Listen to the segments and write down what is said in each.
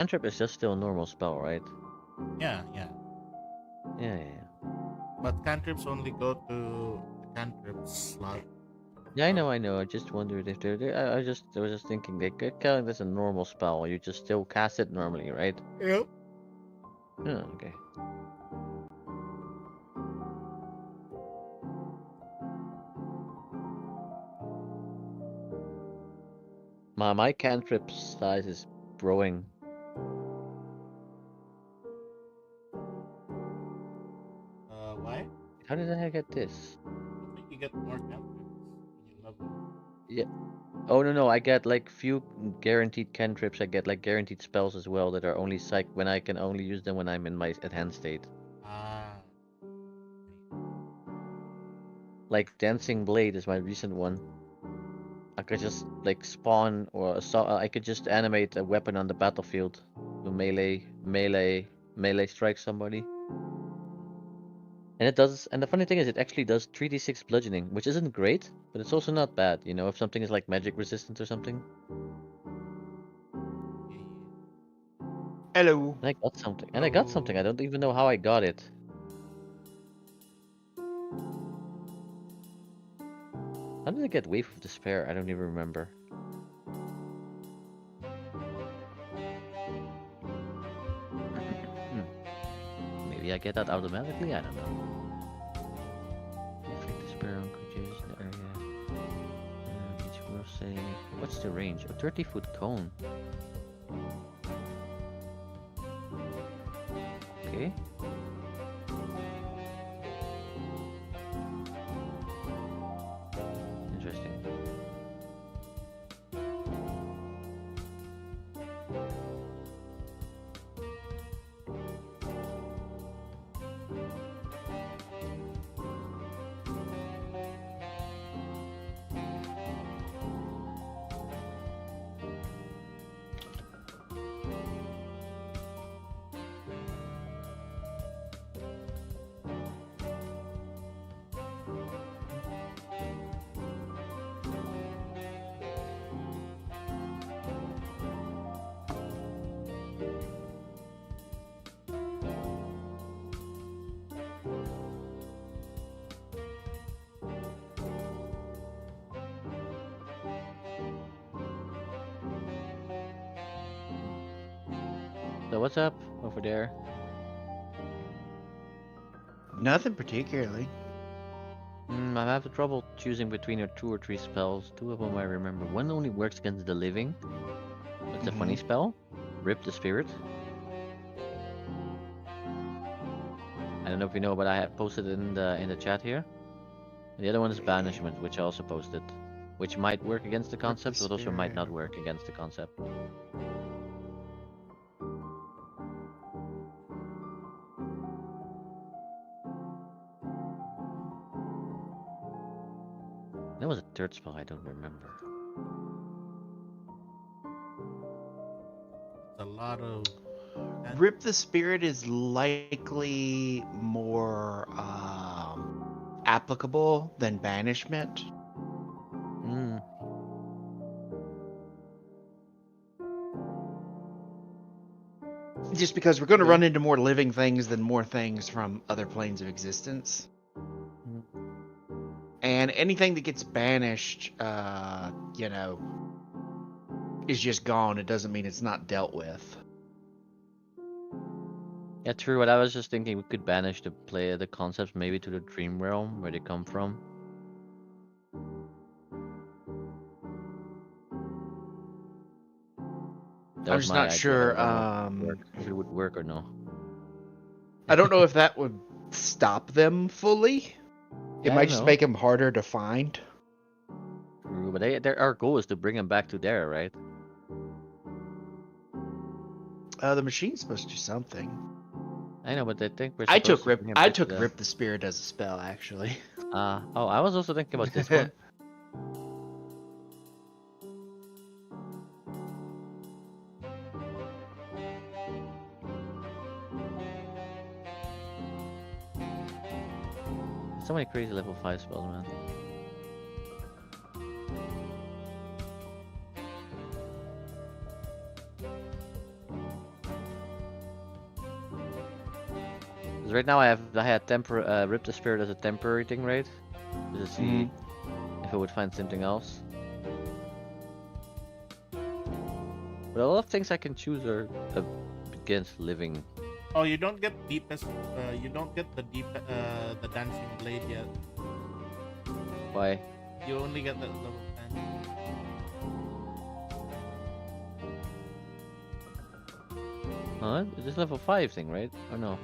Cantrip is just still a normal spell, right? Yeah, yeah. Yeah. But cantrips only go to the cantrip slot. Yeah, I So, know, I know. I just wondered if I was just thinking they could count as a normal spell. You just still cast it normally, right? yep. Oh, okay. My cantrip size is growing. Why? How did I get this? I think you get more cantrips when you level. Yeah. Oh no, I get like few guaranteed cantrips. I get like guaranteed spells as well that are only psych when I can only use them when I'm in my at hand state. Ah, Like Dancing Blade is my recent one. I could just like spawn I could just animate a weapon on the battlefield to melee strike somebody. And it does, and the funny thing is it actually does 3d6 bludgeoning, which isn't great, but it's also not bad, you know, if something is like magic resistant or something. yeah, yeah. Hello. And I got something. And I got something. I Oh, don't even know how I got it. How did I get Wave of Despair? I don't even remember. Hmm. Maybe I get that automatically? I don't know. Inflict Despair on creatures in the area. Each will say... What's the range? A 30-foot cone. Okay. Interesting. So what's up over there? Nothing particularly. I'm having trouble choosing between your 2 or 3 spells. 2 of them I remember. One only works against the living. It's a funny spell. Rip the Spirit. I don't know if you know, but I have posted it in the chat here. And the other one is Banishment, which I also posted. Which might work against the Rip the concept, but also might not Spirit. work against the concept. There was a third spell I don't remember. it's a lot of Rip the Spirit is likely more applicable than Banishment. Hmm. Just because we're going to Okay. run into more living things than more things from other planes of existence. Mm. And anything that gets banished, is just gone. It doesn't mean it's not dealt with. Yeah, true. What I was just thinking, we could banish the concepts maybe to the dream realm where they come from. That I'm was just my not idea. I sure. don't know if it would work or no. I don't know if that would stop them fully. It Yeah, I might don't just know. make them harder to find. True, but our goal is to bring them back to there, right? The machine's supposed to do something. I know, but I think we're I supposed took to bring rip. him I back to took the. rip the spirit as a spell, actually. Oh, I was also thinking about this one. So many crazy level 5 spells, man. 'Cause right now I had Rip the Spirit as a temporary thing, right? Just to see if I would find something else. But a lot of things I can choose are against living. Oh, you don't get deepest. You don't get the the dancing blade yet. Why? You only get the level 10. Huh? Is this level 5 thing, right? Or no?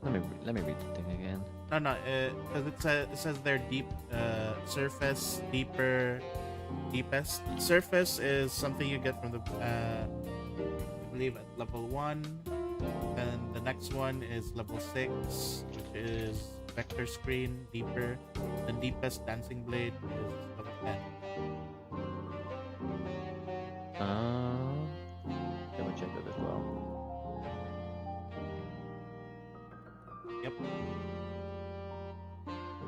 Let me read the thing again. No, because it says they're deep. Surface, deeper, deepest. Surface is something you get from the. I believe at level 1. Then the next one is level 6, which is vector screen, deeper. The deepest dancing blade is level 10. Let me check that as well. Yep.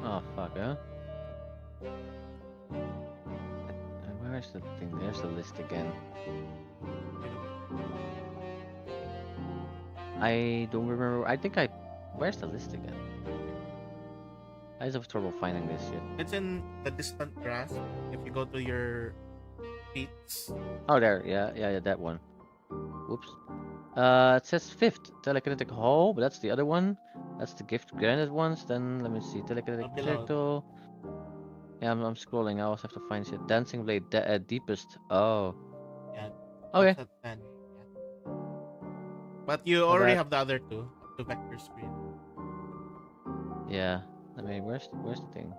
Oh fuck, huh? Where is the thing? There's the list again. I don't remember. I think I. Where's the list again? I just have trouble finding this shit. It's in the distant grasp. If you go to your feats. Oh, there. Yeah, that one. Whoops. It says 5th telekinetic hull, but that's the other one. That's the gift granted ones. Then let me see, telekinetic Below. projectile. Yeah, I'm scrolling. I always have to find shit. Dancing blade, deepest. Oh. Yeah. Okay. That's at 10. Yeah. But you already have the other two. The vector screen. Yeah. I mean, where's the thing?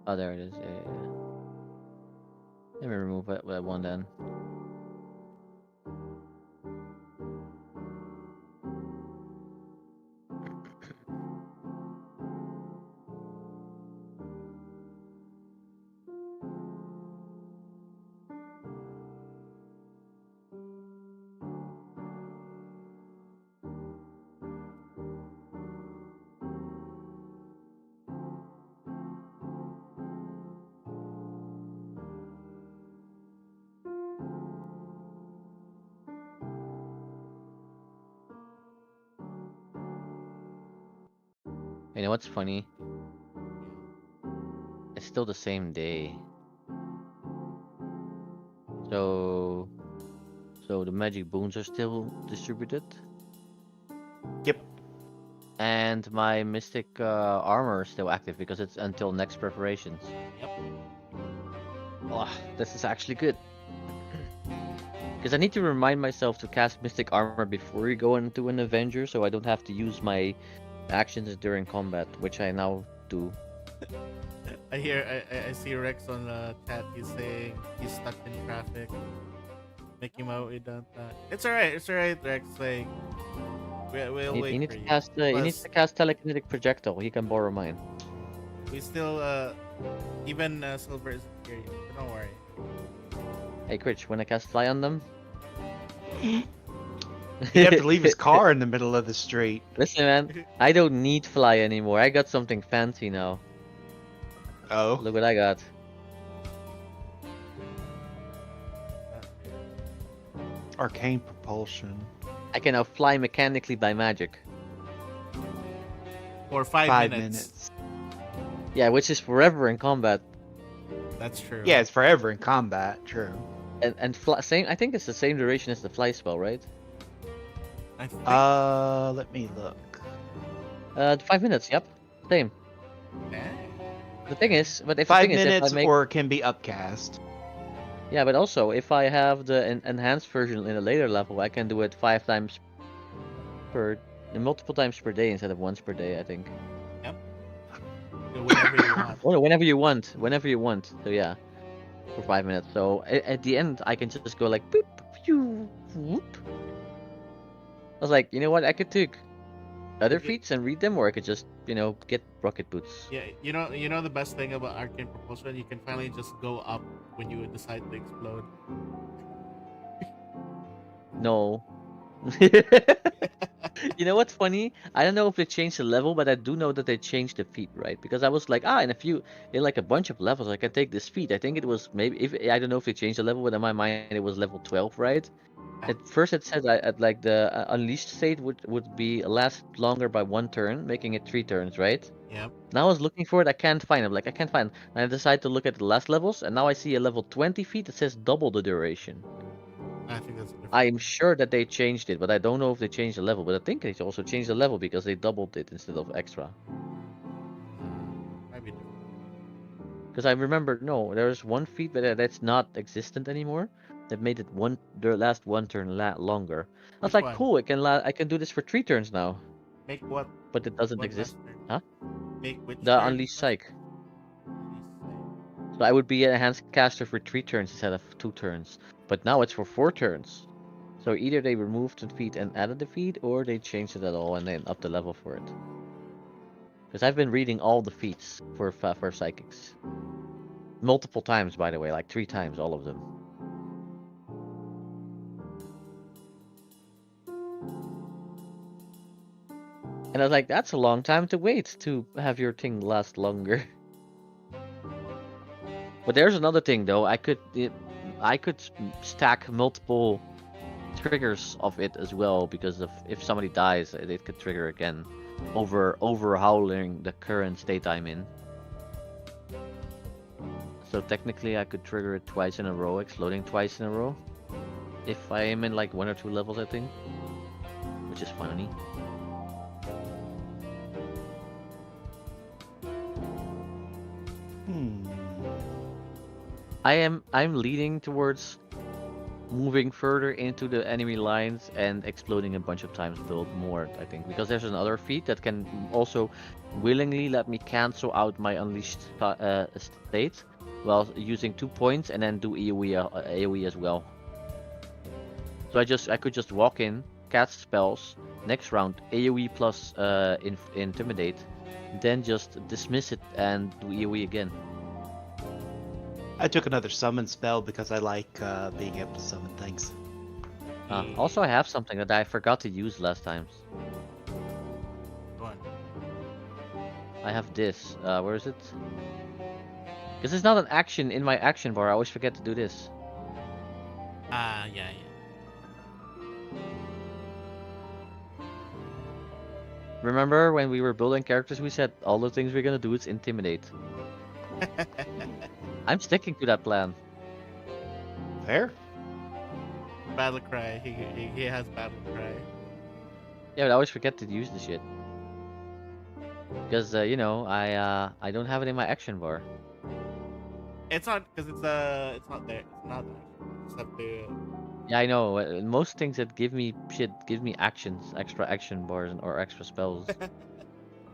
Oh, there it is. Yeah. Let me remove that one then. You know what's funny? It's still the same day. So the magic boons are still distributed. Yep. And my mystic armor is still active because it's until next preparations. Yep. Oh, this is actually good. Because I need to remind myself to cast mystic armor before you go into an Avenger, so I don't have to use my actions during combat, which I now do. I see Rex on the chat. He's saying he's stuck in traffic. Making my way down. It's alright, Rex. Like we'll wait He needs for to you. cast. He needs to cast telekinetic projectile. He can borrow mine. We still even Silver isn't here yet. So don't worry. Hey, Critch, when I cast fly on them. He'd have to leave his car in the middle of the street. Listen, man, I don't need fly anymore. I got something fancy now. Oh. Look what I got. Arcane propulsion. I can now fly mechanically by magic. For 5 minutes. Yeah, which is forever in combat. That's true. Yeah, it's forever in combat. True. And same. I think it's the same duration as the fly spell, right? I think Let me look. 5 minutes. Yep, same. eh. The thing is, but if 5 the thing is, minutes if I make, or can be upcast. yeah, but also if I have the enhanced version in a later level, I can do it 5 times multiple times per day instead of once per day. I think. Whenever you want. Oh, no, whenever you want. So yeah, for 5 minutes. So at the end, I can just go like boop, phew, whoop. I was like, you know what? I could take other feats and read them, or I could just, get rocket boots. Yeah, you know the best thing about arcane propulsion, you can finally just go up when you decide to explode. No, You know what's funny? I don't know if they changed the level, but I do know that they changed the feat, right? Because I was like, in like a bunch of levels, I can take this feat. I think it was maybe if I don't know if they changed the level, but in my mind it was level 12, right? At first it said at like the unleashed state would be last longer by 1 turn, making it 3 turns, right? Yep. Now I was looking for it, I can't find it. I'm like, I can't find it. And I decided to look at the last levels, and now I see a level 20 feat that says double the duration. I think that's a different. I'm sure that they changed it, but I don't know if they changed the level. But I think they also changed the level because they doubled it instead of extra. Might be different. Because I remember, no, there's one feat that's not existent anymore. That made it the last 1 turn longer. I was Which like, one? cool, I can do this for 3 turns now, Make what? but it doesn't What exist. last turn? Huh? Make which The turn? Unleashed Last Psych. Unleashed So I would be an enhanced caster for 3 turns instead of 2 turns. But now it's for 4 turns. So either they removed the feat and added the feat, or they changed it at all and then upped the level for it. Because I've been reading all the feats for psychics. Multiple times, by the way, like 3 times, all of them. And I was like, that's a long time to wait to have your thing last longer. But there's another thing though. I could stack multiple triggers of it as well, because if somebody dies, it could trigger again, overhauling the current state I'm in. So technically, I could trigger it twice in a row, exploding twice in a row, if I am in like 1 or 2 levels, I think, which is funny. I'm leaning towards moving further into the enemy lines and exploding a bunch of times build more, I think, because there's another feat that can also willingly let me cancel out my unleashed state while using 2 points and then do AoE as well. So I could just walk in, cast spells, next round AoE plus intimidate, then just dismiss it and do AoE again. I took another summon spell because I like being able to summon things. Also, I have something that I forgot to use last time. Go on. I have this. Where is it? Because it's not an action in my action bar. I always forget to do this. Yeah. Remember when we were building characters, we said all the things we're gonna do is intimidate. I'm sticking to that plan. Fair. Battle cry. He has battle cry. Yeah, but I always forget to use the shit. Because you know, I don't have it in my action bar. It's not because it's not there. It's not there. You just have to. Yeah, I know. Most things that give me shit give me actions, extra action bars or extra spells.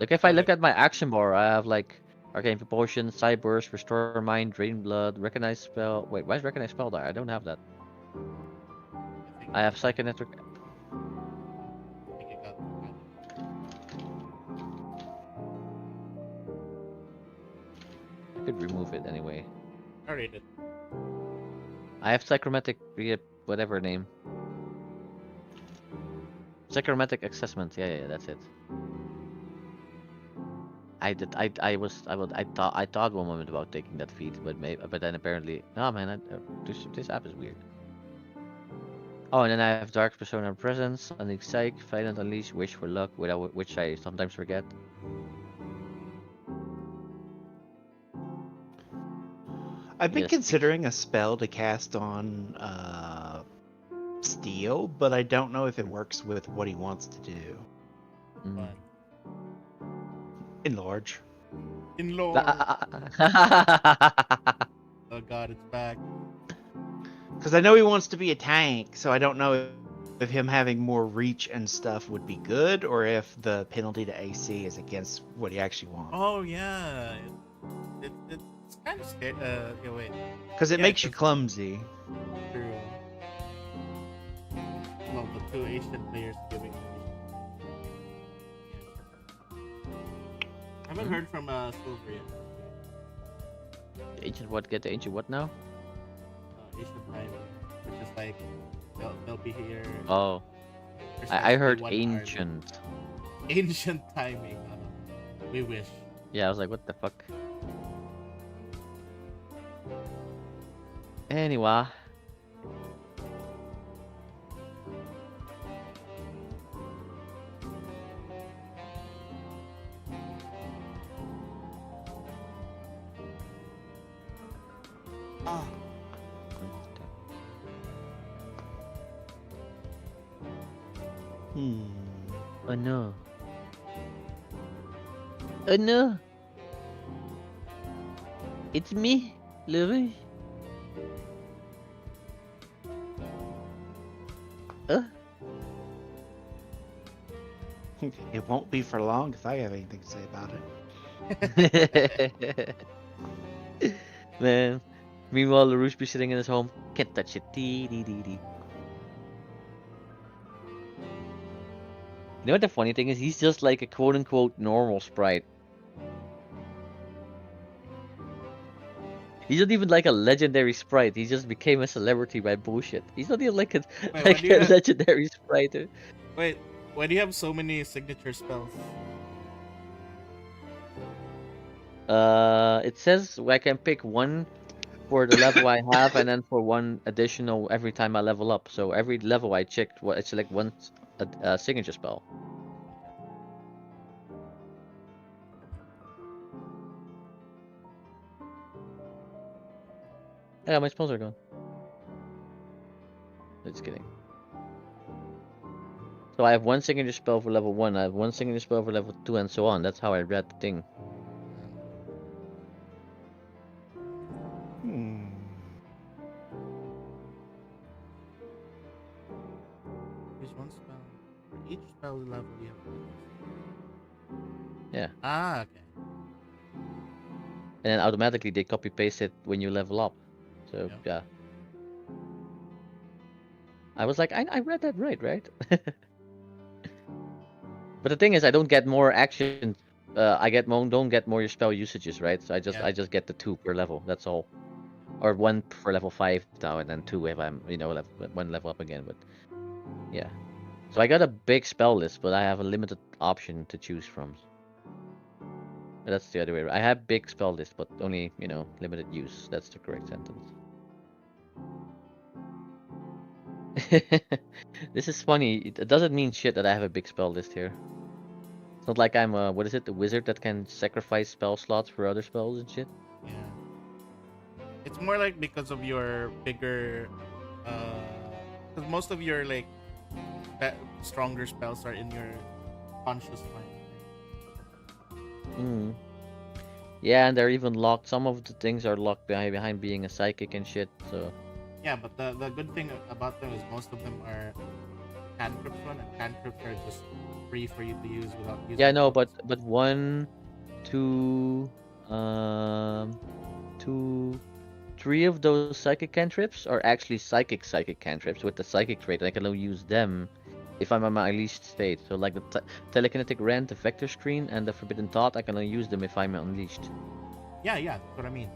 Like if I look at my action bar, I have like Arcane Propulsion, Side Burst, Restore Mind, Drain Blood, Recognize Spell. Wait, why is Recognize Spell there? I don't have that. I have Psychonetric. I think it got. I could remove it anyway. I read it. I have Psychromatic, whatever name. Psychromatic Assessment. Yeah, that's it. I thought one moment about taking that feat, but then apparently, no man, this app is weird. Oh, and then I have Dark Persona Presence, Unleash Psych, Violent Unleash, Wish for Luck, which I sometimes forget. I've been considering a spell to cast on Steel, but I don't know if it works with what he wants to do. Mm. Enlarge. Enlarge. Oh god, it's back. Because I know he wants to be a tank, so I don't know if him having more reach and stuff would be good, or if the penalty to AC is against what he actually wants. Oh yeah, it's kind of scary. Yeah, wait. Because it makes you clumsy. True. Well, the 2 Asian players giving. I haven't heard from Silver yet. Ancient what? Get the ancient what now? Asian time, which is like they'll be here. Oh. I Precisely heard 1 hour. ancient. Ancient timing. We wish. Yeah, I was like, what the fuck? Anyway. Ah, Oh no. Oh no. It's me, Louis. Uh. It won't be for long if I have anything to say about it. Man. Meanwhile, LaRouche be sitting in his home. Can't touch it. Dee dee dee dee. You know what the funny thing is? He's just like a quote unquote normal sprite. He's not even like a legendary sprite. He just became a celebrity by bullshit. He's not even like a, Wait, like a legendary sprite. wait, why do you have so many signature spells? It says I can pick one for the level I have, and then for one additional every time I level up. So every level I checked, I select one signature spell. Yeah, my spells are gone. Just kidding. So I have one signature spell for level 1, I have one signature spell for level 2, and so on. That's how I read the thing. Use one spell. For each spell level you have to use. Yeah. Ah, okay. And then automatically they copy paste it when you level up. So Yep. yeah. I was like, I read that right? But the thing is, I don't get more action. Don't get more spell usages, right? So I Yeah. just get the 2 per level. That's all, or 1 for level 5 now, and then 2 if I'm one level up again. But yeah, so I got a big spell list, but I have a limited option to choose from. But that's the other way around. I have big spell list, but only limited use. That's the correct sentence. This is funny. It doesn't mean shit that I have a big spell list here. It's not like I'm a, what is it, the wizard that can sacrifice spell slots for other spells and shit. Yeah. It's more like because of your bigger, because most of your like stronger spells are in your conscious mind. Hmm. Yeah, and they're even locked. Some of the things are locked behind being a psychic and shit. So Yeah, but the good thing about them is most of them are cantrips one, and cantrips are just free for you to use without using. yeah, no, focus. but 1, 2, 2, 3 of those psychic cantrips are actually psychic cantrips with the psychic trait. I can only use them if I'm on my unleashed state. So like the telekinetic rend, the vector screen, and the forbidden thought, I can only use them if I'm unleashed. Yeah, that's what I mean.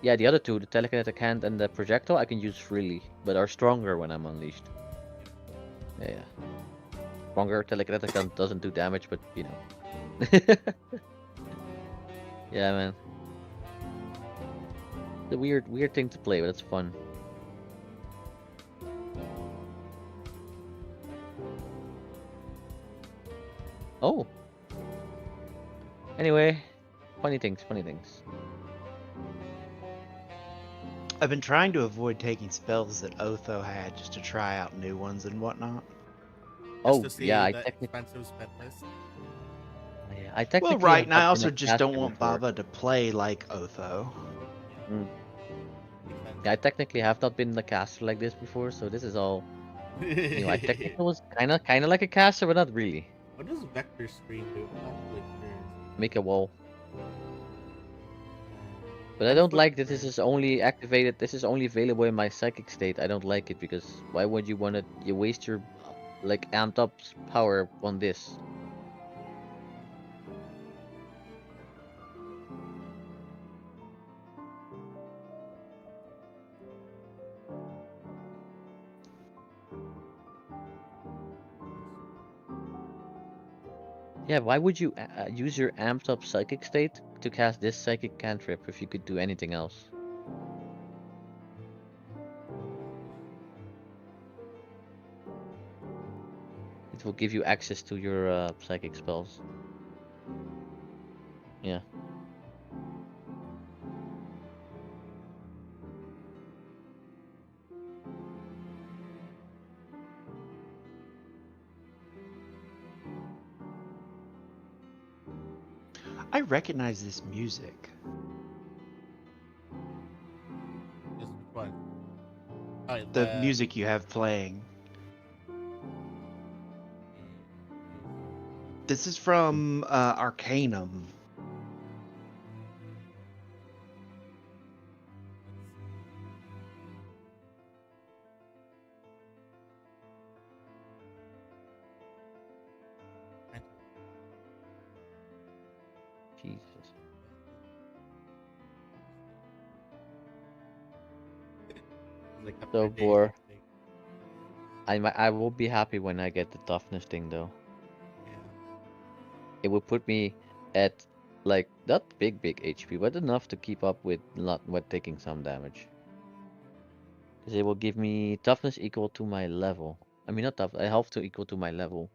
Yeah, the other two, the telekinetic hand and the projectile, I can use freely, but are stronger when I'm unleashed. Yeah. Stronger telekinetic hand doesn't do damage, but Yeah, man. It's a weird thing to play, but it's fun. Oh. Anyway, funny things. I've been trying to avoid taking spells that Otho had just to try out new ones and whatnot. Just Oh, to see yeah, the expensive spec list. I technically Well, right, have and I not been also a just don't caster want before. Bava to play like Otho. Mm. Makes sense. Yeah, I technically have not been a caster like this before, so this is all new. I technically was kinda like a caster, but not really. What does vector screen do? I'm not really curious. Make a wall. But I 10 don't foot like that this is only activated. This is only available in my psychic state. I don't like it because why would you want to? You waste your like amped up power on this. Yeah, why would you use your amped up psychic state to cast this psychic cantrip if you could do anything else? It will give you access to your psychic spells. Yeah. I recognize this music. Is which one? Oh, The music you have playing. This is from Arcanum. Jesus. like a So, per day Boar, thing. I will be happy when I get the toughness thing though. Yeah. It will put me at like not big HP, but enough to keep up with not with taking some damage. Because it will give me toughness equal to my level. I mean not tough, health to equal to my level.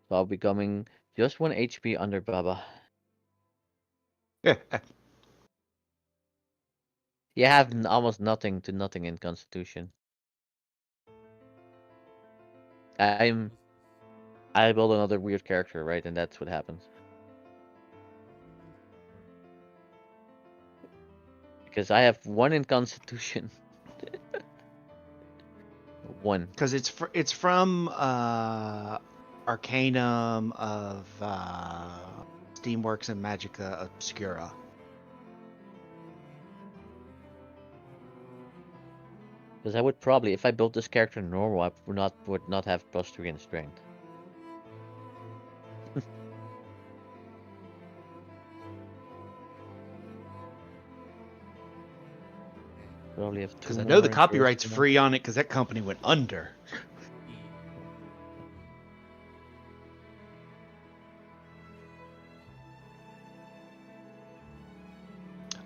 So I'll be coming just 1 HP under Baba. You have almost nothing to nothing in Constitution. I build another weird character, right? And that's what happens. Because I have 1 in Constitution. 1. Because it's from Arcanum of Steamworks and Magica Obscura. Because I would probably, if I built this character normal, I would not have +3 in strength. Probably have 2 Because I more know the in copyright's charisma. free on it because that company went under.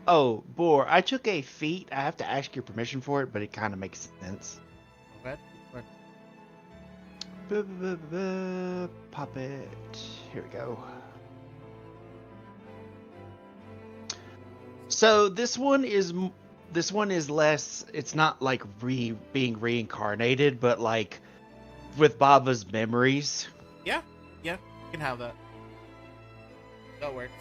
Oh, Boar, I took a feat. I have to ask your permission for it, but it kind of makes sense. What? Which one? Pop it. Here we go. So this one is less. It's not like being reincarnated, but like with Baba's memories. Yeah, you can have that. That works.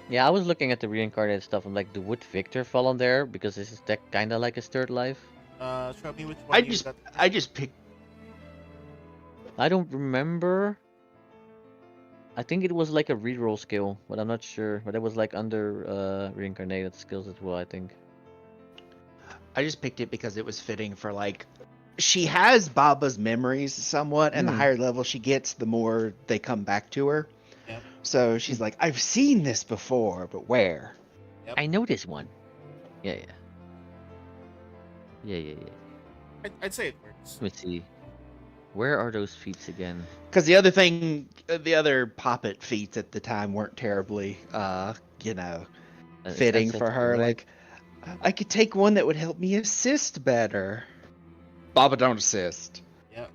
Yeah, I was looking at the reincarnated stuff. I'm like, would Victor fall on there? Because this is kind of like his third life. Show me which one you got. I just picked. I don't remember. I think it was like a reroll skill, but I'm not sure. But it was like under reincarnated skills as well, I think. I just picked it because it was fitting for like. She has Baba's memories somewhat, and the higher level she gets, the more they come back to her. Yep. So she's like, I've seen this before, but where? Yep. I know this one. Yeah. I'd say it works. Let me see. Where are those feats again? Because the other Poppet feats at the time weren't terribly, fitting for her. Right? Like, I could take one that would help me assist better. Baba don't assist. Yep.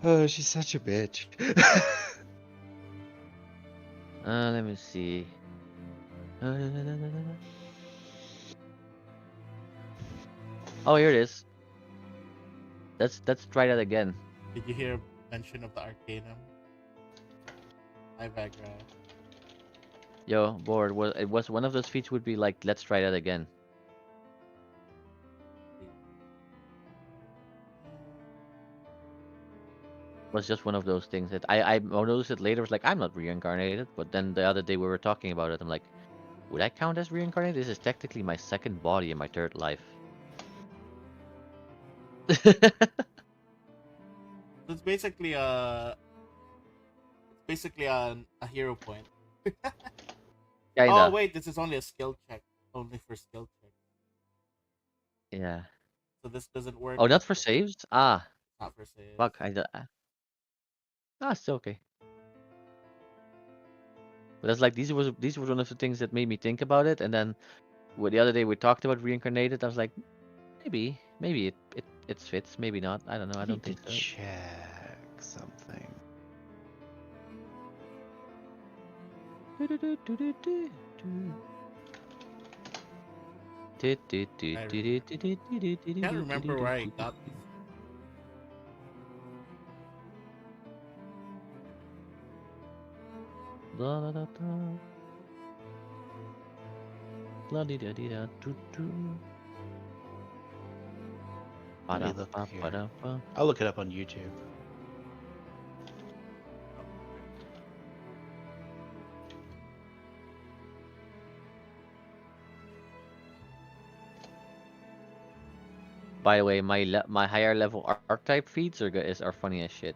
Oh, she's such a bitch. Let me see. Oh, here it is. Let's try that again. Did you hear mention of the Arcanum? Hi, Vagra. Yo, board. It was one of those feats would be like, let's try that again. Was just one of those things that I noticed it later. Was like, I'm not reincarnated, but then the other day we were talking about it. I'm like, would I count as reincarnated? This is technically my second body in my third life. It's basically a hero point. Kinda. Oh wait, this is only a skill check. Only for skill check. Yeah. So this doesn't work. Oh, not for saves? Ah, Not for save. fuck. Still okay. But that's like these were one of the things that made me think about it, and then the other day we talked about reincarnated. I was like, maybe it fits, maybe not. I don't know. I need don't to think so. check something. Can't remember where I got these. La la la la. La di da di da doo doo. Let me look here. I'll look it up on YouTube. By the way, my higher level archetype feeds are funny as shit.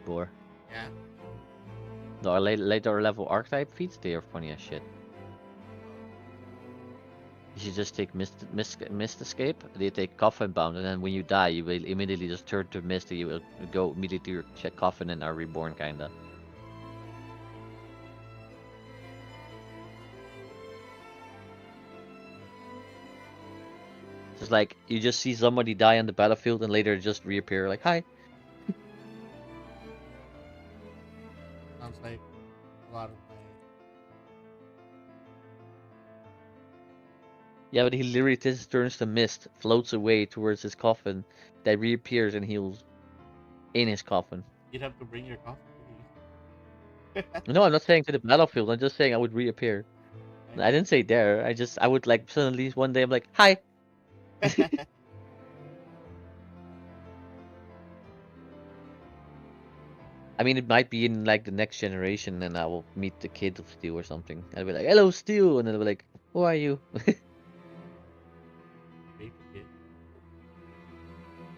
Bore. Yeah. The later level archetype feeds, they are funny as shit. You should just take mist escape. They take coffin bound, and then when you die, you will immediately just turn to mist. And you will go immediately to your coffin and are reborn, kinda. It's like you just see somebody die on the battlefield and later just reappear, like hi. Sounds like a lot of my. Yeah, but he literally just turns to mist, floats away towards his coffin, that reappears and heals in his coffin. You'd have to bring your coffee. No, I'm not saying to the battlefield. I'm just saying I would reappear. I didn't say there. I would like suddenly one day I'm like, hi. I mean, it might be in like the next generation, and I will meet the kid of Steel or something. I'll be like, hello, Steel, and they'll be like, who are you?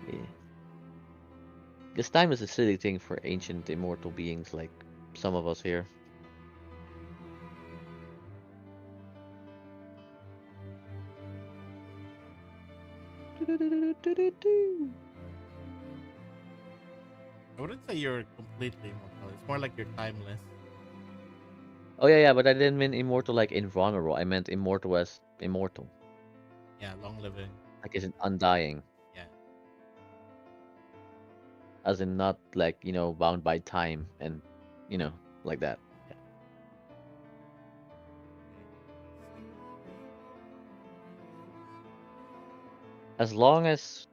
Yeah. Because time is a silly thing for ancient immortal beings like some of us here. I wouldn't say you're completely immortal. It's more like you're timeless. Oh yeah, but I didn't mean immortal like invulnerable. I meant immortal as immortal. Yeah, long living. Like is it undying? Yeah. As in not like, bound by time and, like that. Yeah. As long as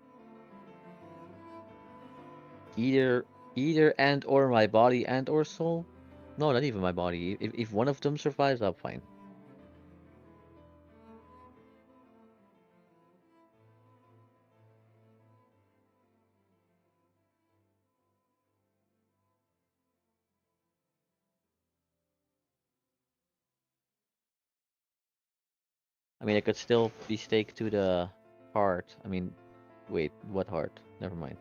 either and or my body and or soul. No, not even my body. If one of them survives, I'm fine. I mean, I could still be staked to the heart. I mean, wait, what heart? Never mind.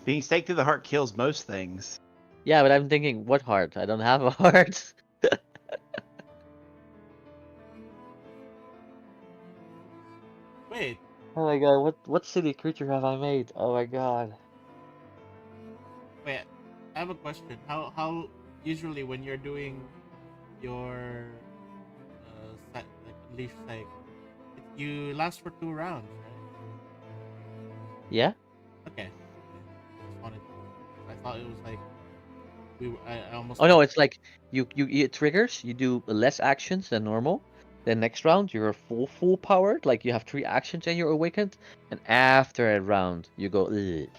Being staked to the heart kills most things. Yeah, but I'm thinking, what heart? I don't have a heart. Wait. Oh my god, what silly creature have I made? Oh my god. Wait. I have a question. How usually when you're doing your like unleash cycle, you last for 2 rounds, right? Yeah? Okay. Just wanted. I thought it was like I almost. Oh no, it's like it triggers. You do less actions than normal. Then next round you're full powered. Like you have 3 actions and you're awakened. And after a round you go. Ugh.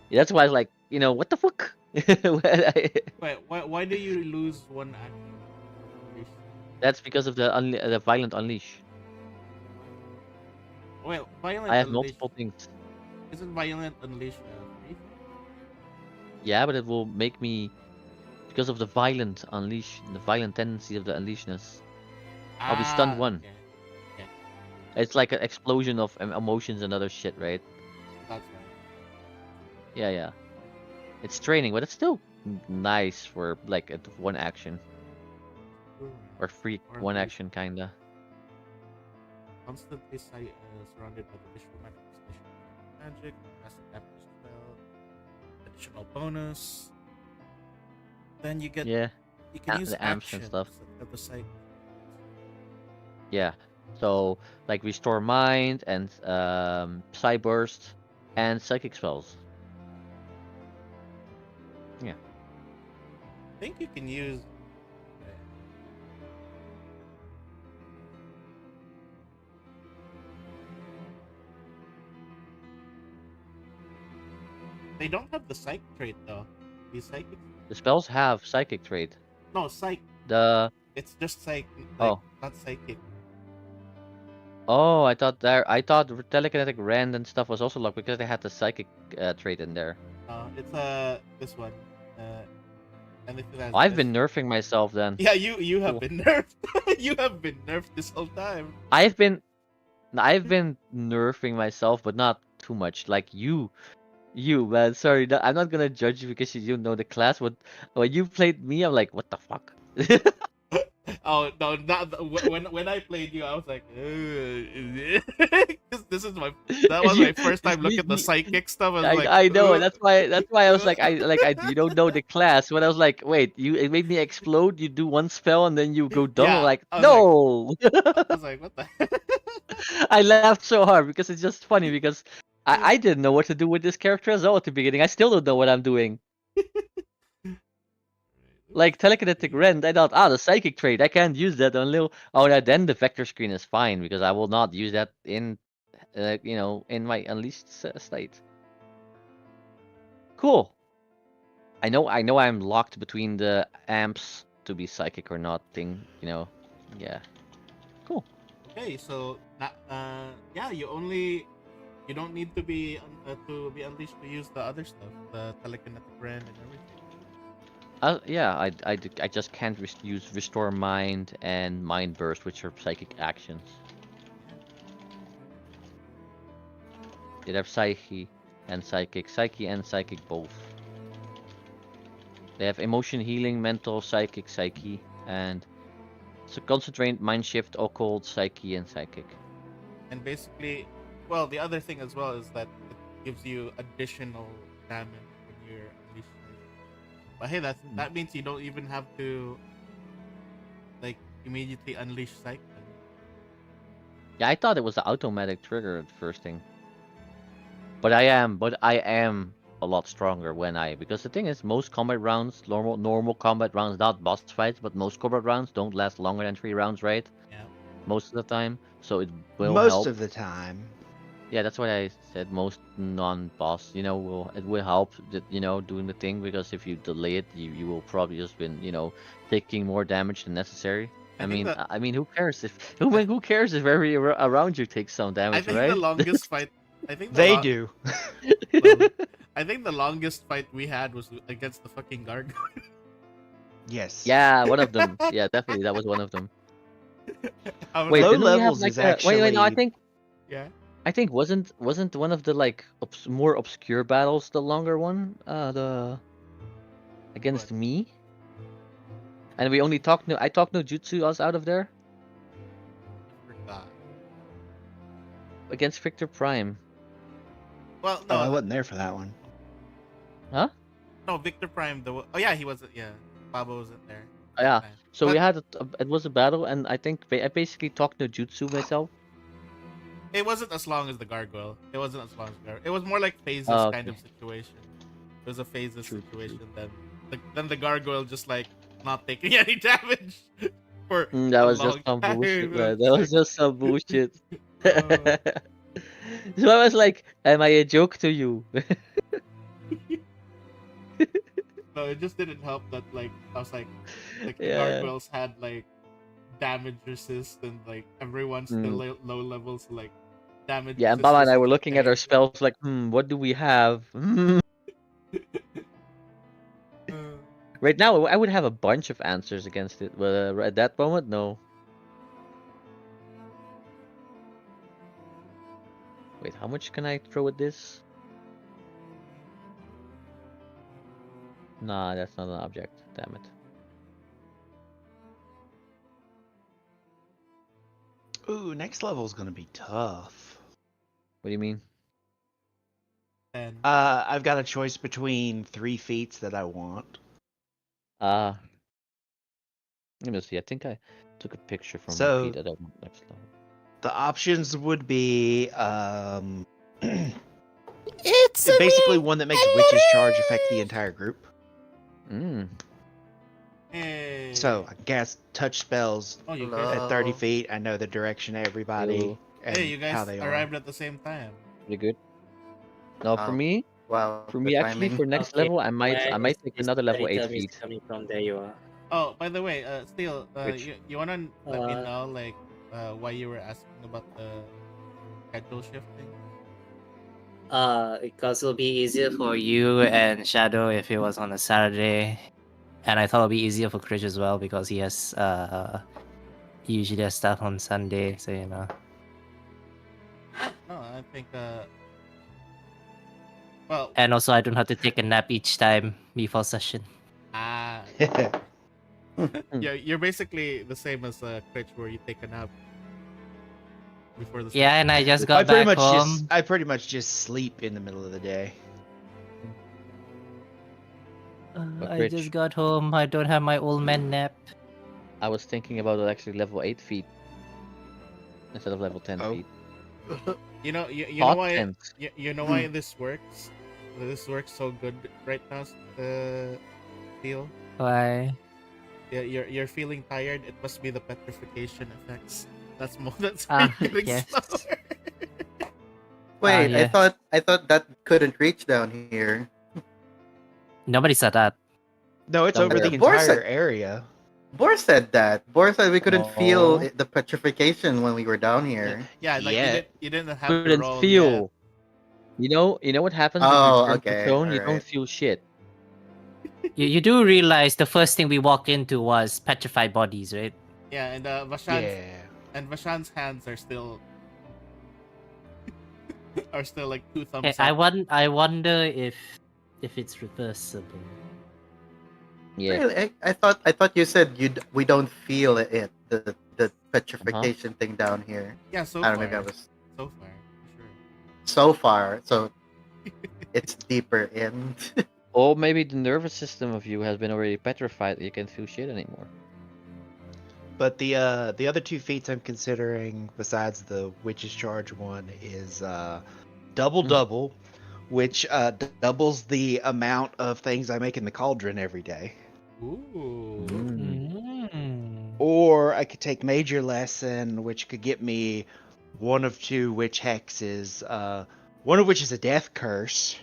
Yeah, that's why I was like, what the fuck? Wait. Why do you lose one action? That's because of the violent unleash. Well, violent I have unleash. multiple things. Isn't violent unleash free? Yeah, but it will make me because of the violent unleash, the violent tendency of the unleashness. I'll be stunned one. Okay. Yeah. It's like an explosion of emotions and other shit, right? That's right. Yeah, yeah. It's training, but it's still nice for like one action or free Or one maybe action kinda. constantly surrounded by the visual manifestation of magic, passive damage spell, additional bonus. Then you Yeah, can use the amps and stuff. actions at the site. Yeah. So like restore mind and psy burst and psychic spells. Yeah. I think you can use. They don't have the psych trait though. The psychic. The spells have psychic trait. No psych. The It's just psych, like oh not psychic. oh I thought telekinetic rend and stuff was also locked because they had the psychic trait in there. It's this one. And if it has I've this. been nerfing myself then. Yeah, you have Cool. been nerfed. You have been nerfed this whole time. I've been nerfing myself, but not too much. Like you man. Sorry, I'm not gonna judge you because you know the class. But when you played me, I'm like, what the fuck? Oh no! Not when I played you, I was like, this is my that was my first time looking at the psychic stuff. I was like, I know, and that's why I was like, I you don't know the class. When I was like, wait, it made me explode. You do one spell and then you go dumb. I'm Yeah, like, I was no. I was like, what the? I laughed so hard because it's just funny because I didn't know what to do with this character as well at the beginning. I still don't know what I'm doing. Like telekinetic rend, I thought, the psychic trait, I can't use that until then the vector screen is fine because I will not use that in, in my unleashed state. Cool. I know I'm locked between the amps to be psychic or not thing, Yeah. Cool. Okay, so yeah, you don't need to be unleashed to use the other stuff, the telekinetic brand and everything. Yeah, I just can't use restore mind and mind burst, which are psychic actions. They have psyche and psychic both. They have emotion healing, mental, psyche, and so concentrate, mind shift, occult, psyche, and psychic. And basically, well, the other thing as well is that it gives you additional damage when you're unleashed. But hey, that means you don't even have to like immediately unleash psych. Yeah, I thought it was the automatic trigger at first thing. But I am a lot stronger because the thing is most combat rounds, normal combat rounds, not boss fights, but most combat rounds don't last longer than 3 rounds, right? Yeah. Most of the time, so it will Most help. of the time. Yeah, that's why I said most non-boss, it will help that, doing the thing because if you delay it, you will probably just been, taking more damage than necessary. I mean, who cares if who cares if every around you takes some damage, I think right? the longest fight. I think They do. Well, I think the longest fight we had was against the fucking gargoyle. Yes. Yeah, one of them. Yeah, definitely, that was one of them. Wait, Low didn't we have levels like is wait, no, actually. Yeah. I think wasn't one of the like more obscure battles the longer one? The against What? me, and we only talked no. I talked no jutsu us out of there I forgot. against Victor Prime. Well, Oh, no, I wasn't there for that one. Huh? no, Victor Prime. Oh yeah, he wasn't. Yeah, Pablo wasn't there. Yeah. Fine. So we But had it was a battle, and I think I basically talked no jutsu myself. it wasn't as long as the gargoyle. It wasn't as long as the gargoyle. It was more like phases Oh, kind okay. of situation. It was a phases True, situation. Then the gargoyle just like not taking any damage for That a was just long some time. bullshit, It man. was That was like, just some bullshit. uh, So I was like, "Am I a joke to you?" no, it just didn't help that like I was like the Yeah. gargoyles had like damage resist and like everyone's still low levels, so, like damage. Yeah, and resist Baba and I isn't were a looking at our thing. spells like, what do we have? Uh, Right now, I would have a bunch of answers against it, but at that moment, no. Wait, how much can I throw at this? Nah, that's not an object. Damn it. Ooh, next level's gonna be tough. What do you mean? 10. I've got a choice between 3 feats that I want. Let me see. I think I took a picture from So- feed that I want next level. The options would be It's a basically one that makes witch's charge affect the entire group. Mm. Hey. So I guess touch spells Oh, you Hello. guys. at 30 feet. I know the direction of everybody Ew. and Hey, you how guys they arrived at the same time. Pretty good. No, for Oh, me, wow. for the me actually, timing. for next Okay, level, I might where take is another level 8 Tell me feet. coming from? There you are. Oh, by the way, Steel, Which? you wanna let me Uh, know like why you were asking about the schedule shifting? Because it'll be easier for you and Shadow if it was on a Saturday, and I thought it'll be easier for Krish as well because he has he usually has stuff on Sunday, so you know. No, I think well, And also, I don't have to take a nap each time before session. ah, Hmm. yeah, you're basically the same as Critch, where you take a nap before the Yeah, and I just I got pretty back much home. I pretty much just sleep in the middle of the day. I Rich. just got home. I don't have my old man nap. I was thinking about it actually level 8 feet instead of level 10 Oh. feet. You know, you know Hot why tent. you know why this works. This works so good right now, Steel. Why? Yeah, you're feeling tired. It must be the petrification effects. That's more. That's Ah, why you're getting yes. slower. Wait, yeah. I thought that couldn't reach down here. Nobody said that. No, it's over Somewhere. the Of course entire it- area. Bor said that. Bor said we couldn't feel No. the petrification when we were down here. Yeah, like Yeah. you didn't have to Couldn't roll feel. You know what happens if Oh, you turn okay, prone? You don't alright. feel shit. You do realize the first thing we walked into was petrified bodies, right? Yet. Yeah, and Vashan's Yeah. and Vashan's hands are still are still like 2 thumbs Okay, up. I wonder if it's reversible. Yeah. Really? I thought you said we don't feel it, the petrification thing down here. Yeah, so I far. don't know, maybe I was So far, sure. so far, so it's deeper in. Or maybe the nervous system of you has been already petrified. You can't feel shit anymore. But the other 2 feats I'm considering besides the witch's charge one is double, which doubles the amount of things I make in the cauldron every day. Ooh. Mm. Or I could take major lesson, which could get me one of 2 witch hexes, one of which is a death curse,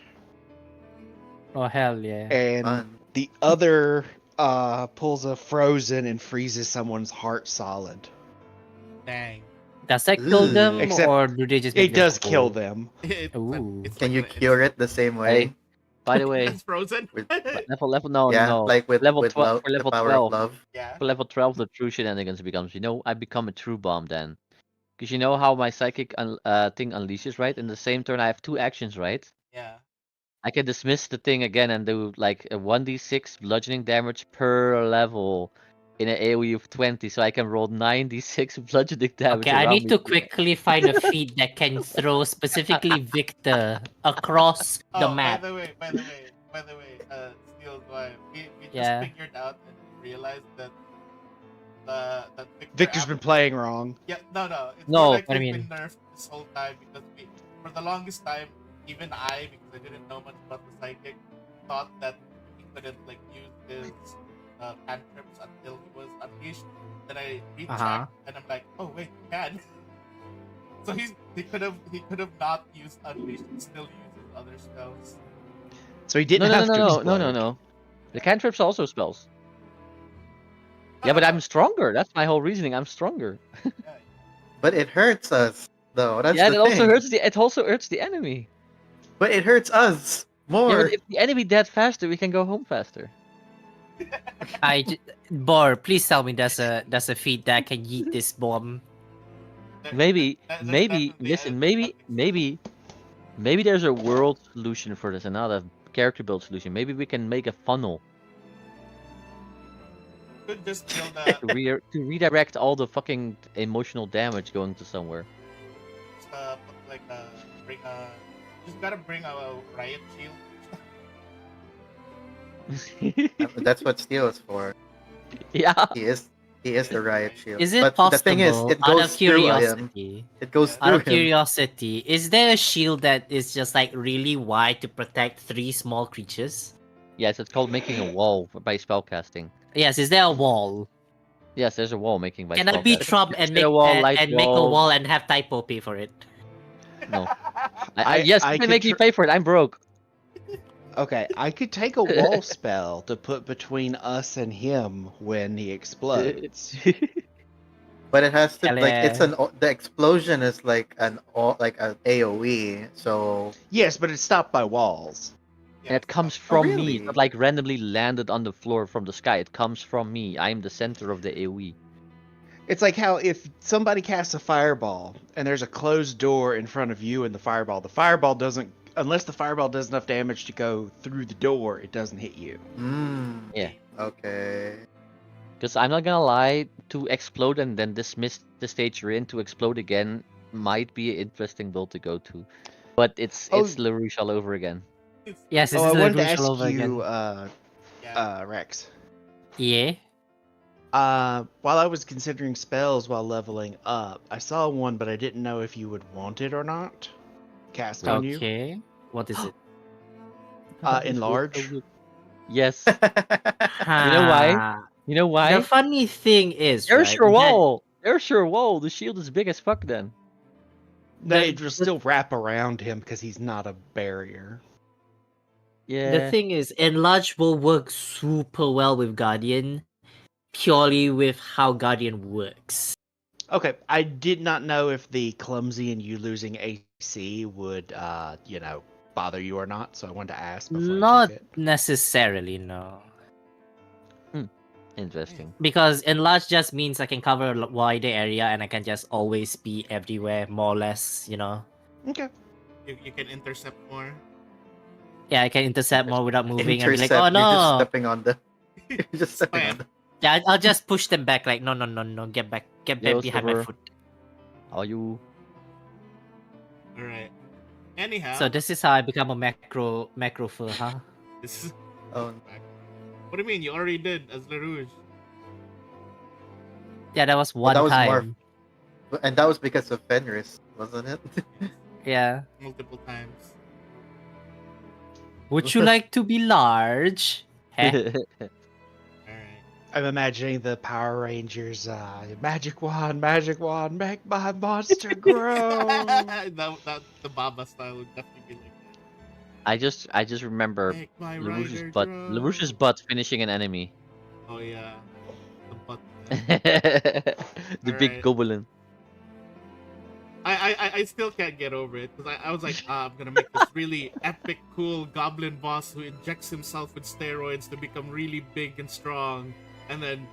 Oh hell yeah! and Fun. the other pulls a frozen and freezes someone's heart solid. Dang. Does that kill them, Except or do they just? Make It them does kill cold? them. Ooh. Can you it's- cure it the same way? Hey, by the way, It's frozen. With- no, yeah, no. like with level with 12 love, for level the power 12. of love. Yeah. For level 12, the true shenanigans becomes, I become a true bomb then. Because you know how my psychic thing unleashes, right? In the same turn, I have 2 actions, right? Yeah. I can dismiss the thing again and do like a 1d6 bludgeoning damage per level in an AoE of 20, so I can roll 9d6 bludgeoning damage. Okay, I around need me. to quickly find a feat that can throw specifically Victor across the Oh, map. by the way, Steel Dwight, we just Yeah. figured out and realized that that Victor's been playing wrong. Yeah, no. It's No, more like what do he's you been nerfed this whole time because for the longest time, even I, because I didn't know much about the psychic, thought that he couldn't like use his cantrips until he was unleashed. Then I rechecked Uh-huh. and I'm like, oh wait, he can. So he could have not used unleashed and still used his other spells. So he didn't have to No. explode. The cantrips are also spells. Yeah, but I'm stronger. That's my whole reasoning. I'm stronger. But it hurts us, though. That's Yeah, the it also thing. hurts it also hurts the enemy. But it hurts us Yeah, more. but if the enemy dead faster, we can go home faster. Bor, please tell me there's a feat that can yeet this bomb. Maybe, There's listen, definitely maybe there's a world solution for this, and not a character build solution. Maybe we can make a funnel Could just build to redirect all the fucking emotional damage going to somewhere. put like bring a. Just gotta bring a riot shield. That's what steel is for. Yeah. He is the riot shield. Is it but possible? the thing is, it out goes of through him. curiosity, It goes Yeah. out through of him. curiosity, is there a shield that is just like really wide to protect 3 small creatures? Yes, it's called making a wall by spellcasting. Yes, is there a wall? Yes, there's a wall making by Can I be spellcasting. Trump and Get make a wall, light make a wall. wall and have Typo pay for it? No. I Yes, you can could make me pay for it. I'm broke. Okay, I could take a wall spell to put between us and him when he explodes. But it has to Hell like it's yeah. the explosion is like an AOE. So Yes, but it's stopped by walls. And it comes from me. really? It's not like randomly landed on the floor from the sky. It comes from me. I'm the center of the AoE. It's like how if somebody casts a fireball and there's a closed door in front of you and the fireball doesn't, unless the fireball does enough damage to go through the door, it doesn't hit you. Yeah. Okay. Because I'm not gonna lie, to explode and then dismiss the stage you're in to explode again might be an interesting build to go to. But it's Oh. LaRouche all over again. Yes, this Oh, is I the wanted to Rouge all ask over you, again. Rex. Yeah. While I was considering spells while leveling up, I saw one, but I didn't know if you would want it or not. Cast on you. Okay. What is it? Enlarge. Yes. You know why? Ah, You know why? The funny thing is, There's right, your that- wall. There's your wall. The shield is big as fuck then. No, The- it will still wrap around him because he's not a barrier. Yeah. The thing is, Enlarge will work super well with Guardian, purely with how Guardian works. Okay, I did not know if the clumsy and you losing AC would, bother you or not, so I wanted to ask before I Not took it. necessarily, no. Interesting. Because Enlarge just means I can cover a wider area and I can just always be everywhere, more or less, you know? Okay. You can intercept more. Yeah, I can intercept more without moving and be like, Intercept. oh You're just no! stepping on the. You're just stepping on Spam. the. Yeah, I'll just push them back like, no, get back Yo, behind my Silver. foot. Are you? Alright. Anyhow. So this is how I become a macro fur, huh? This is. Oh, What do you mean? You already did as LaRouge. Yeah, that was Well, one that was time. more- and that was because of Fenris, wasn't it? Yeah. Multiple times. Would you like to be large? Heh? Alright. I'm imagining the Power Rangers, magic wand, make my monster grow. that the Baba style would definitely be like I just remember make my LaRouche's rider butt. grow. LaRouche's butt finishing an enemy. Oh yeah. The butt. The big Alright. goblin. I still can't get over it because I was like, I'm gonna make this really epic, cool goblin boss who injects himself with steroids to become really big and strong, and then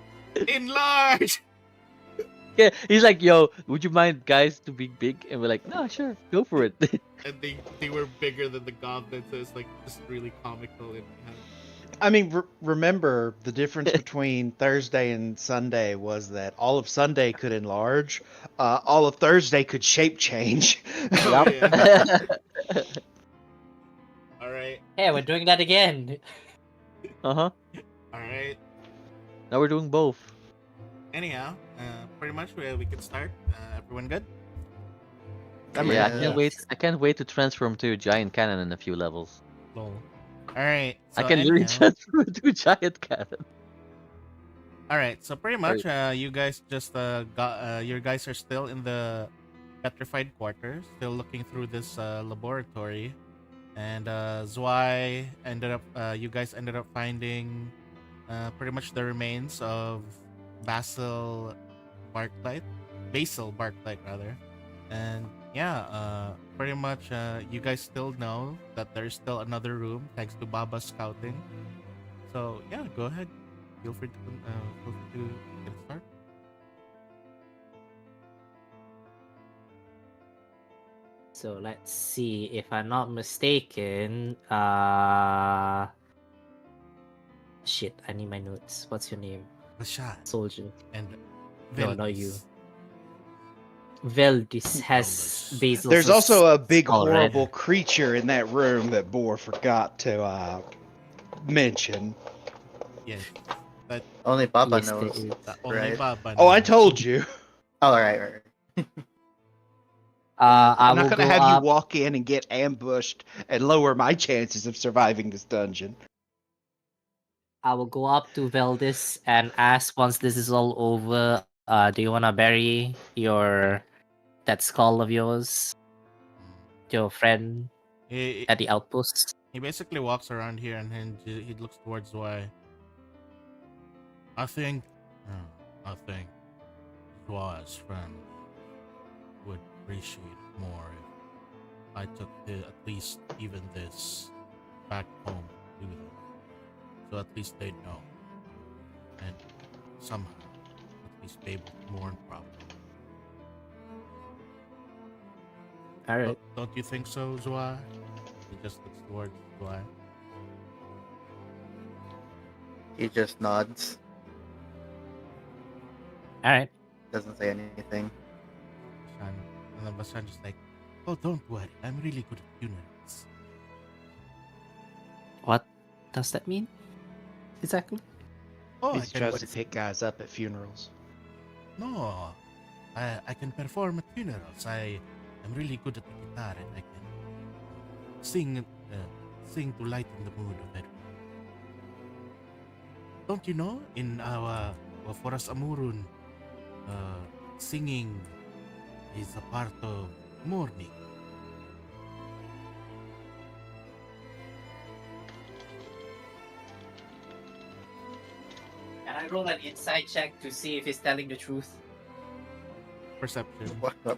enlarge. Yeah, he's like, yo, would you mind guys to be big? And we're like, no, sure, go for it. And they were bigger than the goblins, so it's like just really comical. I mean, remember the difference between Thursday and Sunday was that all of Sunday could enlarge, all of Thursday could shape change. Oh, yeah. All right, Hey, we're doing that again. Uh-huh. all right. Now we're doing both. Anyhow, pretty much we can start. Everyone good? I mean, Yeah, yes. I can't wait to transform to a giant cannon in a few levels. Lol. All right. I so can literally anyhow- transform to a giant cannon. All right, so pretty much, you guys just your guys are still in the Petrified Quarter, still looking through this laboratory, and Zwei ended up, you guys ended up finding pretty much the remains of Basil Barklight rather, and yeah, pretty much, you guys still know that there's still another room thanks to Baba's scouting. So yeah, go ahead. Feel free to get started. So let's see. If I'm not mistaken, shit, I need my notes. What's your name? Rashad Soldier. and No, not you. Veldis. Veldis has Veldis. Basil's There's also a big skull, right? horrible creature in that room that Boar forgot to mention. Yes. That Only Baba Yes, there knows, is. only right? Baba Oh, I knows. told you. Oh, right. I I'm will not gonna go have you up. walk in and get ambushed and lower my chances of surviving this dungeon. I will go up to Veldis and ask once this is all over. Do you wanna bury that skull of yours, your friend He, at the outpost? he basically walks around here and then he looks towards Y. I think Y's friend would appreciate it more if I took at least even this back home to them, so at least they'd know, and somehow at least be able to mourn properly. All right. Don't you think so, Zua? He just looks towards Zua. He just nods, All right. doesn't say anything. And then Basan just like, oh, don't worry, I'm really good at funerals. What does that mean exactly? Oh, He tries to pick guys up at funerals. No, I can perform at funerals. I am really good at the guitar and I can sing to lighten the mood of everyone. Don't you know, in our Forest Amurun, singing is a part of mourning. Can I roll an insight check to see if he's telling the truth? Perception, What the?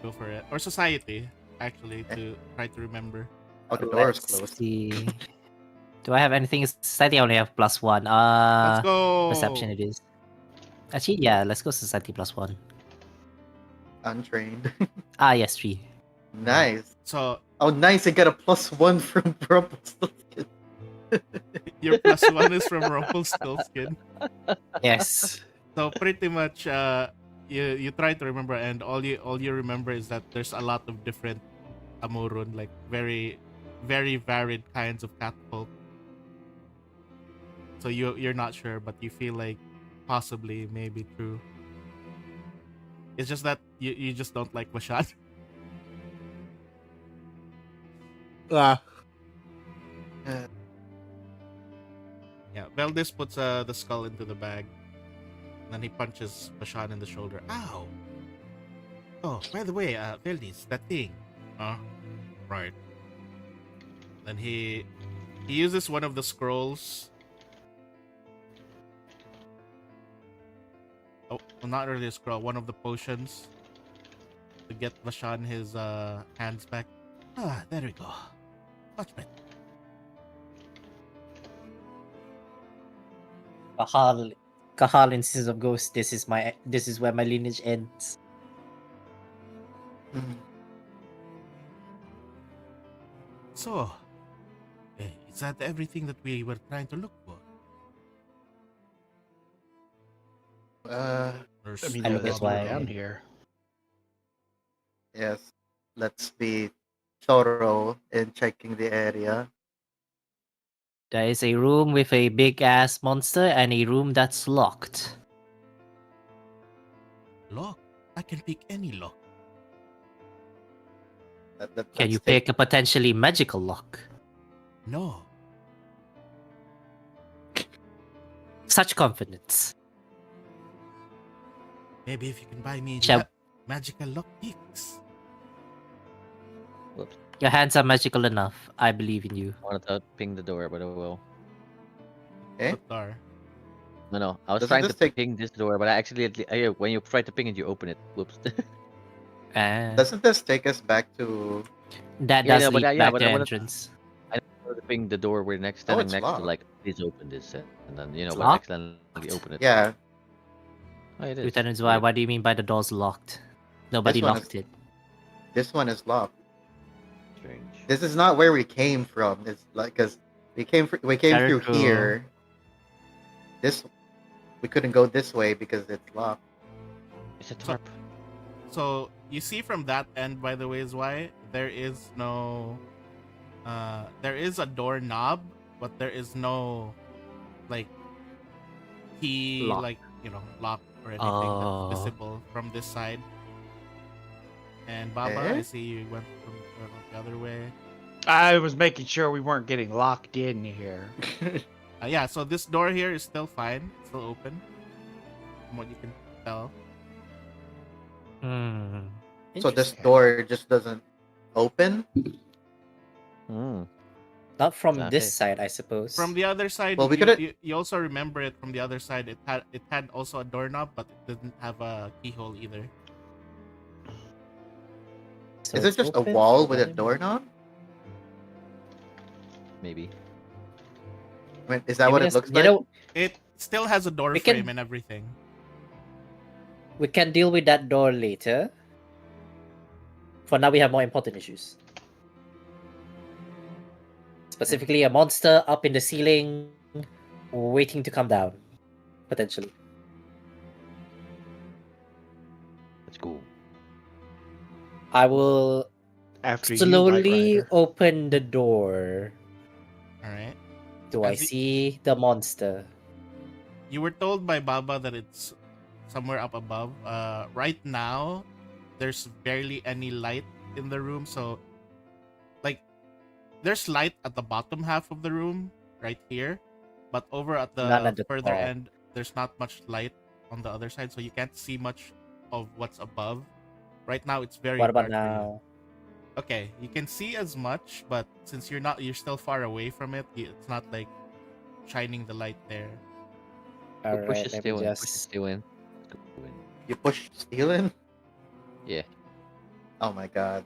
go for it. Or society, actually, to try to remember. Oh, the door is Let's closed. see. Do I have anything in society? I only have +1. Let's go! Perception it is. Actually, yeah, let's go society +1. Untrained. Yes, 3. Nice. So, Oh, nice. I got a +1 from Rumpelstiltskin. your +1 is from Rumpelstiltskin. Yes. So pretty much, you try to remember, and all you remember is that there's a lot of different Amurun, like very, very varied kinds of catfolk. So you're not sure, but you feel like possibly, maybe true. It's just that you just don't like Mashad. Yeah, Veldis puts the skull into the bag. Then he punches Bashan in the shoulder. Ow! Oh, by the way, Veldis, that thing. Right. Then he uses one of the scrolls. Oh, well, not really a scroll, one of the potions to get Bashan his hands back. There we go. Much better. Kahal instead of Ghost. This is where my lineage ends. So, is that everything that we were trying to look for? I mean, I no, look that's at why why- down here. Yes. Let's be thorough in checking the area. There is a room with a big ass monster and a room that's locked. Lock? I can pick any lock. Can you pick a potentially magical lock? No. Such confidence. Maybe if you can buy me Shall- magical lock picks. Your hands are magical enough. I believe in you. I wanted to ping the door, but I will. Eh? Star. No. I was Doesn't trying this to take- ping this door, but I accidentally. When you try to ping it, you open it. Whoops. Doesn't this take us back to? That Yeah, does no, but lead yeah, back but to I wanna- entrance. I wanted to ping the door we're standing it's next to, locked. like, please open this, and then It's but locked? accidentally open it. Yeah, Oh, it is. Lieutenant Zwei, what do you mean by the door's locked? Nobody This one locked it. this one is locked. this is not where we came from. It's like because we came Very through true. here. This we couldn't go this way because it's locked. It's a tarp. So you see from that end, by the way, is why there is no. There is a doorknob, but there is no like key, Lock. like lock or anything that's visible from this side. And Baba, Eh? I see you went from the other way. I was making sure we weren't getting locked in here. Yeah, so this door here is still fine, it's still open, from what you can tell. So this Interesting. door just doesn't open. Hmm. Not from Okay. this side, I suppose. From the other side, Well, we couldn't- you also remember it from the other side. It had also a doorknob, but it didn't have a keyhole either. So Is it it's just a open wall for with a them? doorknob? Maybe. I mean, is that Maybe what it that's- looks you like? know, It still has a door We frame can- and everything. we can deal with that door later. For now, we have more important issues. Specifically, a monster up in the ceiling, waiting to come down, potentially. Let's go. I will After you, White slowly Rider. open the door. All right. Do I As the- see the monster? You were told by Baba that it's somewhere up above. Right now, there's barely any light in the room, so like there's light at the bottom half of the room right here, but over at None the at the further top. end, there's not much light on the other side, so you can't see much of what's above. Right now, it's very What about dark for you. now? Okay, you can see as much, but since you're still far away from it, it's not like shining the light there. Alright, Push it let still me in. Push it just... still in. Let's go in. You push steel in? Yeah. Oh my god.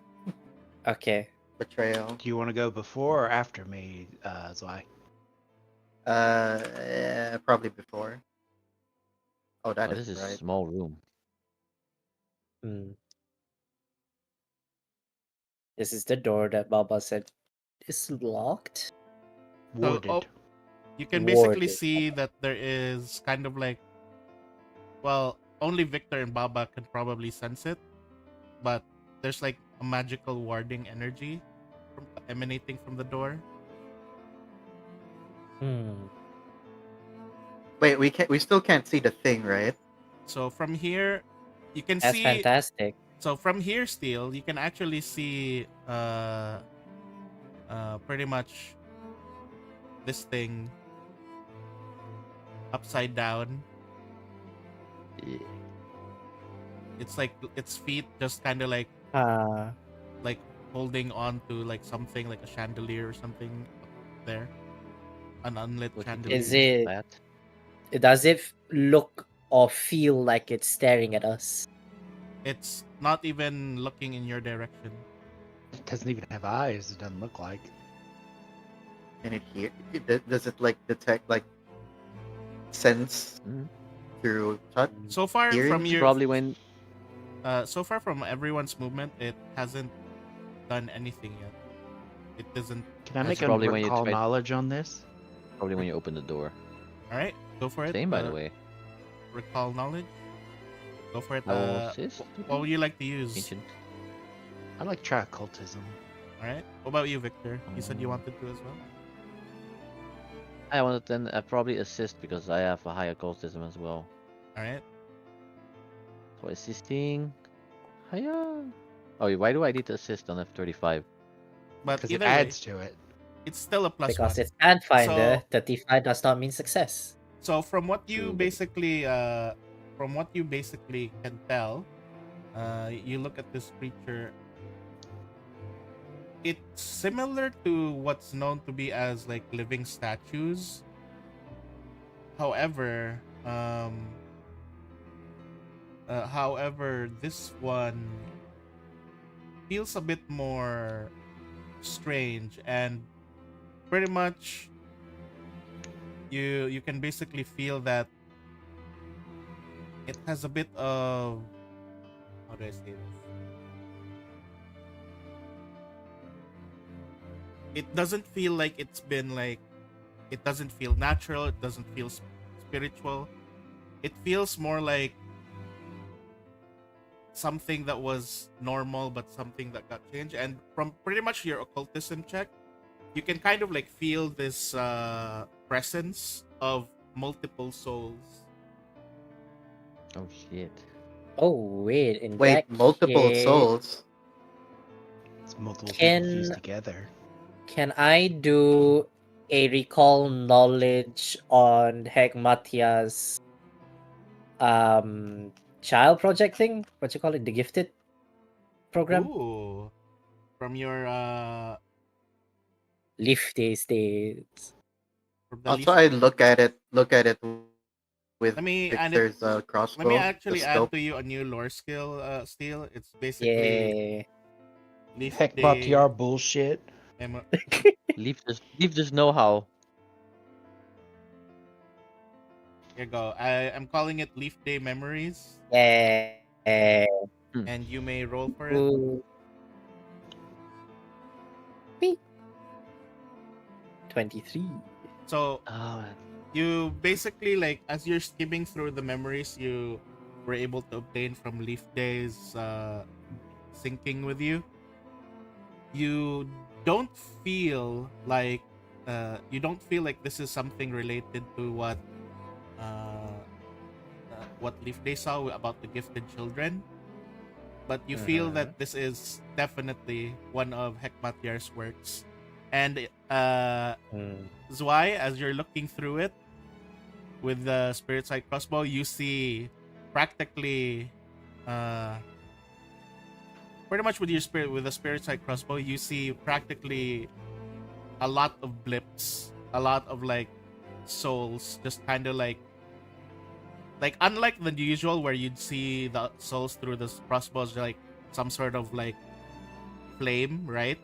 Okay. Betrayal. Do you want to go before or after me, Zwei? Probably before. Oh, that Oh, is this is a right. small room. This is the door that Baba said is locked. Warded. oh, you can basically Warded. see that there is kind of like, well, only Victor and Baba can probably sense it, but there's like a magical warding energy emanating from the door. Wait, we still can't see the thing, right? So from here, you can That's see. fantastic. So from here, still, you can actually see pretty much this thing upside down. Yeah. It's like its feet just kind of like holding on to like something like a chandelier or something up there, an unlit What you chandelier. Is it- That? Does it look or feel like it's staring at us? It's not even looking in your direction. It doesn't even have eyes, it doesn't look like. Can it hear? Does it like detect, like sense Mhm. through touch? So far Hearing? from your Probably when so far from everyone's movement, it hasn't done anything yet. It doesn't. Can I That's make a probably when you recall tried- knowledge on this? probably when you open the door. All right, go for it. Same, by the way. Recall knowledge. Go for it. I will assist. What would you like to use? Ancient. I'd like to try occultism. All right. What about you, Victor? You said you wanted to as well. I wanted then probably assist because I have a high occultism as well. All right. So assisting. Hiya. Oh, why do I need to assist on F35? But Because it either way, adds to it. it's still a plus Because one. it's Pathfinder, So- 35 does not mean success. So from what you True, but- basically can tell, you look at this creature. It's similar to what's known to be as like living statues. However, this one feels a bit more strange, and pretty much you can basically feel that it has a bit of, how do I say this? it doesn't feel like it's been like, it doesn't feel natural. It doesn't feel spiritual. It feels more like something that was normal, but something that got changed. And from pretty much your occultism check, you can kind of like feel this presence of multiple souls. Oh shit. Oh wait, in Wait, that multiple case, souls. It's multiple people fused together. can I do a recall knowledge on Hekmatyar's child project thing? What you call it? The gifted program? Ooh, from your Leaf Day states. from the Also, least. I look at it with Let me add it. Victor's Let me crossbow, the actually add scope. to you a new lore skill, Steel. It's basically Yeah. leaf Hekmatyar bullshit. Leave this know-how. Here you go. I'm calling it Leaf Day Memories, Yeah. and you may roll for it. Ooh. Me. 23. So Oh, you basically, like, as you're skimming through the memories you were able to obtain from Leaf Days syncing with you, you don't feel like this is something related to what Leaf Day saw about the gifted children, but you feel that this is definitely one of Hekmatyar's works. And Zwei, as you're looking through it with the spirit side crossbow, you see practically pretty much with the spirit side crossbow, you see practically a lot of blips, a lot of like souls, just kind of like unlike the usual where you'd see the souls through the crossbows like some sort of like flame, right?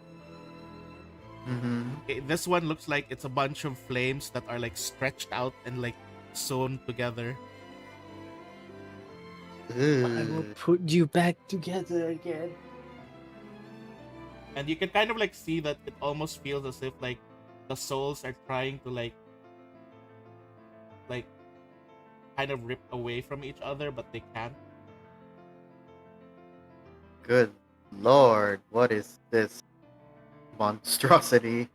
Mm-hmm. This one looks like it's a bunch of flames that are like stretched out and like sewn together. I will put you back together again. And you can kind of like see that it almost feels as if like the souls are trying to like kind of rip away from each other, but they can't. Good lord, what is this monstrosity?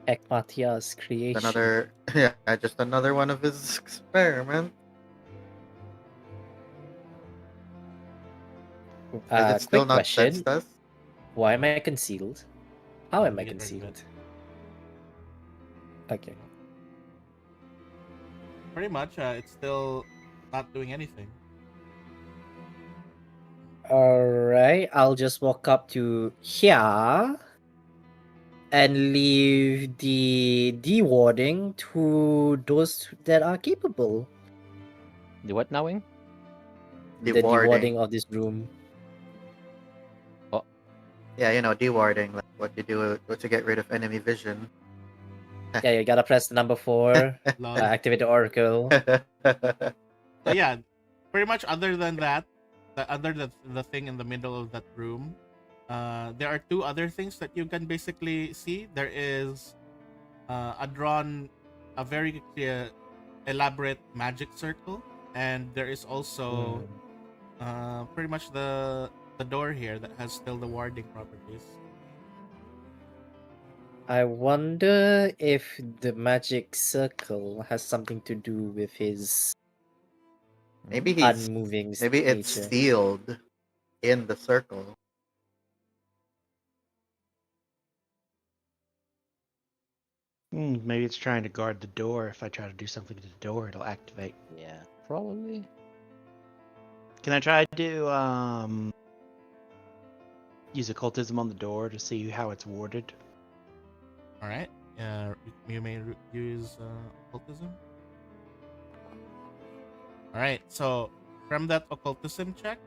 Hekmatyar's creation. Just another one of his experiments. Has it still Quick not question. sensed us? Why am I concealed? How am I Get rid of it. concealed? Okay. Pretty much, it's still not doing anything. Alright, I'll just walk up to here and leave the dewarding to those that are capable. the what nowing? The Dewarding. dewarding of this room. Yeah, dewarding, like what you do to get rid of enemy vision. Yeah, you gotta press the number 4, Lol. activate the oracle. So yeah, pretty much other than that, the thing in the middle of that room, there are two other things that you can basically see. There is a very elaborate magic circle, and there is also pretty much the door here that has still the warding properties. I wonder if the magic circle has something to do with his Maybe it's nature. sealed in the circle. Maybe it's trying to guard the door. If I try to do something to the door, it'll activate. Yeah, probably. Can I try to use occultism on the door to see how it's warded? All right. You may use occultism. All right. So from that occultism check,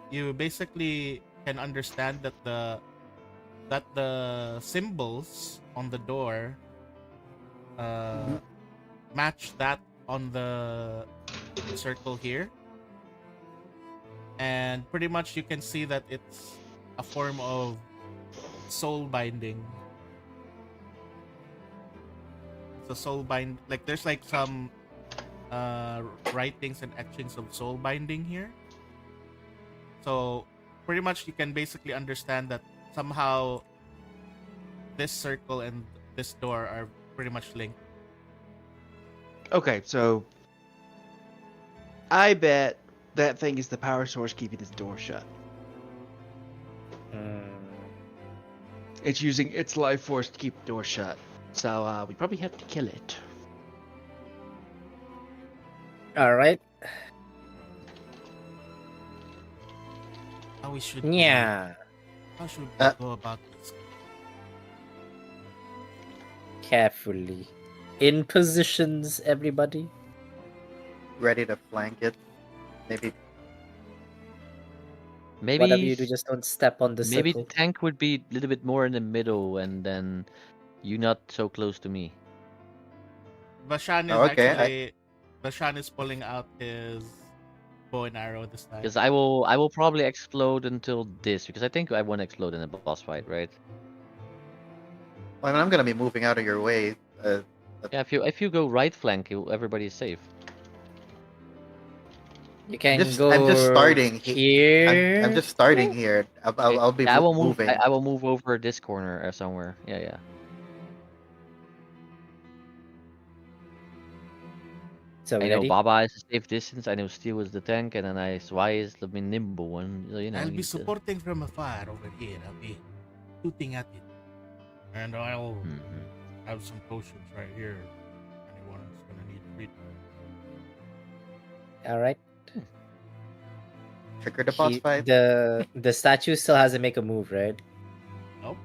you basically can understand that the symbols on the door match that on the circle here, and pretty much you can see that it's a form of soul binding. It's a soul bind. Like there's like some writings and etchings of soul binding here. So pretty much you can basically understand that somehow this circle and this door are pretty much linked. Okay, so I bet that thing is the power source keeping this door shut. It's using its life force to keep the door shut. So we probably have to kill it. All right. How we should Yeah. how should we go about this? Carefully. In positions, everybody. Ready to flank it. Maybe. Maybe Whatever you do, just don't step on the maybe the circle. tank would be a little bit more in the middle, and then you not so close to me. Bashan is Oh, okay, actually Bashan is pulling out his bow and arrow this time. Because I will probably explode until this, because I think I won't explode in a boss fight, right? Well, I'm gonna be moving out of your way. Yeah, if you go right flank, everybody's safe. You can I'm go just starting here. I'm just starting here. I'll be Yeah, I will move. moving. I will move over this corner or somewhere. Yeah. So I we know ready? Baba is a safe distance. I know Steel is the tank, and then I Zwei is the nimble one. So, you know, I'll be need to- supporting from afar over here. I'll be shooting at it. And I'll Mhm. have some potions right here. Anyone's gonna need treatment. All right. Trigger the boss fight. The statue still has to make a move, right? Nope.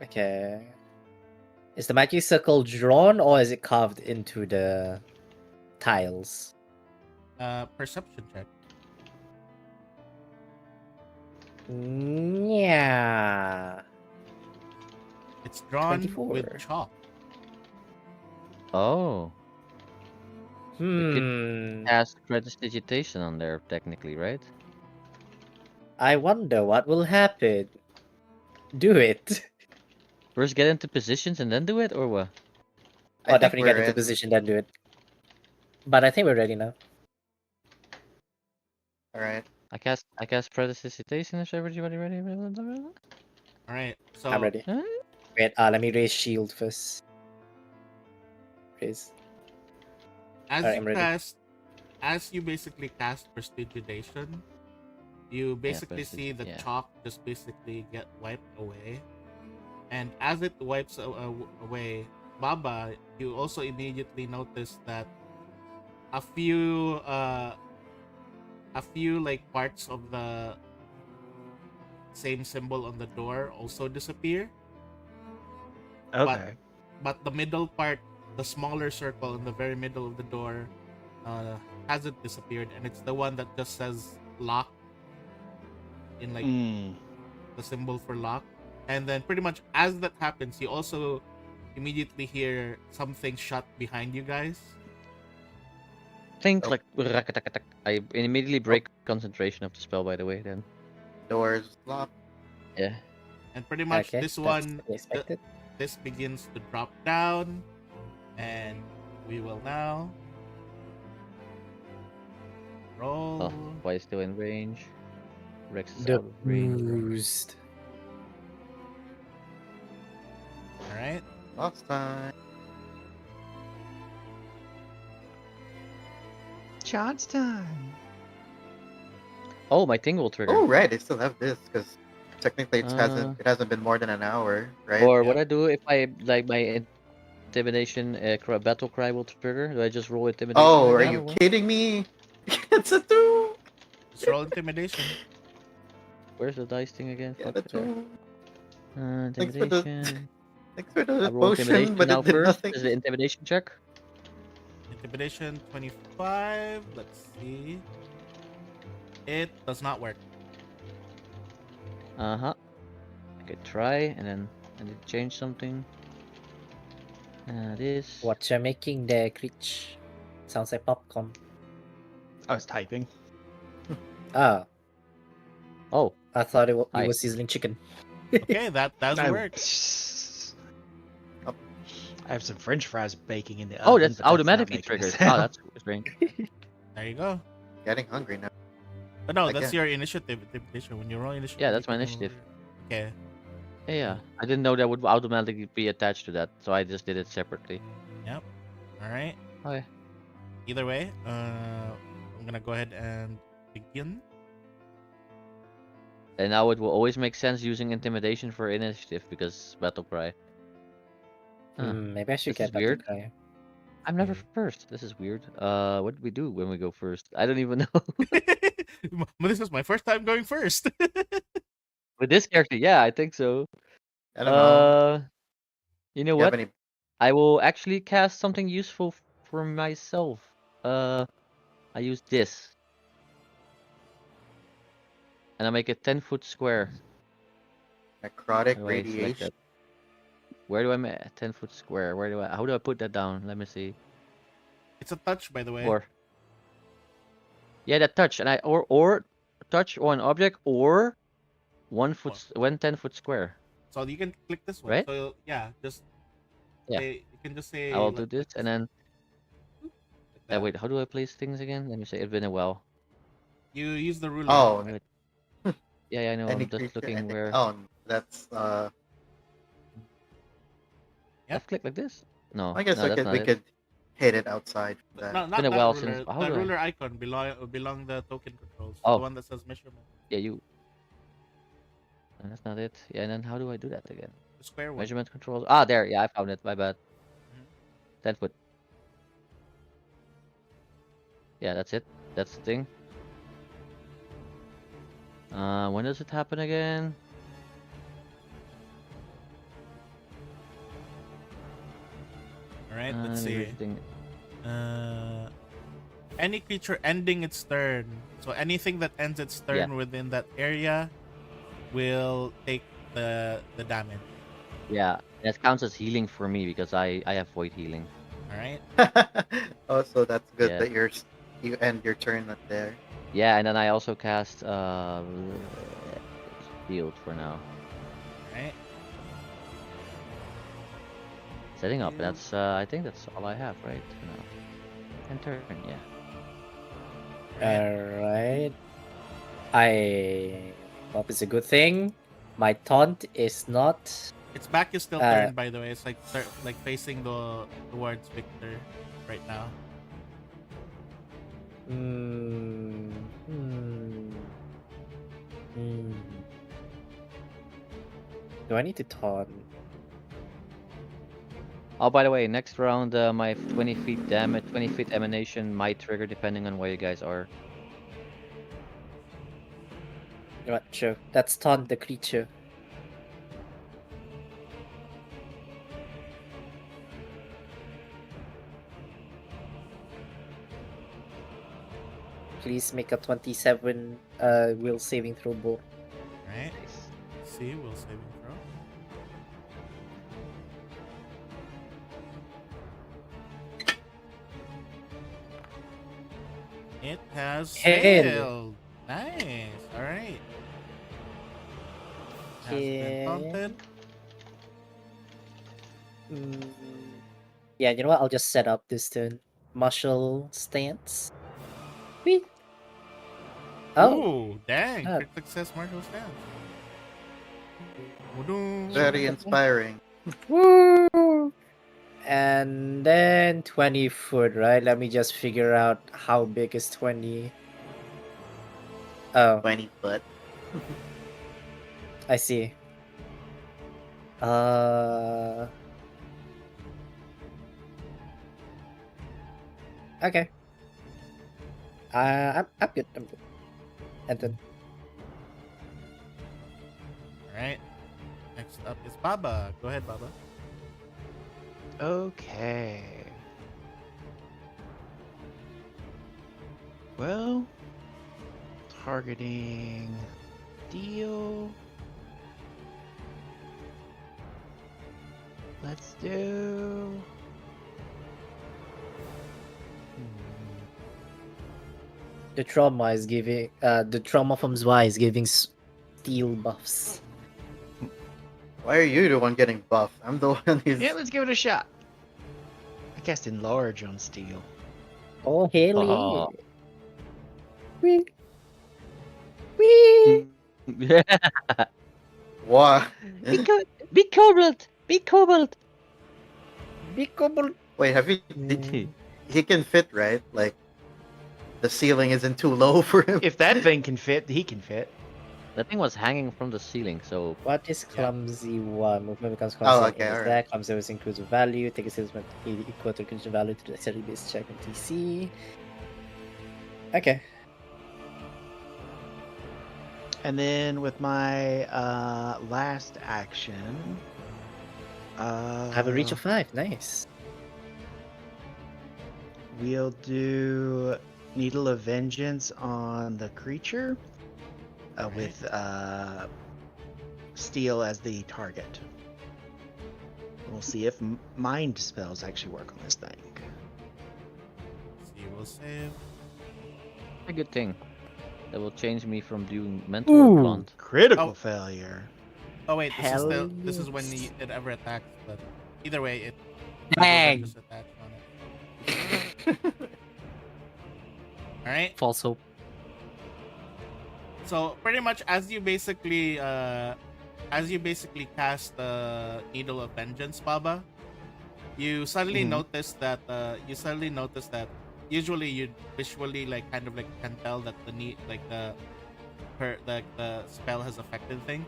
Okay. Is the magic circle drawn or is it carved into the tiles? Perception check. Yeah. It's drawn 24. with chalk. Oh, Hmm. has prestidigitation on there technically, right? I wonder what will happen. Do it. First get into positions and then do it, or what? I'll definitely get we're into in. position, then do it. But I think we're ready now. All right. I cast prestidigitation. Is everybody ready? All right. So I'm ready. Huh? Wait, let me raise shield first. Raise. as Alright, you I'm ready. as you basically cast prestidigitation, you basically see the yeah. chalk just basically get wiped away. And as it wipes away, Baba, you also immediately notice that a few like parts of the same symbol on the door also disappear. Okay. But the middle part, the smaller circle in the very middle of the door, hasn't disappeared, and it's the one that just says lock in like the symbol for lock. And then pretty much as that happens, you also immediately hear something shut behind you guys. Think Oh. like rakatakatak. I immediately break concentration of the spell. By the way, then. Doors locked. Yeah. And pretty much Okay, this that's one, to be expected. this begins to drop down, and we will now roll. Oh, why is still in range? Rex is The out of range. bruised. All right. Boss time. Charge time. Oh, my tingle trigger. Oh, right. I still have this because technically it Uh. hasn't been more than an hour, right? Or Yeah. what I do if I like my intimidation battle cry will trigger? Do I just roll intimidation? Oh, like are that, you or what? kidding me? It's a 2. Just roll intimidation. Where's the dice thing again? Yeah, Fuck, the there. 2. Thanks for the- Intimidation. Thanks for I the roll potion, intimidation but now it did first. nothing. Is the intimidation check? Intimidation 25. Let's see. It does not work. I could try and then I need to change something. This. What you're making there, Creech? Sounds like popcorn. I was typing. Oh, Oh, I thought it Hi. was sizzling chicken. Okay, that does I, work. I have some French fries baking in the Oh, oven, that's but not automatically making a triggered. sound. Oh, that's strange. There you go. Getting hungry now. But no, I that's guess. your initiative. Intimidation. When you roll initiative, Yeah, you that's my can initiative. Okay. Yeah, I didn't know that would automatically be attached to that, so I just did it separately. Yep. All right. Okay. Either way, I'm gonna go ahead and begin. And now it will always make sense using intimidation for initiative because battle cry. Huh. Maybe I should This is get that weird. guy. I'm never first. This is weird. What do we do when we go first? I don't even know. But this is my first time going first. With this character, yeah, I think so. I don't know. You know You have what? any? I will actually cast something useful for myself. I use this. And I make a 10-foot square. Necrotic How do I select radiation. that? Where do I make a 10-foot square? How do I put that down? Let me see. It's a touch, by the way. Or yeah, that touch and or touch on object or 10-foot square. So you can click this one. Right? So yeah, just Yeah. say, you can just say. I will do like this and then like that. wait, how do I place things again? Let me say it's been a while. You use the ruler. Oh, Yeah, I know. any I'm just creature. looking where Oh, that's Yep. left click like this. No, I guess no, that's not we it. could hit it outside. That. No, It's not been a that while ruler. since. How The do I? ruler icon belong the token controls. Oh. The one that says measurement. Yeah, you. No, that's not it. Yeah, and then how do I do that again? The square one. Measurement controls. Ah, there. Yeah, I found it. My bad. Mhm. 10-foot. Yeah, that's it. That's the thing. When does it happen again? All right. Let's let me read see. the thing. Any creature ending its turn. So anything that ends its turn within that area will take the damage. Yeah, that counts as healing for me because I have void healing. All right. Also, that's good Yeah. that you end your turn up there. Yeah, and then I also cast shield for now. All right. Setting up. Shield. That's I think that's all I have, right? For now. And turn, yeah. Alright. I hope it's a good thing. My taunt is not. Its back is still turned, by the way. It's like facing towards Victor right now. Do I need to taunt? Oh, by the way, next round, my 20 feet damage, 20 feet emanation might trigger depending on where you guys are. You know what, sure. Let's taunt the creature. Please make a 27 will saving throw, Bo. Right. See, will saving throw. It has failed. Nice. All right. Has been taunted. Yeah, you know what? I'll just set up this turn. Martial stance. Whee! Oh, Ooh, dang. Ah. Crit success, martial stance. Woo-doo. Very inspiring. woo! And then 20 foot, right? Let me just figure out how big is 20. Oh, 20 foot. I see. Okay. I'm good. I'm good. And then All right. Next up is Baba. Go ahead, Baba. Okay. Well, targeting deal. Let's do. the trauma is giving. The trauma from Zwei is giving steel buffs. Why are you the one getting buffed? I'm the one who's. Yeah, let's give it a shot. I cast enlarge on steel. Oh, hell Oh. yeah. Wee! Yeah. What? Be cobalt! Be cobalt! Big cobalt. Wait, have you? He can fit, right? Like, the ceiling isn't too low for him. If that thing can fit, he can fit. That thing was hanging from the ceiling, so What is clumsy one? Movement becomes Oh, clumsy okay, in alright. attack. Clumsy always includes a value. Take a salesman equal to condition value to the dexterity based check on TC. Okay. And then with my last action, I have a reach of 5. Nice. we'll do Needle of Vengeance on the creature with steel as the target. We'll see if mind spells actually work on this thing. See, we'll save. a good thing. That will change me from doing mental or blunt. Critical Oh. failure. Oh wait, this is Hell still this is when yes. it ever attacks, but either way, it Dang. just attacks on it. All right. False hope. So pretty much as you basically cast the Needle of Vengeance, Baba, you suddenly notice that usually you visually like kind of like can tell that the spell has affected thing,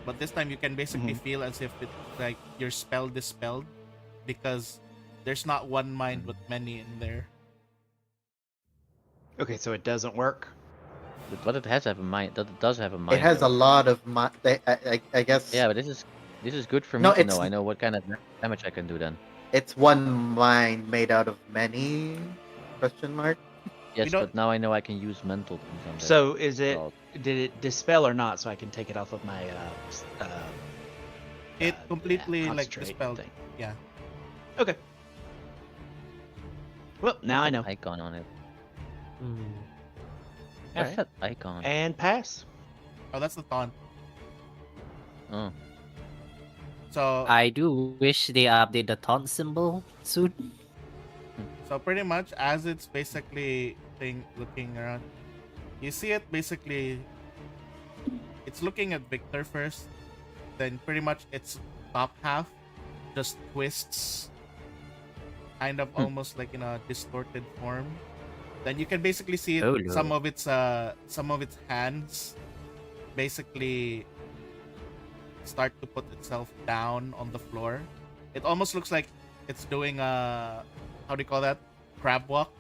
but this time you can basically feel as if it's like your spell dispelled because there's not one mind but many in there. Okay, so it doesn't work. But it has to have a mind. That it does have a mind. It has a though. lot of I guess. Yeah, but this is good for me No, to it's- know. I know what kind of damage I can do then. It's one mind made out of many? Question mark. Yes, don't- but now I know I can use mental things on that. So is it? So, Did it dispel or not? So I can take it off of my It completely like concentrate dispelled. thing. Yeah. Okay. Well, now I know. icon on it. Hmm. What's Alright. that icon? And pass. Oh, that's the taunt. Oh, So I do wish they update the taunt symbol soon. So pretty much as it's basically looking around, you see it basically. It's looking at Victor first, then pretty much its top half just twists, kind of almost like in a distorted form. Then you can basically see it, Oh, some of its hands basically start to put itself down on the floor. It almost looks like it's doing a, how do you call that? Crab walk.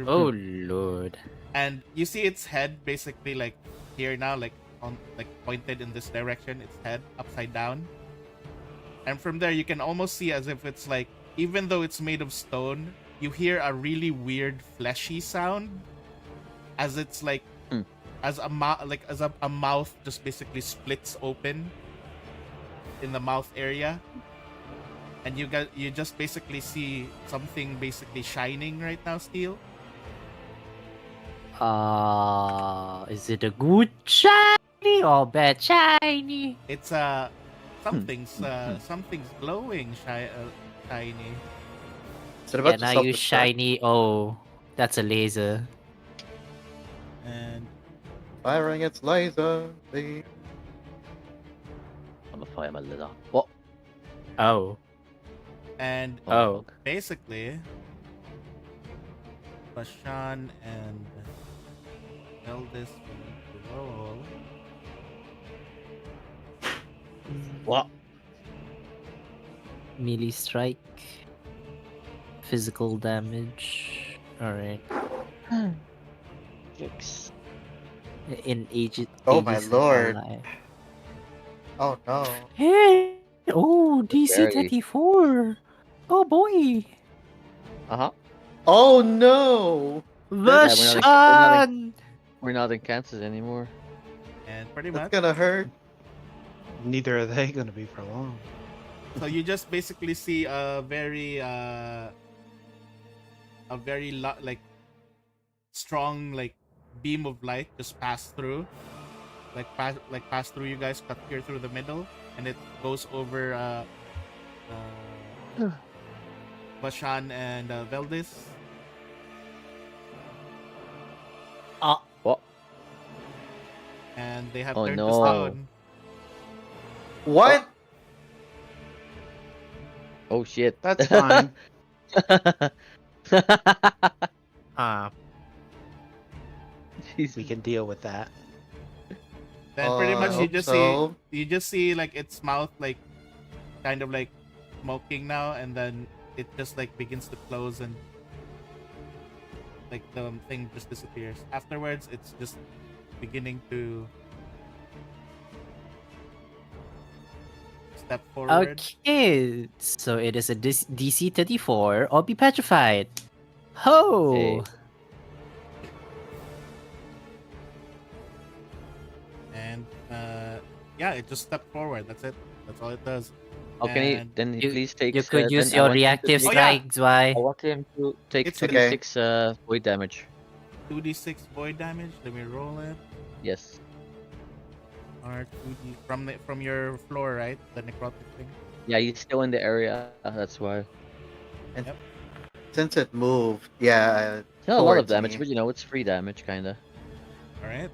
Oh lord. And you see its head basically like here now, like on like pointed in this direction, its head upside down. And from there you can almost see as if it's like, even though it's made of stone, you hear a really weird fleshy sound as it's like as a mouth just basically splits open in the mouth area. And you just basically see something basically shining right now, Steel. Is it a good shiny or bad shiny? It's something's glowing shiny. Is it Yeah, about to now you self-destruct? shiny. Oh, that's a laser. And Firing its laser. beam. I'm a fire my lid off. What? Oh. Oh. basically Bashan and Eldest roll. What? Melee strike. Physical damage. Alright. Yikes. In aged. Oh my Aegis lord. Ally. Oh no. Hey! Oh, DC Very. 34! Oh boy! Uh-huh. Oh no. Bashan! We're not in Kansas anymore. And pretty That's much gonna hurt. Neither are they going to be for long. so you just basically see a very like strong like beam of light just pass through, pass through you guys, cut here through the middle, and it goes over Bashan and Veldis. What? And they have Oh, turned to no. stone. What? Oh shit. That's fine. We Jesus. can deal with that. Then pretty much I you hope just so. see like its mouth like kind of like smoking now, and then it just like begins to close, and like the thing just disappears. Afterwards, it's just beginning to step forward. Okay, so it is a DC 34 or be petrified. Ho! Hey. And yeah, it just stepped forward. That's it. That's all it does. How can he? And Then he You, please takes. you could use then I your want him to reactive take- Oh, yeah. strike, Zwei. I want him to take It's 2d6 void damage. 2d6 void damage. Let me roll it. Yes. Or 2d from your floor, right? The necrotic thing. Yeah, he's still in the area. That's why. Since it moved, yeah. It's not a lot of towards damage, me. but you know, it's free damage, kinda. All right.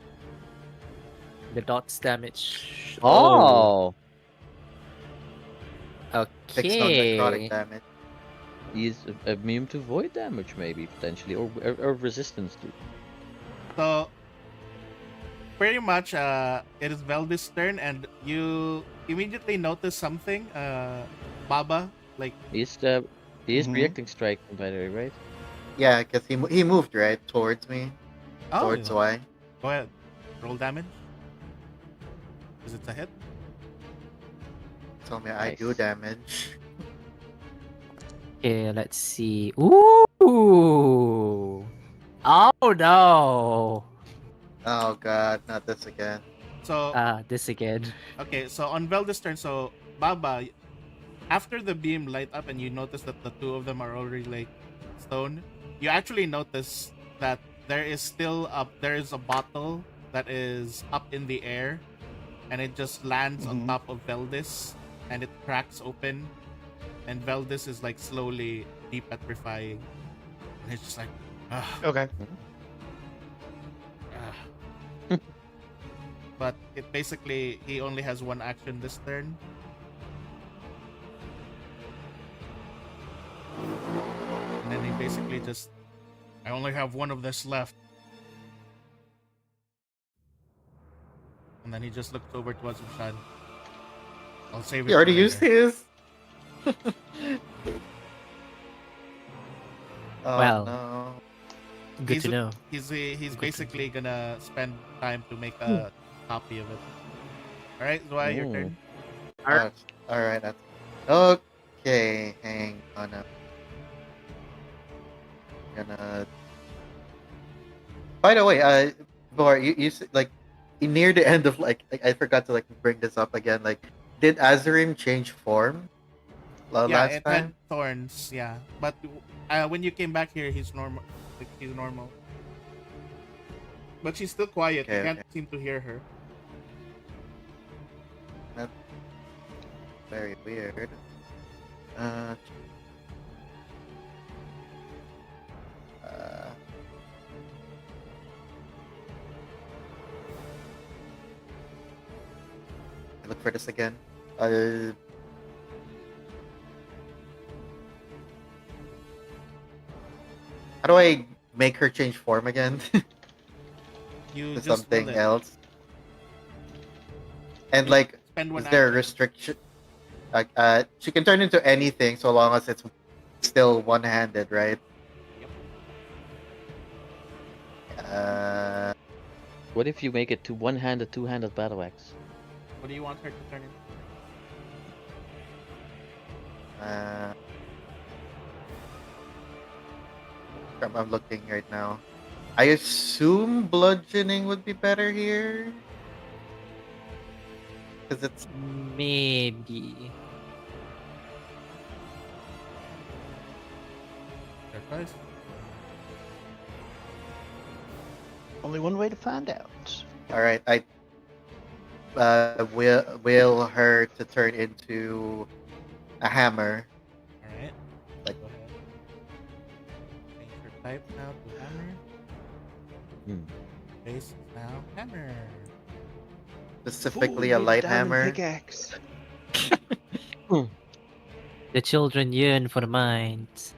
The dots damage. Oh! 6 non-necrotic Okay. damage. He's immune to void damage, maybe, potentially. Or resistance to. So pretty much it is Veldis' turn, and you immediately notice something. Baba, like He is Mhm. reacting strike, by the way, right? Yeah, because he moved right towards me, oh, towards Y. go ahead, roll damage. Is it a hit? Tell me I do Nice. damage. Okay, let's see. Ooh. Oh no. Oh god, not this again. So This again. okay, so on Veldis' turn, so Baba, after the beam light up and you notice that the two of them are already like stone, you actually notice that there is a bottle that is up in the air, and it just lands on Mhm. top of Veldis, and it cracks open, and Veldis is like slowly depetrifying, and it's just like, ah, Okay. ah. But it basically he only has one action this turn. And then he basically just, I only have one of this left. And then he just looked over to Azumshan. I'll save it. He already for used later. his. Oh Well. no. Good to know. He's basically gonna spend time to make a copy of it. All right, Zwei, your Ooh. turn. All right. That's okay. Hang on. Gonna. By the way, Bor, you like near the end of like I forgot to like bring this up again. Like, did Azurim change form Yeah, last it time? had thorns. Yeah, but when you came back here, he's normal. Like, he's normal. But she's still quiet. Okay, You can't okay. seem to hear her. Very weird. Look for this again. How do I make her change form again You to just something will it. else? And like, Spend one is there a action. restriction? Like, she can turn into anything so long as it's still one-handed, right? Yep. What if you make it to one-handed, two-handed battle axe? What do you want her to turn into? I'm looking right now. I assume bludgeoning would be better here. Because it's Maybe. Surprise. Only one way to find out. alright. I will her to turn into a hammer. All right. Like- Go ahead. Change your type now to hammer. Hmm. Base is now hammer. Specifically Ooh, a light diamond hammer. pickaxe. The children yearn for mines.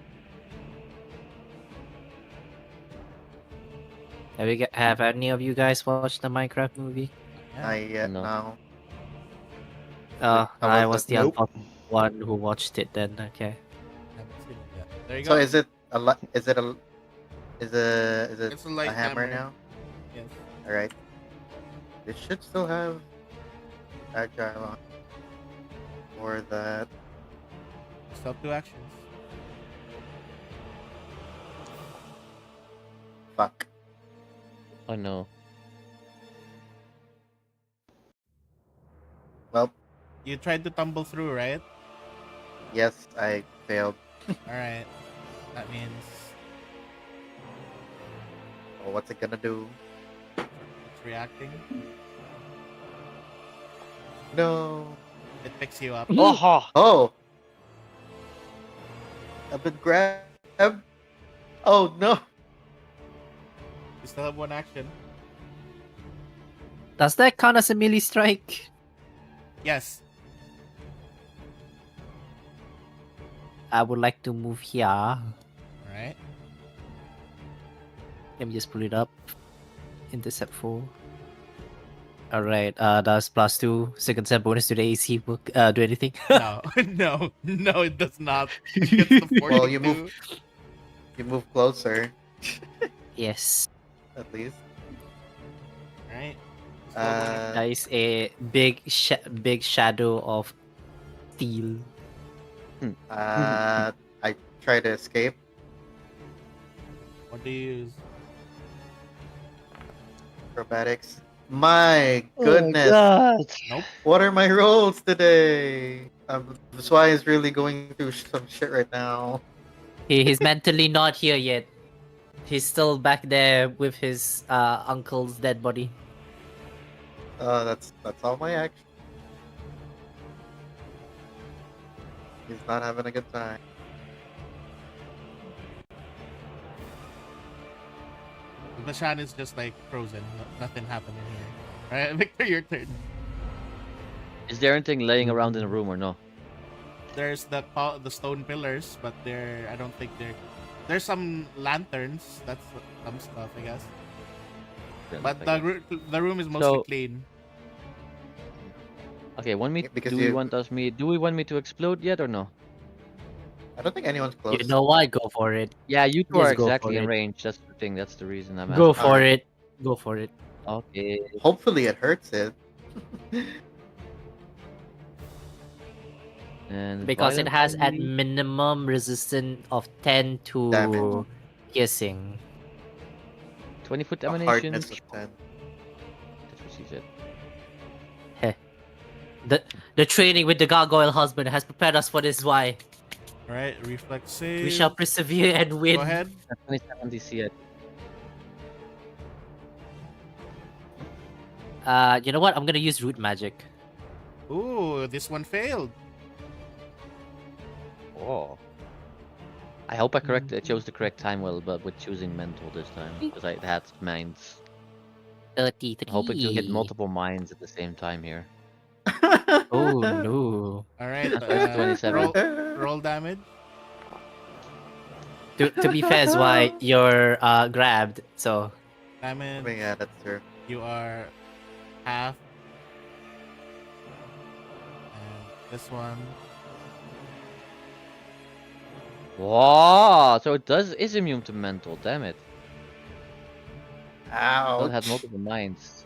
Have any of you guys watched the Minecraft movie? Yeah. Not yet No. now. Oh, How I was was it? the Nope. unfortunate one who watched it then. Okay. Haven't seen it yet. There you So go. is it a li- is it a is it It's a light hammer hammer. now? Yes. All right. It should still have agile on for that. Still 2 actions. Fuck. Oh no. Well, You tried to tumble through, right? yes, I failed. All right. That means Oh, what's it gonna do? it's reacting. No. It picks you up. Oh, Oh. I've been grabbed. Oh no. You still have 1 action. Does that count as a melee strike? Yes. I would like to move here. All right. Let me just pull it up. Intercept 4. Alright, does +2 second set bonus to the AC work, do anything? No, no, it does not. Against the 42. Well, you move closer Yes. at least. Right. That is a big shadow of steel. I try to escape. What do you use? Acrobatics. My goodness. Nope. What are my rolls today? That's why he's really going through some shit right now. He's mentally not here yet. He's still back there with his uncle's dead body. That's all my action. He's not having a good time. Bashan is just like frozen. Nothing happening here. Alright, Victor, your turn. Is there anything laying around in the room or no? There's the stone pillars, but I don't think there's some lanterns. That's some stuff, I guess. But the room is mostly So- clean. Okay, Because do we you- want me to explode yet or no? I don't think anyone's close. You know what? Go for it. Yeah, you two Just are go for exactly in it. range. That's the thing. That's the reason I'm Go asking. for it. Go for it. Okay. Hopefully it hurts it. And Because it has at violently- minimum resistance of 10 to Damage. piercing. 20-foot A emanation. hardness of 10. That's what she said. The training with the gargoyle husband has prepared us for this. Why Alright, reflex save. we shall persevere and win. Go ahead. 27 DC. You know what? I'm gonna use root magic. Ooh, this one failed. Oh. I hope I chose the correct time well, but with choosing mental this time because I had mines. 33. I'm hoping to hit multiple mines at the same time here. Oh no. Alright, That's 27. roll damage. To be fair, is why you're grabbed. So Damage. Yeah, that's true. You are half. And this one. Wow, so it is immune to mental. Damn it! It Ouch. had multiple mines.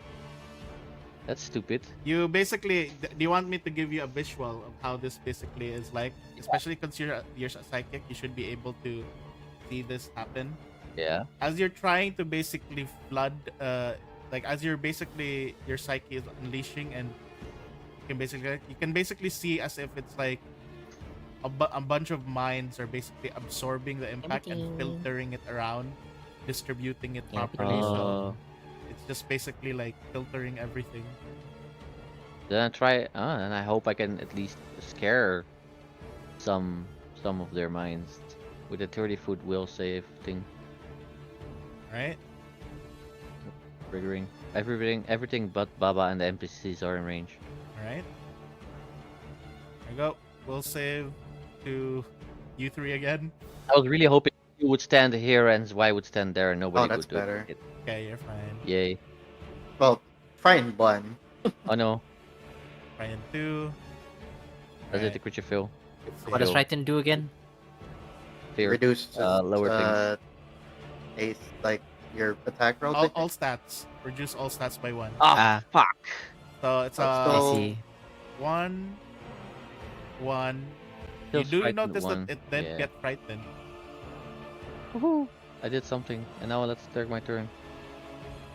That's stupid. You basically. Do you want me to give you a visual of how this basically is like? Especially because you're psychic, you should be able to see this happen. Yeah. As you're trying to basically flood, like as you're basically your psyche is unleashing, and you can basically see as if it's like a bunch of minds are basically absorbing the impact and filtering it around, distributing it properly. So it's just basically like filtering everything. Then I try, and I hope I can at least scare some of their minds with a 30-foot will save thing, All right. triggering everything but Baba and the NPCs are in range. All right. There we go. We'll save to you three again. I was really hoping you would stand here and Zwei would stand there and nobody that's would do better. it. Okay, you're fine. Yay. Well, fine one. Oh no. Fine two. Does Alright, it crit your fill? let's see. What does Yo. Frighten do again? Fear. Reduce lower things. ace like your attack rolls. I all, think. all stats. Reduce all stats by 1. Ah, fuck. So it's But I still- see. 1, 1. Feels You frightened notice one. that it then Yeah. get frightened. Woohoo! I did something, and now let's start my turn.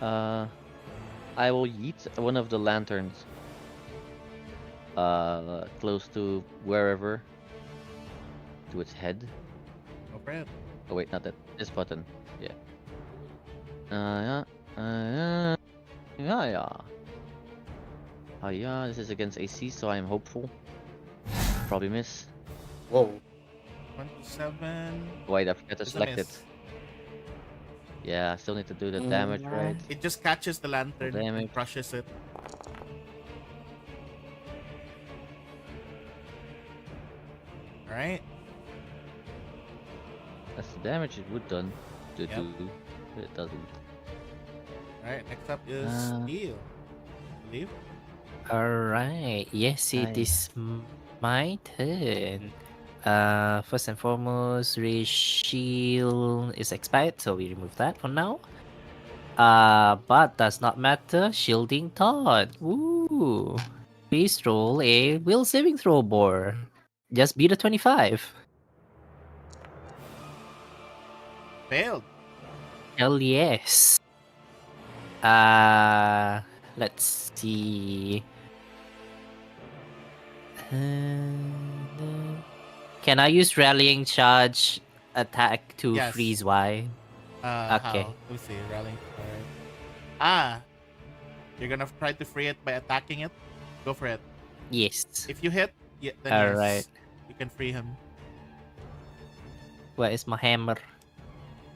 I will yeet one of the lanterns. Close to wherever. To its head. Go for it. Oh wait, not that. This button. Yeah. Yeah. Oh yeah, this is against AC, so I am hopeful. Probably miss. Whoa. 27. Wait, I forgot to It's a select it. miss. Yeah, I still need to do the damage, right? It just catches the lantern and Damage. crushes it. Alright. That's the damage it would done to Yep. do, but it doesn't. Alright, next up is Uh, Steel. I believe. Alright, yes, it Nice. is my turn. First and foremost, Ray Shield is expired, so we remove that for now. But does not matter. Shielding Thought. Woo! Please roll a will saving throw, Bor. Just beat a 25. Failed. Hell yes. Let's see. Can I use rallying charge attack to Yes. freeze Y? Okay. How? Let me see. Rallying. Alright. Ah! You're gonna try to free it by attacking it? Go for it. Yes. If you hit, yeah, then Alright. yes, you can free him. Where is my hammer?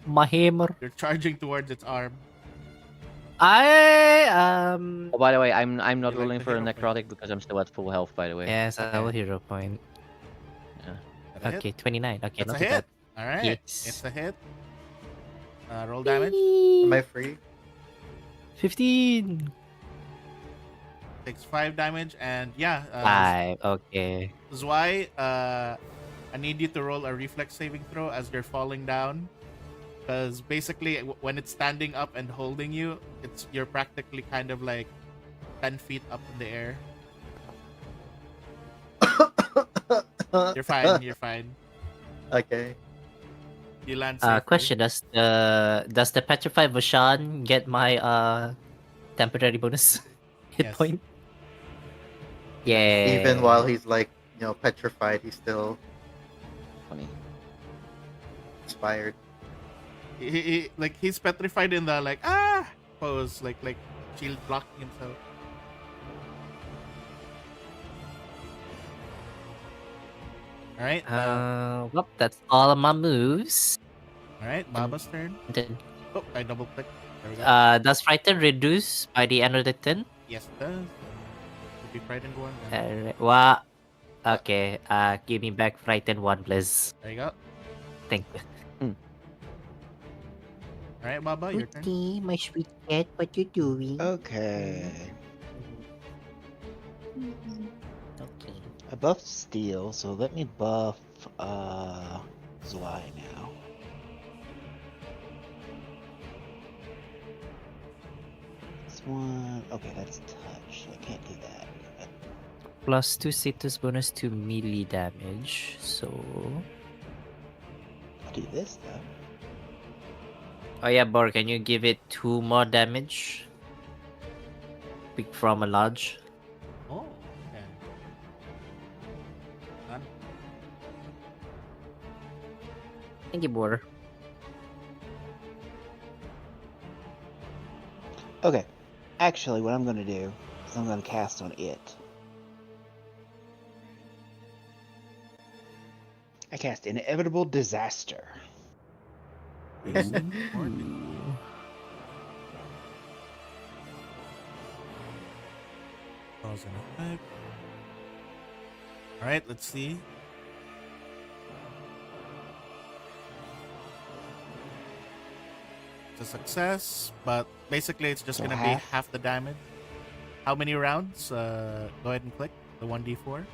My hammer. You're charging towards its arm. I Oh, by the way, I'm not You like rolling the for a hero point? necrotic because I'm still at full health. By the way. yes, I will Okay. hero point. Is that a hit? Okay, 29. Okay, That's not a too hit. bad. Alright. Yes. It's a hit. Roll damage. Am I free? 15. Takes 5 damage, and yeah. 5. Okay. This is why I need you to roll a reflex saving throw as you're falling down. Because basically, when it's standing up and holding you, you're practically kind of like 10 feet up in the air. You're fine. You're fine. Okay. You land safely. Question: does the petrified Vashan get my temporary bonus hit Yes. point? Yeah. Even while he's like, petrified, he's still Funny. inspired. He's petrified in the pose, like shield blocking himself. All right. Well, that's all of my moves. All right. Baba's turn. Then, Oh, I double click. There we go. does frighten reduce by the end of the turn? Yes, it does. Would be frightened one. Alright. Well, okay. Give me back frighten 1, please. There you go. Thank you. All right, Baba, your turn. Okay, my sweet cat, what you doing? Okay. Okay. I buffed Steel, so let me buff Zwei now. This one, okay, that's touch. I can't do that. Plus 2 status bonus to melee damage. So. I'll do this though. Oh yeah, Bor, can you give it 2 more damage? Pick from a lodge. Oh, okay. Done. Thank you, Bor. Okay. Actually, what I'm going to do is I'm going to cast on it. I cast Inevitable Disaster. Cause and effect. All right, let's see. It's a success, but basically it's just So gonna half? be half the damage. How many rounds? Go ahead and click the 1d4.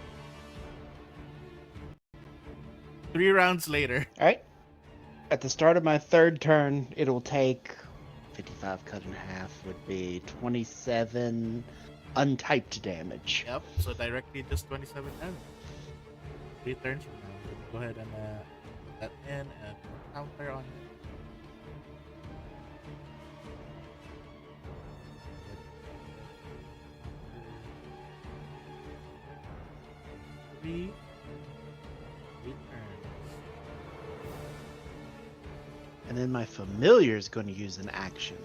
3 rounds later. All right. At the start of my third turn, it'll take 55 cut in half would be 27 untyped damage. Yep. So directly just 27 damage. 3 turns from now. Go ahead and put that in and counter on it. Three turns. And then my familiar is going to use an action.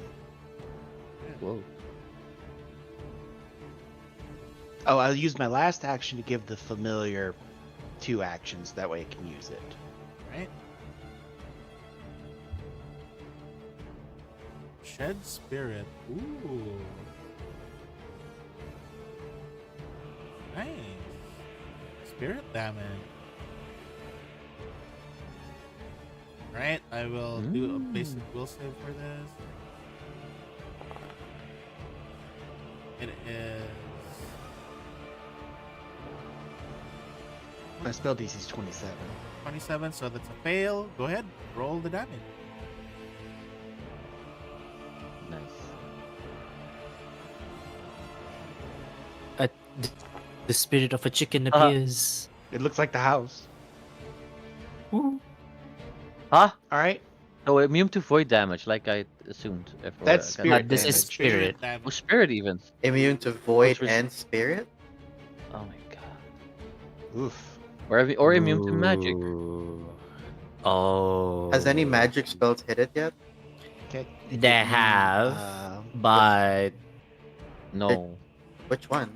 Whoa. Oh, I'll use my last action to give the familiar 2 actions. That way it can use it. Right. Shed Spirit. Ooh. Nice. Spirit damage. Right, I will do a basic will save for this. It is My spell DC is 27. 27, so that's a fail. Go ahead, roll the damage. Nice. The spirit of a chicken Uh-huh. appears. It looks like the house. Ooh. Huh? All right. Oh, immune to void damage, like I assumed. That's spirit This is damage. spirit. Oh, damage. spirit even. Immune to void Which was- and spirit? Oh my god. Oof. Or immune to magic. Ooh. Oh. Has any magic spells hit it yet? Okay. They have, but No. Which one?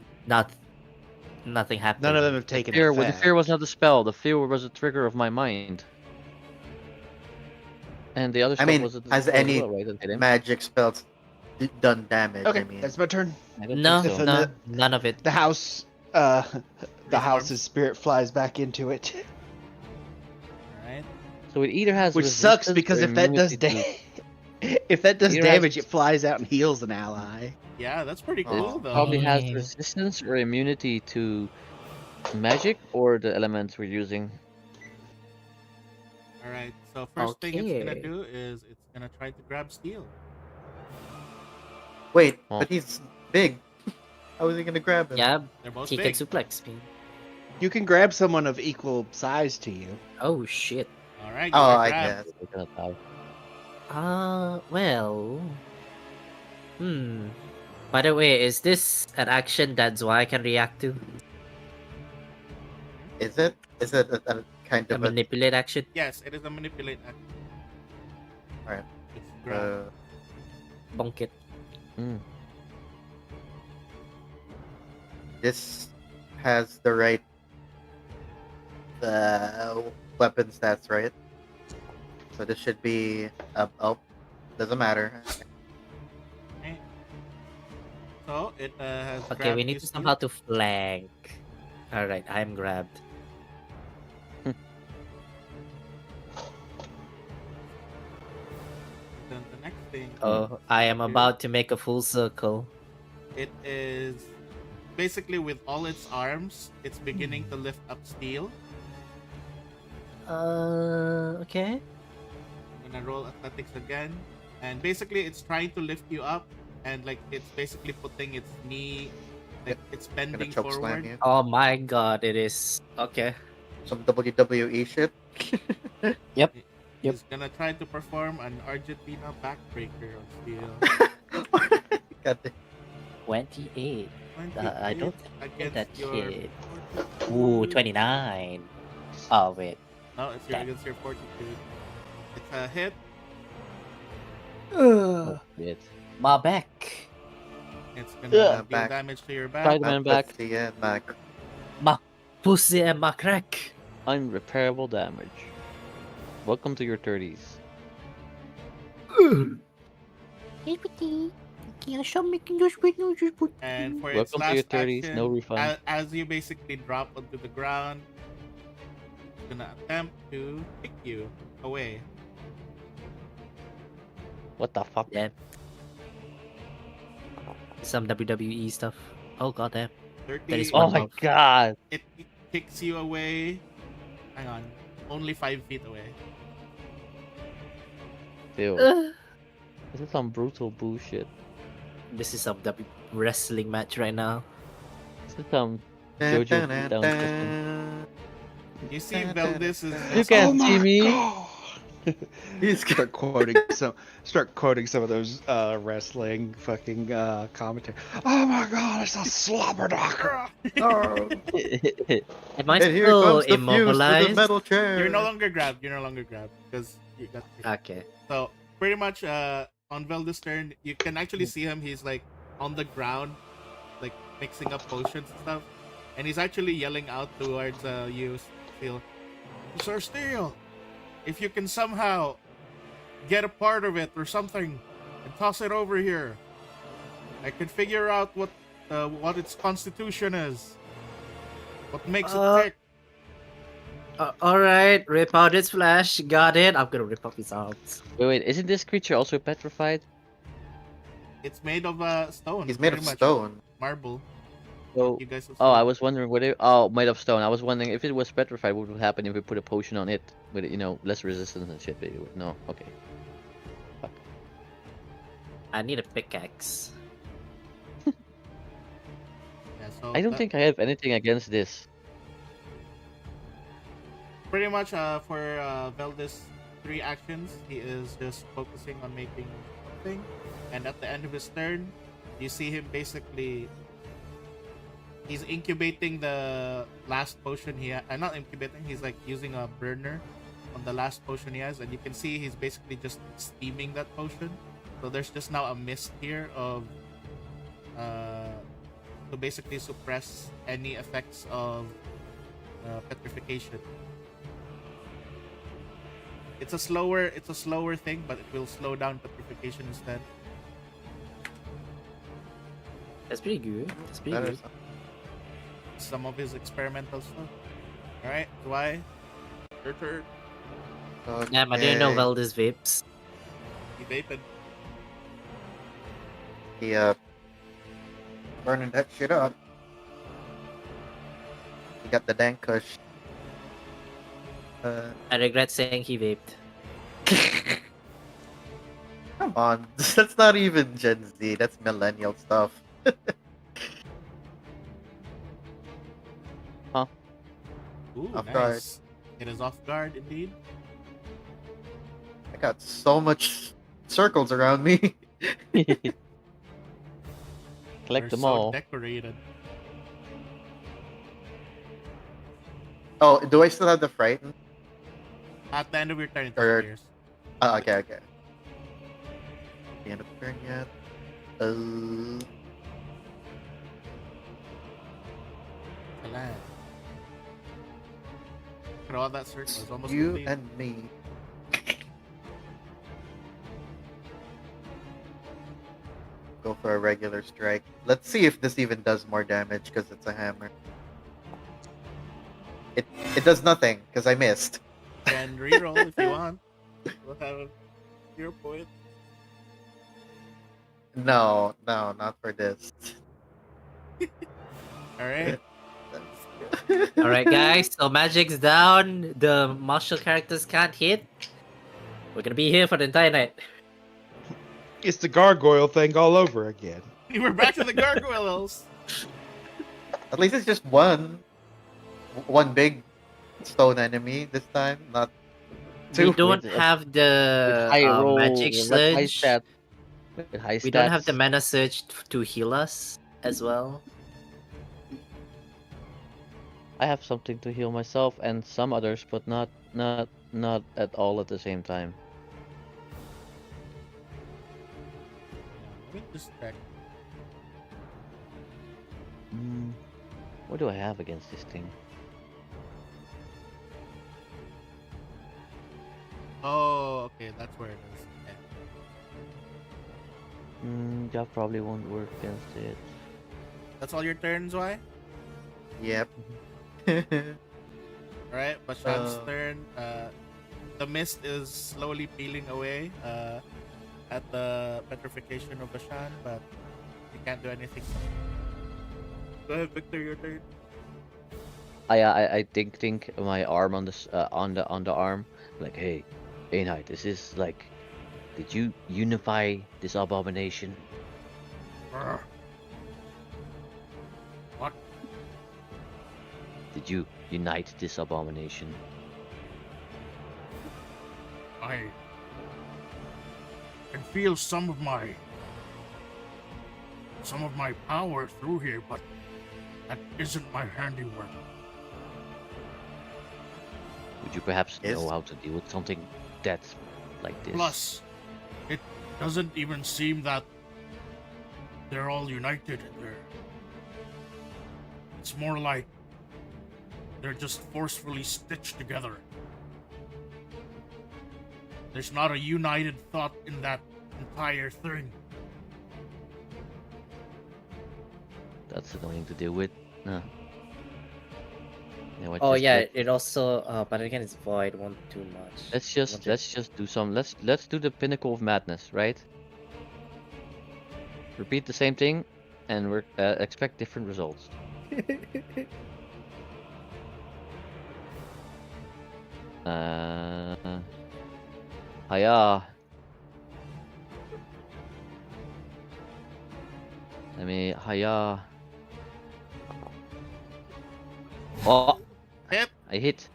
nothing happened. None of them have taken Fear, effect. the fear was not a spell. The fear was a trigger of my mind. And the other stuff mean, was a has spell as any well, right? That hit him? Magic spells done damage? Okay, I mean, that's my turn. I don't No, think so. no, none of it. The house, the Reforms. house's spirit flies back into it, Alright. So it either has which sucks resistance because or if that does immunity if that does Either has- damage, it flies out and heals an ally. Yeah, that's pretty Oh. cool to- though. probably has Yeah. resistance or immunity to magic or the elements we're using. Alright, so first thing it's gonna Okay. do is it's gonna try to grab steel. wait, Oh. but he's big. How is he gonna grab him? Yeah, They're both he big. can suplex me. You can grab someone of equal size to you. Oh shit. Alright, Oh, you I grab. guess. They're gonna die. Well. By the way, is this an action that Zwei can react to? Is it? Is it a kind A of a manipulate action? Yes, it is a manipulate action. Alright. It's grab. Bonk it. Mm. this has the right weapon stats, right? So this should be doesn't matter. Okay. So it has Okay, grabbed we need you, to Steve. somehow to flank. Alright, I'm grabbed. Then the next thing Oh, I am about to make a full circle. it is basically with all its arms, it's beginning to lift up steel. Okay. I'm gonna roll athletics again, and basically it's trying to lift you up, and like it's basically putting its knee, like it's Gonna bending choke slam forward. you. Oh my god, it is. Okay. Some WWE shit. Yep. It's gonna try to perform an Argentina backbreaker on steel. God damn. 28. I don't think against that your hit. fortitude. Ooh, 29. Oh, wait. No, it's Damn. against your fortitude. It's a hit. Oh, shit. My back. It's Yeah. gonna deal Back. damage to your back. Spider-Man back. Let's see, yeah, back. My pussy and my crack. Unrepairable damage. Welcome to your 30s. Everything. Okay, stop making those weird noises. And for its Welcome to your last 30s. No action, refund. as you basically drop onto the ground, it's gonna attempt to kick you away. What the fuck? Yeah. Some WWE stuff. Oh god damn. 30. That is Oh one my buff. god. It kicks you away. Hang on, only 5 feet away. Ew. Uh, This is some brutal bullshit. this is some wrestling match right now. This is some Jojo beatdown system. You see, Veldis is You just can't see me. God! He's start quoting some of those wrestling fucking commentary. Oh my god, it's a slobber knocker. Oh. Am I And here still comes the fuse to the immobilized? metal chair. You're no longer grabbed. You're no longer grabbed because you got kicked. Okay. So pretty much on Veldis' turn, you can actually see him. He's like on the ground, like mixing up potions and stuff, and he's actually yelling out towards you, Steel. Sir Steel, if you can somehow get a part of it or something and toss it over here, I could figure out what its constitution is. What makes it tick. Alright, rip out its flesh. Got it. I'm gonna rip off his arms. Wait, isn't this creature also petrified? It's made of stone. He's made pretty of much. stone. Marble. Oh, You guys have oh, I seen. was wondering what it. Oh, made of stone. I was wondering if it was petrified, what would happen if we put a potion on it with less resistance and shit. Maybe. No, okay. Fuck. I need a pickaxe. Yeah, so I don't think I have anything against this. pretty much for Veldis 3 actions, he is just focusing on making something, and at the end of his turn, you see him basically. He's incubating the last potion he has. Not incubating. He's like using a burner on the last potion he has, and you can see he's basically just steaming that potion. So there's just now a mist here of to basically suppress any effects of petrification. It's a slower thing, but it will slow down petrification instead. That's pretty good. That's pretty Better good. something. Some of his experimental stuff. All right, Dwy, your turn. Damn, I didn't know Okay. Veldis vapes. He vapid. He burning that shit up. He got the dank kush. I regret saying he vaped. Come on, that's not even Gen Z. That's millennial stuff. Ooh, Off nice. guard. It is off guard indeed. I got so much circles around me. Collect You're them so all. decorated. Oh, do I still have the frighten? At the end of your turn, it Or- disappears. Okay. The end of the turn yet? Alas. Look at all that circle. It's almost You complete. and me. Go for a regular strike. Let's see if this even does more damage because it's a hammer. It does nothing because I missed. Can reroll if you want. We'll have a 0 point. No, not for this. Alright. Alright, guys, so magic's down. The martial characters can't hit. We're gonna be here for the entire night. It's the gargoyle thing all over again. We're back to the gargoyles. At least it's just one big stone enemy this time, not We two. don't With- have the High roll, magic with high surge. stat. With high We don't have the stats. mana surge to heal us as well. I have something to heal myself and some others, but not at all at the same time. Let me just check. What do I have against this thing? Oh, okay, that's where it is. Okay. That probably won't work against it. That's all your turns, why? Yep. Alright, Bashan's Uh. turn. The mist is slowly peeling away at the petrification of Bashan, but you can't do anything. Go ahead, Victor, your turn. I think my arm on the arm, like, hey, Knight, this is like, did you unify this abomination? Brr. What? Did you unite this abomination? I can feel some of my power through here, but that isn't my handiwork. Would you perhaps Yes. know how to deal with something that's like this? Plus, it doesn't even seem that they're all united in there. It's more like they're just forcefully stitched together. There's not a united thought in that entire thing. That's annoying to deal with. Nah. You know what, Oh just yeah, let- it also. But again, it's void. Won't do much. let's just do some. Let's do the pinnacle of madness, right? Repeat the same thing, and we're expect different results. Hiya. Let me hiya. Oh, Hit I hit.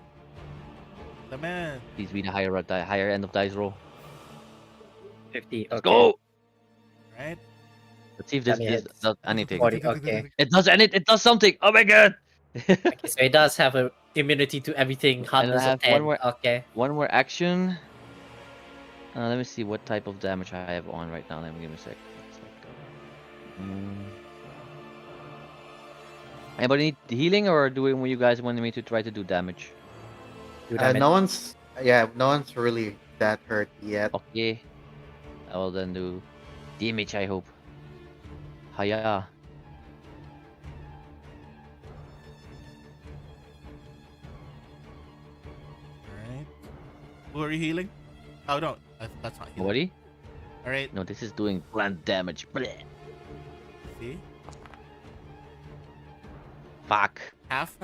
the man. Please be the higher end of dice roll. 50. Let's Okay. go. Right? Let's see if That this means does anything. 40. Okay. It does it does something. Oh my god. Okay, so it does have a immunity to everything. And I Hardness of have 10. Okay. one more action. Let me see what type of damage I have on right now. Let me give me a sec. It's like, anybody need healing, or will you guys want me to try to do damage? Do damage. No one's really that hurt yet. Okay. I will then do damage, I hope. Hiya. Alright. Who are you healing? Oh, no. That's not healing. Nobody? Alright, No, this is doing blunt damage. Bleh. see? Fuck. Half.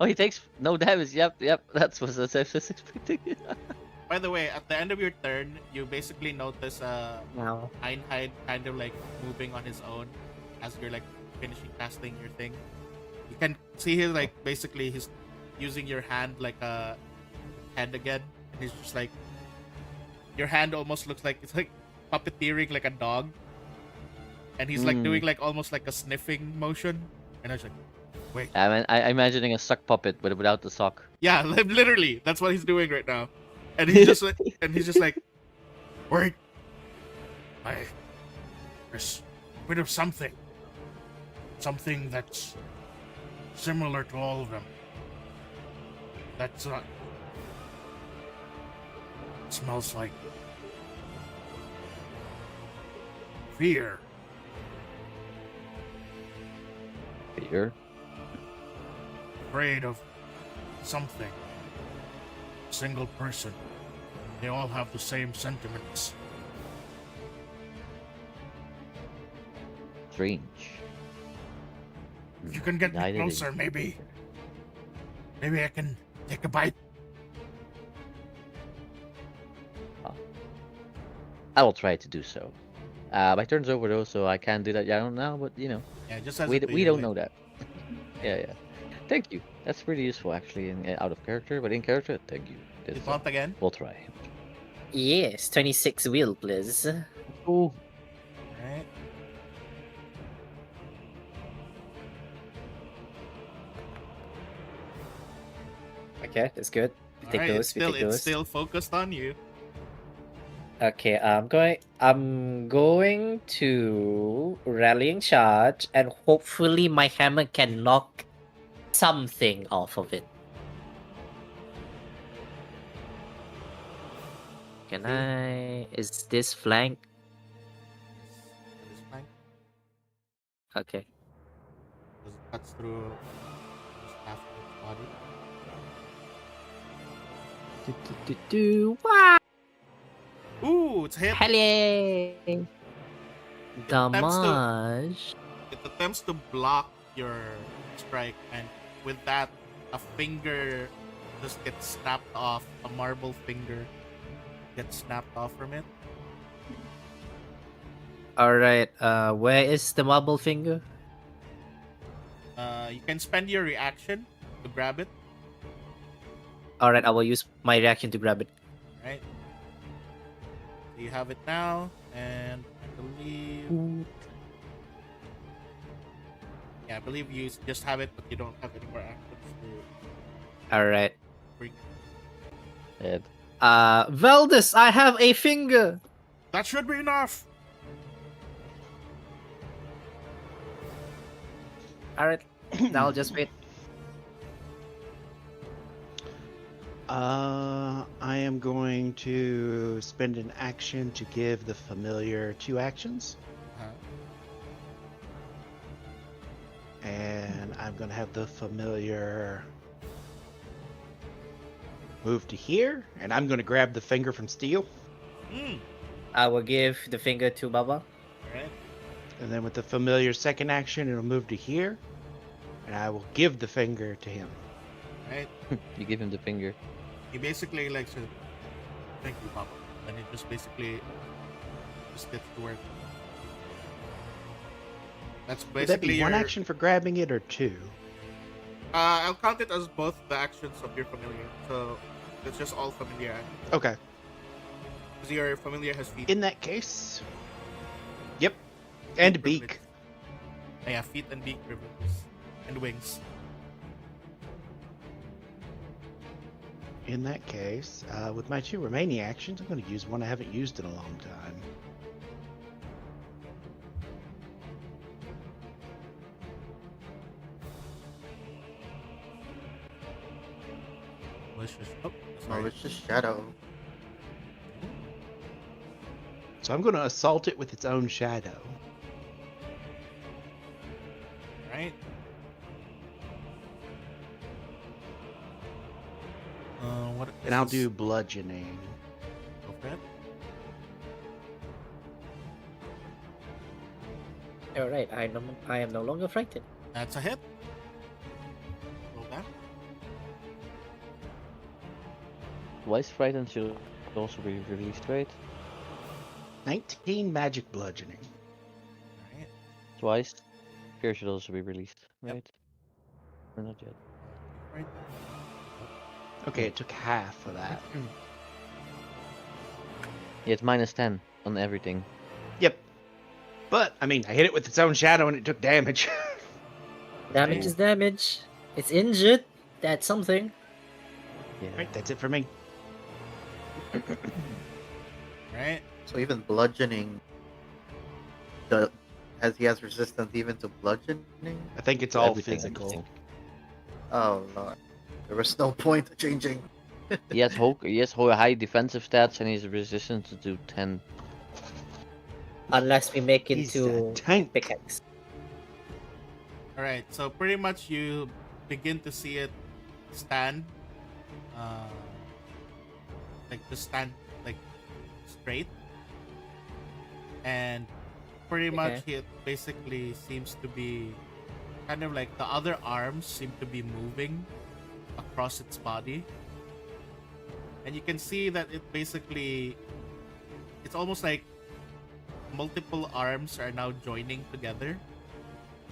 Oh, he takes no damage. Yep. That's what I was expecting. By the way, at the end of your turn, you basically notice Now. Einhide kind of like moving on his own as you're like finishing casting your thing. You can see him like basically he's using your hand like a hand again. And he's just like your hand almost looks like it's like puppeteering like a dog. And he's like doing like almost like a sniffing motion. And I was like, wait. I'm imagining a sock puppet, but without the sock. Yeah, literally, that's what he's doing right now. And he's just like, wait, there's a bit of something that's similar to all of them. That's smells like fear. Fear. Afraid of something. Single person. They all have the same sentiments. Strange. If you can get me United in- closer, maybe I can take a bite. I will try to do so. My turn's over though, so I can't do that. I don't know, but Yeah, just as we don't know that. Yeah. Thank you. That's pretty useful actually, out of character, but in character, thank you. You This, want again? we'll try. Yes, 26 will, please. Oh, Right. Okay, that's good. We take Alright, those. We take it's those. still focused on you. Okay, I'm going to rallying charge, and hopefully my hammer can knock something off of it. Can See? I? Is this flank? It is flank. Okay. Because it cuts through just half of its body. Wow! Ooh, it's hit. Hell yeah! attempts to- Damage. It attempts to block your strike, and with that, a finger just gets snapped off. A marble finger gets snapped off from it. All right. Where is the marble finger? You can spend your reaction to grab it. All right. I will use my reaction to grab it. Right. So you have it now, and I believe. Yeah, I believe you just have it, but you don't have any more actions to All right. bring. Head. Veldis, I have a finger. That should be enough. All right. Now I'll just wait. I am going to spend an action to give the familiar 2 actions. Uh-huh. And I'm going to have the familiar move to here. And I'm going to grab the finger from Steel. I will give the finger to Baba. Alright. And then with the familiar second action, it'll move to here. And I will give the finger to him. Right. You give him the finger. He basically like says, "Thank you, Papa," and it just basically just gets to work. That's Would that basically be one your- action for grabbing it or 2? I'll count it as both the actions of your familiar, so it's just all familiar actions. Okay. Because your familiar has feet. In that case. Yep. And a Feet beak. privileges. Yeah, feet and beak privileges. And wings. In that case, with my 2 remaining actions, I'm going to use one I haven't used in a long time. Malicious. Oh, sorry. Malicious Shadow. So I'm going to assault it with its own shadow. Right. What? And I'll is- do bludgeoning. Go for it. All right. I am no longer frightened. That's a hit. Roll that. Twice frightened should also be released, right? 19 magic bludgeoning. Alright. Twice. Fear should also be released, Yep. right? Or not yet. Right. Okay, it took half of that. Yeah, it's -10 on everything. Yep. But, I mean, I hit it with its own shadow and it took damage. Damage is damage. It's injured. That's something. Yeah. Right, that's it for me. Right. So even bludgeoning, he has resistance even to bludgeoning? I think it's all Everything, I physical. think. Oh lord. There was no point to changing. He has high defensive stats and he's resistant to do 10. Unless we make it He's a to tank. pickaxe. Alright, so pretty much you begin to see it stand. Like just stand like straight. And pretty much it basically seems to be kind of like the other arms seem to be moving across its body. And you can see that it basically it's almost like multiple arms are now joining together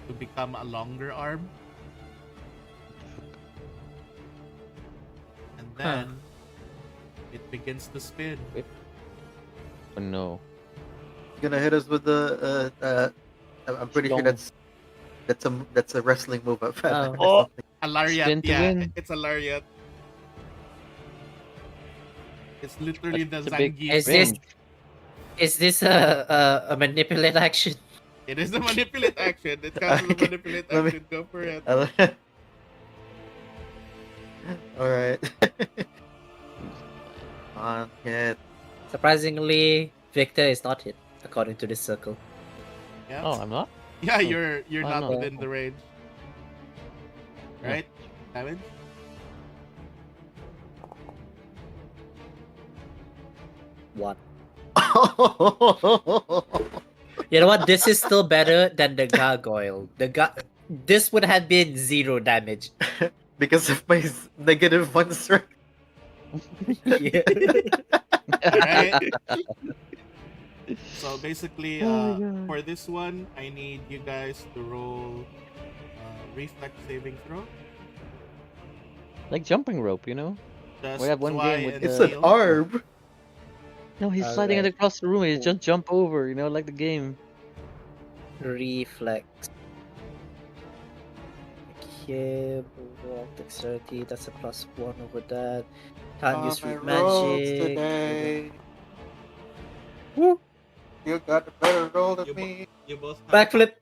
to become a longer arm. And then it begins to spin. Oh no. He's gonna hit us with the I'm pretty sure Stone. that's a wrestling move I've had. Oh. or something. A lariat, Spin to yeah, win. it's a lariat. It's literally the That's a big Zangief. Is this is this a manipulate action? It is a manipulate action. It counts as a Okay, manipulate let me- action. Go for it. Alright. On hit. Surprisingly, Victor is not hit according to this circle. Yeah. Oh, I'm not. Yeah, Oh, you're I'm not not. within the range. Yeah. Right? Damage? One. You know what? This is still better than the gargoyle. This would have been 0 damage. Because of my negative one strength. Yeah. Alright. So basically, Oh my God. for this one, I need you guys to roll reflex saving throw. Like jumping rope, you know? Just We have one try game with and It's the- an heal. arm. No, he's sliding it Alright. across the room. He just jump over, you know, like the game. Reflex. Okay, roll dexterity. That's a +1 over that. Can't use my root rolls magic. today. Woo! You got a better roll than You, bo- me. you both have Backflip.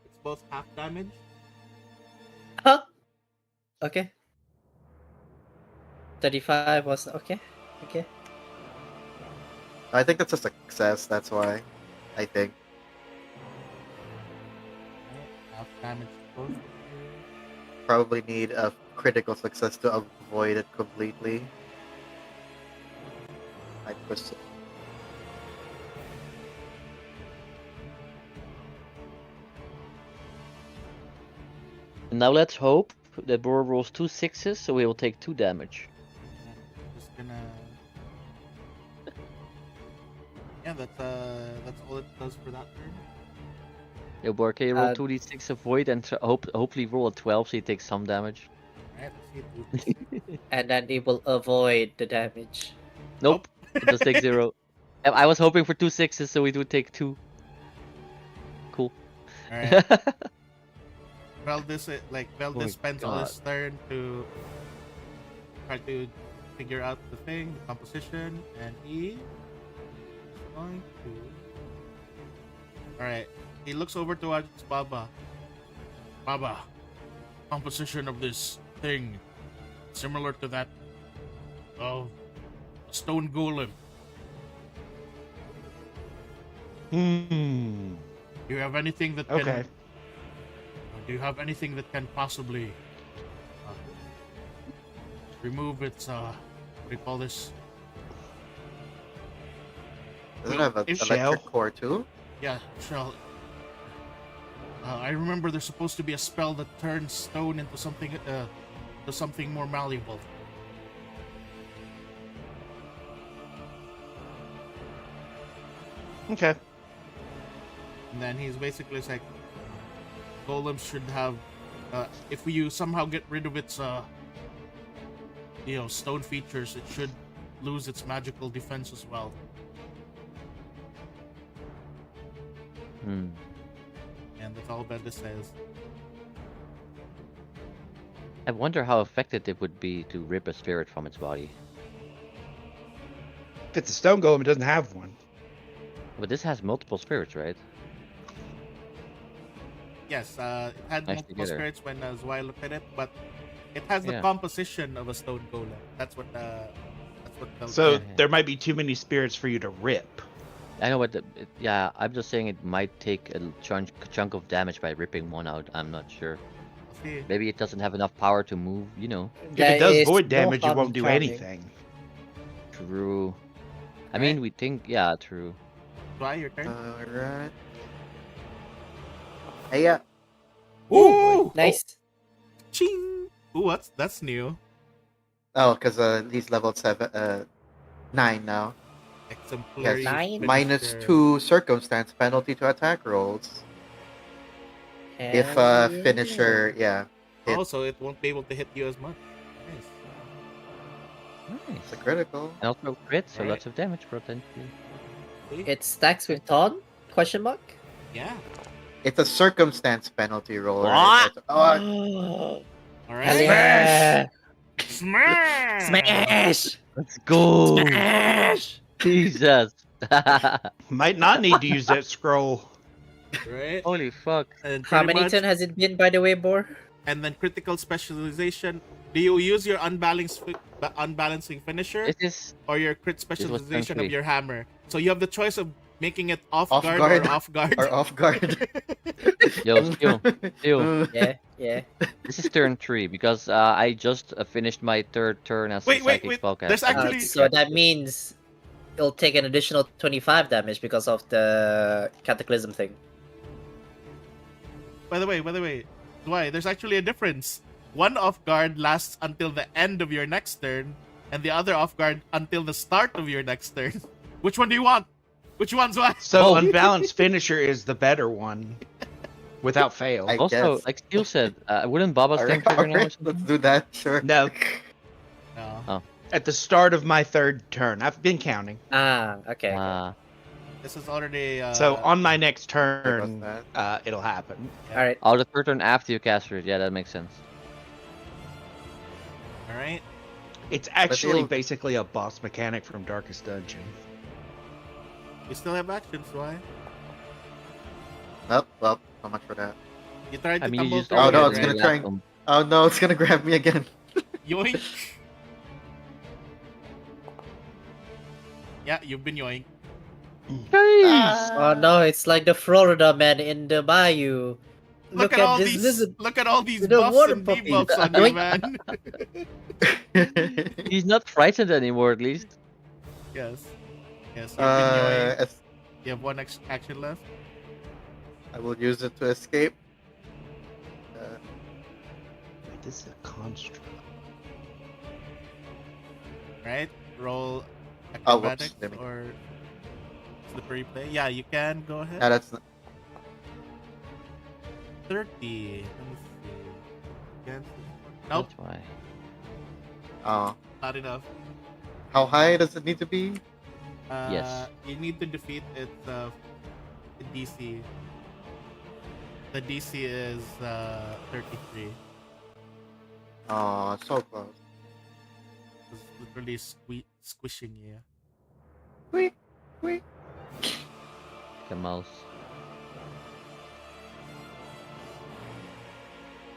It's both half damage. Huh? Okay. 35 was okay. Okay. I think that's a success. That's why. I think. Half damage both. Probably need a critical success to avoid it completely. I push it. And now let's hope that Bor rolls 2 6s, so he will take 2 damage. Just gonna. Yeah, that's all it does for that turn. Yo, Bor, can you roll Uh, 2d6 avoid and hopefully roll a 12 so he takes some damage? Alright, let's see. And then it will avoid the damage. Nope, it just takes 0. I was hoping for 2 6s so he would take 2. Cool. Alright. Veldis spends all God. his turn to try to figure out the thing, the composition, and he is going to. Alright. He looks over towards Baba. Baba, composition of this thing similar to that of a stone golem. Hmm. Do you have anything that can Okay. Do you have anything that can possibly remove its what do you call this? Does it Well, have an if- electric Shell? core too? Yeah, shall. I remember there's supposed to be a spell that turns stone into something more malleable. Okay. And then he's basically like, golems should have, if you somehow get rid of its, stone features, it should lose its magical defense as well. Hmm. And that's all Bendis says. I wonder how effective it would be to rip a spirit from its body. If it's a stone golem, it doesn't have one. But this has multiple spirits, right? Yes, it had Nice multiple together. spirits when Zwei looked at it, but it has the Yeah. composition of a stone golem. That's what So Yeah. there might be too many spirits for you to rip. I know what yeah, I'm just saying it might take a chunk of damage by ripping one out. I'm not sure. see. Maybe it doesn't have enough power to move, you know. If There it does is void no damage, it harm won't in do charming. anything. True. I Right. mean, we think, yeah, true. Zwei, your turn. Alright. Hey, yeah. Ooh! Nice. Ching! Ooh, that's new. Oh, because he's level 9 now. Exemplary. Nine? Minus finisher. 2 circumstance penalty to attack rolls. If Hell yeah. finisher, yeah. hit. Oh, so it won't be able to hit you as much. Nice. It's a critical. And also crit, so Right. lots of damage potentially. See? It stacks with Ton? Question mark? Yeah. It's a circumstance penalty roll. What? Right? Oh, All Hell right. yeah! Smash! Smash! Let's go! Smash! Jesus! Might not need to use that scroll. Right. Holy fuck. And How pretty many much- turn has it been, by the way, Bor? And then critical specialization Do you use your unbalancing finisher This is or your crit was turn specialization of 3. your hammer? So you have the choice of making it off, Off guard, guard or off guard. or off guard. Yo, Stu. Yeah, yeah. This is turn 3 because I just finished my 3rd turn as a Wait, wait, psychic wait. spellcaster. There's actually- So that means it'll take an additional 25 damage because of the cataclysm thing. By the way, why? There's actually a difference. One off guard lasts until the end of your next turn, and the other off guard until the start of your next turn. Which one do you want? Which one's what? So Oh. unbalanced finisher is the better one, without fail. I Also, guess. like Steel said, wouldn't Baba's turn trigger now or Alright, something? let's do that. Sure. No, No. at the start of my 3rd turn. I've been counting. Okay. This is already. So on my next There goes turn, that. it'll happen. All right. Oh, the 3rd turn after you cast it. Yeah, that makes sense. All right. It's actually it'll- basically a boss mechanic from Darkest Dungeon. You still have actions. Why? Well, so much for that. You tried to I mean, you tumble just through Oh, it, no, already it's right? gonna try and- left them. Oh no, it's gonna grab me again. Yoink. Yeah, you've been yoink. Oh no, it's like the Florida man in the bayou. Look at all this these. lizard. Look at all these The buffs water and puppy. debuffs on you, man. He's not frightened anymore, at least. Yes. Yes. You've been yoink. As- You have one action left. I will use it to escape. Wait, this is a construct. Right? Roll Oh, whoops, acrobatics let me- or slippery play. Yeah, you can go ahead. Yeah, that's 30. Let me see. Against- Nope, That's why. not enough. how high does it need to be? Yes. You need to defeat its DC. The DC is 33. Oh, so close. It's literally squishing you. Wait, wait. The mouse.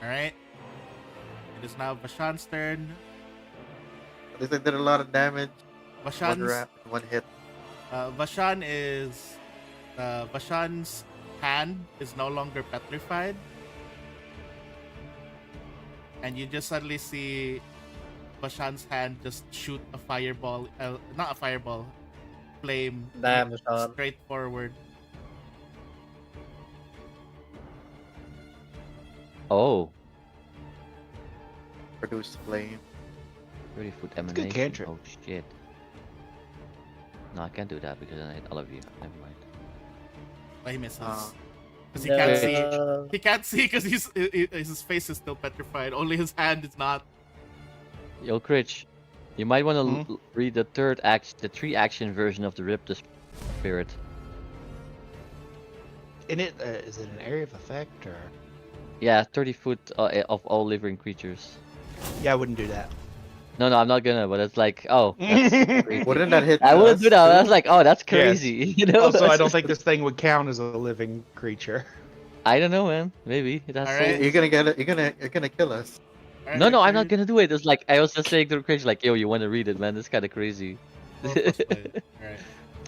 Alright. It is now Vashan's turn. At least I did a lot of damage. Vashan's One hit. Vashan is Vashan's hand is no longer petrified, and you just suddenly see Vashan's hand just shoot a fireball, not a fireball, flame Damn, Vashan. straight forward. Oh, Produce flame. 30 foot a good emanation. cantrip. Oh shit. No, I can't do that because then I hit all of you. Never mind. But he misses Ah. because he can't see. No. He can't see because his face is still petrified. Only his hand is not. Yo, Critch, you might want to Hmm? read the 3 action version of the Rip the Spirit. In it, is it an area of effect or? Yeah, 30 foot of all living creatures. Yeah, I wouldn't do that. No, I'm not gonna, but it's like, oh, that's crazy. Wouldn't that hit? I wouldn't us do that. I too? was like, oh, that's Yes. crazy. You know? Also, I That's don't just- think this thing would count as a living creature. I don't know, man. Maybe it has Alright. souls. You're gonna get it. You're gonna kill us. No, I'm not gonna do it. It's like I was just saying to the Critch, like, yo, you want to read it, man? That's kind of crazy. Alright.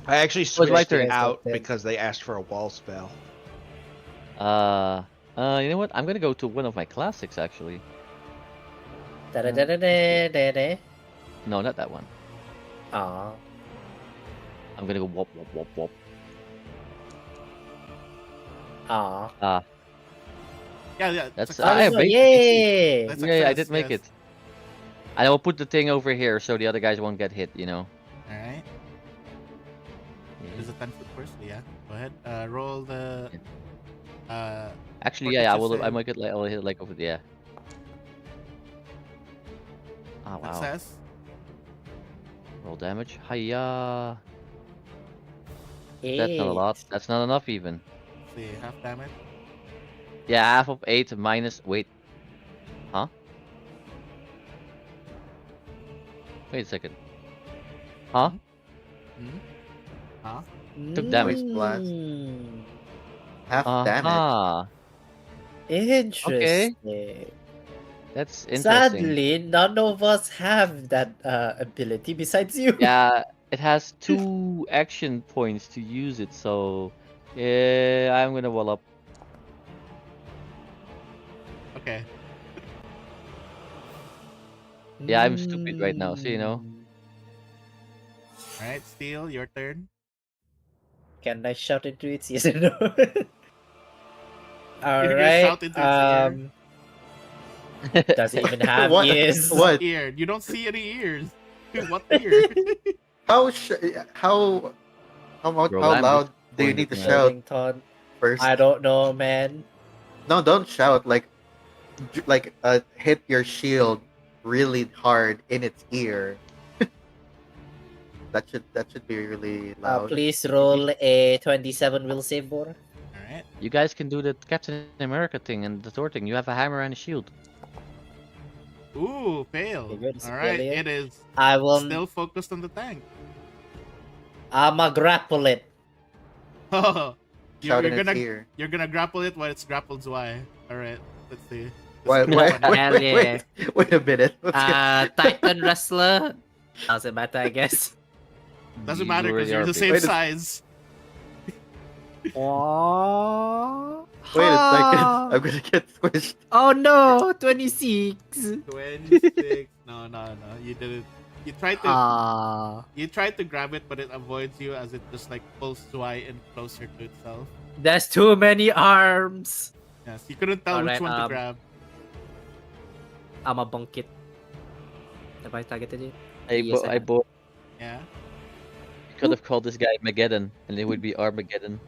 I actually my switched turn. it out Okay. because they asked for a wall spell. You know what? I'm gonna go to one of my classics actually. Da-da-da-da-da-da-da. No, not that one. Aw. I'm gonna go wop wop wop wop. Aw. Yeah. That's- success. I Oh, make- yay! That's Yeah, I success, did make yes. it. I will put the thing over here so the other guys won't get hit. You know. Alright. Yeah. Is it 10 foot first? Yeah. Go ahead. Roll the. Actually, What yeah, did I you will. say? I might get like I'll hit like over there. Oh wow. Success. Roll damage. Hiya. That's not a Eight. lot. That's not enough even. Let's see, half damage. Yeah, half of 8 minus. Wait. Huh? Wait a second. Huh? Hmm? Huh? Took damage. Blast. Mm, Half damage. Ah. Interesting. That's interesting. Sadly, none of us have that ability besides you. Yeah, it has 2 action points to use it, so yeah, I'm gonna wall up. Okay. Yeah, I'm stupid right now, so you know. All right, Steel, your turn. Can I shout into its yes or no? You're gonna shout Alright. into its ear. Does it even have What? ears? What? Ear. You don't see any ears. What ear? How how Bro, how I'm loud do you disappointed, need to man. shout Wellington. first? I don't know, man. No, don't shout. Like hit your shield really hard in its ear. That should be really loud. Please roll a 27 will save for. All right. You guys can do the Captain America thing and the Thor thing. You have a hammer and a shield. Ooh, fail. Okay, good. All right, Failure. it is I will. still focused on the tank. I'ma grapple it. Oh, Shout in its gonna ear. you're gonna grapple it while it's grappled Zwei. All right, let's see. This Wait, is wait, funny. Hell yeah. wait a minute. Titan wrestler. Doesn't matter, I guess. Doesn't You matter because already you're are the big. same Wait a- size. Oh. Wait a second. I'm gonna get squished. Oh no, 26. 26. No, you didn't. You tried to you tried to grab it, but it avoids you as it just like pulls Zwei in closer to itself. That's too many arms. Yes, you couldn't tell which Alright, one to grab. I'ma bunk it. Have I targeted it? I Yes, I have. Yeah. You could have called this guy Mageddon, and it would be Armageddon.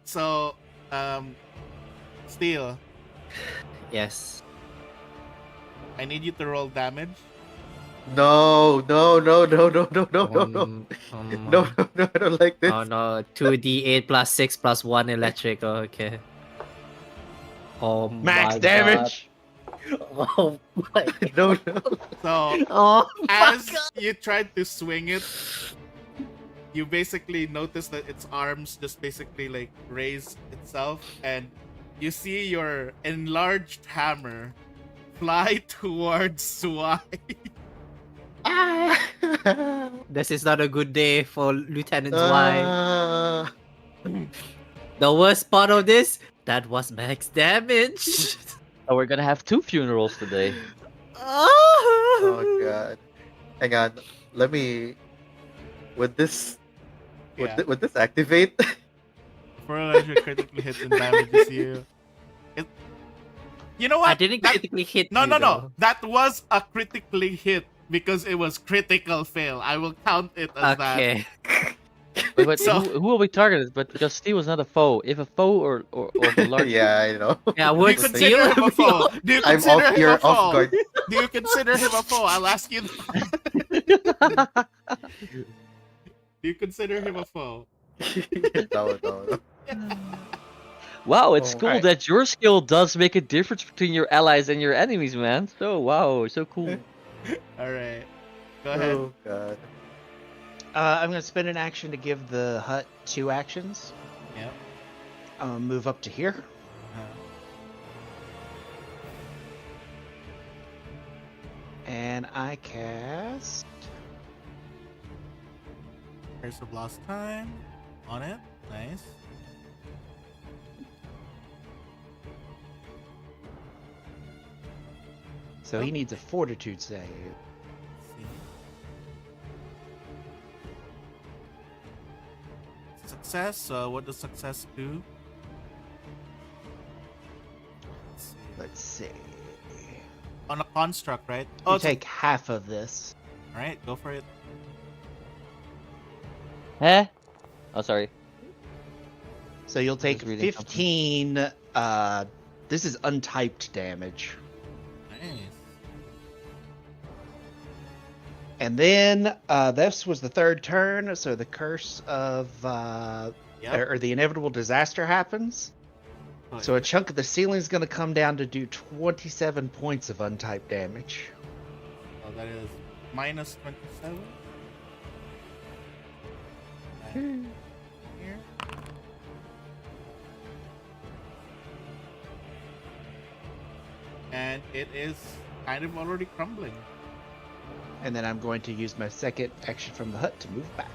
So, Steel, Yes. I need you to roll damage. No, no, no, no, no, no, no, no, no. No, no, no, I don't like this. Oh no, 2d8 plus 6 plus 1 electric. Oh, okay. Oh Max my damage. God. Oh my. No, no. So, Oh as you tried to swing it, you basically notice that its arms just basically like raise itself, and you see your enlarged hammer fly towards Zwei. This is not a good day for Lieutenant Zwei. Ah. The worst part of this, that was max damage. Oh, we're gonna have 2 funerals today. Oh god. Hang on. Let me. Would this would this activate? For electric critically hits and damages you. You know what? I didn't critically hit No, you, no, no. though. That was a critically hit because it was critical fail. I will count it as that. Okay. But So- who will be targeted? But because Steve was not a foe. If a foe or a large Yeah, I know. Yeah, Do you would consider him a foe? Do you I'm consider off. him You're a foe? off guard. Do you consider him a foe? I'll ask you. Do you consider him a foe? No. Wow, it's Oh, cool alright. that your skill does make a difference between your allies and your enemies, man. So wow, so cool. All right. Go ahead. Oh god. I'm gonna spend an action to give the hut 2 actions. Yep. I'm gonna move up to here. Uh, And I cast. Curse of Lost Time on it. Nice. So he needs a fortitude save. See. Success. What does success do? Let's see. Let's see. On a construct, right? You it's a- take half of this. All right, go for it. Huh? Oh, sorry. So you'll take reading something. 15. This is untyped damage. Nice. And then this was the 3rd turn, so the curse of Yep. or the inevitable disaster happens. So a chunk of the ceiling is going to come down to do 27 points of untyped damage. Oh, that is minus 27. Here. it is kind of already crumbling. And then I'm going to use my second action from the hut to move back.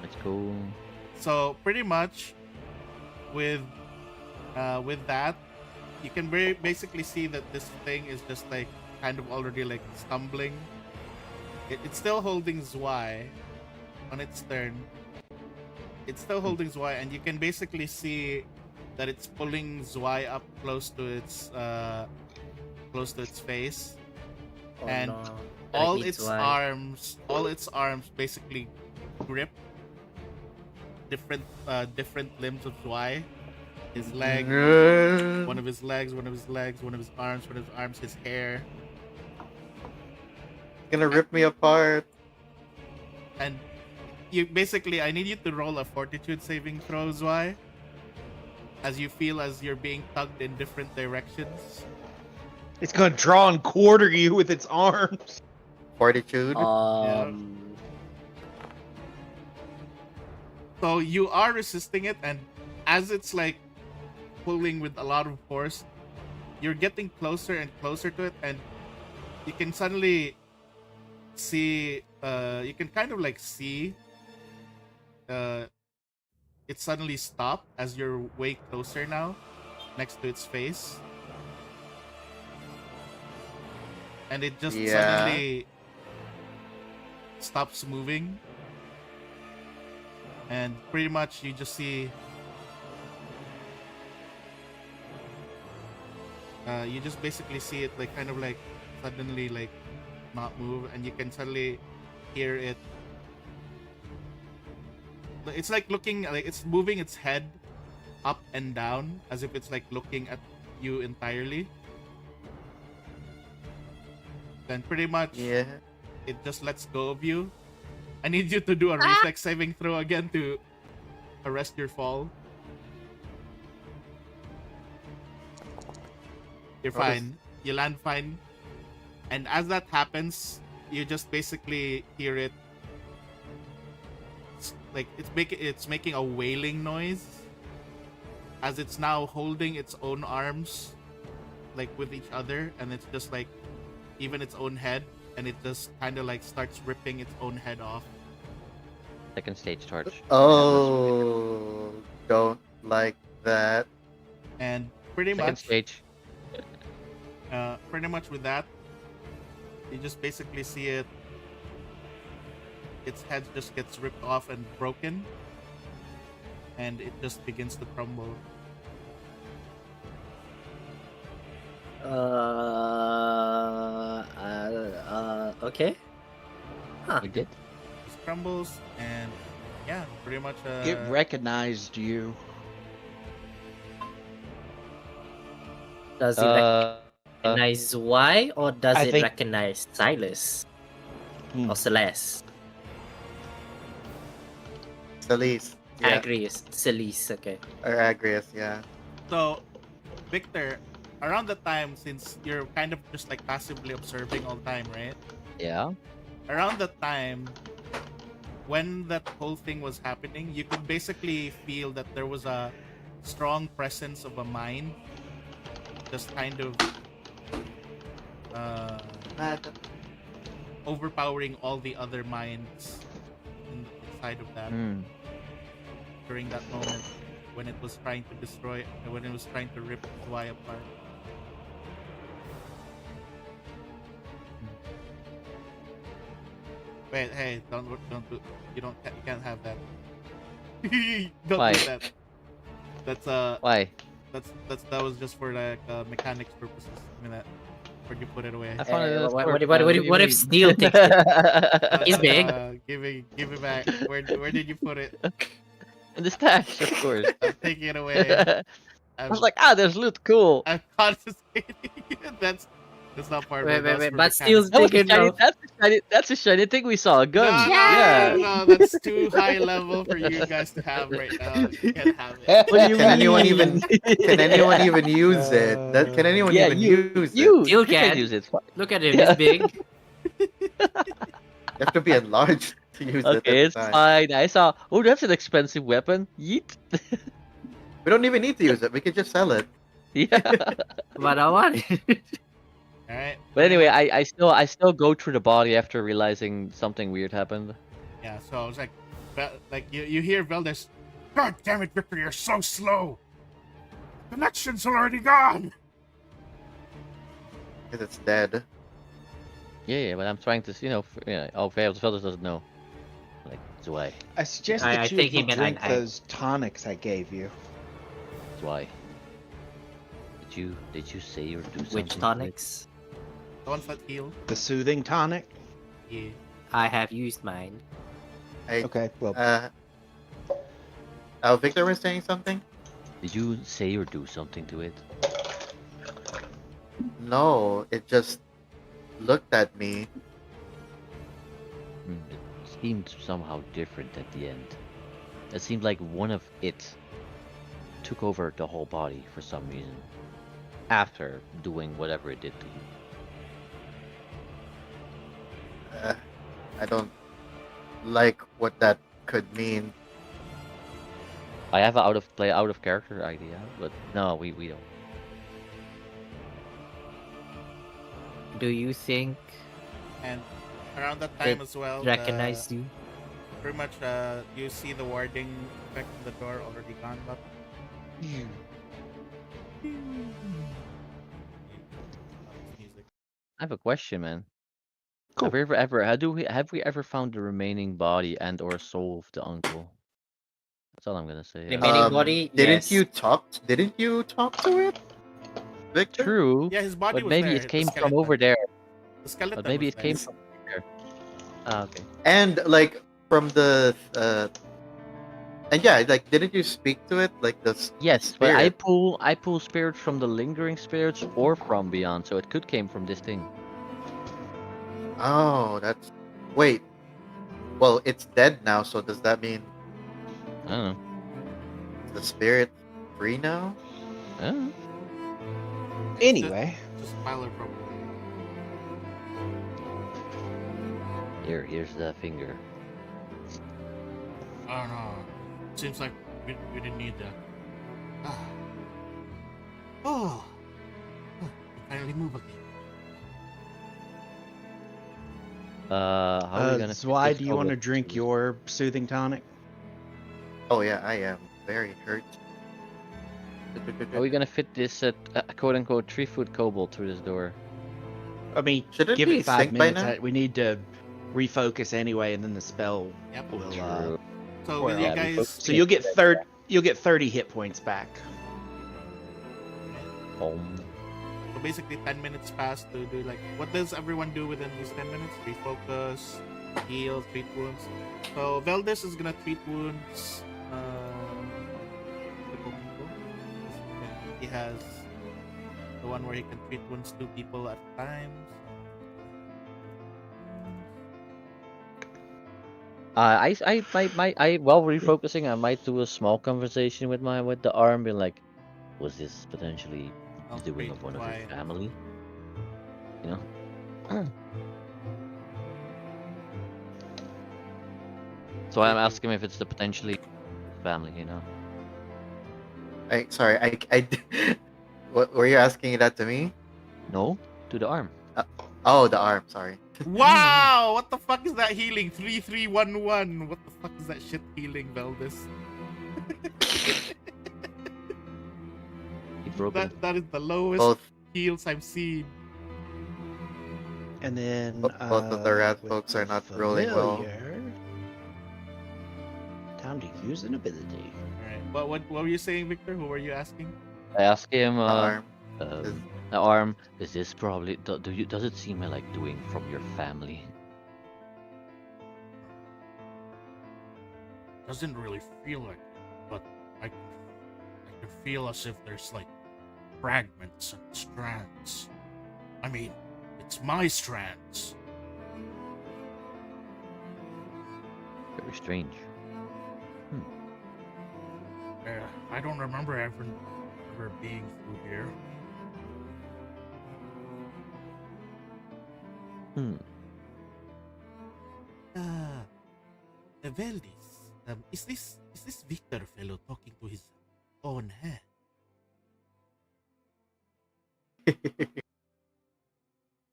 That's cool. So pretty much, with that, you can basically see that this thing is just like kind of already like stumbling. It's still holding Zwei on its turn. It's still holding Zwei, and you can basically see that it's pulling Zwei up close to its face, Oh, and no. all Gonna eat its Zwei. arms basically grip different limbs of Zwei. His leg, one of his legs, one of his legs, one of his arms, his hair. Gonna rip me apart. And I need you to roll a fortitude saving throw, Zwei, as you feel as you're being tugged in different directions. It's going to draw and quarter you with its arms. Fortitude. So you are resisting it, and as it's like pulling with a lot of force, you're getting closer and closer to it, and you can suddenly see, you can kind of like see it suddenly stop as you're way closer now next to its face. And it just suddenly stops moving. And pretty much you just see you just basically see it like kind of like suddenly like not move, and you can suddenly hear it. It's like looking, like it's moving its head up and down as if it's like looking at you entirely. Then pretty much it just lets go of you. I need you to do a reflex saving throw again to arrest your fall. You're fine. You land fine. And as that happens, you just basically hear it. Like it's making a wailing noise as it's now holding its own arms like with each other, and it's just like even its own head, and it just kind of like starts ripping its own head off. Second stage torch. Oh, don't like that. And pretty Second much stage. pretty much with that, you just basically see it. Its head just gets ripped off and broken, and it just begins to crumble. Okay. Huh. We did. Just crumbles, and yeah, pretty much. It recognized you. Does it recognize Y, or does I it think- recognize Silas or Celeste? Celeste. Yeah. Agrius, Celeste. Okay. Or Agrius, yeah. So, Victor, around the time, since you're kind of just like passively observing all the time, right? Yeah. Around the time when that whole thing was happening, you could basically feel that there was a strong presence of a mind just kind of overpowering all the other minds inside of that during that moment when it was trying to destroy, when it was trying to rip Zwei apart. Wait, hey, don't do, you can't have that. Don't Why? do that. That's Why? that was just for like mechanics purposes. I mean, that where'd you put it away? I found it in the What, store, what, man. what, do what, you what if mean? Steel takes it? He's big. Give it back. Where did you put it? In the stash, of course. I'm taking it away. I was like, there's loot, cool. I'm confiscating it. That's not part of it. Wait, for but Steel's mechanics. That was big enough. that's a shiny thing we saw. A gun. No, Yeah. no, that's too high level for you guys to have right now. You can't have it. What do you Can anyone mean? even use it? Can anyone Yeah, even you use it? You You can. can use it. Look at him, Yeah. he's big. You have to be enlarged to use it. Okay, at it's the time. fine. I saw. Oh, that's an expensive weapon. Yeet. We don't even need to use it. We could just sell it. Yeah. But I want it. All right. But anyway, I still go through the body after realizing something weird happened. Yeah. So it's like you hear Veldis. God damn it, Victor! You're so slow. Connection's already gone. Because it's dead. Yeah, but I'm trying to, oh, Felder doesn't know. Like, it's why. I suggest I that you think he meant drink I- those tonics I gave you. It's why. Did you say or do something? Which tonics? The ones that heal. The soothing tonic. Yeah. I have used mine. Okay, well, Victor was saying something? Did you say or do something to it? No, it just looked at me. It seemed somehow different at the end. It seemed like one of it took over the whole body for some reason. After doing whatever it did to you. I don't like what that could mean. I have an out of character idea, but no, we don't. Do you think And around that time it as well, recognized you? pretty much you see the warding effect of the door already gone up. Music. I have a question, man. Cool. Have we ever found the remaining body and or soul of the uncle? That's all I'm gonna say. Remaining body? Didn't Yes. you talk to it, Victor? True. Yeah, his body But was maybe there. it the came from skeleton. over there. The skeleton. But maybe was it came there. from there. Ah, okay. And like from the and yeah, like didn't you speak to it like the Yes, but spirit? I pull spirits from the lingering spirits or from beyond, so it could came from this thing. Oh, that's wait. Well, it's dead now, so does that mean I don't know. the spirit free now? I don't know. anyway, Just Tyler probably. Here's the finger. I don't know. Seems like we didn't need that. Ah. Oh. Huh, can finally move again. How are we gonna? Zwei, do you want to drink your soothing tonic? Oh yeah, I am very hurt. Are we gonna fit this quote unquote 3-foot kobold through this door? I mean, Should it give be it 5 synced by minutes. now? We need to refocus anyway, and then the spell Yep. will. True. So well, will you yeah, guys? So you'll get 30 hit points back. So basically 10 minutes pass to do like, what does everyone do within these 10 minutes? Refocus, heal, treat wounds. So Veldis is gonna treat wounds. He has the one where he can treat wounds 2 people at a time. While refocusing, I might do a small conversation with the arm, being like, was this potentially I'll the doing treat of one of why- your family? You know? So I'm asking him if it's the potentially family, you know? Sorry, what were you asking that to me? No, to the arm. Oh, the arm. Sorry. Wow! What the fuck is that healing? 3311. What the fuck is that shit healing, Veldis? He broke it. That is the lowest Both heals I've seen. And then Both of the rat with folks are not the rolling well. familiar, time to use an ability. Alright. What were you saying, Victor? Who were you asking? I asked him, The arm. the arm, is this probably, does it seem like doing from your family? Doesn't really feel like it, but I can feel as if there's like fragments and strands. I mean, it's my strands. Very strange. I don't remember ever being through here. Veldis, is this Victor fellow talking to his own head?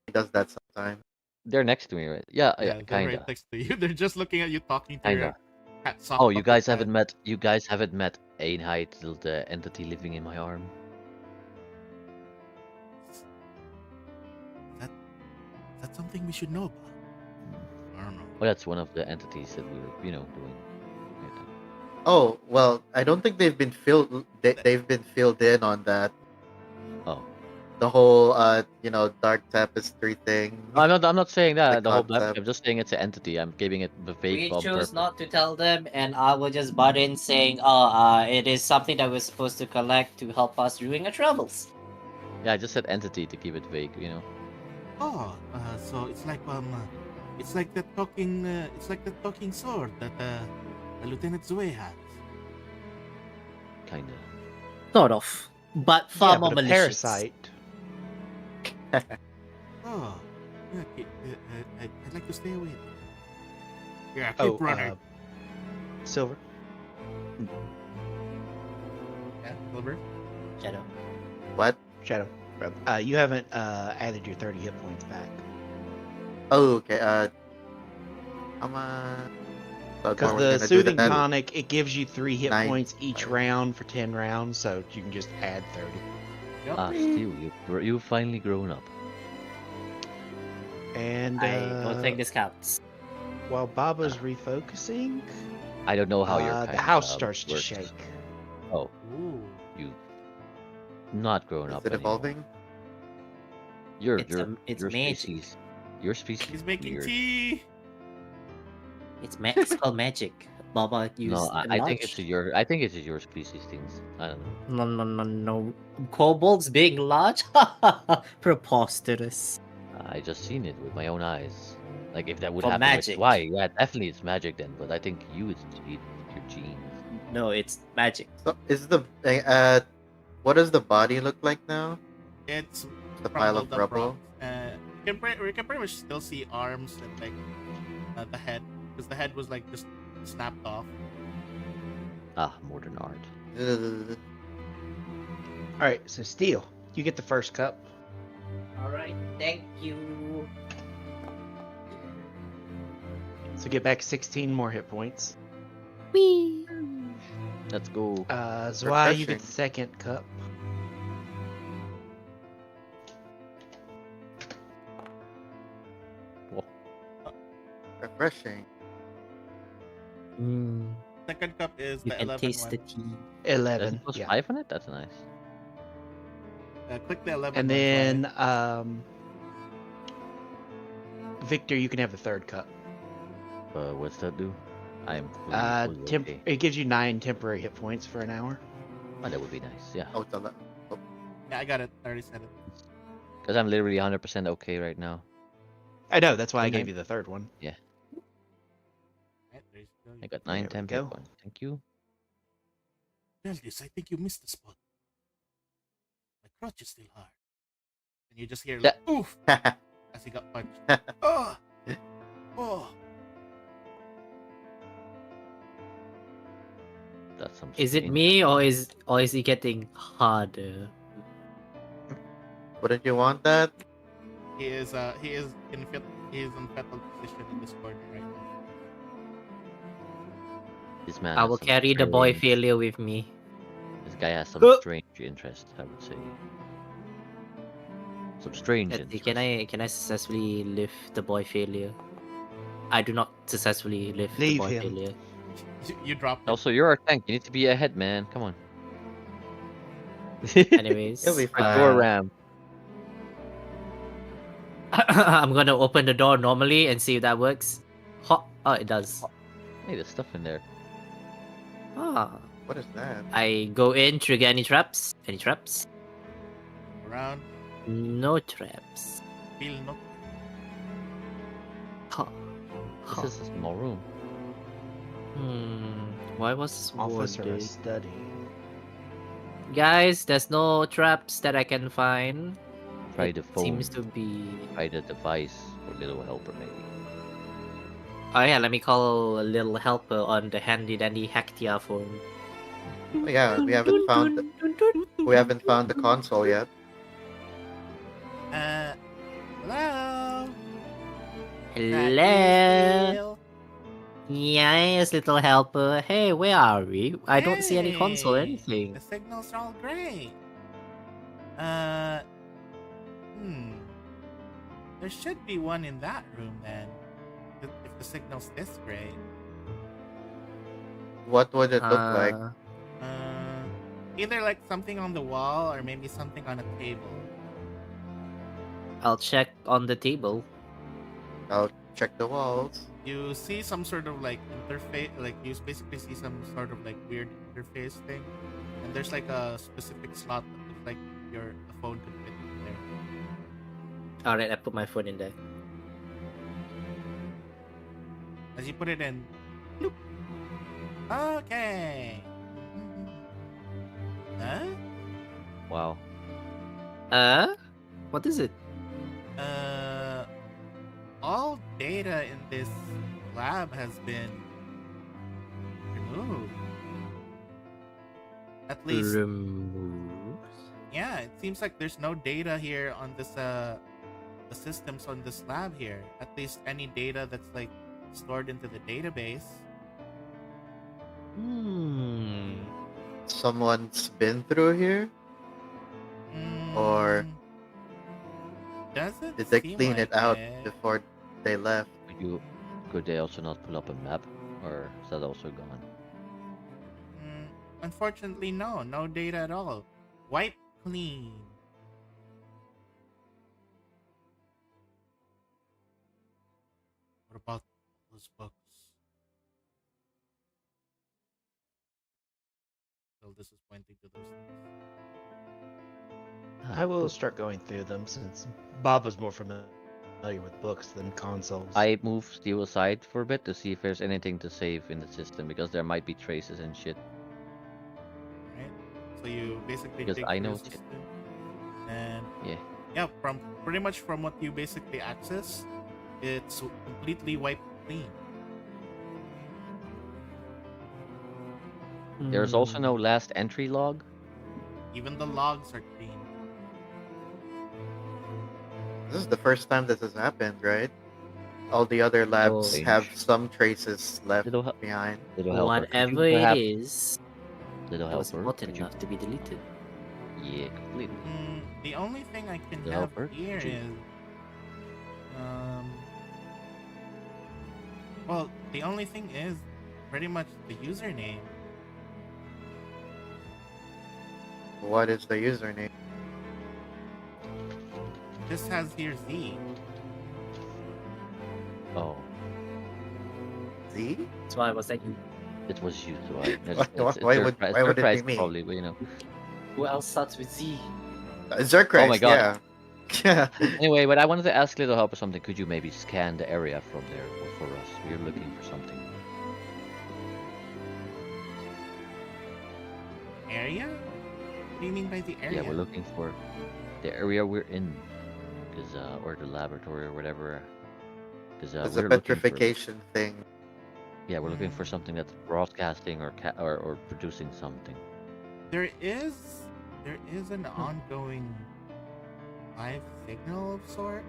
He does that sometimes. They're next to me, right? Yeah, yeah, Yeah, they're right kinda, next to you. They're just looking at you, talking to your kinda. sock Oh, you puppet guys head. haven't met. You guys haven't met Einheit, the entity living in my arm. Is that something we should know about? I don't know. Well, that's one of the entities that we were, doing. Right now. Oh well, I don't think they've been filled. They've been filled in on that. Oh, The whole dark tapestry thing. I'm not saying that the whole concept. I'm just saying it's an entity. I'm giving it the We vague on chose purpose. not to tell them, and I will just butt in saying, it is something that we're supposed to collect to help us during our travels. Yeah, I just said entity to keep it vague. Oh, so it's like the talking sword that Lieutenant Zue has. Kinda. Sort of, but far Yeah, more but a malicious. parasite. Oh, yeah, I'd like to stay away. Yeah, keep Oh, running. Silver. Yeah, Silver. Shadow. What? Shadow. You haven't added your 30 hit points back. Oh, okay. Because the soothing tonic, it gives you 3 hit points each round for 10 rounds, so you can just add 30. Yep. Ah, Steve, you've finally grown up. And I don't think this counts. while Baba's refocusing, I don't know how your the house starts to works. shake. Oh, Ooh. you not grown Is up it anymore. evolving? Your It's your magic. species. Your species. He's is making weird. tea. It's called magic. Baba used No, I think it's large. I think it's your species things. I don't know. No. Kobolds being large? Preposterous. I just seen it with my own eyes. Like if that would For happen magic. with why? Yeah, definitely it's magic then. But I think it's your genes. No, it's magic. So is the what does the body look like now? It's The pile of crumbled up rubble. rocks. We can pretty much still see arms and like the head, because the head was like just snapped off. Ah, modern art. Ugh. Alright, so Steel, you get the first cup. Alright, thank you. So get back 16 more hit points. Wee. Let's go. Zwei, you get Refreshing. the second cup. Refreshing. Second cup is You the can 11 taste one. the tea. 11. Does it plus Yeah. 5 on it? That's nice. Click the 11. And one, then, Victor, you can have the third cup. What's that do? I'm fully okay. It gives you 9 temporary hit points for an hour. Oh, that would be nice. Yeah, Oh, it's a lot. Oh, Yeah, I got it. I already said it. because I'm literally 100% okay right now. I know, that's why I Okay. gave you the third one. Right, there you go. I got 9 There we temp go. hit points. Thank you. Veldis, I think you missed the spot. My crotch is still hard. And you just hear Yeah. like, oof, as he got punched. Oh! Oh! That's some. Is it strange- me or is he getting harder? wouldn't you want that? He is in fetal position in this corner right now. This man. I has will some carry the boy strange- failure with me. This guy has some strange interests, I would say. Some strange Let's see, interests. can I successfully lift the boy failure? I do not successfully lift Leave the boy him. failure. You dropped it. Also, you're our tank. You need to be ahead, man. Come on. Anyways, You'll be Our fine. door ram. I'm gonna open the door normally and see if that works. Oh, it does. Hey, there's stuff in there. Ah, What is that? I go in, trigger any traps? Any traps? Around. No traps. Feel not. Huh. This is a small room. Why was this Office or a warded? study? Guys, there's no traps that I can find. Try It the phone. seems to be. Try the device or little helper, maybe. Oh yeah, let me call a little helper on the handy dandy Hekmatyar phone. Oh, yeah, we haven't found the console yet. Hello? Hello. Yes, little helper. Hey, where are we? I don't see any console or Hey, anything. the signals are all great. Uh, There should be one in that room then. If the signal's this great. What would it look like? Either like something on the wall or maybe something on a table. I'll check on the table. I'll check the walls. You see some sort of like interface, like you basically see some sort of like weird interface thing, and there's like a specific slot that looks like the phone could fit in there. Alright, I put my phone in there. As you put it in, bloop. Okay. Huh? Wow. What is it? All data in this lab has been removed. At least, Removes? yeah, it seems like there's no data here on this the systems on this lab here. At least any data that's like stored into the database. Someone's been through here? Or doesn't did they seem clean like it out it. before they left? Could they also not pull up a map, or is that also gone? Unfortunately, no data at all. Wipe clean. What about those books? So this is pointing to those things. I will start going through them since Bob was more familiar with books than consoles. I move Steel aside for a bit to see if there's anything to save in the system, because there might be traces and shit. Right? So you basically Because dig I through know the shit. system. And Yeah. from pretty much from what you basically access, it's completely wiped clean. There's also no last entry log. Even the logs are clean. This is the first time this has happened, right? All the other labs Strange. have some traces left Little, behind. little helper. Could you Whatever it perhaps- is, Little that was helper. important Could you? enough to be deleted. Yeah, completely. The only thing I can The have helper? here Gee. is well, the only thing is pretty much the username. What is the username? This has here Z. Oh, Z? That's why I was like, it was you, so I. Why would it be me? Probably, but who else starts with Z? Zerchrist, Oh my God. yeah. Anyway, but I wanted to ask Little Helper something. Could you maybe scan the area from there for us? We're looking for something. Area? What do you mean by the area? Yeah, we're looking for the area we're in, or the laboratory or whatever. It's we're a looking for. petrification thing. Yeah, we're looking for something that's broadcasting or producing something. There is an ongoing live signal of sorts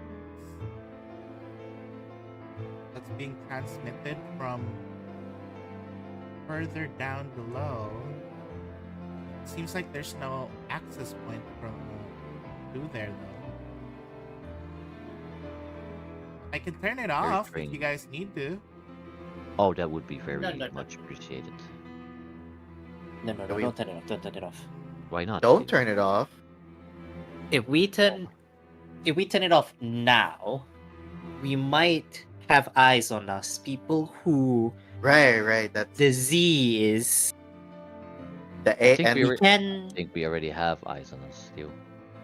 that's being transmitted from further down below. Seems like there's no access point from through there though. I can turn it off if strange. you guys need to. Oh, that would be very No. much appreciated. No, don't turn it off. Don't turn it off. Why not? Don't turn it off. If we turn it off now, we might have eyes on us. People who Right. That's the Z is. the I A, think and we We can. I think we already have eyes on us still.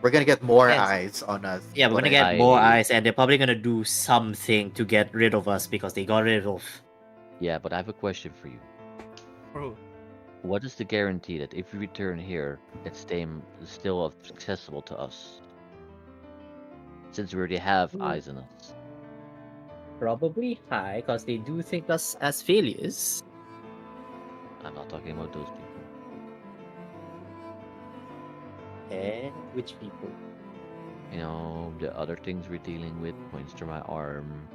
we're gonna get more Yes. eyes on us. Yeah, we're But gonna get more I- eyes, and they're probably gonna do something to get rid of us because they got rid of. Yeah, but I have a question for you. Bro, What is the guarantee that if we return here, it's still accessible to us? Since we already have eyes on us. Probably high, because they do think us as failures. I'm not talking about those people. And which people? You know, the other things we're dealing with points to my arm,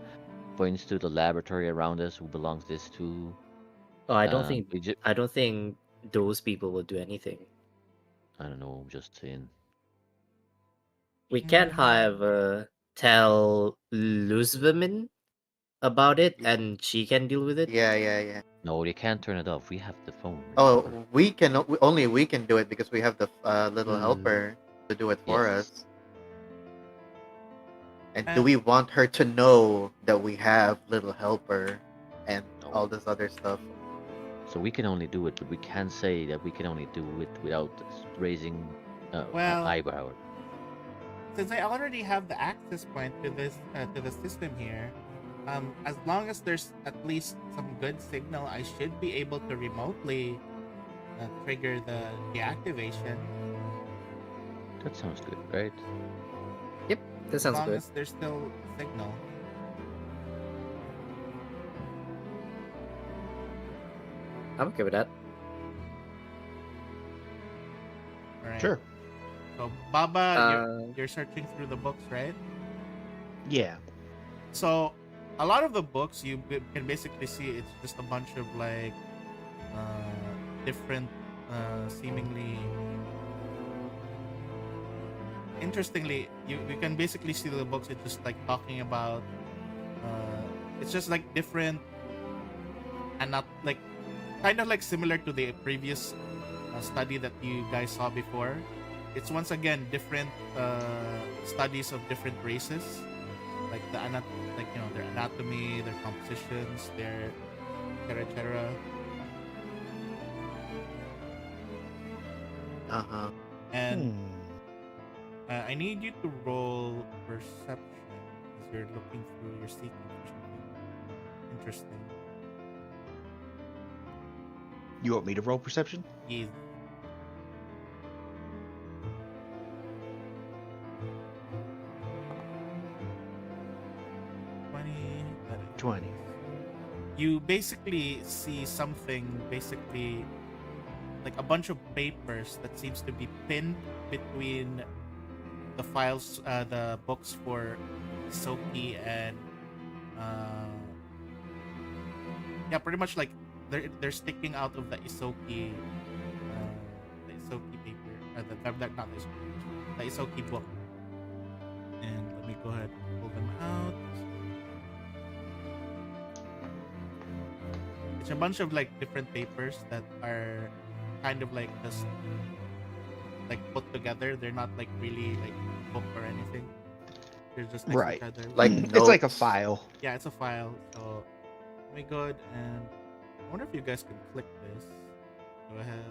points to the laboratory around us. Who belongs this to? Oh, Egypt. I don't think those people will do anything. I don't know. Just saying. We can, however, tell Luzvimin about it, and she can deal with it. Yeah. No, they can't turn it off. We have the phone. Oh, Remember? only we can do it because we have the little Hmm. helper to do it for Yes. us. And do we want her to know that we have little helper and No. all this other stuff? So we can only do it, but we can't say that we can only do it without raising Well, eyebrow. since I already have the access point to the system here, as long as there's at least some good signal, I should be able to remotely trigger the deactivation. That sounds good, right? That As sounds long good. as there's still signal. I'm okay with that. All right. Sure. So Baba, Uh, you're searching through the books, right? Yeah. So a lot of the books can basically see it's just a bunch of like different seemingly interestingly you can basically see the books, it's just like talking about it's just like different and not like kind of like similar to the previous study that you guys saw before. It's once again different studies of different races, like like you know, their anatomy, their compositions, their etc. Uh-huh. And Hmm. I need you to roll perception as you're looking through your seeking for something interesting. You want me to roll perception? Yes. That is 20. You basically see something, basically like a bunch of papers that seems to be pinned between the files, the books for Soki and yeah, pretty much like they're sticking out of the Isoki paper, not the Isoki, the Isoki book. And let me go ahead and pull them out. It's a bunch of like different papers that are kind of like just like put together. They're not like really like book or anything. They're just next Right. to each other. Like It's like a notes. file. Yeah, it's a file. So let me go ahead and I wonder if you guys can click this. Go ahead.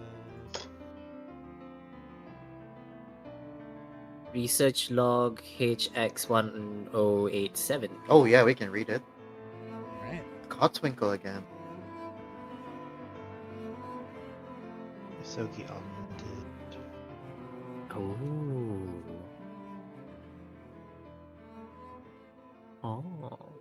research log HX1087. Oh yeah, we can read it. All right. Cotswinkle again. Soki augmented. Oh.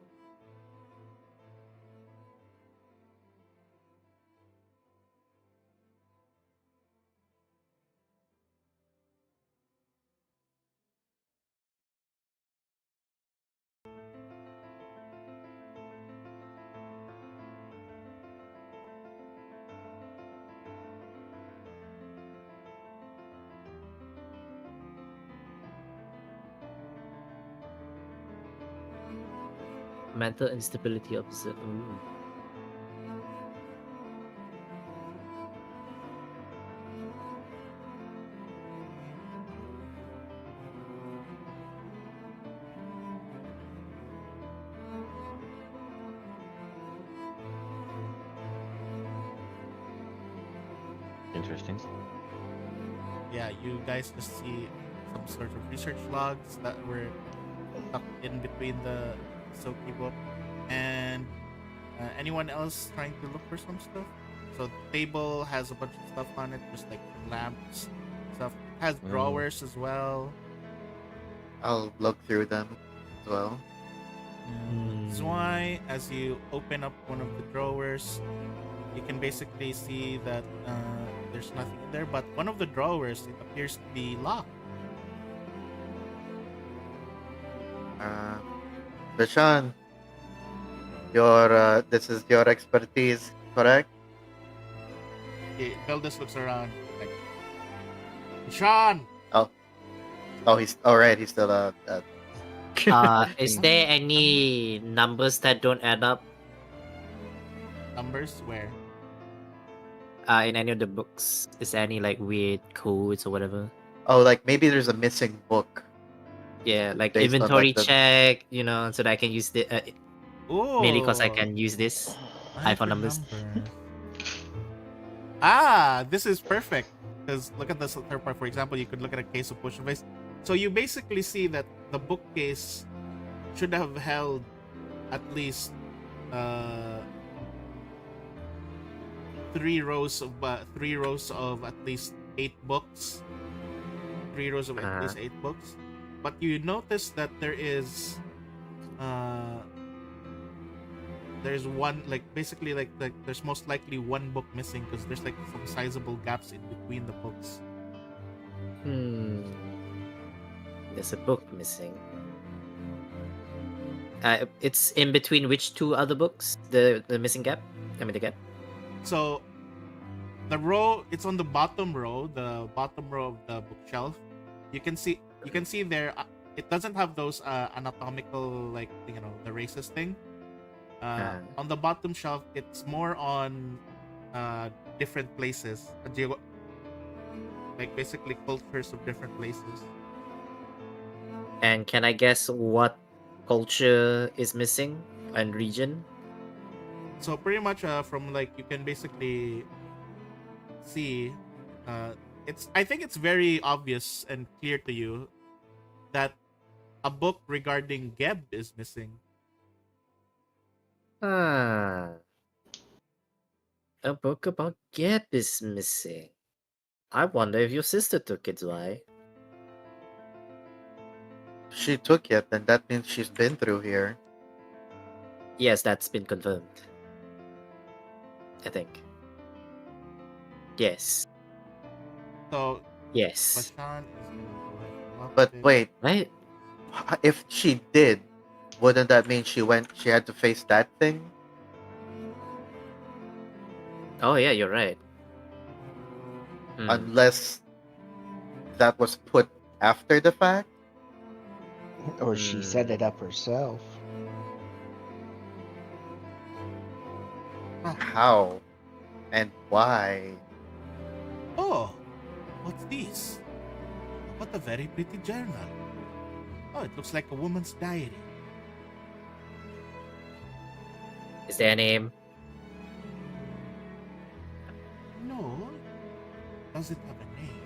Mental instability observed. Interesting. Yeah, you guys just see some sort of research logs that were tucked in between the Soki book. And anyone else trying to look for some stuff? So the table has a bunch of stuff on it, just like lamps, stuff. It has drawers as well. I'll look through them as well. That's why, as you open up one of the drawers, you can basically see that there's nothing in there. But one of the drawers, it appears to be locked. Uh, Deshaun, this is your expertise, correct? Veldis looks around like, Sean. Oh, he's all right. He's still Is there any numbers that don't add up Numbers where? in any of the books? Is there any like weird codes or whatever? Oh, like maybe there's a missing book. Yeah, like Based on, inventory like, the- check, so that I can use the mainly because I Oh, can use this eye for iPhone numbers. This is perfect. Because look at this third part. For example, you could look at a case of potion face. So you basically see that the bookcase should have held at least 3 rows of at least 8 books. 3 rows of at least 8 books. But you notice that there's one, like, basically like there's most likely one book missing because there's like some sizable gaps in between the books. There's a book missing. It's in between which 2 other books? The missing gap? I mean the gap. So the row, it's on the bottom row of the bookshelf. You can see there, it doesn't have those anatomical, like, the racist thing. On the bottom shelf, it's more on different places, like basically cultures of different places. And can I guess what culture is missing and region? So pretty much from, like, you can basically see, I think it's very obvious and clear to you that a book regarding Geb is missing. A book about Geb is missing. I wonder if your sister took it, Zwei. she took it, then that means she's been through here. Yes, that's been confirmed. I think. Yes. So Yes. Bashan is gonna go ahead and lock But it. wait, Right? if she did, wouldn't that mean she had to face that thing? Oh yeah, you're right. Unless that was put after the fact? Or she set it up herself. How? And why? Oh, what's this? What a very pretty journal. Oh, it looks like a woman's diary. Is there a name? No, does it have a name?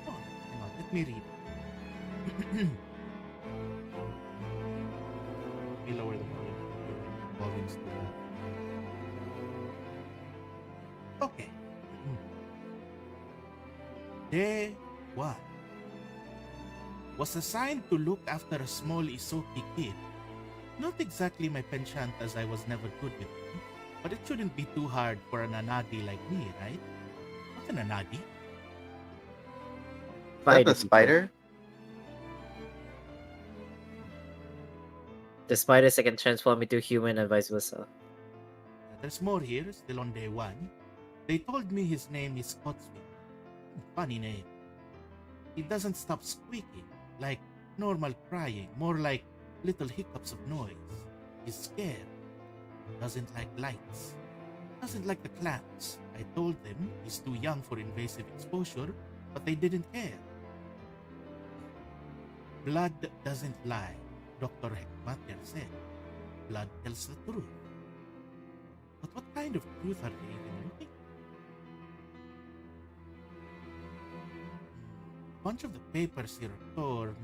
Oh, hang on, let me read. Let me lower the volumes to that. Okay. Day 1. Was assigned to look after a small Isoki kid. Not exactly my penchant, as I was never good with him, but it shouldn't be too hard for an anagi like me, right? What's an anagi? Is that the spider? The spiders that can transform into human and vice versa. There's more here, still on day 1. They told me his name is Kotsui. Funny name. He doesn't stop squeaking, like normal crying, more like little hiccups of noise. He's scared. Doesn't like lights. Doesn't like the clowns. I told them he's too young for invasive exposure, but they didn't care. Blood doesn't lie, Dr. Hekmatyar said. Blood tells the truth. But what kind of truth are they even looking for? A bunch of the papers here are torn.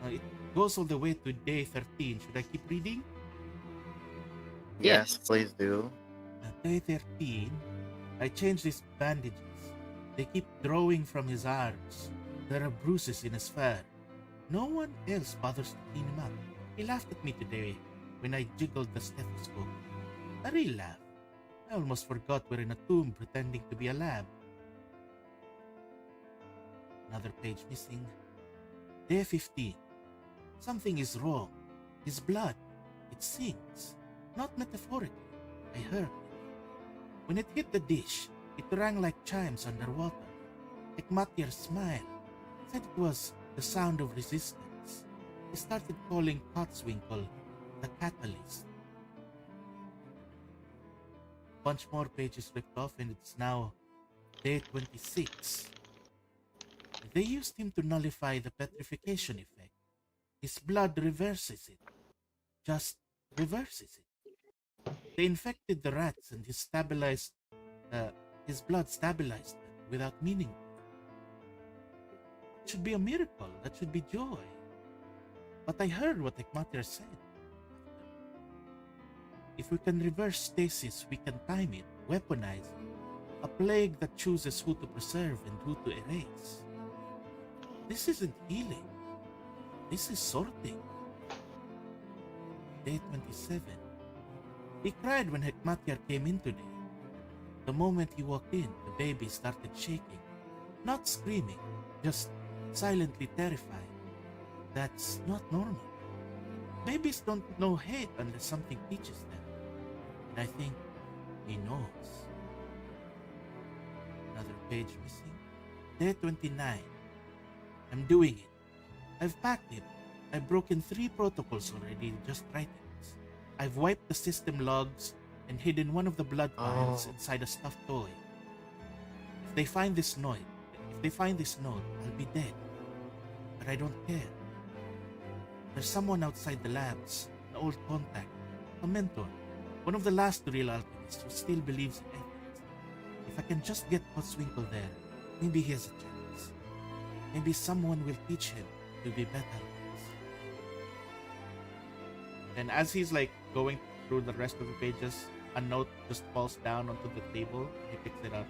It goes all the way to day 13. Should I keep reading? Yes, please do. Day 13, I changed his bandages. They keep drawing from his arms. There are bruises in his fur. No one else bothers to clean him up. He laughed at me today when I jiggled the stethoscope. A real laugh. I almost forgot we're in a tomb pretending to be a lab. Another page missing. Day 15. Something is wrong. His blood, it sings. Not metaphorically. I heard it. When it hit the dish, it rang like chimes underwater. Hekmatyar smiled, said it was the sound of resistance. He started calling Cotswinkle the catalyst. Bunch more pages ripped off, and it's now day 26. They used him to nullify the petrification effect. His blood reverses it. Just reverses it. They infected the rats and his blood stabilized them without meaning. It should be a miracle. That should be joy. But I heard what Hekmatyar said. If we can reverse stasis, we can time it, weaponize it. A plague that chooses who to preserve and who to erase. This isn't healing. This is sorting. Day 27. He cried when Hekmatyar came in today. The moment he walked in, the baby started shaking. Not screaming, just silently terrified. That's not normal. Babies don't know hate unless something teaches them. And I think he knows. Another page missing. Day 29. I'm doing it. I've packed it. I've broken 3 protocols already, just writings. I've wiped the system logs and hidden one of the blood vials inside a stuffed toy. If they find this note, I'll be dead. But I don't care. There's someone outside the labs, an old contact, a mentor, one of the last real alchemists who still believes in ethics. If I can just get Cotswinkle there, maybe he has a chance. Maybe someone will teach him to be better. And as he's like going through the rest of the pages, a note just falls down onto the table. He picks it up.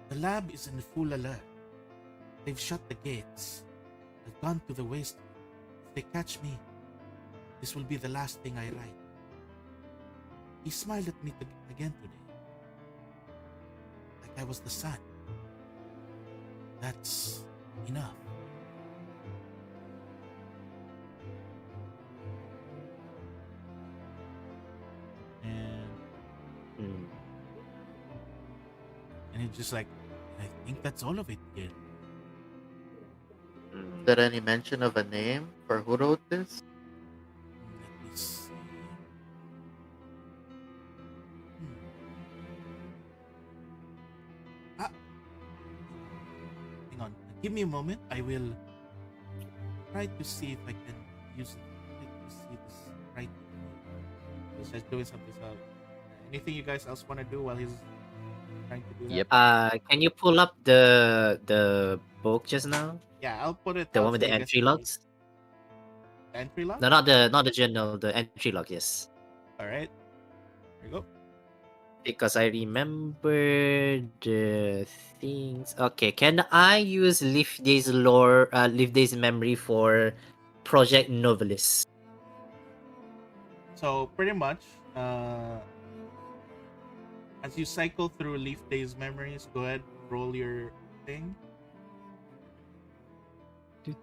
The lab is in full alert. They've shut the gates. I've gone to the waste. If they catch me, this will be the last thing I write. He smiled at me again today. Like I was the sun. That's enough. And it's just like, I think that's all of it, kid. Is there any mention of a name for who wrote this? Let me see. Hang on. Give me a moment. I will try to see if I can use it. Like to see this right. He's just doing something. So, anything you guys else want to do while he's trying to do that? Yep. Can you pull up the book just now? Yeah, I'll put it. The out one with so the you guys entry can read. logs? Entry log? No, not the journal, the entry log, yes. Alright. There you go. Because I remember the things. Okay, can I use Leaf Day's Leaf Day's memory for Project Novelist? So pretty much, as you cycle through Leaf Day's memories, go ahead, roll your thing. Why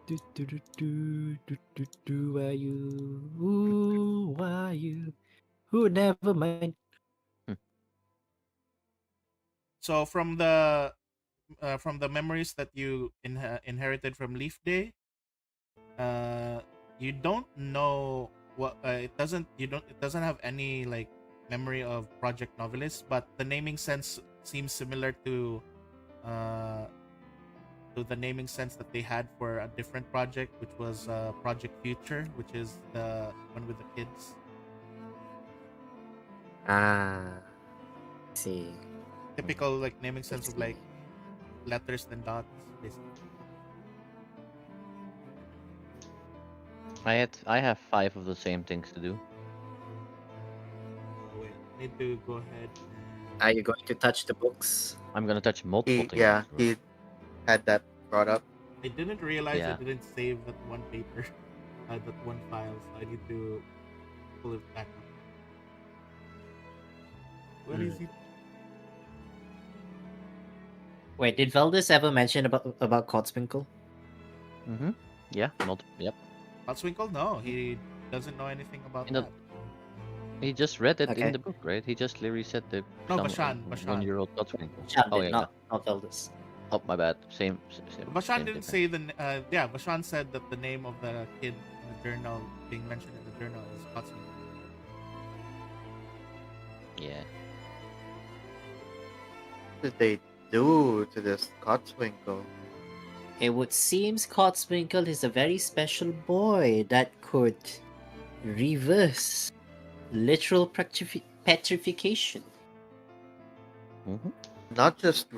you? Ooh, why you? Ooh, never mind. So from the memories that you inherited from Leaf Day, you don't know what it doesn't have any like memory of Project Novelist, but the naming sense seems similar to the naming sense that they had for a different project, which was Project Future, which is the one with the kids. See. Typical like naming sense of like letters and dots, basically. I have 5 of the same things to do. Wait, I need to go ahead. Are you going to touch the books? I'm gonna touch multiple things. Yeah, as well. he had that brought up. I didn't realize I Yeah. didn't save that one paper, that one file, so I need to pull it back up. Where is it? Wait, did Veldis ever mention about Codswinkle? Mm-hmm. Yeah. Yep. Butswinkle? No, he doesn't know anything about In the- that. He just read it in Okay. the book, right? He just literally said the No, some Bashan. 1-year-old Twinkle. Shan Oh did, yeah, yeah. not Veldis. Oh my bad. Same. Bashan Same didn't thing. say yeah, Bashan said that the name of the kid in the journal being mentioned in the journal is Butswinkle. Yeah. What did they do to this Cotswinkle? It would seem Codswinkle is a very special boy that could reverse literal petrification. Mm-hmm. Not just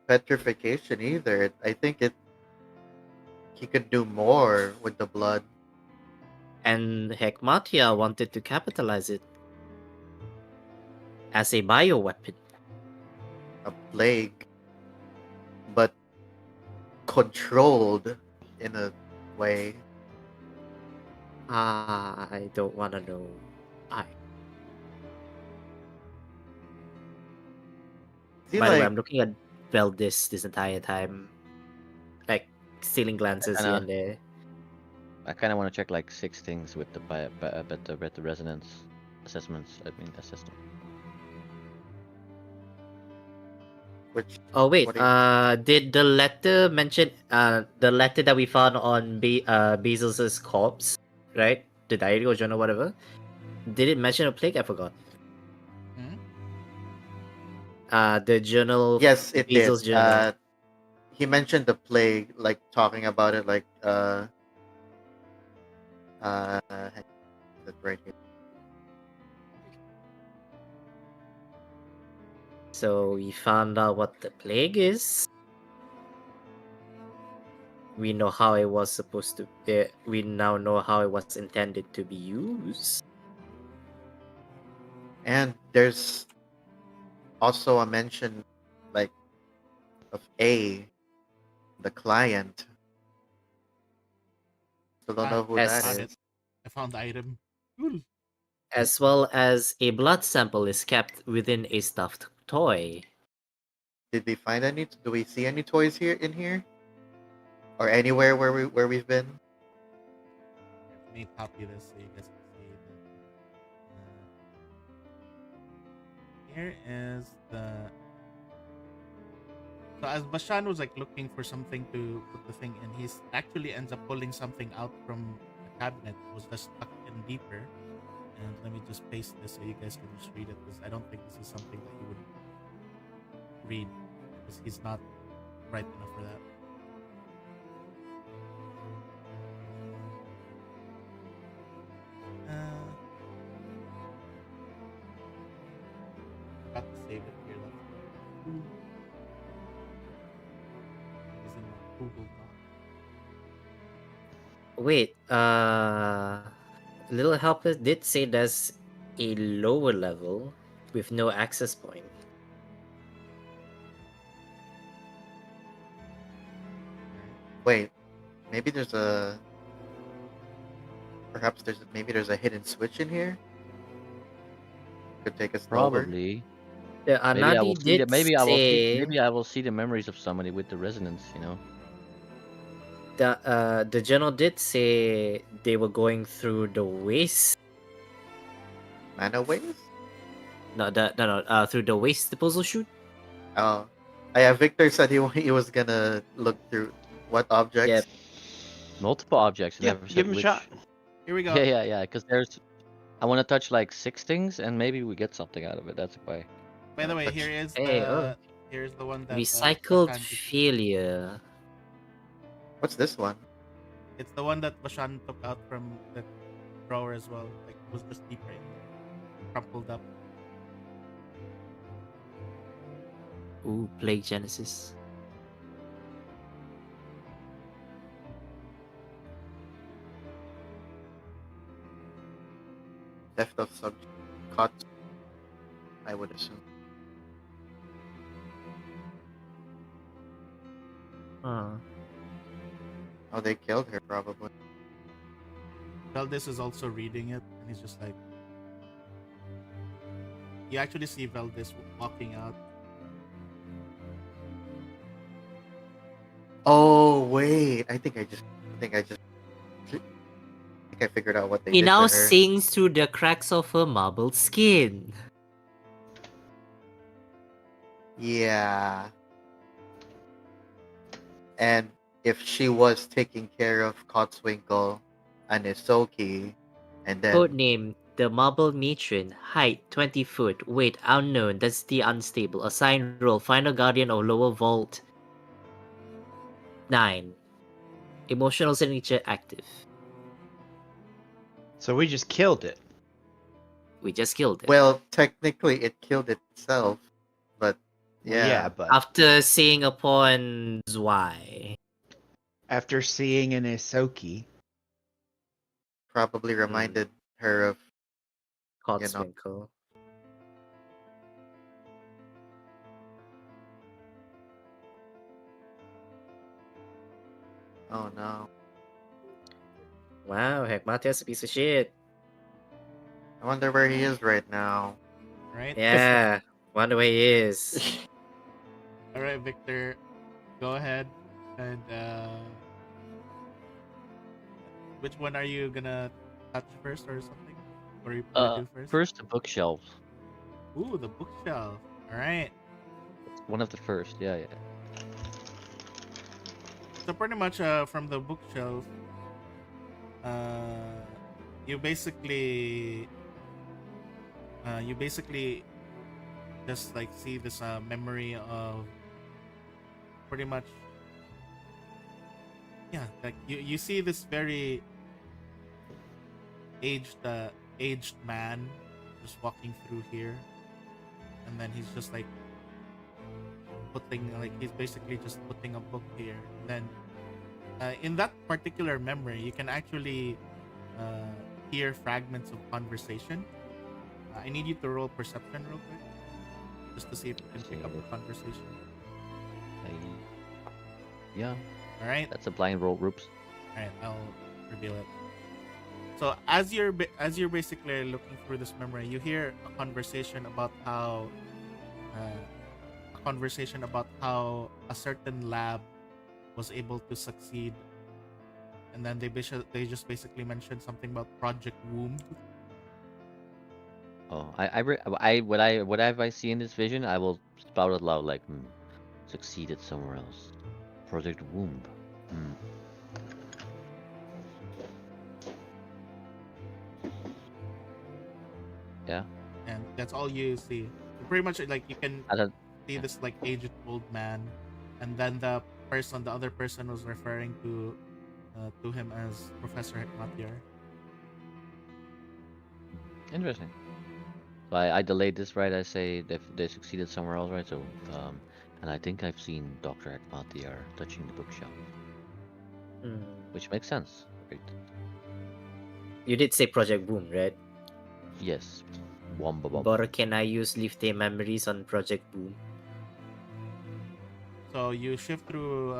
petrification either. I think he could do more with the blood. And Hekmatyar wanted to capitalize it as a bioweapon. A plague, but controlled in a way. I don't want to know. See, By the way, like, I'm looking at Veldis this entire time, like stealing glances here and there. I kind of want to check like 6 things with the the resonance assessments. I mean assessment. which Oh wait, what do you- did the letter mention the letter that we found on Basil's corpse, right? The diary or journal, whatever. Did it mention a plague? I forgot. Hmm? The journal. yes, it Basil's did. journal. He mentioned the plague, like talking about it, like right here. So we found out what the plague is. We know how it was supposed to. We now know how it was intended to be used. And there's also a mention, like, of A, the client. Still don't know who As- that Found is. it. I found the item. Cool. As well as a blood sample is kept within a stuffed toy. Did we find any? Do we see any toys here in here, or anywhere where we've been? Let me copy this so you guys can see it. Here is the. So as Bashan was like looking for something to put the thing in, he actually ends up pulling something out from the cabinet. It was just stuck in deeper. And let me just paste this so you guys can just read it, because I don't think this is something that he would read, because he's not bright enough for that. Got to save it here though. Is in my Google Doc. Wait, Little Helper did say there's a lower level with no access point. Wait, maybe there's a. Perhaps there's a hidden switch in here. Could take us lower. Probably. The Maybe I Anadi will see did maybe say I will see the memories of somebody with the resonance, you know. the journal did say they were going through the waste. Mana ways? No, through the waste disposal chute. Oh, yeah. Victor said he was gonna look through what objects. Yep. Multiple objects. Yeah, never said give him a which. shot. Here we go. Yeah. Because I want to touch like 6 things, and maybe we get something out of it. That's why. By the way, Touch- here is Hey, the here's the one that Recycled Bashan did. failure. What's this one? It's the one that Bashan took out from the drawer as well. Like it was just deeper in there, crumpled up. Ooh, Plague Genesis. Theft of subject. Caught. I would assume. Huh. Oh, they killed her probably. Veldis is also reading it, and he's just like. You actually see Veldis walking out. wait. I think I figured out what they He did now to her. sings through the cracks of her marble skin. Yeah. And if she was taking care of Cotswinkle and Isoki, and then Codename the Marble Matron. Height 20 foot. Weight unknown. Density unstable. Assign role. Final Guardian or lower vault. 9. Emotional signature active. So we just killed it. We just killed it. well, technically it killed itself, but Well, yeah. but After seeing upon why. after seeing an Isoki, Probably reminded her of Cotswinkle. oh no. Wow, Hekmatyar's a piece of shit. I wonder where he is right now. Right? Yeah, wonder where he is. All right, Victor, go ahead and which one are you gonna touch first or something? Or you do first? First the bookshelf. Ooh, the bookshelf. All right. One of the first. Yeah. So pretty much from the bookshelf, you basically just like see this memory of pretty much, yeah, like you see this very aged man just walking through here, and then he's just like he's basically just putting a book here. And then in that particular memory you can actually hear fragments of conversation. I need you to roll perception real quick just to see if you can pick up the conversation. Yeah. All right. That's a blind roll, Roops. All right, I'll reveal it. So as you're basically looking through this memory, you hear a conversation about how a certain lab was able to succeed, and then they just basically mentioned something about Project Womb. Oh, whatever I see in this vision, I will spout it loud like, succeeded somewhere else. Project Womb. Yeah. And that's all you see. Pretty much like you can see this like aged old man, and then the other person was referring to him as Professor Hekmatyar. Interesting. So I delayed this, right? I say they succeeded somewhere else, right? So and I think I've seen Dr. Hekmatyar touching the bookshelf. Which makes sense, right? You did say Project Boom, right? Yes. Womba. But can I use Leaf Day Memories on Project Boom? So you shift through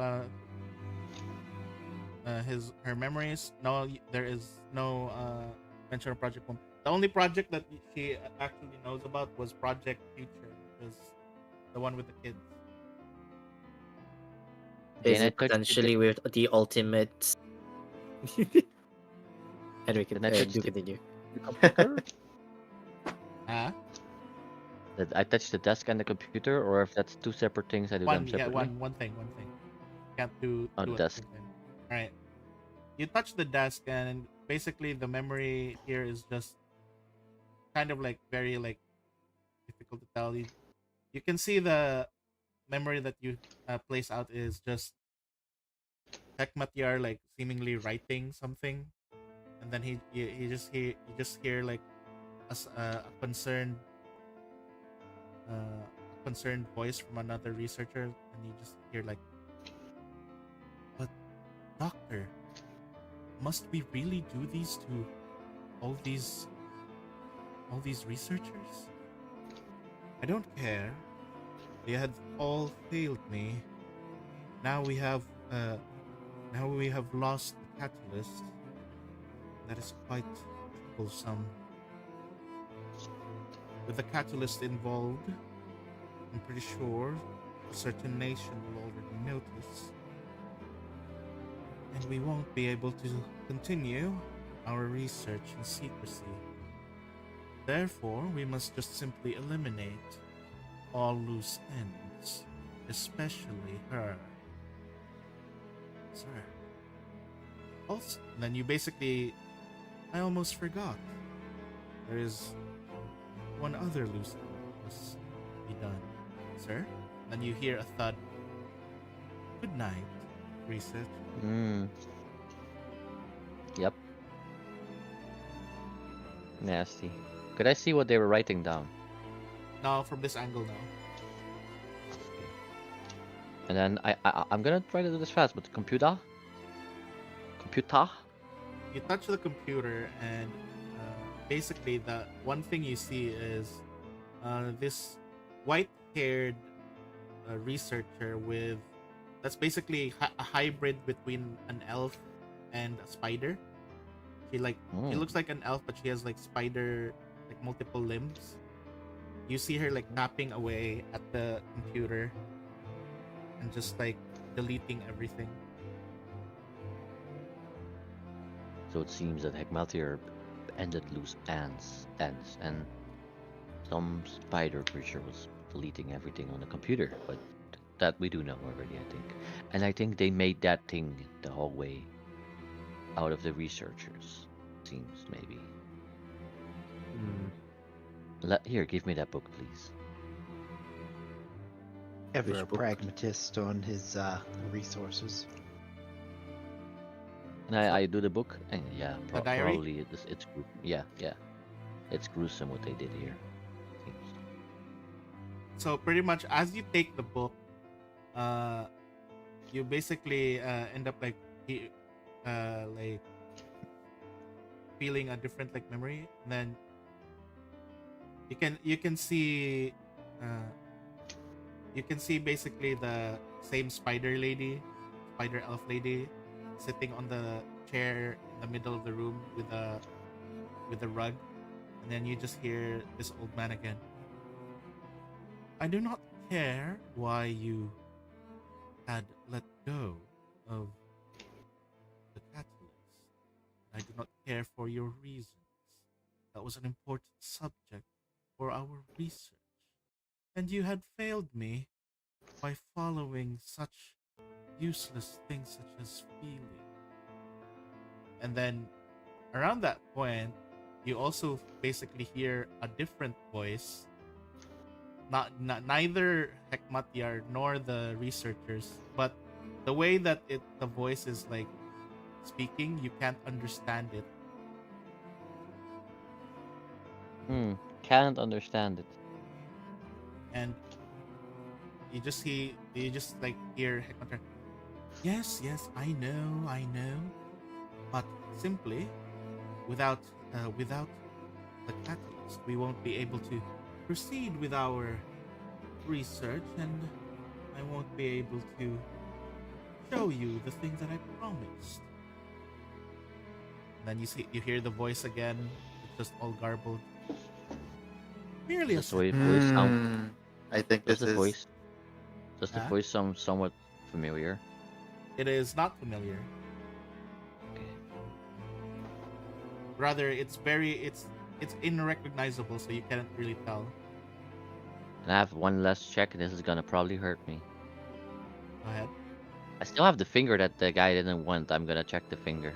her memories. No, there is no mention of Project Boom. The only project that she actually knows about was Project Future, is the one with the kids. Is it potentially with the ultimate? Anyway, do continue. Huh? That I touch the desk and the computer, or if that's two separate things, I do them separately. One thing. Can't do the desk. All right. You touch the desk, and basically the memory here is just kind of like very like difficult to tell. You can see the memory that you place out is just Hekmatyar like seemingly writing something, and then you just hear like a concerned voice from another researcher, and you just hear like, "But doctor, must we really do these to all these researchers? I don't care. They had all failed me. Now we have lost the catalyst. That is quite troublesome. With the catalyst involved, I'm pretty sure a certain nation will already notice. and we won't be able to continue our research in secrecy. Therefore, we must just simply eliminate all loose ends, especially her. Sir. Also, then you basically. I almost forgot. There is one other loose end that must be done, sir. Then you hear a thud. Good night, research. Yep. Nasty. Could I see what they were writing down? Now, from this angle now. And then I'm gonna try to do this fast, but the computer? You touch the computer, and basically, the one thing you see is this white-haired researcher with that's basically a hybrid between an elf and a spider. She looks like an elf, but she has like spider, like multiple limbs. You see her like tapping away at the computer and just like deleting everything. So it seems that Hekmatyar ended loose ends, and some spider creature was deleting everything on the computer, but that we do know already, I think. And I think they made that thing the hallway out of the researchers. Seems maybe. Here, give me that book, please. Ever Which a book? pragmatist on his resources. And I do the book, and yeah, The diary? probably yeah, it's gruesome what they did here. Seems. So pretty much, as you take the book, you basically end up like feeling a different like memory. And then you can see basically the same spider elf lady sitting on the chair in the middle of the room with a rug. And then you just hear this old man again. I do not care why you had let go of the catalyst. I do not care for your reasons. That was an important subject for our research. And you had failed me by following such useless things such as feeling. And then around that point, you also basically hear a different voice. Neither Hekmatyar nor the researchers, but the way that the voice is like speaking, you can't understand it. Can't understand it. And you just like hear Hekmatyar. Yes, I know. But simply, without the catalyst, we won't be able to proceed with our research, and I won't be able to show you the things that I promised. And then you hear the voice again. It's just all garbled. Merely a Does the voice sound? I think Does this the is. voice? Does the Huh? voice sound somewhat familiar? It is not familiar. Okay. Rather, it's unrecognizable, so you can't really tell. And I have one last check, and this is gonna probably hurt me. Go ahead. I still have the finger that the guy didn't want. I'm gonna check the finger.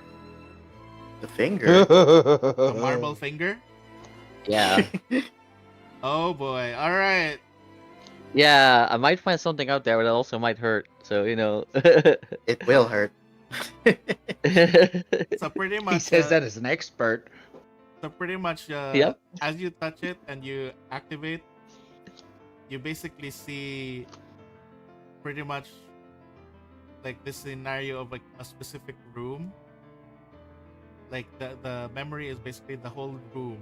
The finger. A marble finger. Yeah. Oh boy! All right. Yeah, I might find something out there, but it also might hurt. So, you know. It will hurt. So pretty much. He says that as an expert. So pretty much, Yep. as you touch it and you activate, you basically see pretty much like this scenario of like a specific room. Like the memory is basically the whole room,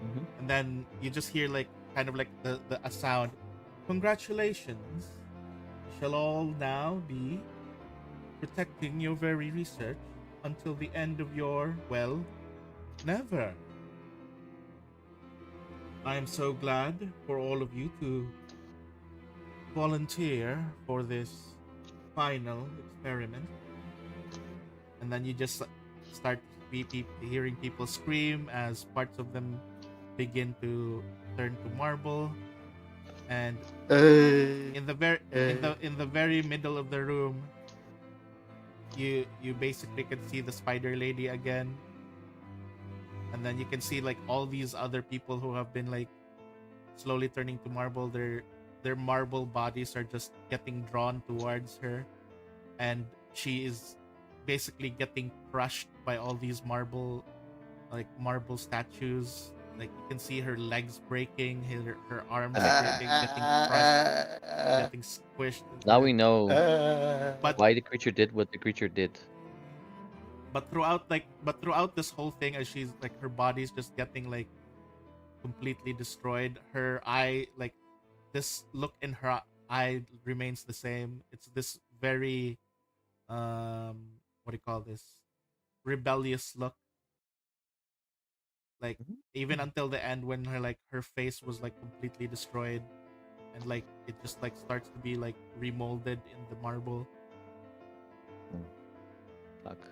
Mhm. and then you just hear like kind of like a sound. Congratulations, you shall all now be protecting your very research until the end of your never. I am so glad for all of you to volunteer for this final experiment. and then you just start hearing people scream as parts of them begin to turn to marble, and in the very middle of the room, you basically can see the spider lady again, and then you can see like all these other people who have been like slowly turning to marble. Their marble bodies are just getting drawn towards her, and she is basically getting crushed by all these marble statues. Like you can see her legs breaking, her arms breaking, getting crushed, getting squished. Now we know But why the creature did what the creature did. throughout this whole thing, as she's like her body's just getting like completely destroyed, her eye, like this look in her eye remains the same. It's this very what do you call this, rebellious look, like even until the end when her face was like completely destroyed, and like it just like starts to be like remolded in the marble. Fuck.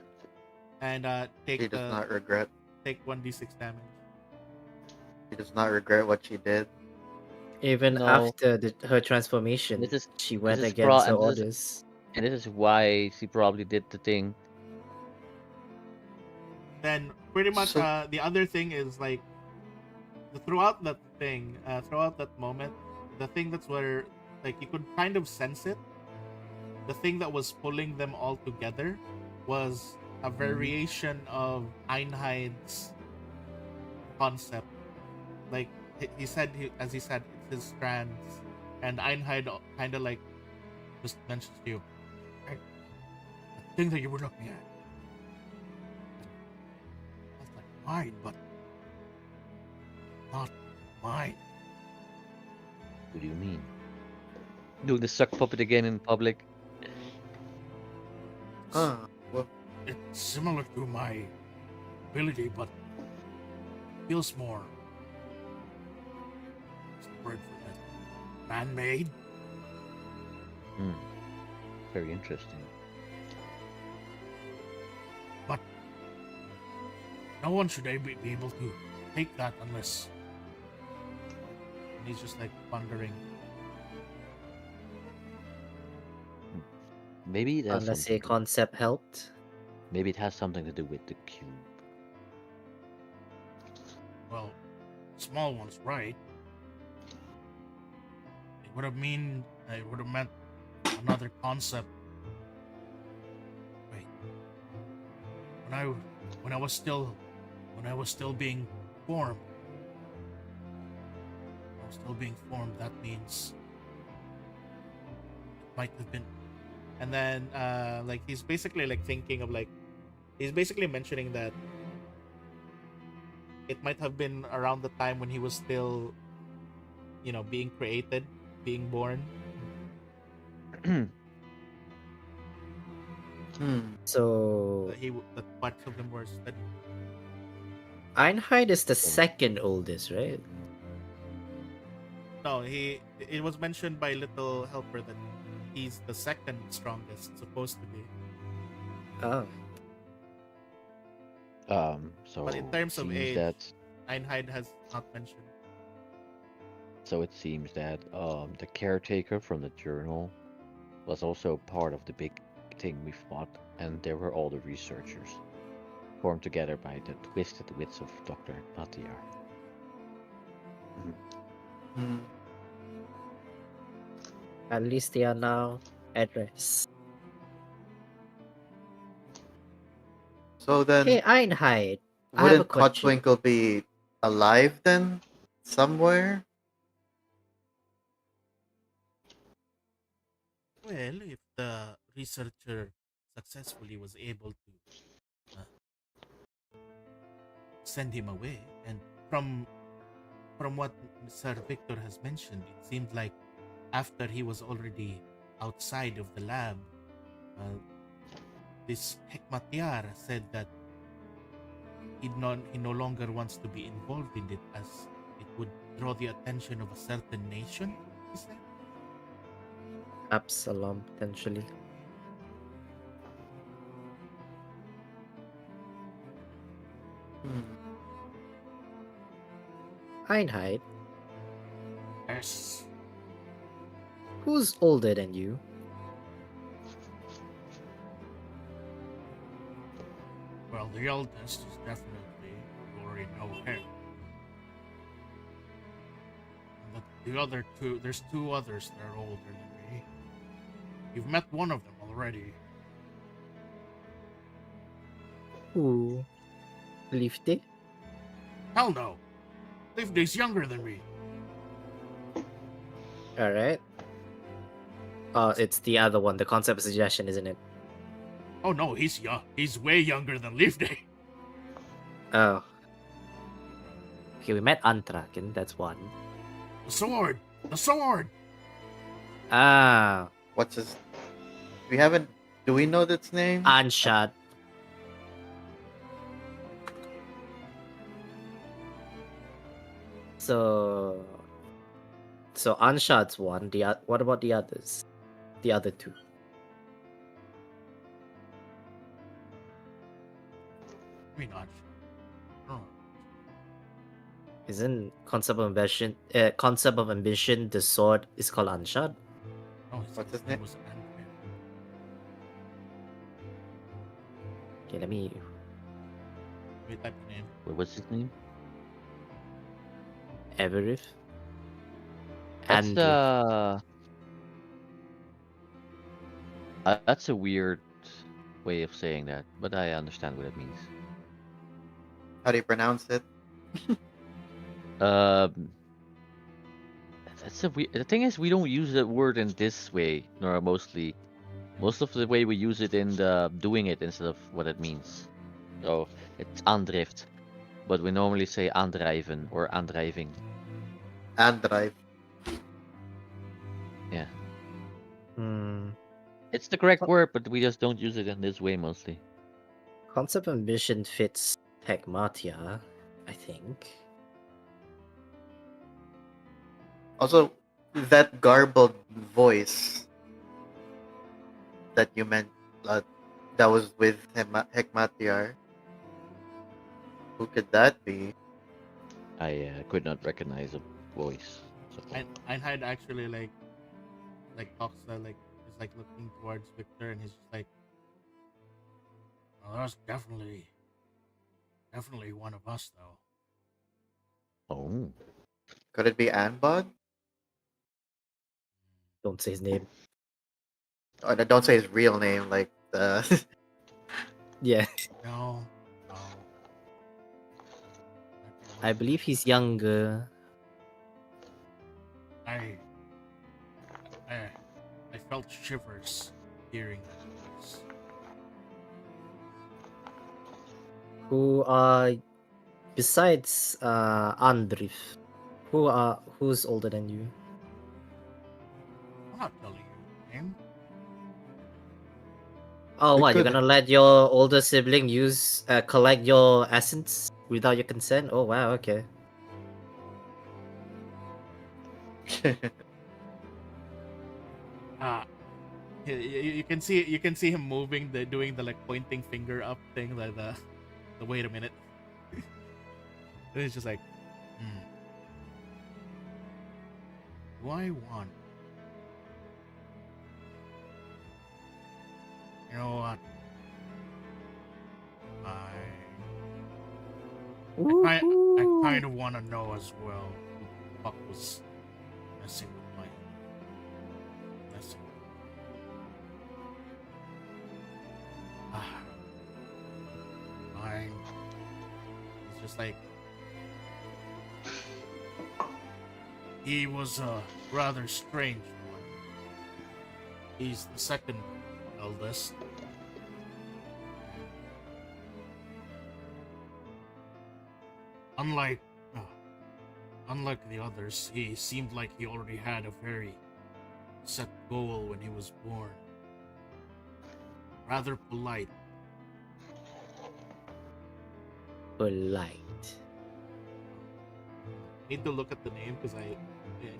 And She does not regret. take 1d6 damage. She does not regret what she did. Even No. after her transformation, This is she went is against the and this is- orders. And this is why she probably did the thing. Then pretty much So- the other thing is like throughout that moment, the thing that's where like you could kind of sense it. The thing that was pulling them all together was a variation of Einheid's concept. Like he said, as he said, it's his strands, and Einheid kind of like just mentions to you, "Hey, the thing that you were looking at. That's like mine, but not mine." What do you mean? Doing the suck puppet again in public? Well, It's similar to my ability, but feels more. What's the word for that? Man-made? Very interesting. But no one should be able to take that unless. And he's just like pondering. Maybe it has Unless something a concept helped. Maybe it has something to do with the cube. Well, small one's right. It would have meant another concept. Wait. When I was still being formed. That means it might have been. And then like he's basically like thinking of like he's basically mentioning that it might have been around the time when he was still, being created, being born. So That parts of them were studied. Einheid is the second oldest, right? No, it was mentioned by Little Helper that he's the second strongest, supposed to be. Oh. So But in terms of seems age, that Einheid has not mentioned. so it seems that the caretaker from the journal was also part of the big thing we fought, and there were all the researchers formed together by the twisted wits of Dr. Hekmatyar. At least they are now at rest. So then, Hey, Einheid. I have a wouldn't question. Codwinkle be alive then? Somewhere? Well, if the researcher successfully was able to send him away, and from what Sir Victor has mentioned, it seemed like after he was already outside of the lab, this Hekmatyar said that he no longer wants to be involved in it, as it would draw the attention of a certain nation, he said. Absalom, potentially. Hmm. Einheit, Yes. who's older than you? Well, the eldest is definitely, you already know him. And the other two, there's two others that are older than me. You've met one of them already. Who? Lifte? Hell no! Livday's younger than me. Alright. It's the other one, the concept of suggestion, isn't it? Oh no, he's young. He's way younger than Livday. Oh. Okay, we met Antraken, that's one. The sword! The sword! Ah, What's his? We haven't. Do we know its name? Anshad. So Anshad's one. What about the others? The other two. I mean, not sure. Isn't concept of ambition? The sword is called Anshad. Oh, What's his name? Was Anfin. Okay, let me. Wait, type the name. What's his name? Everith. That's And that's a weird way of saying that, but I understand what it means. How do you pronounce it? That's a weird. The thing is, we don't use that word in this way, nor mostly. Most of the way we use it in the doing it instead of what it means. So it's aandrift, but we normally say aandrijven or aandrijving. And drive. Yeah, hmm, it's the correct word, but we just don't use it in this way mostly. concept of ambition fits Hekmatyar, I think. Also, that garbled voice that you meant, that was with Hekmatyar. Who could that be? I could not recognize a voice. So. Einheid actually like talks like is like looking towards Victor and he's just like, "Oh, that's definitely one of us though." Oh, Could it be Anbod? Don't say his name. Oh, don't say his real name, like the. Yeah, No, no. I believe he's younger. I felt shivers hearing that voice. Who besides Andrif, who's older than you? I'm not telling you the name. Oh, We what? You're could- gonna let your older sibling collect your essence without your consent? Oh wow, okay. You can see him moving, doing the like pointing finger up thing, like the wait a minute. And it's just like, do I want? You know what? I kind of want to know as well who the fuck was messing with my messing. Fine. It's just like he was a rather strange one. He's the second eldest. Unlike the others, he seemed like he already had a very set goal when he was born. Rather polite. Polite. Need to look at the name because I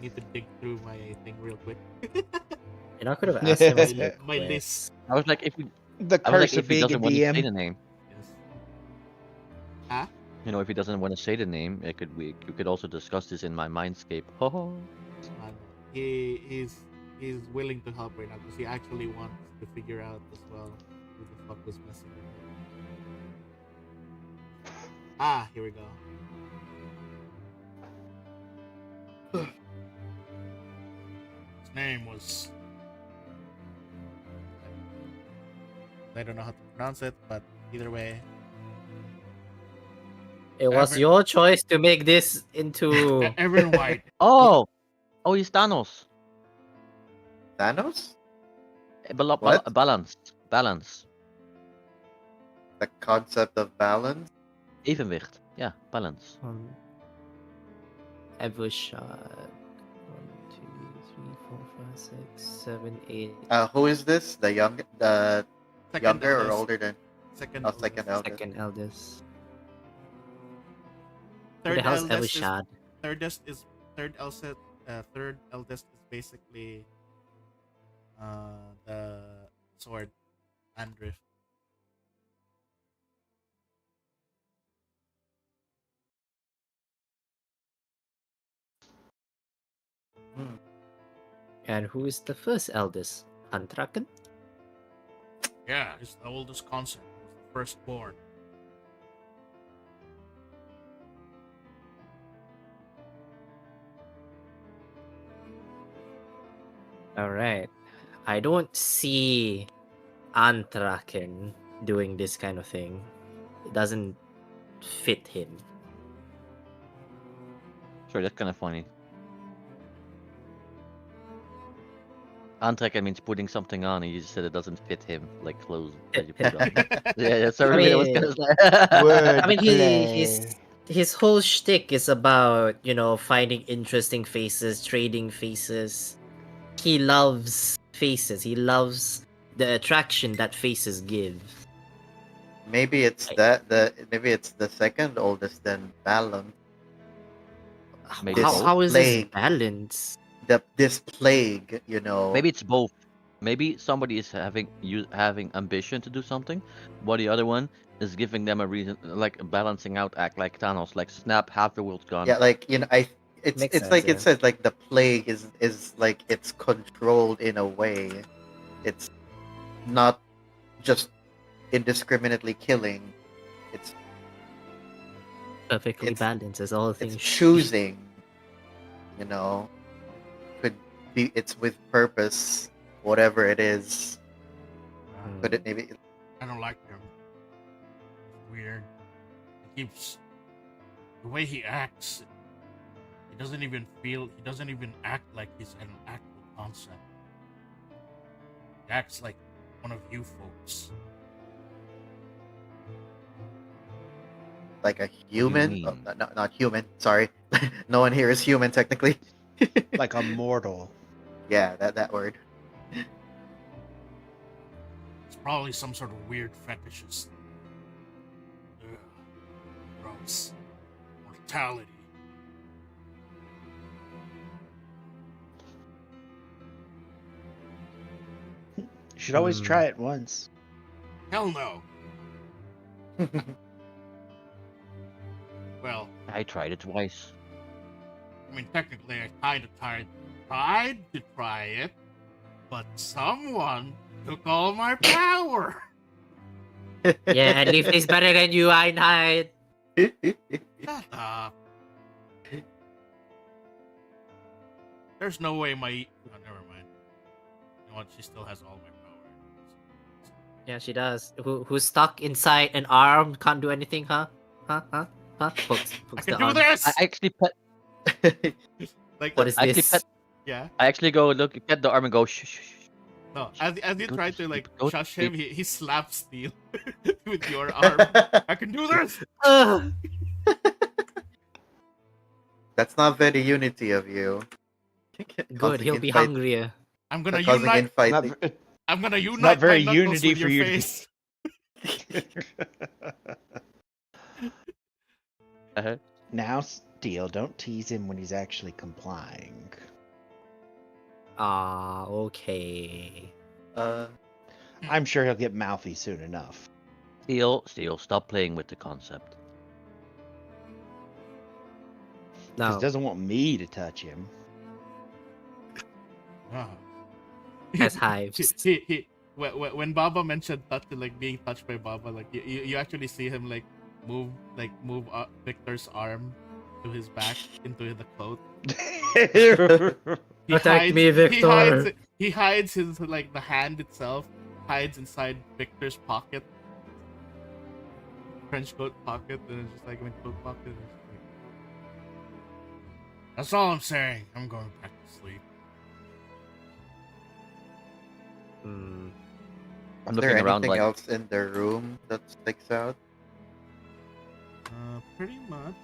need to dig through my thing real quick. And I could have asked him. My list. I was like, if we, The I was like, curse if of he being a doesn't want to say DM. the name. Yes. Huh? You know, if he doesn't want to say the name, we could also discuss this in my mindscape. Ho ho. He's willing to help right now because he actually wants to figure out as well who the fuck was messing with him. Ah, here we go. His name was. I don't know how to pronounce it, but either way. It was Ever- your choice to make this into. Evan White. Oh, he's Thanos. Thanos? Bal- What? balance, balance, The concept of balance? evenwicht. Yeah, balance. Ever shot. 1, 2, 3, 4, 5, 6, 7, 8. Who is this? The younger or eldest. older than? Second. Oh, second eldest. Second eldest. Who Third the hell's Ever eldest is shot? third eldest is basically the sword Andriff. And who is the first eldest? Antraken? Yeah, he's the oldest concept. He was the firstborn. Alright. I don't see Antraken doing this kind of thing. It doesn't fit him. Sorry, that's kind of funny. Aantrekken means putting something on, and you just said it doesn't fit him, like clothes that you put on. Yeah, sorry, I was gonna say. Word I mean, play. his whole shtick is about, finding interesting faces, trading faces. He loves faces. He loves the attraction that faces give. Maybe it's maybe it's the second oldest then balance. Maybe How, both. how is this Plague. balance? This plague, Maybe it's both. Maybe somebody is having ambition to do something, while the other one is giving them a reason, like a balancing out act, like Thanos, like snap, half the world's gone. Yeah, like it's Makes it's sense, like yeah. it says like the plague is like it's controlled in a way. It's not just indiscriminately killing. It's Perfectly It's- balanced as all it's things. choosing. Could be it's with purpose, whatever it is. Could it maybe I don't like him. It's weird. He keeps the way he acts. He doesn't even act like he's an actual concept. He acts like one of you folks. like a human? mean? Oh, not human. Sorry, no one here is human technically. Like a mortal. Yeah, that word. It's probably some sort of weird fetishist. Ugh. Gross. Mortality. You should always try it once. Hell no. Well, I tried it twice. I mean, technically, I tried to try it, but someone took all my power. Yeah, at least he's better than you, Einheit. Shut up. There's no way my. Oh, never mind. You know what? She still has all my power. Yeah, she does. Who's stuck inside an arm, can't do anything, huh? Huh? Pokes I the can do arm. this. I actually pet. Like What is I actually this? pet. yeah. I actually go look, pet the arm and go shh shh shh. No, as you Go try to to like sleep, go to shush him, he slaps Steel with your arm. I can do this. Ugh. That's not very unity of you. Good, Causing he'll be infight- hungrier. I'm gonna causing unite. infighting. I'm gonna unite not very my knuckles unity with for your you to be- face. Now, Steel, don't tease him when he's actually complying. Ah, okay. I'm sure he'll get mouthy soon enough. Steel, stop playing with the concept. Because No. doesn't want me to touch him. Ah. Has hives. When Baba mentioned like being touched by Baba, like you actually see him like move Victor's arm to his back into the coat. Protect me, Victor. He hides his like the hand itself hides inside Victor's pocket, trench coat pocket, and it's just like in coat pocket. And it's just like, that's all I'm saying. I'm going back to sleep. Hmm. I'm Is there looking around anything like else in the room that sticks out? Pretty much.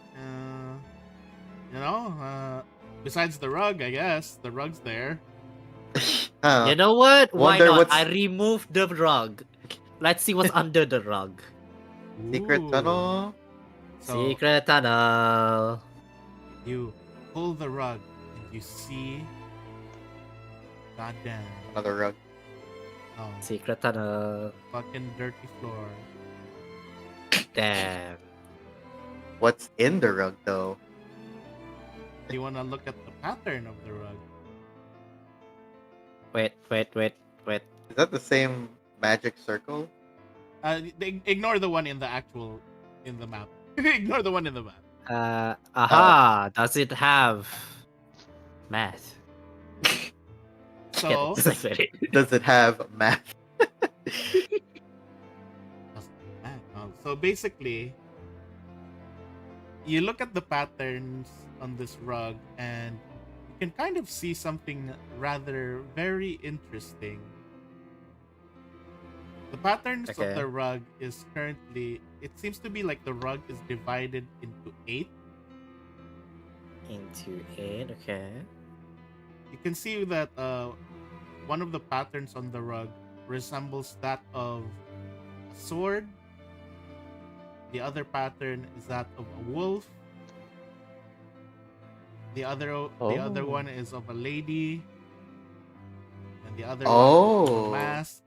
Besides the rug, I guess the rug's there. You know what? Why Wonder not? what's- I removed the rug. Let's see what's under the rug. Secret Ooh. tunnel? So Secret tunnel. you pull the rug and you see. Goddamn. Another rug. Oh, Secret tunnel. fucking dirty floor. Damn. What's in the rug though? Do you want to look at the pattern of the rug? Wait. Is that the same magic circle? Ignore the one in the map. Ignore the one in the map. Aha. Does it have math? So, Does it have math? so basically, you look at the patterns on this rug and you can kind of see something rather very interesting. The patterns of Okay. the rug is currently, it seems to be like the rug is divided into 8. Into 8, okay. You can see that one of the patterns on the rug resembles that of a sword. The other pattern is that of a wolf. The other one is of a lady. And the other one is of a mask.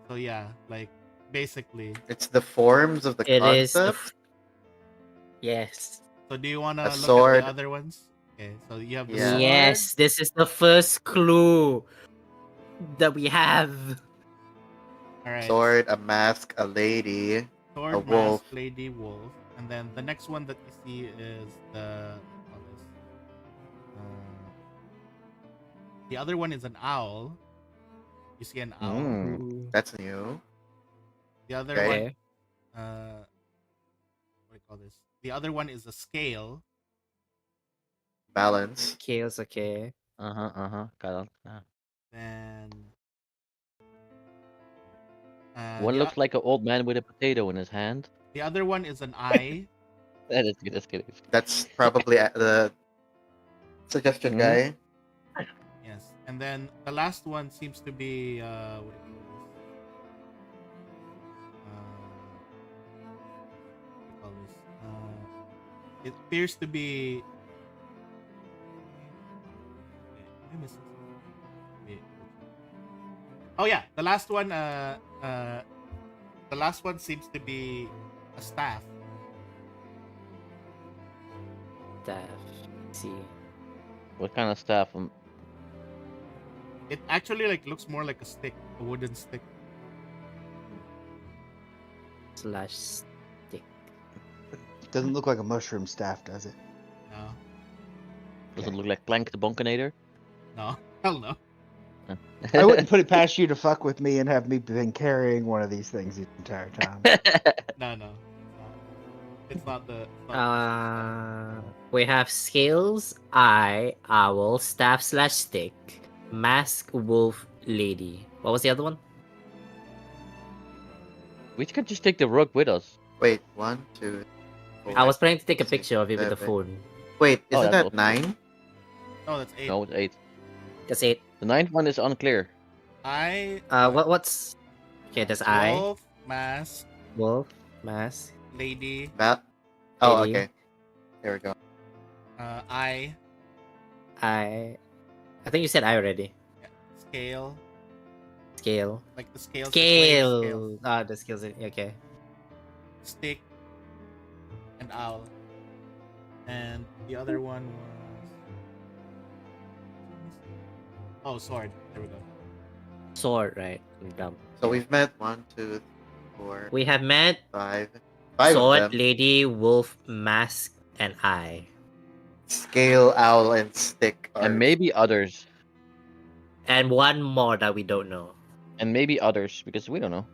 So yeah, like basically. It's the forms of the It is the concept. Yes. So do you want to A look sword. at the other ones? Okay, so you have the Yeah. sword. Yes, this is the first clue that we have. All right. Sword, a mask, a lady, Sword, a wolf. mask, lady, wolf, and then the next one that you see is the other one is an owl. You see an owl. Mm. That's new. The other Okay. one, what do you call this? The other one is a scale. Balance. Scales, okay. Got it. And One the, looks like an old man with a potato in his hand. the other one is an eye. That's good. That's good. That's probably the suggestion guy. Yes, and then the last one seems to be what do you call this? It appears to be. Wait, am I missing something? Wait. Oh yeah, the last one. The last one seems to be a staff. Staff. See. What kind of staff? It actually like looks more like a stick, a wooden stick. Slash stick. Doesn't look like a mushroom staff, does it? No, Doesn't look like Clank the Bunkinator. no, hell no. I wouldn't put it past you to fuck with me and have me been carrying one of these things the entire time. No. It's not the. We have scales, eye, owl, staff slash stick, mask, wolf, lady. What was the other one? We can just take the rug with us. Wait, 1, 2. I was planning to take a 6, picture of it with the 7. phone. Wait, Oh, isn't that's that 9? No, that's 8. No, it's 8. That's it. The 9th one is unclear. What's okay? That's eye, Wolf, mask, wolf, mask, lady, Oh, lady. okay. There we go. eye, eye. I think you said eye already. scale, Scale. like the scale. Scale. Ah, the scales. Okay. Stick, and owl. And the other one was sword. There we go. Sword, right? Dumb. So we've met 1, 2, 3, 4, We have met 5. 5 of Sword, them. Lady, Wolf, Mask, and I. Scale, Owl, and Stick are And maybe others. And one more that we don't know. And maybe others, because we don't know.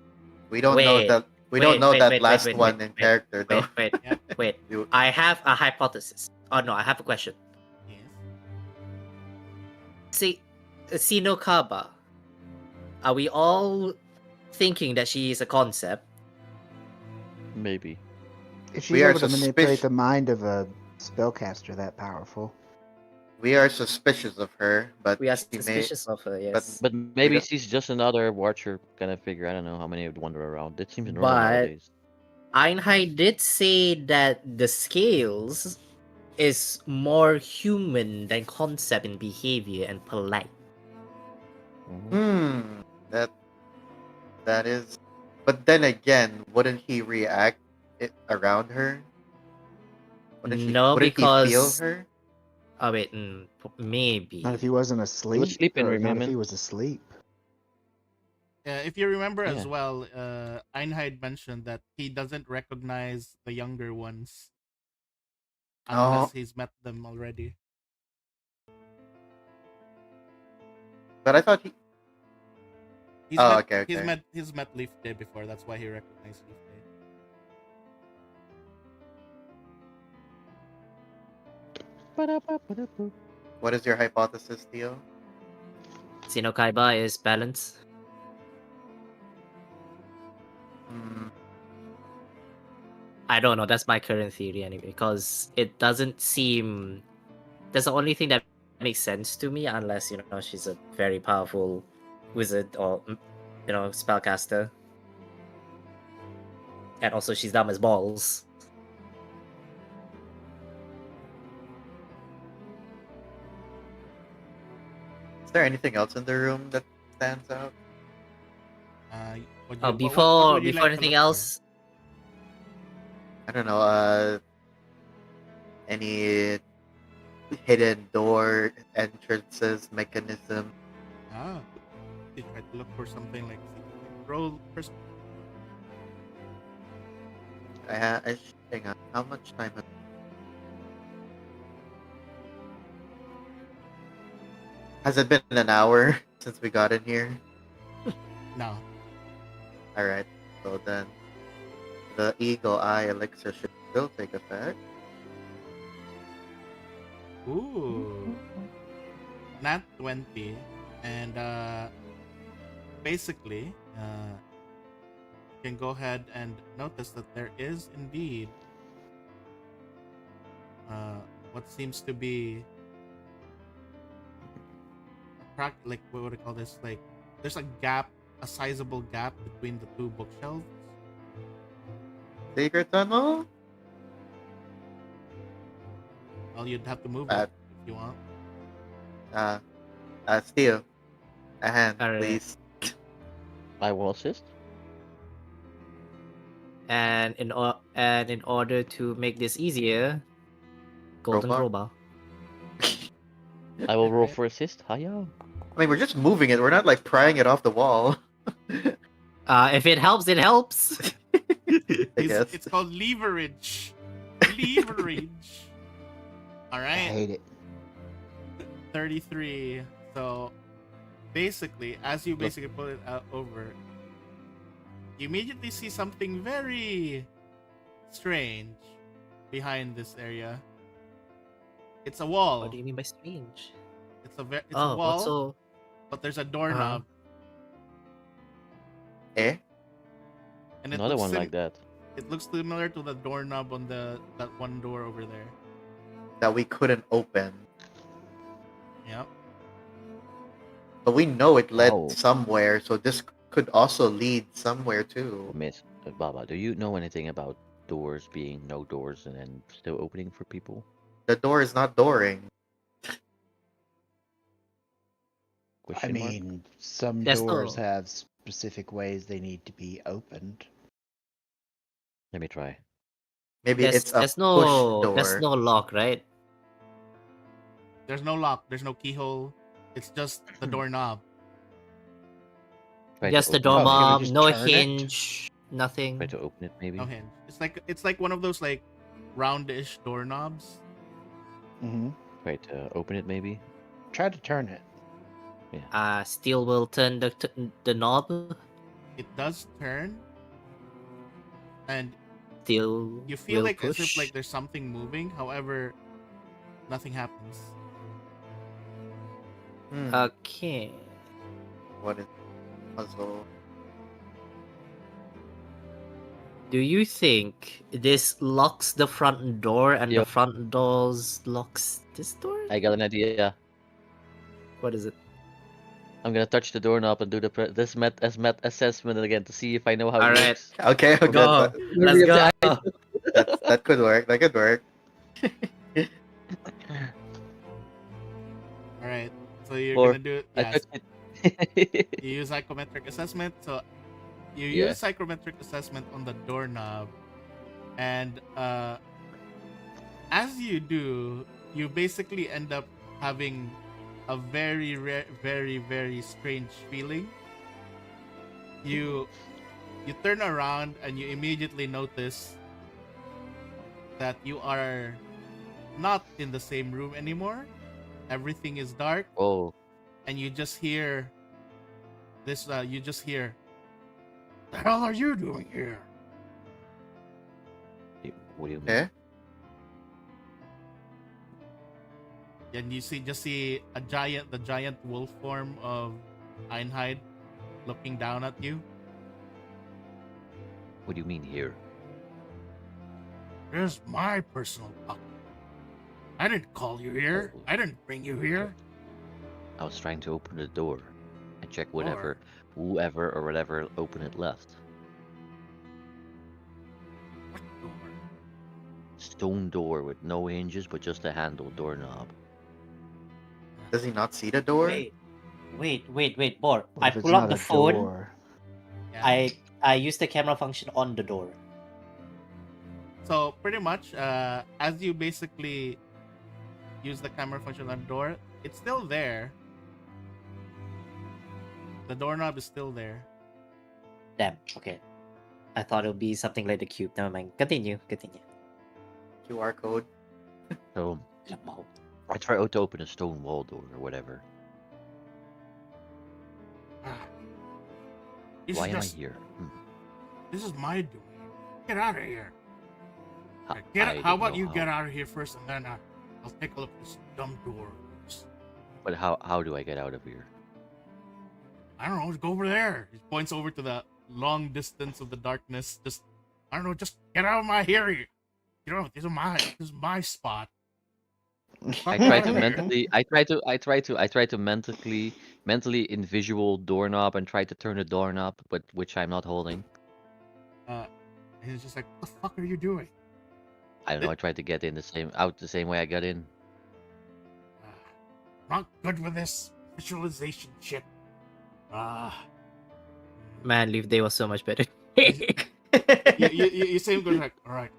we don't know Wait, that we don't know that last wait, one in character though. Wait. You- I have a hypothesis. Oh no, I have a question. Yes. See, Sino Kaba. Are we all thinking that she is a concept? Maybe. If she's We are able to manipulate suspicious. the mind of a spellcaster that powerful. We are suspicious of her, but We are she may. suspicious of her, yes. But maybe don't- she's just another watcher kind of figure. I don't know how many would wander around. It seems normal But- nowadays. Einhai did say that the scales is more human than concept in behavior and polite. Mhm. That is. But then again, wouldn't he react around her? Wouldn't he feel because her? oh wait, maybe. Not if he wasn't asleep. sleeping, or not if remember? he was asleep. If you remember as Yeah. well, Einheid mentioned that he doesn't recognize the younger ones unless he's met them already. But I thought he. He's Oh, met, okay, He's okay. met Leaf Day before. That's why he recognized Leaf Day. What is your hypothesis, Theo? Sino Kaiba is balance. Hmm. I don't know. That's my current theory anyway, because it doesn't seem. That's the only thing that makes sense to me, unless she's a very powerful wizard or spellcaster, and also she's dumb as balls. Is there anything else in the room that stands out? What Before would you like to anything look for? else, I don't know. Any hidden door entrances mechanism? You try to look for something like roll first. Hang on. How much time? Has it been an hour since we got in here? No. Alright, so then the Eagle Eye Elixir should still take effect. Ooh. Nat 20. And basically, you can go ahead and notice that there is indeed what seems to be like what would I call this? Like there's a gap, a sizable gap between the two bookshelves. Secret tunnel? Well, you'd have to move Uh, it if you want. Steel. A hand, Alright. please. I will assist. and in order to make this easier, golden Crowbar? crowbar. I will roll Alright. for assist. Hiya. I mean, we're just moving it. We're not like prying it off the wall. If it helps, it helps. I guess. It's called leverage. Leverage. All I right. hate it. 33. So basically, as you basically pull it out over, you immediately see something very strange behind this area. It's a wall. What do you mean by strange? It's a wall, what's so? but there's a doorknob, Eh? and it Another looks one like that. It looks similar to the doorknob on that one door over there. That we couldn't open. Yep. But we know it led Oh. somewhere, so this could also lead somewhere too. Miss Baba, do you know anything about doors being no doors and then still opening for people? The door is not dooring. I Question mark? mean, some There's doors no- have specific ways they need to be opened. Let me try. Maybe it's a There's push there's door. no lock, right? There's no lock. There's no keyhole. It's just the doorknob. Try to Just the open it, Oh, can we doorknob, just no turn it? hinge, Try nothing. to open it, maybe. No hinge. It's like one of those like roundish doorknobs. Mm-hmm. Try to open it, maybe. Try to turn it. Steel will turn the knob. It does turn, and Steel you feel will like as if push. like there's something moving. However, nothing happens. Hmm, Okay. what is puzzle? Do you think this locks the front door and Yo. the front doors locks this door? I got an idea. What is it? I'm gonna touch the doorknob and do this met assessment again to see if I know how All it right. works. Okay, okay, Go. Let's go. that could work. That could work. All right. So you're Or gonna do it. I Yes. touched it. You use psychometric assessment. So you Yeah. use psychometric assessment on the doorknob, and as you do, you basically end up having a very very strange feeling. You turn around and you immediately notice that you are not in the same room anymore. Everything is dark, Oh, and you just hear this. You just hear, "The hell are you doing here?" what do you mean? Okay. And you just see the giant wolf form of Einhide looking down at you. What do you mean here? Here's my personal puppy. I didn't call you here. I didn't bring you here. I was trying to open the door and check whoever or whatever opened it left. What door? Stone door with no hinges but just a handle doorknob. Does he not see the door? Wait, Bor. What I if it's pull up not the a phone. door? Yeah. I use the camera function on the door. So pretty much, as you basically use the camera function on the door, it's still there. The doorknob is still there. Damn. Okay. I thought it would be something like the cube. Never mind. Continue. QR code. So Lamaw. I try to open a stone wall door or whatever. Why am I here? This is my doing. Get out of here. I How don't about know you how. get out of here first, and then I'll take a look at this dumb door. But how do I get out of here? I don't know. Just go over there. He points over to the long distance of the darkness. Just I don't know. Just get out of my hearing. You know, this is my spot. I try to mentally in visual doorknob and try to turn the doorknob, but which I'm not holding. And he's just like, "What the fuck are you doing?" I don't know. I tried to get out the same way I got in. Not good with this visualization shit. Man, Leaf Day was so much better. You see him going like, all right,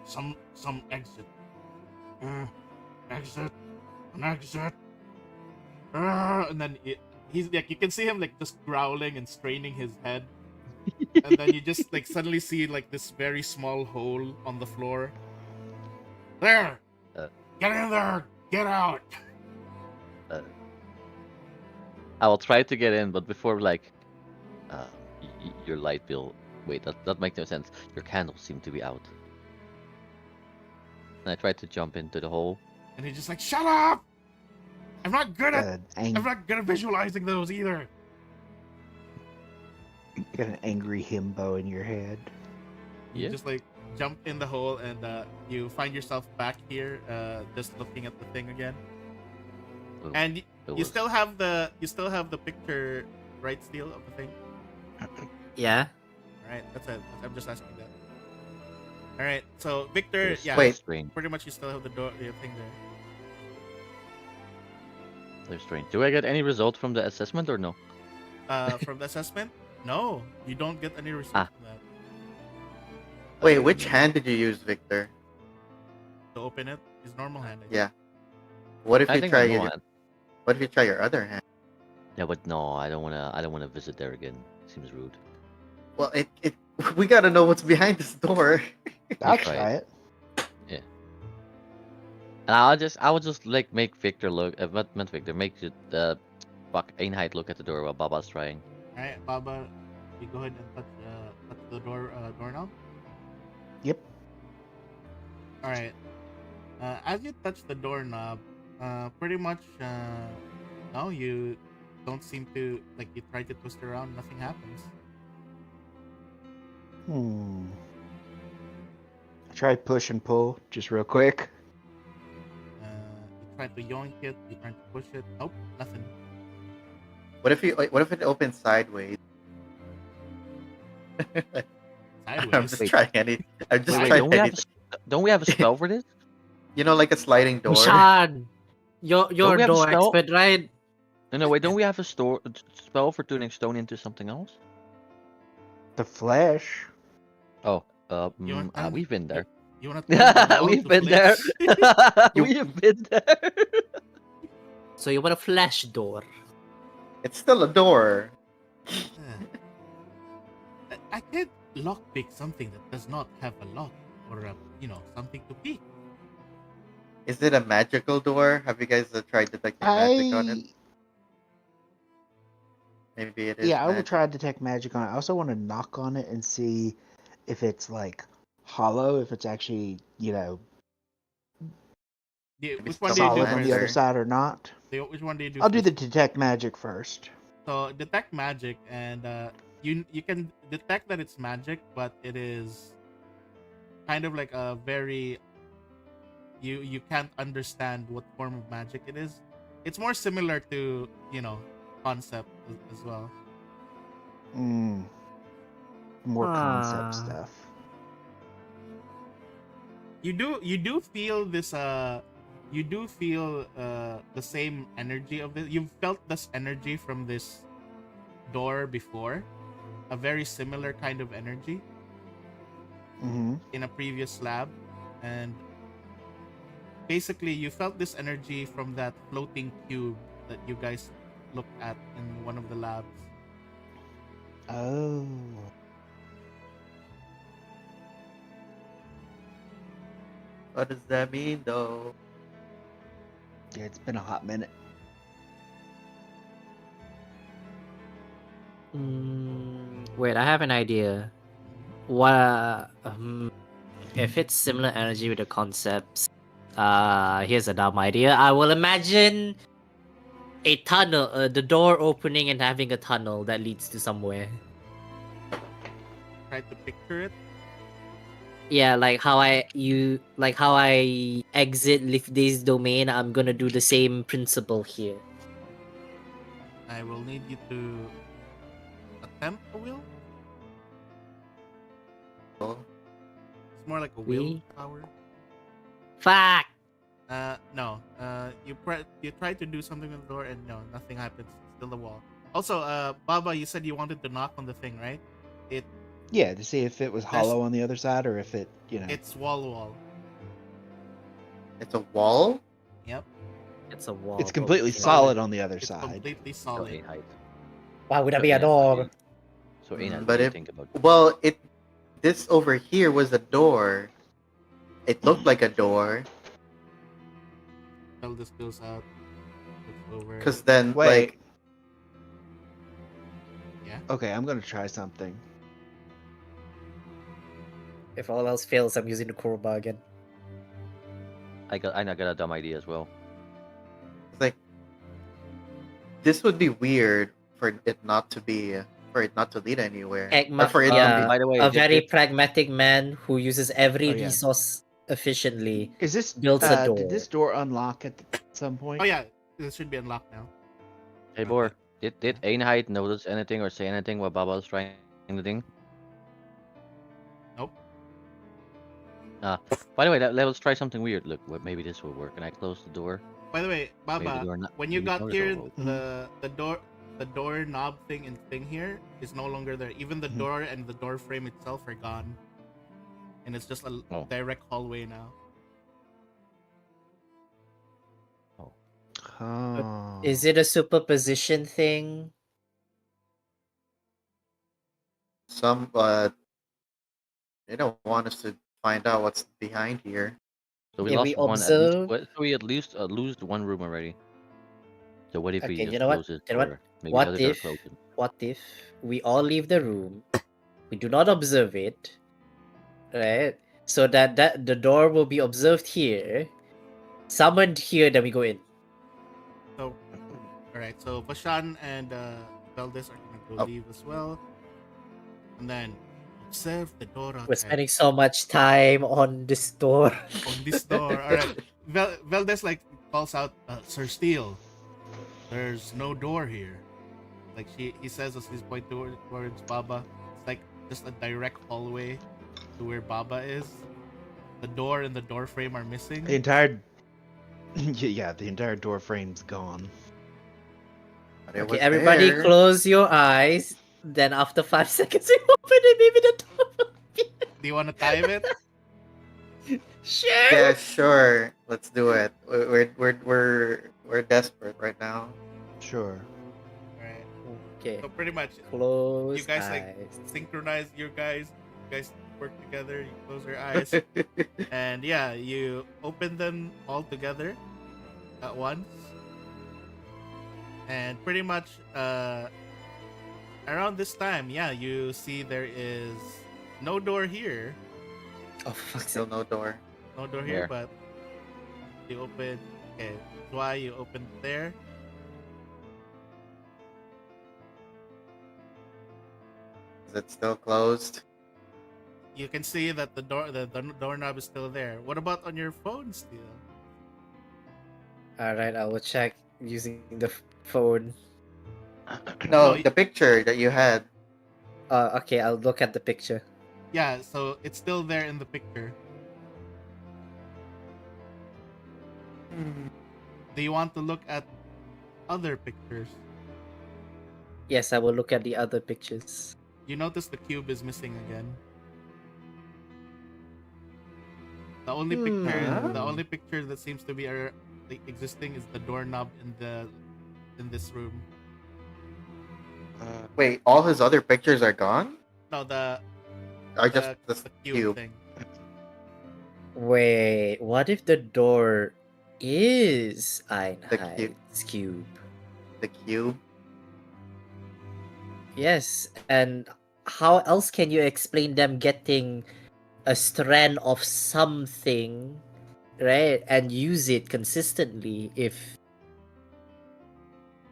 some exit, exit, an exit, and then he's like, you can see him like just growling and straining his head, and then you just like suddenly see like this very small hole on the floor. There, get in there, get out. I will try to get in, but before your light bill. Wait, that makes no sense. Your candles seem to be out. And I tried to jump into the hole. And he's just like, shut up! I'm not good at Got I'm not good at visualizing those either. an angry himbo in your head. You Yeah. just like jump in the hole and you find yourself back here, just looking at the thing again. Oh, And it you was- still have the picture, right, Steel, of the thing. Yeah. All right, that's it. I'm just asking that. All right, so Victor, it was yeah, Wait. strange. pretty much you still have the thing there. They're strange. Do I get any result from the assessment or no? From the assessment, no, you don't get any result Ah. from that. Wait, which hand did you use, Victor? To open it, his normal hand. I think. Yeah. What if I you think try I'm your, on. What if you try your other hand? Yeah, but no, I don't wanna. I don't wanna visit there again. Seems rude. Well, it we gotta know what's behind this door. I'll try try it. And I will just like make Victor look. Not Victor. Make it fuck Einheit look at the door while Baba's trying. All right, Baba, you go ahead and touch the doorknob. Yep. All right. As you touch the doorknob, pretty much, no, you don't seem to like. You try to twist around, nothing happens. Try push and pull just real quick. You try to yoink it, you try to push it. Nope, nothing. What if it opens sideways? I'm Sideways. just trying any. I'm just Wait, trying don't we have anything. don't we have a spell for this? You know, like a sliding door. Mushan, you're Don't we have a door spell? expert, right? No, wait. Don't we have a spell for turning stone into something else? The flesh. Oh, You want- we've been there. You want to? We've been there. We've been there. So you want a flash door? It's still a door. I can't lockpick something that does not have a lock or something to pick. Is it a magical door? Have you guys tried detecting magic on it? Maybe it is. Yeah, I will magic. try to detect magic on it. I also want to knock on it and see if it's like hollow, if it's actually, Which one do you do solid on first? the other side or not. Which one do you do? I'll do the first? detect magic first. So detect magic, and you can detect that it's magic, but it is kind of like a very you can't understand what form of magic it is. It's more similar to concept as well. More concept Ah. stuff. You do feel this you do feel the same energy of this. You've felt this energy from this door before, a very similar kind of energy in a previous lab, and basically you felt this energy from that floating cube that you guys looked at in one of the labs. Oh. What does that mean, though? Yeah, it's been a hot minute. Wait, I have an idea. What if it's similar energy with the concepts? Here's a dumb idea. I will imagine a tunnel, the door opening and having a tunnel that leads to somewhere. Try to picture it. Yeah, like how I exit Lifday's domain, I'm gonna do the same principle here. I will need you to attempt a will. Oh, It's more like a We? will power. Fuck! No. You try to do something with the door, and no, nothing happens. It's still the wall. Also, Baba, you said you wanted to knock on the thing, right? Yeah, to see if it was hollow on the other side or if it, It's wall. it's a wall? Yep. It's a wall. it's completely solid. solid on the other It's side. completely So solid. Einheit. Why would that So be a Einheit, door? So Einheit, But what do you if- think about? Well, this over here was a door. It looked like a door. Until this goes out. It's over. Because then, Wait. Yeah. Okay, I'm gonna try something. If all else fails, I'm using the crowbar again. I got a dumb idea as well. like, this would be weird for it not to lead anywhere. Or for it yeah, to By the way, a did very it- pragmatic man who uses every Oh, yeah. resource efficiently. Is this Builds a door. Did this door unlock at some point? Oh yeah, this should be unlocked now. Hey, Bor, did Einheit notice anything or say anything while Baba was trying the thing? Nope. By the way, let's try something weird. Look, maybe this will work. And I close the door. By the way, Maybe the Baba, door not- when you maybe got the door here, will the door knob thing here is no longer there. Even the door and the door frame itself are gone. and it's just a Oh. direct hallway now. Oh. Is it a superposition thing? Some they don't want us to find out what's behind here. So we If lost we one at least. observe, So we at least lose one room already. So what if we okay, just you know what? close this You know door? Maybe What the other door if? closes. What if we all leave the room? We do not observe it, right? So that the door will be observed here, summoned here, then we go in. So, all right. So Bashan and Veldis are gonna go Oh. leave as well, and then observe the door We're outside. spending so much time on this door. On this door. All right. Veldis like calls out, Sir Steele. There's no door here. Like he says as he's pointing towards Baba. It's like just a direct hallway to where Baba is. The door and the door frame are missing. The entire yeah, the entire door frame's gone. But it Okay, was everybody there. close your eyes. Then after 5 seconds, we open it. Maybe the door will be. Do you want to time it? Sure. Yeah, sure. Let's do it. We're desperate right now. Sure. Alright. Okay, So pretty much close you guys, like, eyes. synchronize you guys work together, you close your eyes, and yeah, you open them all together at once. And pretty much around this time, yeah, you see there is no door here. Oh fuck! Still no door. No door here, Where? but you open. Okay, that's why you open there. Is it still closed? You can see that the doorknob is still there. What about on your phone still? All right, I will check using the phone. No, No, the picture that you had. Okay, I'll look at the picture. Yeah, so it's still there in the picture. Do you want to look at other pictures? Yes, I will look at the other pictures. You notice the cube is missing again. The only picture that seems to be like, existing is the doorknob in this room. Wait, all his other pictures are gone? No, the Or just the cube cube? thing. Wait, what if the door is The Einheit's cube? The cube? Yes, and how else can you explain them getting a strand of something, right, and use it consistently if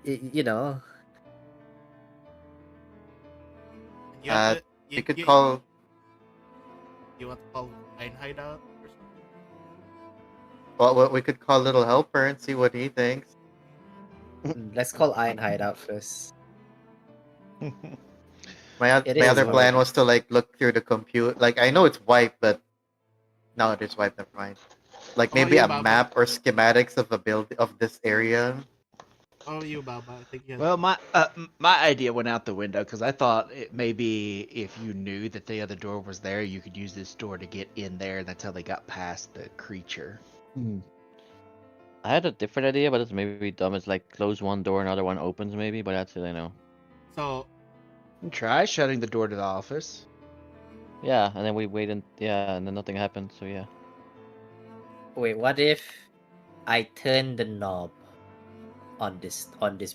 you know? You have to, We could call. You want to call Einheit out or something? Well, we could call Little Helper and see what he thinks. Let's call Einheit out first. My It my is other plan wiped. was to like look through the compute. Like I know it's wiped, but no, it is wiped. Never mind. Like How about maybe you, a Baba? map or schematics of a build of this area. Oh, you, Baba. I think yes. Well, my idea went out the window because I thought maybe if you knew that the other door was there, you could use this door to get in there, and that's how they got past the creature. I had a different idea, but it's maybe dumb. It's like close one door, another one opens maybe, but that's it I know. So Try shutting the door to the office. Yeah, and then we wait and and then nothing happened, so yeah. Wait, what if I turn the knob on this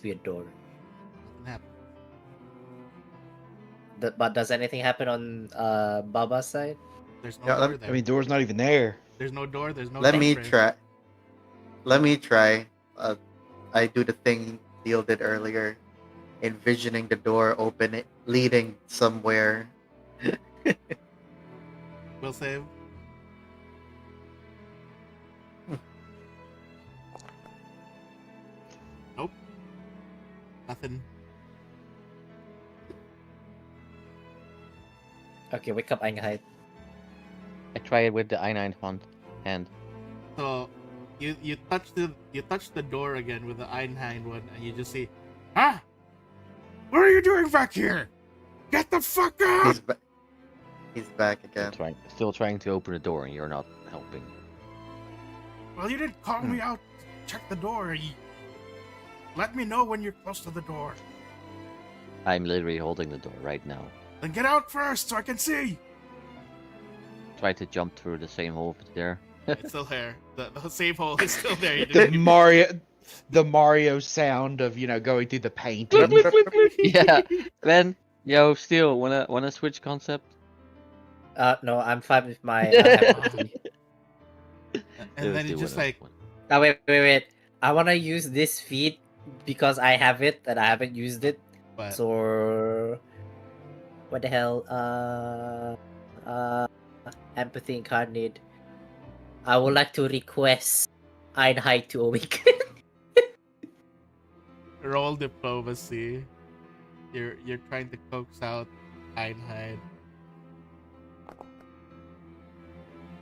weird door? nothing happened. But does anything happen on Baba's side? There's no Yeah, door there. I mean, door's not even there. There's no door. There's no. Let me door frame. try. Let me try. I do the thing Neil did earlier, envisioning the door open, it leading somewhere. Will save. Nope. Nothing. Okay, wake up, Einheit. I try it with the I9 font hand. So you touch the door again with the Einhind one, and you just see, what are you doing back here? Get the fuck out! He's ba- He's back Still again. trying to open the door, and you're not helping. Well, you didn't call me out. Check the door. Let me know when you're close to the door. I'm literally holding the door right now. Then get out first so I can see. Try to jump through the same hole over there. It's still there. The same hole is still there. You The didn't- Mario sound of going through the paint. Yeah, Ben, yo, Steel, wanna switch concept? No, I'm fine with my. Empathy. And then it's just like, Wait. I wanna use this feat because I have it and I haven't used it. but So, what the hell? Empathy incarnate. I would like to request Einheit to awaken. roll diplomacy. You're trying to coax out Einheit.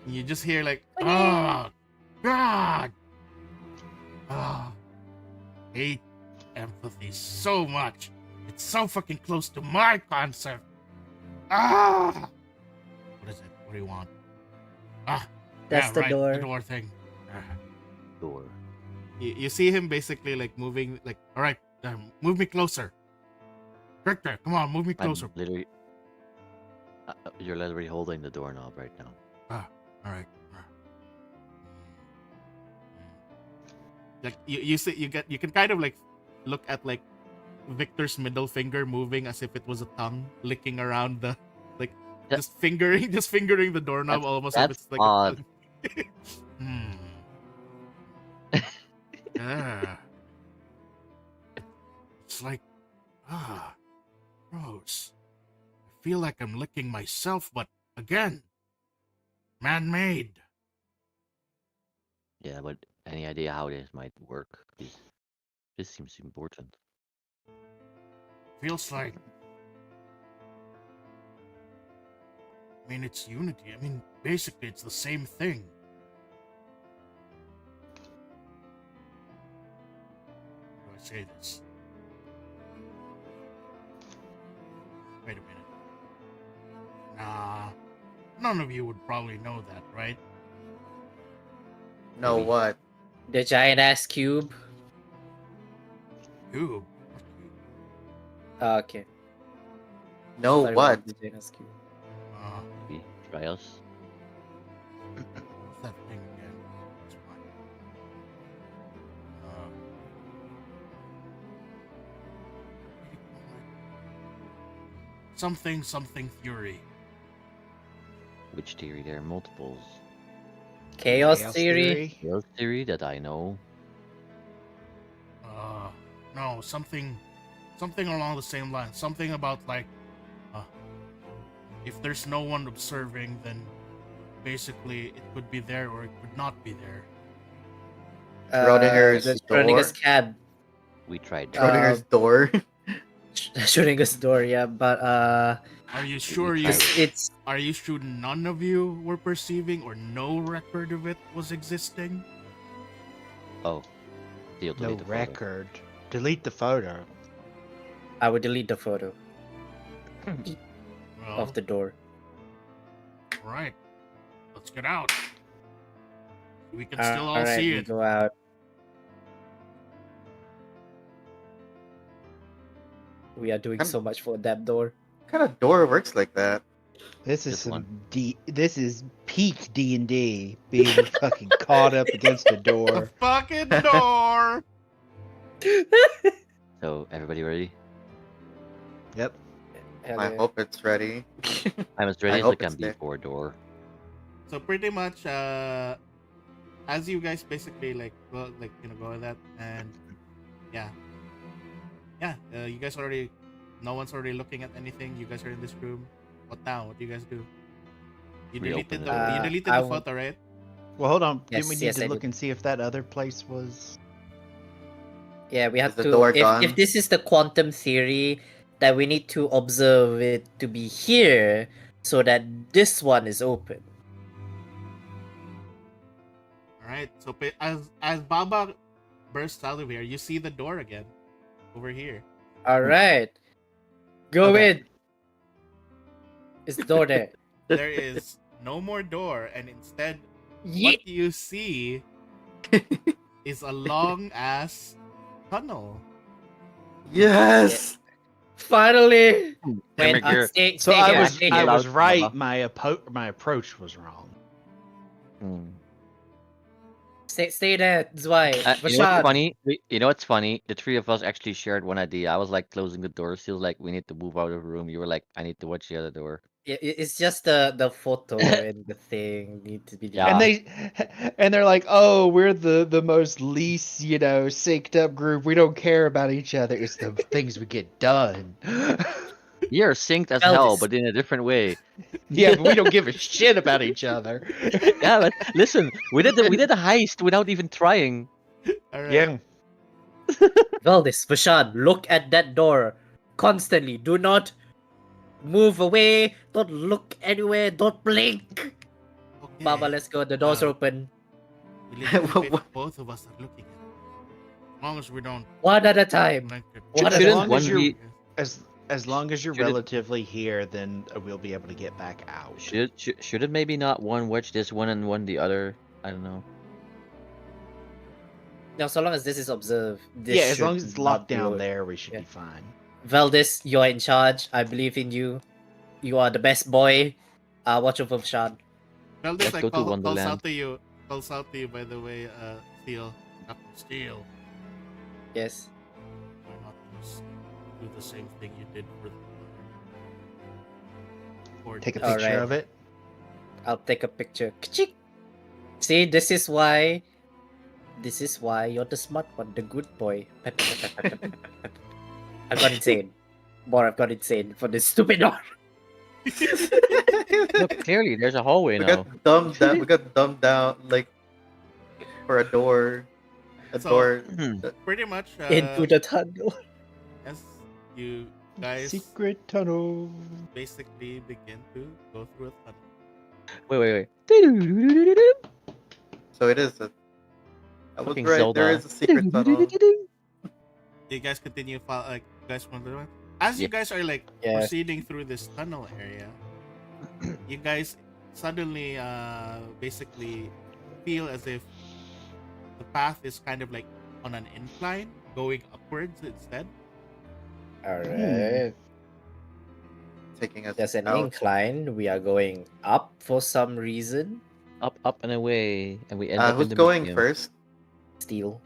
You just hear like, oh God, oh, hate empathy so much. It's so fucking close to my concept. Ah, what is it? What do you want? Ah, That's yeah, the right, door. The door thing. Ah. Door. You see him basically like moving, like, all right, move me closer. Victor, come on, move me closer. I'm literally. You're literally holding the doorknob right now. All right. Like you see, you can kind of like look at like Victor's middle finger moving as if it was a tongue licking around the like That- just fingering the doorknob almost as if that's it's like odd. a tongue. Yeah. It's like gross. I feel like I'm licking myself, but again, man-made. Yeah, but any idea how this might work? This seems important. Feels like. I mean, it's unity. I mean, basically, it's the same thing. How do I say this? Wait a minute. Nah. None of you would probably know that, right? No, what? The giant ass cube. Cube. Okay. No, Sorry, what? the giant ass cube. Maybe try us. What's that thing again? It's fine. Something theory. Which theory? There are multiples. Chaos theory. Chaos theory that I know. No, something along the same lines. Something about like, if there's no one observing, then basically it could be there or it could not be there. Schrodinger's the door? Schrodinger's cab. We tried that. Schrodinger's door. Schrodinger's door, yeah, but Are you sure it's Are you sure none of you were perceiving or no record of it was existing? Oh, Steel, No delete the photo. record. Delete the photo. I would delete the photo Well, of the door. right. Let's get out. We can still all Alright, see we it. go out. We are doing so much for that door. What kind of door works like that? This is This some one. This is peak D&D. Being fucking caught up against a The door. fucking door! So everybody ready? Yep. Hell I yeah. hope it's ready. I'm as I ready as I hope can it's be there. for a door. So pretty much, as you guys basically go with that, and yeah, you guys already, no one's already looking at anything. You guys are in this room. What now? What do you guys do? You Reopen deleted the the door. you deleted I the will- photo, right? Well, hold on. Yes, Didn't we need yes, to I look did. and see if that other place was? Yeah, we have the to. door If gone? this is the quantum theory, that we need to observe it to be here, so that this one is open. All right. So as Baba bursts out of here, you see the door again, over here. All right, go Okay. in. Is the door there? there is no more door, and instead, Yeet. what you see is a long ass tunnel. Yes. Finally. Hey, Wait, McGear. stay, So stay I here. was Stay I here. was Loud, right. Baba. My approach was wrong. Hmm. Stay there, Zwei. You know what's Vashad. funny? You know what's funny? The three of us actually shared one idea. I was like closing the door. He was like, "We need to move out of the room." You were like, "I need to watch the other door." It's just the photo and the thing need to be Yeah. And they're like, "Oh, we're the most least, synced up group. We don't care about each other. It's the things we get done." You're synced as Well, hell, this- but in a different way. Yeah, but we don't give a shit about each other. Yeah, but listen, we did the heist without even trying. All right. Yeah. Valdis, Vashad, look at that door constantly. Do not move away. Don't look anywhere. Don't blink. Okay. Baba, let's go. The door's Uh, open. We live if both of us are looking at it. As long as we don't One at a time. blink it. One at a Shouldn't time. long as one you're- be As long as you're Should it- relatively here, then we'll be able to get back out. should it maybe not one watch this one and one the other? I don't know. Now, so long as this is observed. This Yeah, as should long as it's not locked be down o- there, we should Yeah. be fine. Valdis, you're in charge. I believe in you. You are the best boy. Watch over Vashad. Well, this Let's go to calls Wonderland. out to you. Calls out to you, by the way, Steel. Captain Steel. Yes. Why not just do the same thing you did for the or Take a All picture right. of it. I'll take a picture. Ka-chik! See, this is why you're the smart one, the good boy. I've gone insane. More, I've gone insane for this stupid door. Look, clearly there's a hallway We now. got dumbed down. We got dumbed down like for a door. A So- door. pretty much Into the tunnel. as you guys Secret tunnel. basically begin to go through a tunnel. Wait. So it is a. I was Fucking right. Zelda. There is a secret tunnel. You guys continue like you guys want to do it? As you Yeah. guys are like Yes. proceeding through this tunnel area, you guys suddenly basically feel as if the path is kind of like on an incline going upwards instead. Alright. Taking us There's an out. incline. We are going up for some reason. Up and away, and we end up in Who's the going museum. first? Steel.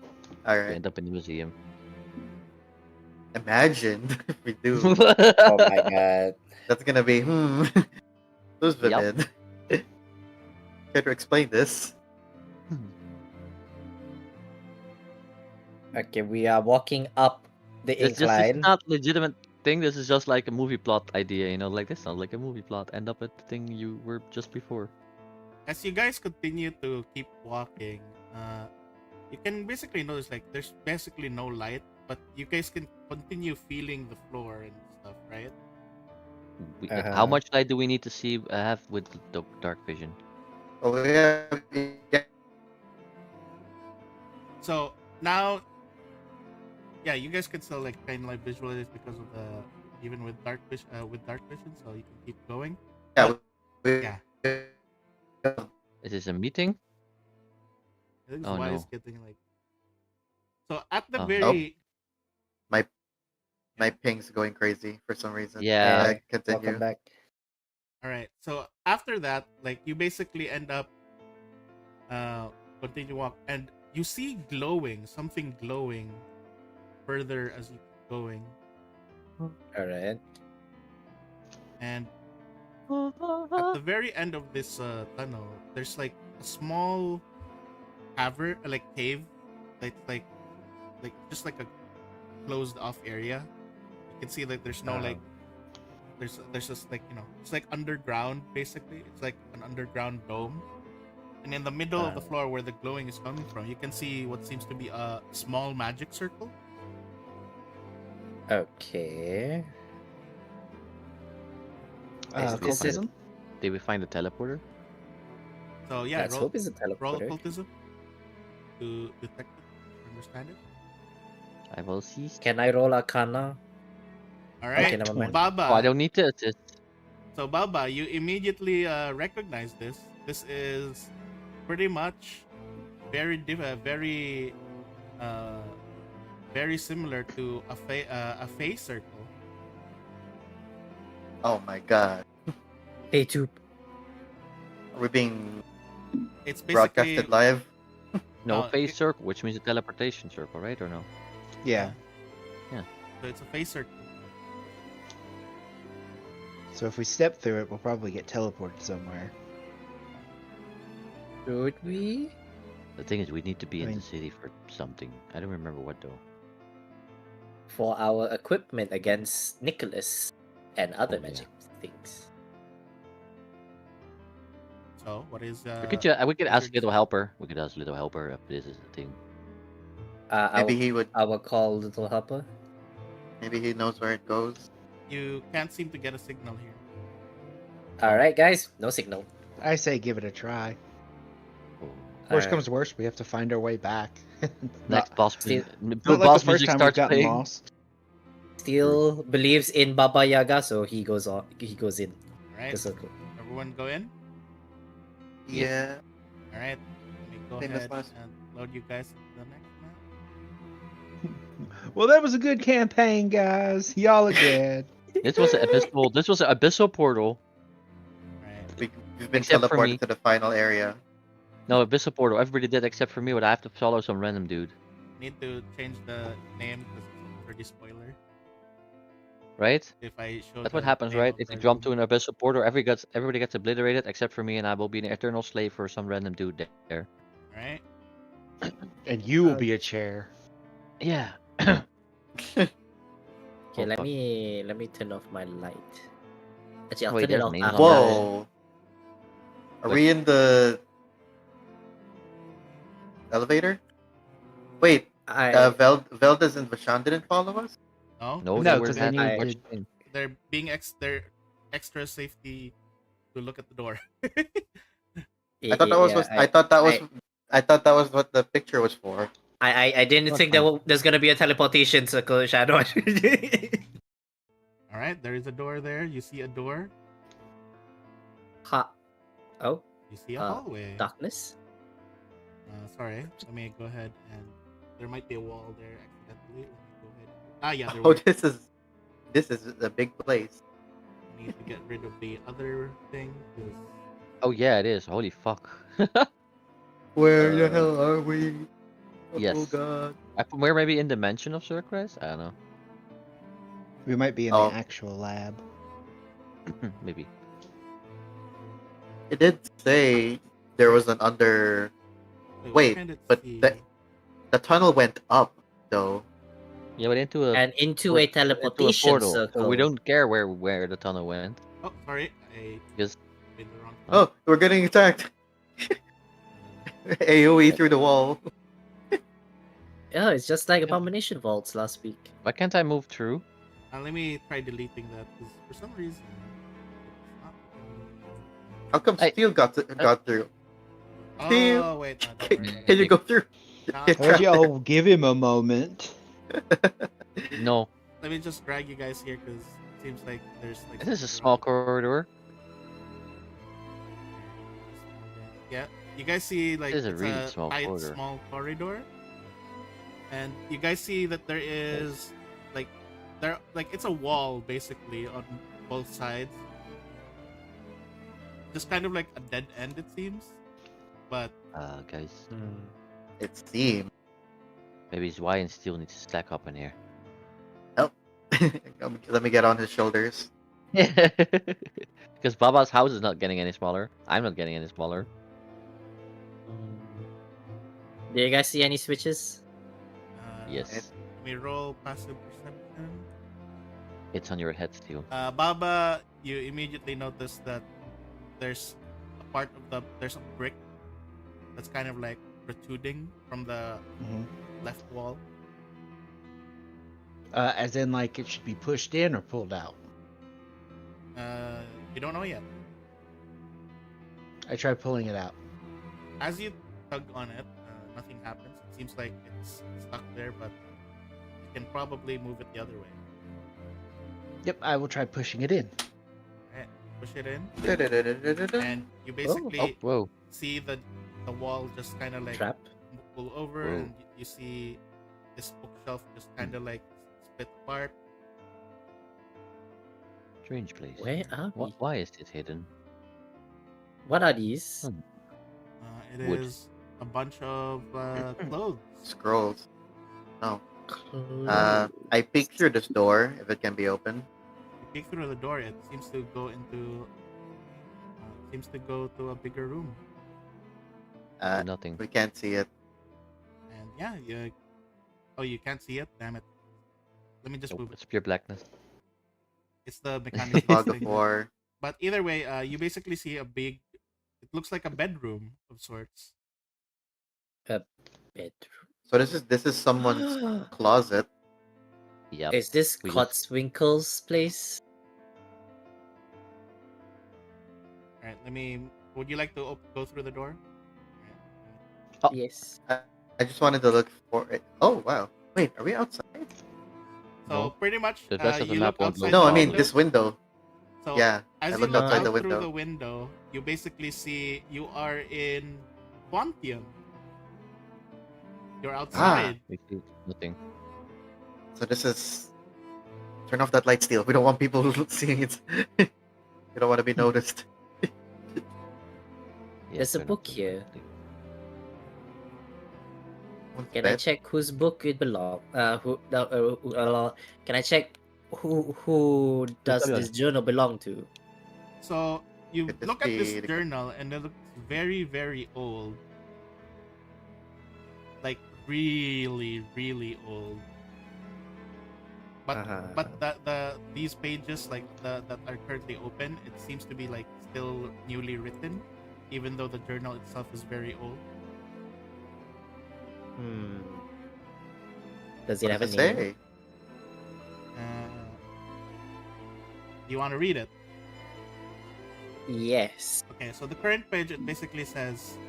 All We right. end up in the museum. Imagine if we do. Oh my god. That's gonna be Who's Yup. vivid? Care to explain this? Okay, we are walking up the This is incline. not legitimate thing. This is just like a movie plot idea, like this sounds like a movie plot. End up at the thing you were just before. As you guys continue to keep walking, you can basically notice like there's basically no light, but you guys can continue feeling the floor and stuff, right? How Uh-huh. much light do we need to see have with the dark vision? Oh yeah. So now, yeah, you guys can still like kind of like visualize because of the even with dark vision, so you can keep going. Yeah. we- Yeah. Is this a meeting? I think Oh, why no. it's getting like. So at the Oh. very My ping's going crazy for some reason. Yeah. Yeah, continue. Welcome back. all right, so after that, like you basically end up, continue walk, and you see something glowing, further as you keep going, Alright. and at the very end of this tunnel, there's like a small cavern, like cave, like just like a closed off area. You can see like there's no like there's just like it's like underground basically. It's like an underground dome, and in the middle of the floor where the glowing is coming from, you can see what seems to be a small magic circle. Okay. Is this it? Cultism? Did we find the teleporter? So yeah, Let's roll, hope it's a roll teleporter. occultism to detect it, understand it. I will see. Can I roll Arcana? All right, Okay, never mind. Baba. Oh, I don't need to assist. So Baba, you immediately recognize this. This is pretty much very very similar to a phase circle. Oh my god. Hey, tube. We're being It's basically broadcasted live. No No, phase it- circle, which means a teleportation circle, right or no? Yeah. so it's a phase circle. So if we step through it, we'll probably get teleported somewhere. Should we? The thing is, we need to be I in mean- the city for something. I don't remember what though. For our equipment against Nicholas and other Oh, yeah. magic things. So what is We could ask your- Little Helper. We could ask Little Helper if this is the thing. Maybe he would. I will call Little Helper. Maybe he knows where it goes. You can't seem to get a signal here. Alright, guys. No signal. I say give it a try. Oh. Worst Alright. comes to worst, we have to find our way back. Next boss, See- Not like boss the first music time we've starts gotten playing. lost. Still believes in Baba Yaga, so he goes on. He goes in All right, the circle. everyone go in. Yeah. All right, let me go Same as ahead last- and load you guys into the next map. Well, that was a good campaign, guys. Y'all are dead. This was an abyssal. This was an abyssal portal. All right. We've been Except for me. teleported to the final area. No, abyssal portal. Everybody did except for me, but I have to follow some random dude, Need to change the name because it's a pretty spoiler. right? If I show That's what the happens, name right? of If you the jump to room. an abyssal portal, everybody gets obliterated except for me, and I will be an eternal slave for some random dude there. All right. And you will be a chair. Yeah. Okay, Oh, let fuck. me turn off my light. Actually, I'll Wait, turn it there's off names after. on that. Whoa. Are we in the elevator? Wait, Veldas and Vashan didn't follow us? No, No, No, they were 'cause they had needed watch to- thing. they're being they're extra safety to look at the door. I thought that was I thought that was what the picture was for. I didn't That's think fine. there's gonna be a teleportation circle, Shadow. All right, there is a door there. You see a door. Ha. Oh, You see a hallway. darkness. Sorry, let me go ahead and there might be a wall there accidentally. Let me go ahead. Ah, yeah, there Oh, was. this is a big place. I need to get rid of the other thing. 'Cause Oh yeah, it is. Holy fuck. Where the hell are we? Oh Yes. god. We're maybe in Dimension of Circus? I don't know. We might be in Oh. the actual lab. Maybe. It did say there was an under. what Wait, can it but see? the tunnel went up though. Yeah, but into a And into We're- a teleportation portal. circle. So we don't care where the tunnel went. Oh, sorry, I Because made the wrong. Oh, we're getting attacked. AOE through the wall. Yeah, it's just like Abomination Vaults last week. why can't I move through? Let me try deleting that because for some reason. It's not... How come Hey. Steel got through? Oh wait, no, don't worry. Can you go through? Nah, Get Told trapped. y'all, give him a moment. No. Let me just drag you guys here because it seems like there's like. This is a something small wrong. corridor. Yeah, you guys see like This is a it's really small tight, corridor. small corridor, and you guys see that there is like it's a wall basically on both sides. Just kind of like a dead end it seems, but Guys. It seems. Maybe it's why and Steel needs to stack up in here. Let me get on his shoulders. Because Baba's house is not getting any smaller. I'm not getting any smaller. Do you guys see any switches? Yes. Let me roll passive perception. It's on your head, Steel. Baba, you immediately notice that there's there's a brick that's kind of like protruding from the Mhm. left wall. As in, like, it should be pushed in or pulled out. You don't know yet. I tried pulling it out. As you tug on it, nothing happens. It seems like it's stuck there, but you can probably move it the other way. Yep, I will try pushing it in. Alright, push it in, Da-da-da-da-da-da. and you Oh, basically whoa. see the wall just kind of like Trap. pull over, Whoa. and you see this bookshelf just kind of like split apart. Strange place. Where are we? Why is it hidden? What are these? Hmm. It Wood. is a bunch of clothes. Scrolls. No. Clothes. I peeked through this door if it can be opened. You peek through the door. It seems to go into. Seems to go to a bigger room, Nothing. We can't see it. and yeah, you. Oh, you can't see it. Damn it! Let me just Nope, move it. it's pure blackness. It's the mechanics Fog of thing. war. But either way, you basically see a big. It looks like a bedroom of sorts. Bedroom. So this is someone's closet. Yep. Is this We just- Kotzwinkle's place? All right, let me. Would you like to go through the door? Oh. Yes. I just wanted to look for it. Oh wow! Wait, are we outside? So No. pretty much, The rest of the you map look won't outside. look No, the I mean window. this window. So Yeah, as I you looked look outside out the through window. the window, you basically see you are in Quantium. You're outside. we see nothing. So this is. Turn off that light, Steel. We don't want people seeing it. We don't want to be noticed. Yeah, There's a turn off book the here. light, please. One's Can I bed. check whose book it belong? Can I check who does Sabi this journal belong to? So you Could this look at this be the- journal and it looks very, very old. Like really, really old. But Uh-huh. these pages like that are currently open, it seems to be like still newly written, even though the journal itself is very old. Does it What have a does it name? say? Do you want to read it? Yes. Okay, so the current page it basically says,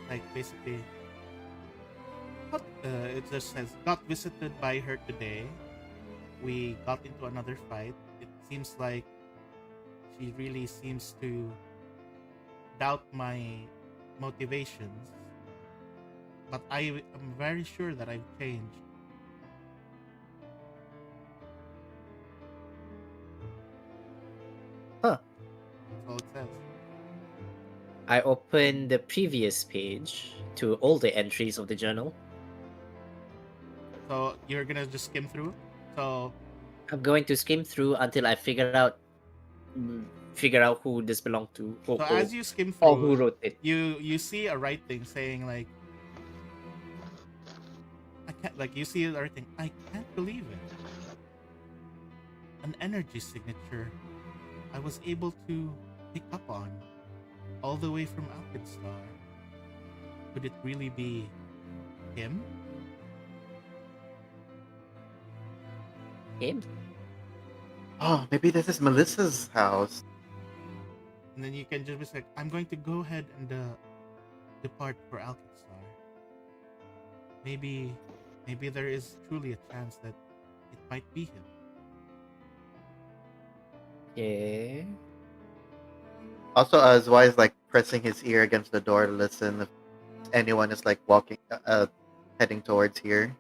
it just says got visited by her today. We got into another fight. It seems like she really seems to doubt my motivations, but I am very sure that I've changed. Huh. That's all it says. I opened the previous page to all the entries of the journal. So you're gonna just skim through. So I'm going to skim through until I figure out who this belonged to. so as you skim Or who through, wrote it. you see a writing saying like, you see a writing, I can't believe it. An energy signature I was able to pick up on all the way from Alkenstar. Could it really be him? Him? Oh, maybe this is Melissa's house. And then you can just be like, I'm going to go ahead and depart for Alkenstar. Maybe there is truly a chance that it might be him. Yeah. Also, Zwei is like pressing his ear against the door to listen if anyone is like walking, heading towards here.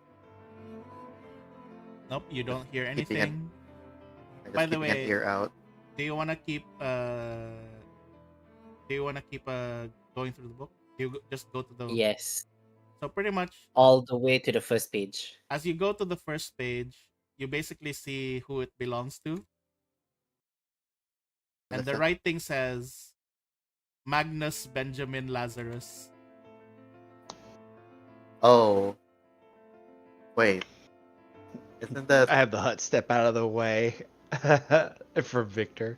Nope, you don't hear Keeping anything. Just By the keeping an way, ear out. Do you wanna keep going through the book? Do you just go to the Yes. So pretty much All the way to the first page. as you go to the first page, you basically see who it belongs to. And the Melissa. writing says Magnus Benjamin Lazarus. Oh. Wait. Isn't that I have the hut step out of the way for Victor.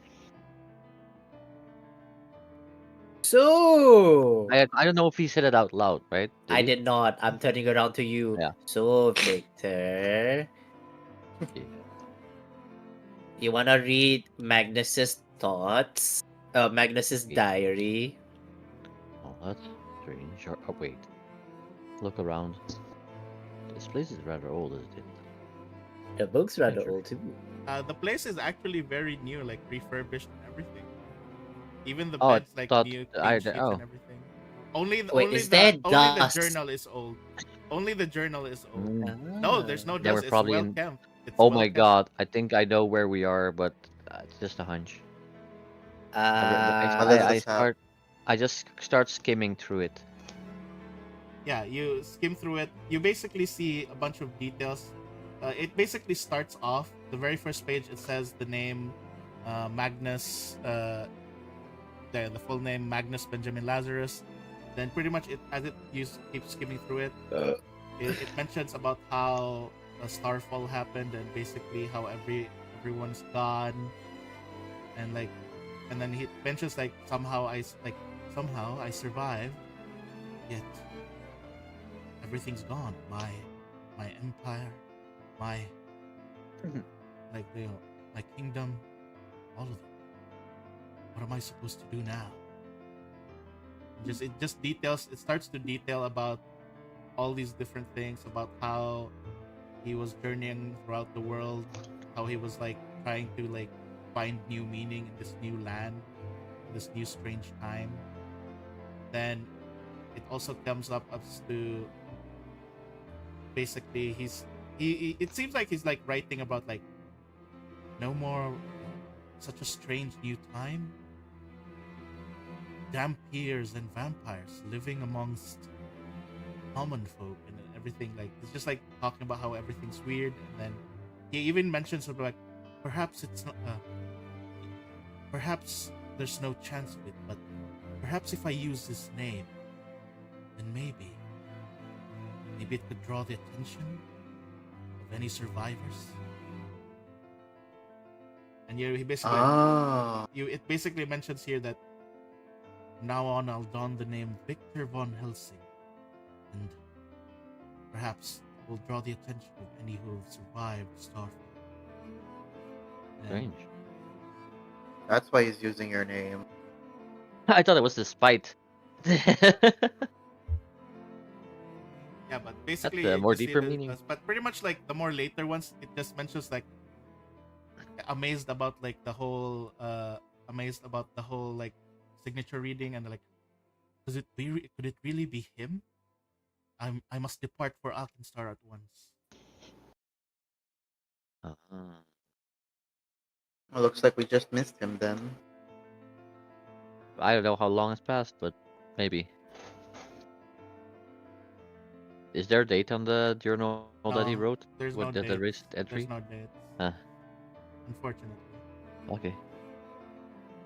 So I don't know if he said it out loud, right? I he? did not. I'm turning around to you. Yeah. So Victor, Yeah. you wanna read Magnus's thoughts? Magnus's Yeah. diary. Oh, that's strange. Oh, wait. Look around. This place is rather old, isn't it? The book's rather Sure. old too. The place is actually very new, like refurbished and everything. Even the Oh, I bed's like thought new I clean sheets oh and everything. Only Wait, is there only the dust? journal is old. Only the journal is old. No, there's no Ah. then we're dust. It's probably well in. kept. It's Oh well my kept. god, I think I know where we are, but it's just a hunch. What does I this have? I just start skimming through it. Yeah, you skim through it. You basically see a bunch of details. It basically starts off the very first page. It says the name Magnus. The full name Magnus Benjamin Lazarus. Then pretty much it as it you keep skimming through it, it mentions about how a starfall happened and basically how everyone's gone and like and then he mentions like somehow I survived yet everything's gone. My empire, my like my kingdom, all of it. What am I supposed to do now? It just details. It starts to detail about all these different things about how he was journeying throughout the world, how he was like trying to like find new meaning in this new land, this new strange time. Then it also comes up as to basically it seems like he's like writing about like no more such a strange new time. Dampiers and vampires living amongst common folk and everything. Like it's just like talking about how everything's weird, and then he even mentions about like perhaps it's not perhaps there's no chance of it, but perhaps if I use this name, then maybe it could draw the attention of any survivors. And he basically it basically mentions here that from now on I'll don the name Victor von Helsing, and perhaps it will draw the attention of any who have survived Starfall. And Strange. That's why he's using your name. I thought it was the spite. yeah, but basically That's a it more just deeper it, meaning. but pretty much like the more later ones, it just mentions like amazed about like the whole like signature reading, and like could it really be him? I must depart for Alkenstar at once. Uh-huh. Well, looks like we just missed him then. I don't know how long has passed, but maybe. Is there a date on the journal that he No, wrote? there's What no the dates. recent entry? There's no dates. Ah, Unfortunately. okay.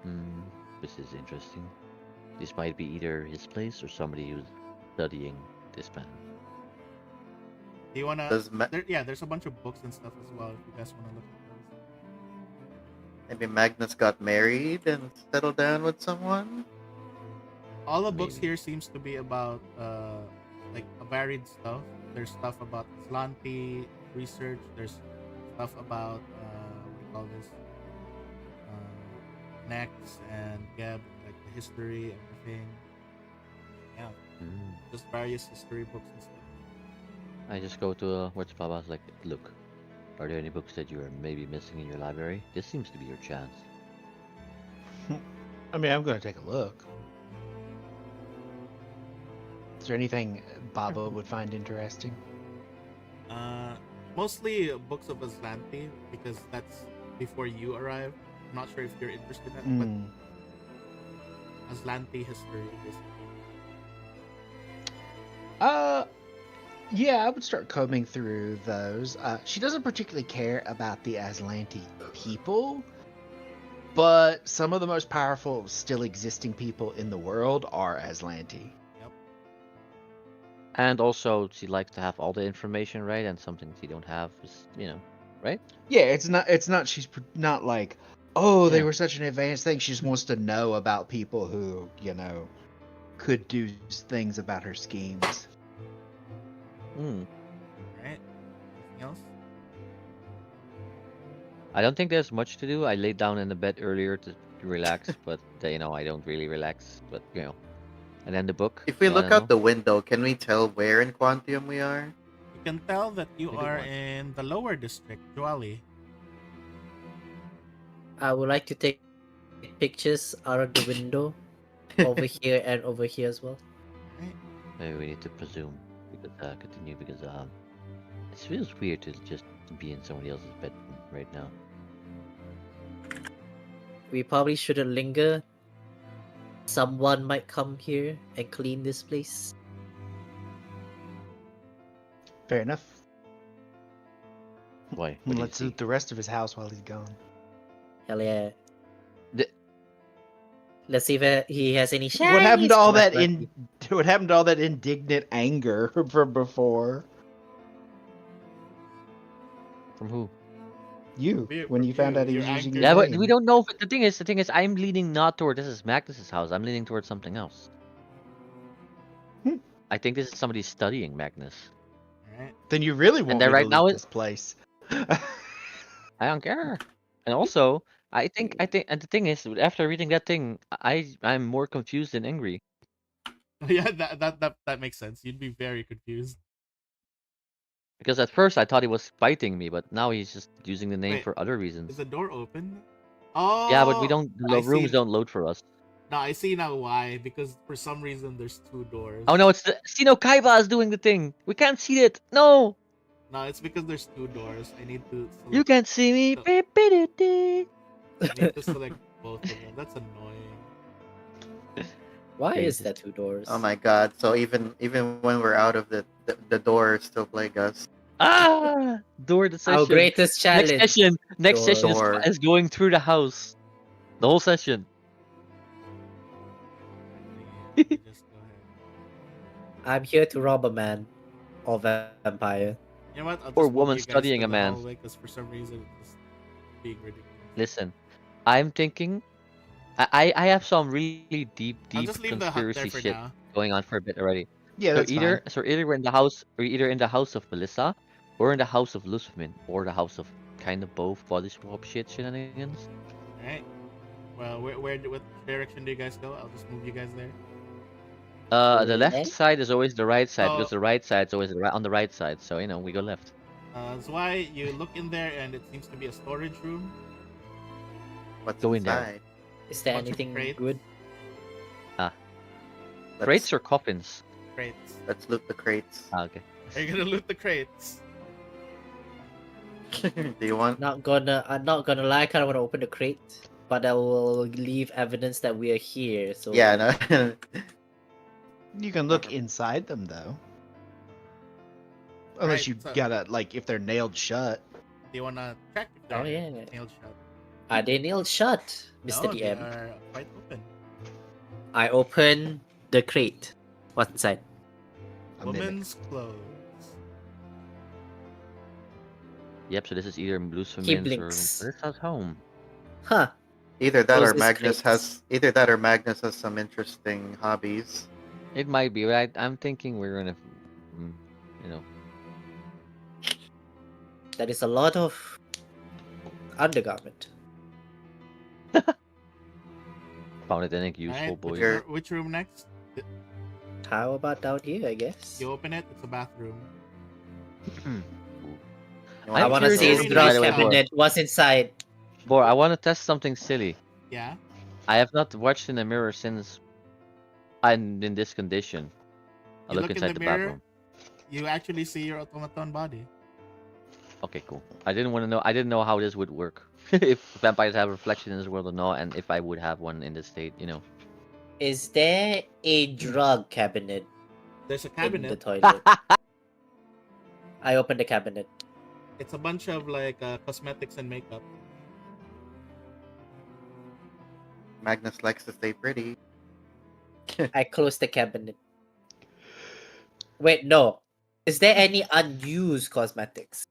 Hmm, this is interesting. This might be either his place or somebody who's studying this man. Do you wanna? Does There's a bunch of books and stuff as well. If you guys wanna look at those. maybe Magnus got married and settled down with someone? All the books Maybe. here seems to be about like a varied stuff. There's stuff about Aslanti research. There's stuff about what do you call this? Nex and Geb, like the history, everything. Yeah, Hmm. just various history books and stuff. I just go to where's Papa's like, look, are there any books that you are maybe missing in your library? This seems to be your chance. I mean, I'm going to take a look. Is there anything Baba would find interesting? Mostly books of Aslanti because that's before you arrive. I'm not sure if you're interested in it, but Aslanti history basically. Yeah, I would start combing through those. She doesn't particularly care about the Aslanti people, but some of the most powerful still existing people in the world are Aslanti. Yep. And also, she likes to have all the information, right? And something she don't have is, right? Yeah, it's not she's not like, oh, they Yeah. were such an advanced thing. She just wants to know about people who, could do things about her schemes. Hmm. Right. Anything else? I don't think there's much to do. I laid down in the bed earlier to relax, but I don't really relax. But and then the book. If we you look wanna out know? the window, can we tell where in Quantium we are? You can tell that you We do are want. in the lower district, Juali. I would like to take pictures out of the window over here and over here as well. Maybe we need to presume because continue because it feels weird to just be in somebody else's bedroom right now. We probably shouldn't linger. Someone might come here and clean this place. Fair enough. Why? What do you Let's see? loot the rest of his house while he's gone. Hell yeah. The- Let's see if he has any shinies. What happened to all that in? What happened to all that indignant anger from before? From who? You, when you found out he was using your Yeah, but name. we don't know. If, the thing is, I'm leaning not toward this is Magnus's house. I'm leaning towards something else. I think this is somebody studying Magnus. Alright. Then you really want then me right to now loot it- this place. I don't care. And also, I think, and the thing is, after reading that thing, I'm more confused than angry. Yeah, that makes sense. You'd be very confused. Because at first I thought he was fighting me, but now he's just using the name Wait, for other Is reasons. the door open? Oh. Yeah, but we don't. I The rooms see. don't load for us. No, I see now why. Because for some reason there's two doors. Oh no, it's the Sino Kaiba is doing the thing. We can't see it. No, No, it's because there's two doors. I need to select, you can't see me. No. Beep-beep-dee-dee. I need to select both of them. That's annoying. Why Okay. is that two doors? Oh my god! So even when we're out of the door still plague us. Ah, door the session. Our greatest challenge. Next session Door. is going through the house. The whole session. Let me just go ahead. I'm here to rob a man or vampire. You know what? I'll Or just move woman you guys studying to a the man. hallway, 'cause for some reason it's just being ridiculous. Listen, I'm thinking. I have some really deep I'll just leave the hut there conspiracy for shit now. going on for a bit already. Yeah, that's fine. So either we're in the house, or either in the house of Melissa, or in the house of Lucifer, or the house of kind of both body swap shit shenanigans. Alright. Well, what direction do you guys go? I'll just move you guys there. The Okay. left side is always the right side Oh. because the right side's always on the right side. So we go left. That's why you look in there and it seems to be a storage room. What's Go in there. inside? Is there Bunch of anything crates. good? Crates or coffins? Crates. Let's loot the crates. Ah, okay. Are you gonna loot the crates? Do you want? I'm not gonna lie. I kind of want to open the crate, but I will leave evidence that we are here. So Yeah, no. You can look inside them though. Unless Right, you so- gotta if they're nailed shut. Do you wanna check if Oh they're yeah. nailed shut? Are they nailed shut, Mr. No, they DM? are quite open. I open the crate. What's inside? A mimic. Women's clothes. Yep. So this is either Lucifer's He or blinks. Melissa's home. Huh. Either that Close or this Magnus crates. has some interesting hobbies. It might be right. I'm thinking we're gonna, you know, That is a lot of undergarment. found it anything useful, Alright, boys. Sure. which room next? How about down here? I guess. You open it, it's a bathroom. You I I'm want to curious see to his read garage this out. cabinet. What's inside? Boy, I want to test something silly. Yeah? I have not watched in the mirror since I'm in this condition. I You look look in inside the the mirror? bathroom. You actually see your automaton body. Okay, cool. I didn't want to know. I didn't know how this would work. If vampires have a reflection in this world or not, and if I would have one in this state, Is there a drug cabinet There's a in the cabinet. toilet? I open the cabinet. It's a bunch of like cosmetics and makeup. Magnus likes to stay pretty. I close the cabinet. Wait, no. Is there any unused cosmetics?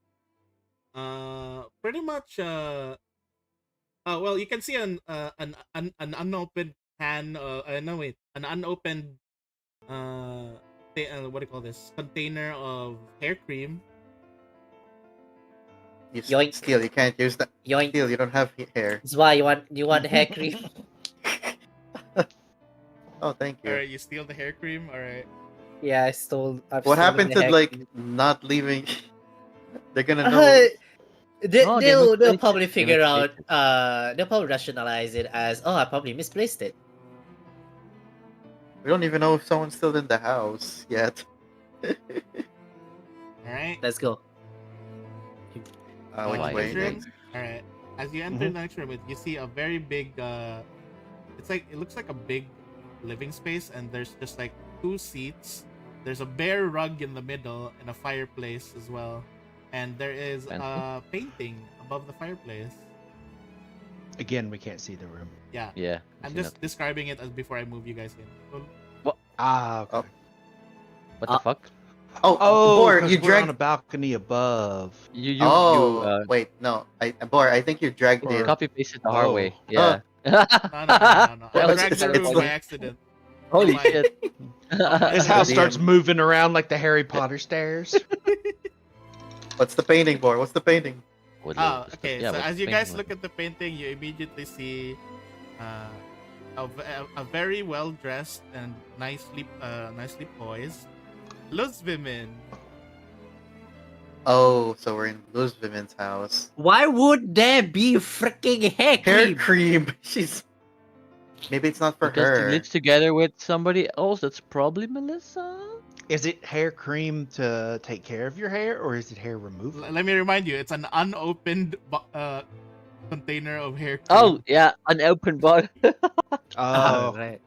Pretty much. Well, you can see an unopened can. No wait, an unopened. What do you call this? Container of hair cream. You Yoink. Steel, you can't use that. Yoink. Steel, you don't have hair. That's why you want hair cream. Oh, thank you. Alright, you steal the hair cream. Alright. Yeah, I've What stolen happened the to hair like cream. not leaving? They're gonna know. No, they They'll misplaced it. probably They figure out. misplaced it. They'll probably rationalize it as, oh, I probably misplaced it. We don't even know if someone's still in the house yet. All right. Let's go. Which Why? way Next room. next? All right. As you enter the next room, you see a very big. It looks like a big living space, and there's just like 2 seats. There's a bare rug in the middle and a fireplace as well, and there is a painting above the fireplace. Again, we can't see the room. Yeah. Yeah. I'm see just that. describing it as before I move you guys in. Ah, okay. Oh. What the fuck? Oh, Oh, Bor, 'cause you we're on a dragged. balcony above. Wait, no. Bor, I think you dragged you it. copy pasted the hard way. Yeah. No. I Well, dragged it's the room by like- accident. Holy Fine. shit. This Yeah. house starts moving around like the Harry Potter stairs. What's the painting, Bor? What's the painting? What Oh, what's the- okay. yeah, So what's as the you thing? guys look at the painting, you immediately see a very well dressed and nicely poised Luz women. Oh, so we're in Luz Women's house. Why would there be freaking hair Hair cream? cream. She's. Maybe it's not for Because she her. lives together with somebody else. That's probably Melissa. Is it hair cream to take care of your hair, or is it hair removal? Let me remind you, it's an unopened container of hair cream. Oh yeah, unopened bottle. Oh, Right.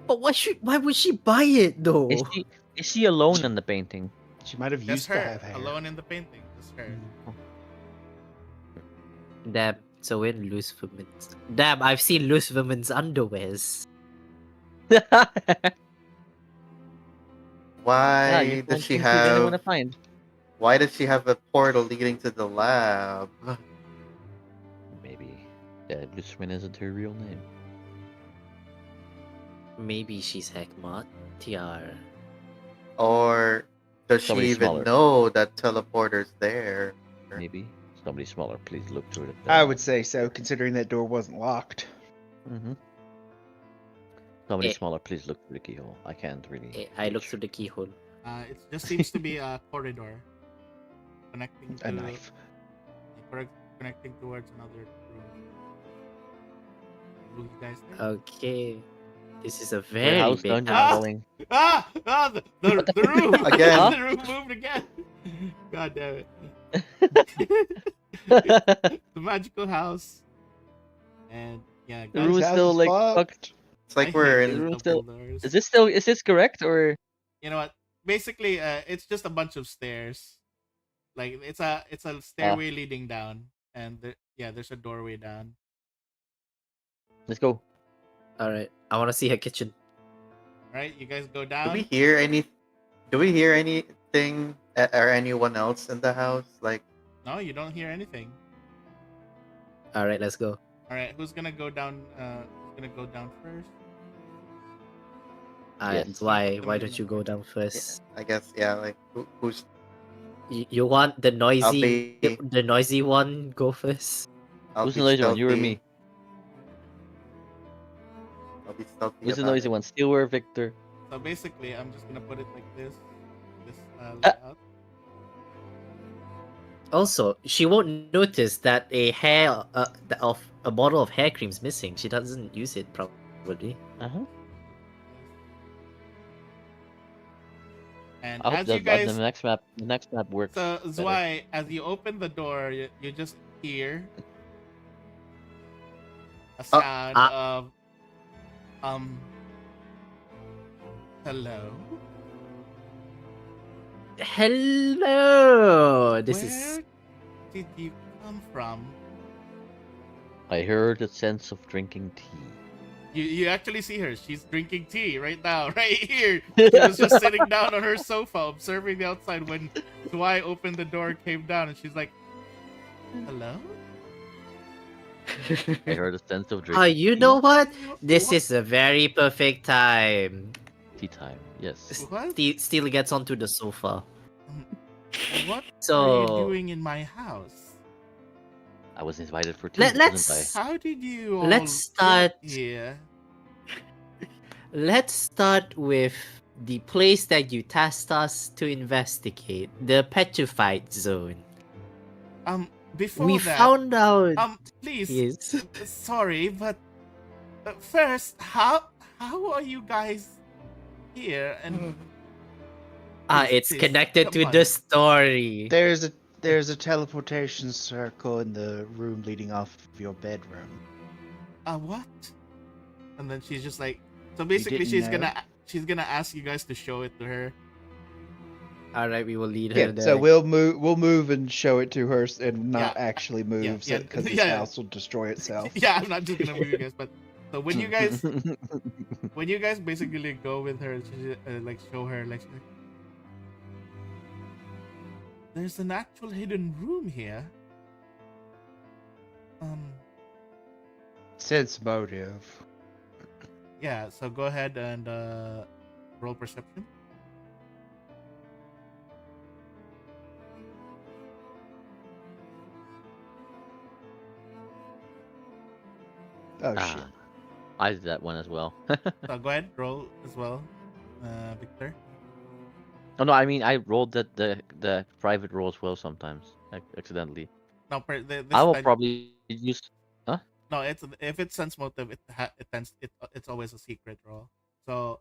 But why would she buy it though? Is she alone in the painting? she might have Just used her, to have hair. alone in the painting. Just her. Damn, so we're loose women's. Damn, I've seen loose women's underwears. Why you does she want to have? find? Why does she have a portal leading to the lab? Maybe Lucian isn't her real name. Maybe she's Hekmatyar. Or does Somebody she even smaller. know that teleporter's there? Maybe somebody smaller. Please look through it. I would say so, considering that door wasn't locked. Mm-hmm. Somebody Eh. smaller. Please look through the keyhole. I can't really. I looked reach. through the keyhole. It just seems to be a corridor connecting to A knife. connecting towards another room. Move you guys there? Okay. This is a Your very house big dungeon house. crawling. The room Again. The room moved again. God damn it. The magical house. And yeah, The room is House still is like fucked. fucked. It's like I we're hate The in. room these still- Dumbledores. Is this correct or? You know what? Basically, it's just a bunch of stairs. Like it's a stairway leading down, and there's a doorway down. Let's go. All right, I want to see her kitchen. Right? You guys go Do down. we hear any? Do we hear anything or anyone else in the house? Like, No, you don't hear anything. All right, let's go. All right, who's gonna go down? Who's gonna go down first? Yes. Why don't you go down first? I guess yeah. Like, who's? You want the noisy be- the noisy one go first? I'll Who's be the noisy one? You or stealthy. me? I'll be stealthy. Who's the about noisy it. one? Steel or Victor? So basically, I'm just gonna put it like this. Ah. Layout. Also, she won't notice that a hair of a bottle of hair cream's missing. She doesn't use it probably. Uh-huh. And I hope as you that guys, the next map works. so better. Zwei, as you open the door, you just hear a sound of hello. Hello. This Where is did you come from? I heard a sense of drinking tea. You actually see her. She's drinking tea right now, right here. She was just sitting down on her sofa, observing the outside when Zwei opened the door, came down, and she's like, "Hello." I heard a sense of drinking. you tea. know what? This is a very perfect time. Tea time. Yes. What? Steele gets onto the sofa. What So are you doing in my house? I was invited for tea. Let's- wasn't How did you all Let's start- get here? let's start with the place that you tasked us to investigate, the Petrified Zone. before We that, found out. please, Yes. sorry, but first, how are you guys here? And It's please, connected come to on. the story. There's a teleportation circle in the room leading off of your bedroom. What? And then she's just like, so basically didn't know? she's gonna ask you guys to show it to her. All right, we will lead her Yeah, there. so we'll move and show it to her and not Yeah. actually move, yeah, because this yeah. house will destroy itself. Yeah, I'm not just gonna move you guys, but so when you guys basically go with her, she, like show her like, she's like, there's an actual hidden room here. Sense motive. Yeah. So go ahead and roll perception. Oh shit. I did that one as well. So go ahead, roll as well, Victor. Oh no, I mean I rolled the private roll as well sometimes, like accidentally. No, I will probably use. Huh? No, it's if it's sense motive, it's always a secret roll. So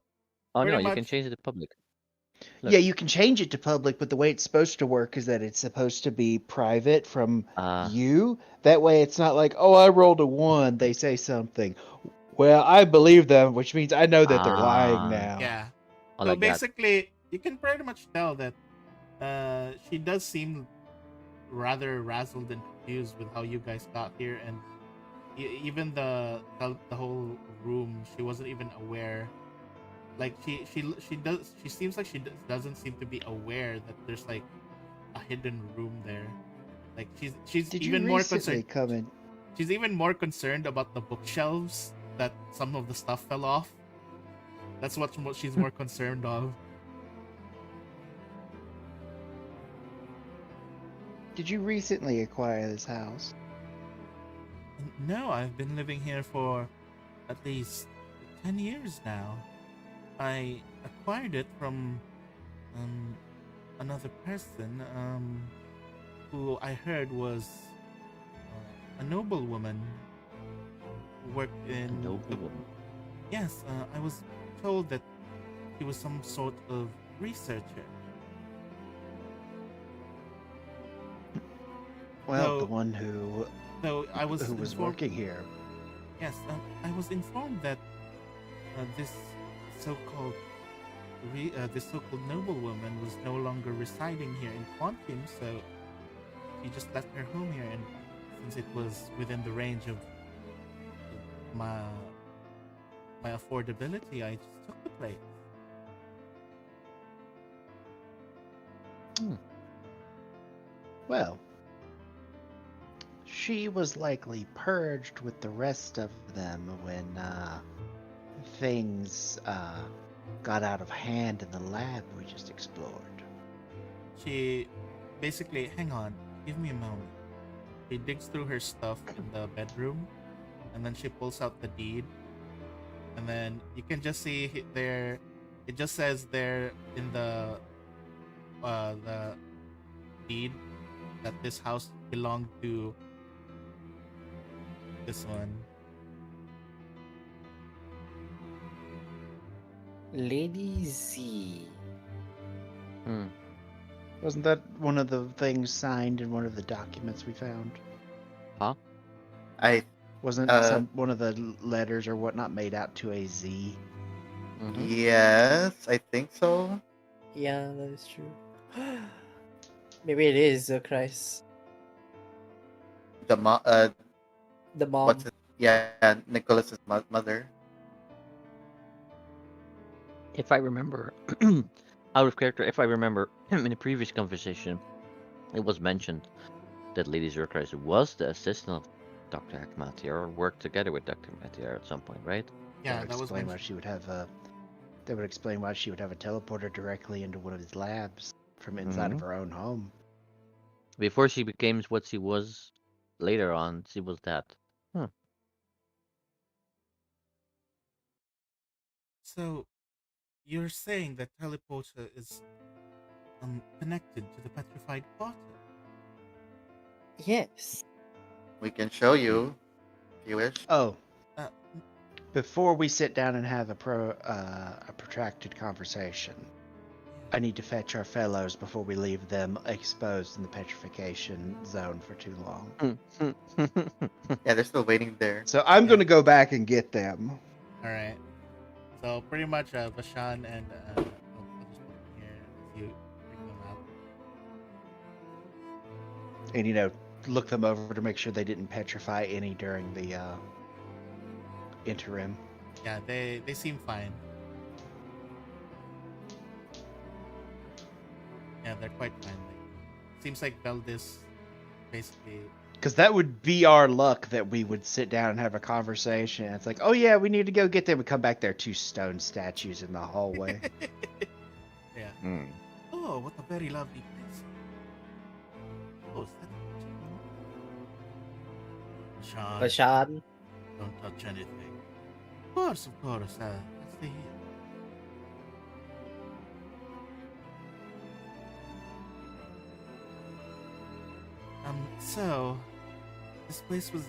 Oh pretty no, you can much- change it to public. Look. Yeah, you can change it to public, but the way it's supposed to work is that it's supposed to be private from you. That way it's not like, oh, I rolled a 1, they say something. Well, I believe them, which means I know that they're lying now. Yeah. I So like that. basically, you can pretty much tell that she does seem rather razzled and confused with how you guys got here, and even the whole room, she wasn't even aware. Like she seems like she doesn't seem to be aware that there's like a hidden room there. Like she's Did even you more recently concerned. come in? She's even more concerned about the bookshelves that some of the stuff fell off. That's what she's more concerned of. Did you recently acquire this house? No, I've been living here for at least 10 years now. I acquired it from another person who I heard was a noblewoman who worked in... A noblewoman? Yes, I was told that he was some sort of researcher. Well, the one who I was who was informed- working here. Yes, I was informed that this so-called noblewoman was no longer residing here in Quantum, so he just left her home here, and since it was within the range of my affordability, I just took the place. Well, she was likely purged with the rest of them when things got out of hand in the lab we just explored. She basically, hang on, give me a moment. She digs through her stuff in the bedroom, and then she pulls out the deed, and then you can just see there. It just says there in the deed that this house belonged to this one. Lady Z. Wasn't that one of the things signed in one of the documents we found? Huh? Wasn't one of the letters or whatnot made out to a Z? Mm-hmm. Yes, I think so. Yeah, that is true. Maybe it is Christ. The mom. The mom. What's it? Yeah, Nicholas's mother. If I remember, out of character, if I remember in a previous conversation, it was mentioned that Lady Zerkreis was the assistant of Dr. Hekmatyar, or worked together with Dr. Hekmatyar at some point, right? Yeah, That that was explain why mentioned. she would have a. That would explain why she would have a teleporter directly into one of his labs from inside of her own home. Before she became what she was later on, she was that. So, you're saying that teleporter is connected to the Petrified Quarter? Yes. We can show you if you wish. Oh, Uh, before we sit down and have a protracted conversation, I need to fetch our fellows before we leave them exposed in the petrification zone for too long. Yeah, they're still waiting there. So I'm Yeah. going to go back and get them. all right. So pretty much, Vashan and I'll just put them here as you bring them out. And, look them over to make sure they didn't petrify any during the interim. Yeah, they seem fine. Yeah, they're quite fine. Seems like Veldis basically. Because that would be our luck that we would sit down and have a conversation. It's like, oh yeah, we need to go get them. We come back, there are 2 stone statues in the hallway. Yeah. Hmm. Oh, what a very lovely place. Oh, is that Vashan, Rashan. don't touch anything. Of course, let's stay here. So this place was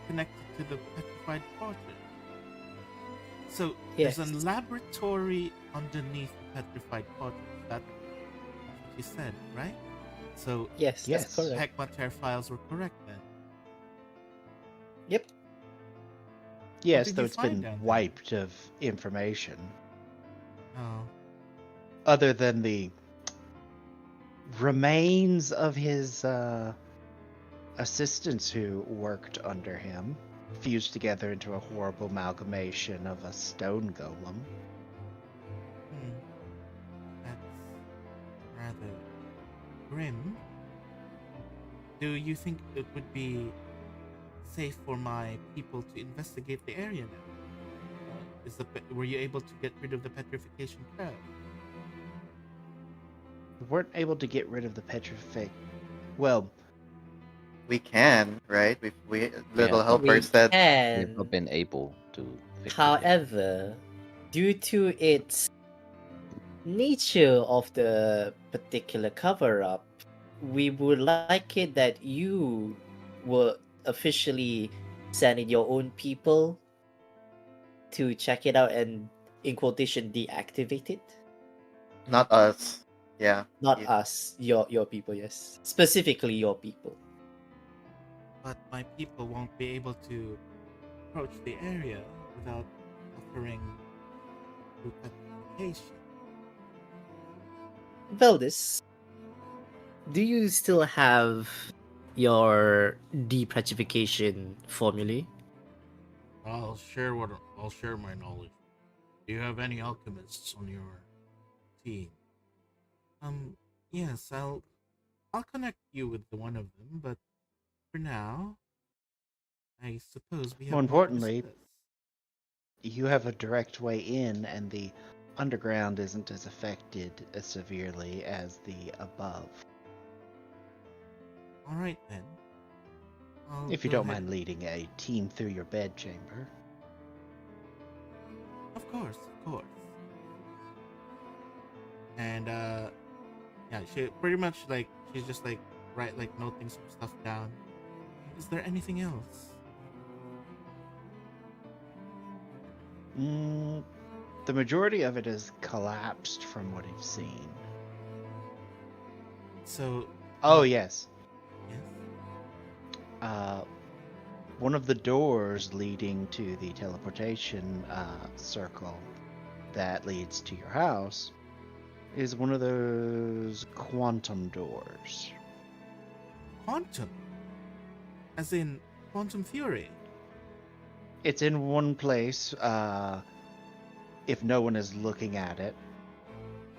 connected to the Petrified Quarter. So there's a Yes. laboratory underneath the Petrified Quarter. That's what you said, right? So Yes, Yes. that's correct. Hekmatyar files were correct then. Yep. Yes, did though you it's find been down there? wiped of information. Oh, Other than the remains of his assistants who worked under him, fused together into a horrible amalgamation of a stone golem. that's rather grim. Do you think it would be safe for my people to investigate the area now? Were you able to get rid of the petrification curve? We weren't able to get rid of the Well, We can, right? We little Yeah. helper We said. We've can. not been able to fix it yet. However, due to its nature of the particular cover up, we would like it that you will officially send in your own people to check it out and, in quotation, deactivate it. Not us. Yeah. Not you- us, your people, yes. Specifically your people. But my people won't be able to approach the area without suffering through petrification. Veldis, do you still have your depetrification formulae? I'll share my knowledge. Do you have any alchemists on your team? Yes, I'll connect you with one of them, but for now, I suppose we have More to importantly, discuss. you have a direct way in, and the underground isn't as affected as severely as the above. All right then. If you go don't ahead. mind leading a team through your bedchamber. Of course, of course. And yeah, she pretty much she's just noting some stuff down. Is there anything else? The majority of it has collapsed from what I've seen. So Oh, yes. yes. One of the doors leading to the teleportation circle that leads to your house is one of those quantum doors. Quantum. As in quantum theory. It's in one place if no one is looking at it.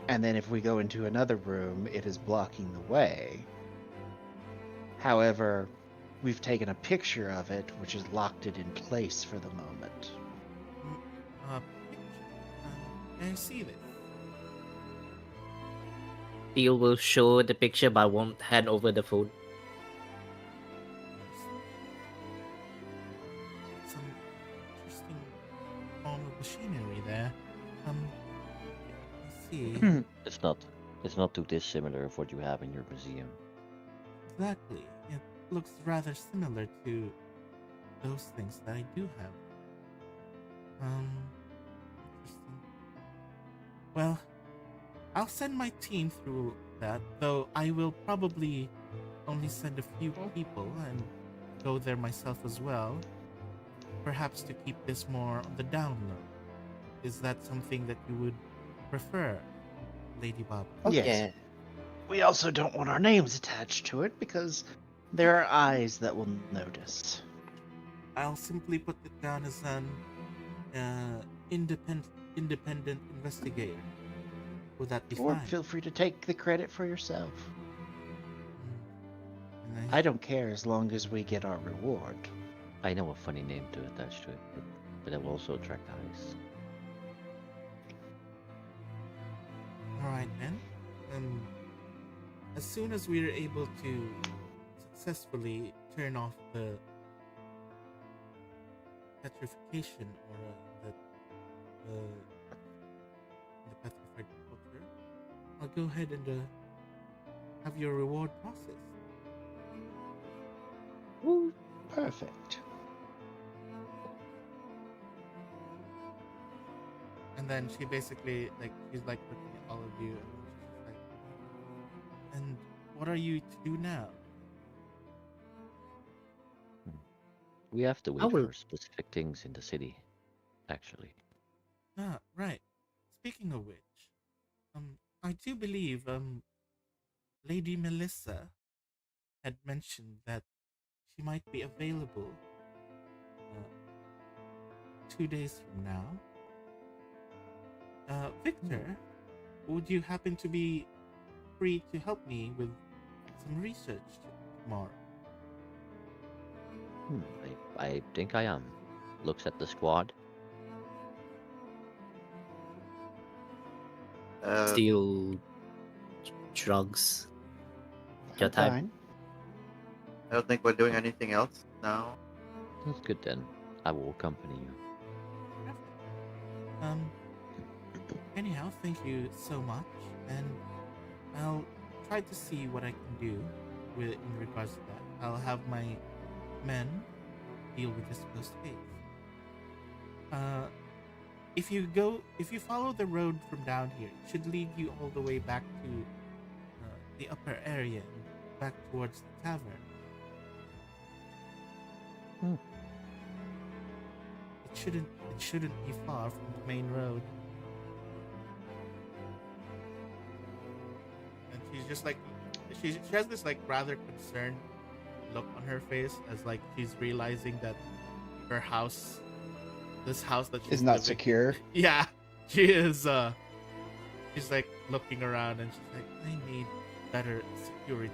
And then if we go into another room, it is blocking the way. However, we've taken a picture of it, which has locked it in place for the moment. Can I see this? You will show the picture but won't hand over the phone. Some interesting form of machinery there. Let's see. It's not too dissimilar of what you have in your museum. Exactly. It looks rather similar to those things that I do have. Interesting. Well, I'll send my team through that, though I will probably only send a few people and go there myself as well. Perhaps to keep this more on the down low. Is that something that you would prefer, Lady Bob? Yes. Yeah. We also don't want our names attached to it because there are eyes that will notice. I'll simply put it down as an independent investigator. Would that be Or fine? feel free to take the credit for yourself. And I don't care as long as we get our reward. I know a funny name to attach to it, but it will also attract eyes. all right then. As soon as we are able to successfully turn off the petrification or the petrified quarter, I'll go ahead and have your reward processed. Ooh, perfect. And then she basically she's like looking at all of you, and she's like, "And what are you to do now?" We have to I wait will- for specific things in the city, actually. Ah, right. Speaking of which, I do believe Lady Melissa had mentioned that she might be available 2 days from now. Victor, would you happen to be free to help me with some research tomorrow? I think I am. Looks at the squad. Steal drugs. Your I'm type. fine. I don't think we're doing anything else now. That's good then. I will accompany you. Anyhow, thank you so much, and I'll try to see what I can do in regards to that. I'll have my men deal with this post haste. If you follow the road from down here, it should lead you all the way back to the upper area and back towards the tavern. It shouldn't be far from the main road. And she's just like she has this rather concerned look on her face as she's realizing that her house, this house that she's Is not living- secure. Yeah, she is. She's looking around and she's like, I need better security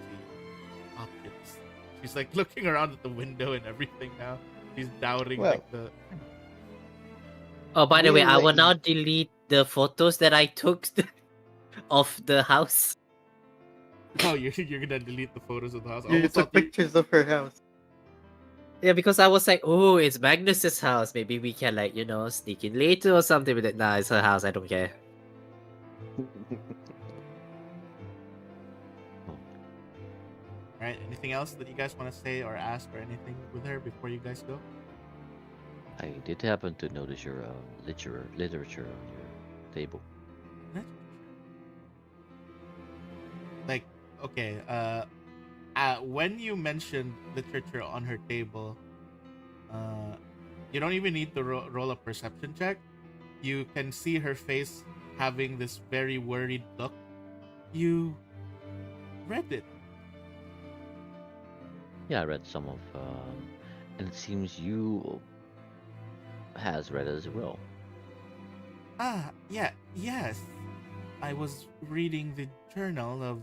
options. She's looking around at the window and everything now. She's doubting Well- the. Oh, by the way, We'll I let will you- now delete the photos that I took of the house. Oh, you're gonna delete the photos of the house. You Almost took thought you- pictures of her house. Yeah, because I was like, oh, it's Magnus's house. Maybe we can sneak in later or something with it. Nah, it's her house. I don't care. Right. Anything else that you guys want to say or ask or anything with her before you guys go? I did happen to notice your literature on your table. Okay. When you mentioned literature on her table, you don't even need to roll a perception check. You can see her face having this very worried look. You read it. Yeah, I read some of, and it seems you has read it as well. Yes. I was reading the journal of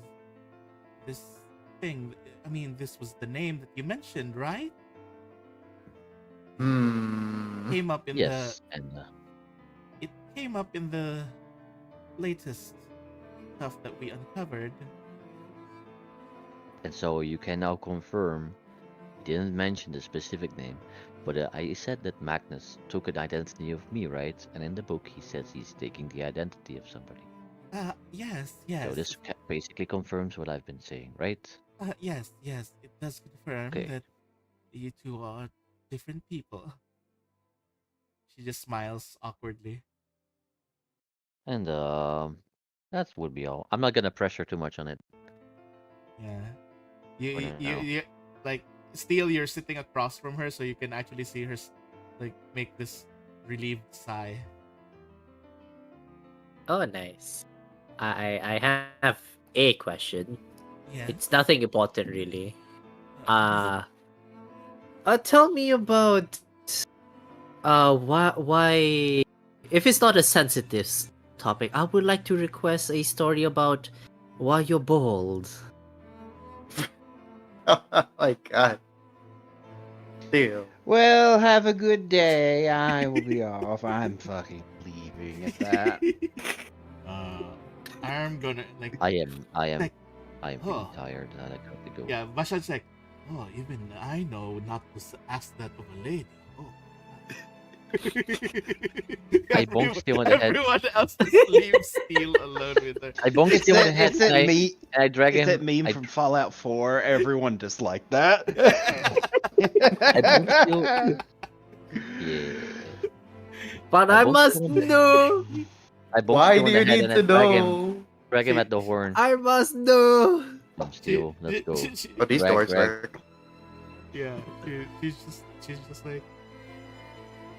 this thing. I mean, this was the name that you mentioned, right? Came up in Yes, and it came up in the latest stuff that we uncovered. so you can now confirm. He didn't mention the specific name, but I said that Magnus took an identity of me, right? And in the book, he says he's taking the identity of somebody. Yes. So this basically confirms what I've been saying, right? Yes. It Does confirm Okay. that you two are different people. She just smiles awkwardly. And that would be all. I'm not gonna pressure too much on it Yeah. You for you you, now. you like still you're sitting across from her, so you can actually see her like make this relieved sigh. Oh, nice. I have a question. Yeah. It's nothing important really. What is it? Tell me about why if it's not a sensitive topic, I would like to request a story about why you're bald. Oh my god. Still. Well, have a good day. I will be off. I'm fucking leaving at that. I'm gonna like I am like really oh tired and I got to go. yeah, Vashad's like, oh, even I know not to ask that of a lady. Oh. I bonked Steel on the head. Everyone else just leaves Steel alone with her. I bonked It's Steel on the that, head it's that and meme. I drag It's him. that meme I, from Fallout 4. Everyone disliked that. I bonked Steel. Yeah. But I I bonked must Steel on the know. I bonked Why Steel do on the you head need and to I know? drag him at the horn. I must know. Come, Steel, let's go. But these Drag, doors drag. work. Yeah, she's just like.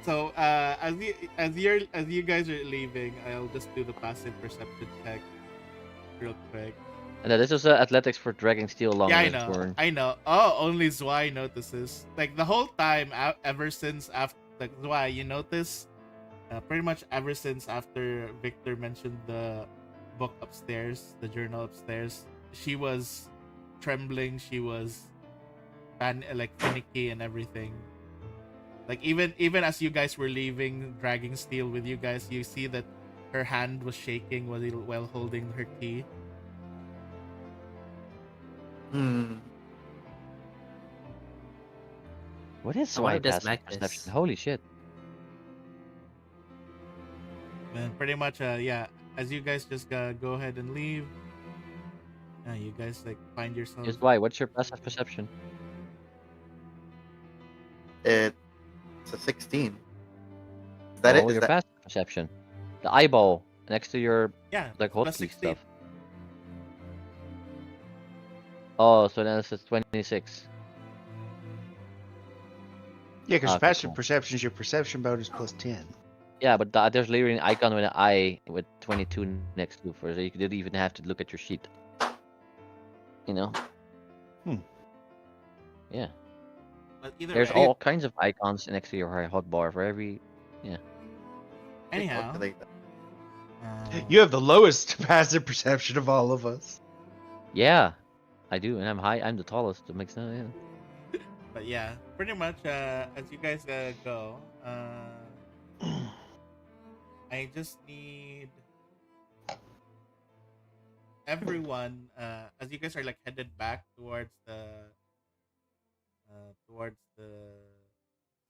So as you guys are leaving, I'll just do the passive perception check real quick. And then this is athletics for dragging Steel along Yeah, on his horn. I know. Oh, only Zwei notices. Like the whole time, ever since after like Zwei, you notice, pretty much ever since after Victor mentioned the book upstairs, the journal upstairs, she was trembling. She was like finicky and everything. Like even as you guys were leaving, dragging Steel with you guys, you see that her hand was shaking while holding her key. Hmm. What is I wanna Swipe just passive like this. perception? Holy shit. And pretty much, yeah. As you guys just go ahead and leave, you guys like find yourselves. Just why? What's your passive perception? It's a 16. Is that No, it? Is your that passive perception. The eyeball next to your Yeah, like plus hotkey 16. stuff. Oh, so then it's 26. Yeah, because Okay, passive cool. perception is your perception bonus plus 10. Yeah, but there's literally an icon with an eye with 22 next to it, so you didn't even have to look at your sheet. You know? Yeah. But either There's way, all kinds of icons next to your hotbar for every. anyhow, calculate that? You have the lowest passive perception of all of us. Yeah, I do, and I'm high. I'm the tallest. It makes no. Yeah. but yeah, pretty much as you guys go, I just need everyone as you guys are like headed back towards the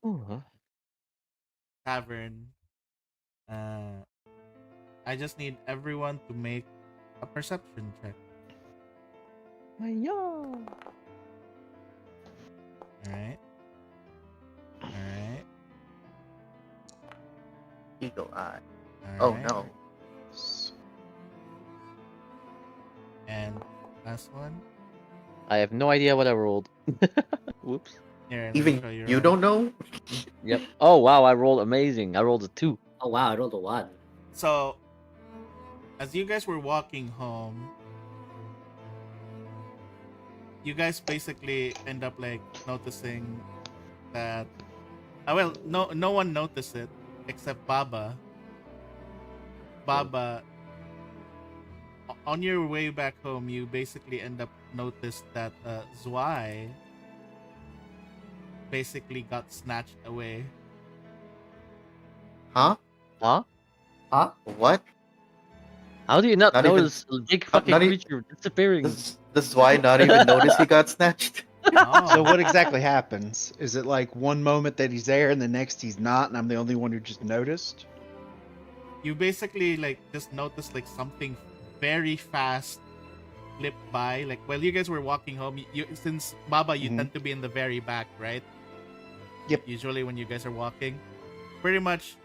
Uh-huh. tavern. I just need everyone to make a perception check. Yeah. Alright. Alright. Eagle eye. Oh Alright. no. And last one. I have no idea what I rolled. Whoops. Here, let me Even show you don't know? Yep. Oh wow, I rolled amazing. I rolled a 2. Oh wow, I rolled a 1. So, as you guys were walking home, you guys basically end up like noticing that. Well, no one noticed it except Baba. Baba, on your way back home, you basically end up noticed that Zwei basically got snatched away. Huh? Huh? Huh? What? How do you not Not even- notice a big fucking not e- creature disappearing? This is why not even notice he got snatched. Oh. So what exactly happens? Is it like one moment that he's there and the next he's not, and I'm the only one who just noticed? You basically like just notice like something very fast slip by. Like while you guys were walking home, since Baba, you Mhm. tend to be in the very back, right? Yep. Usually when you guys are walking, pretty much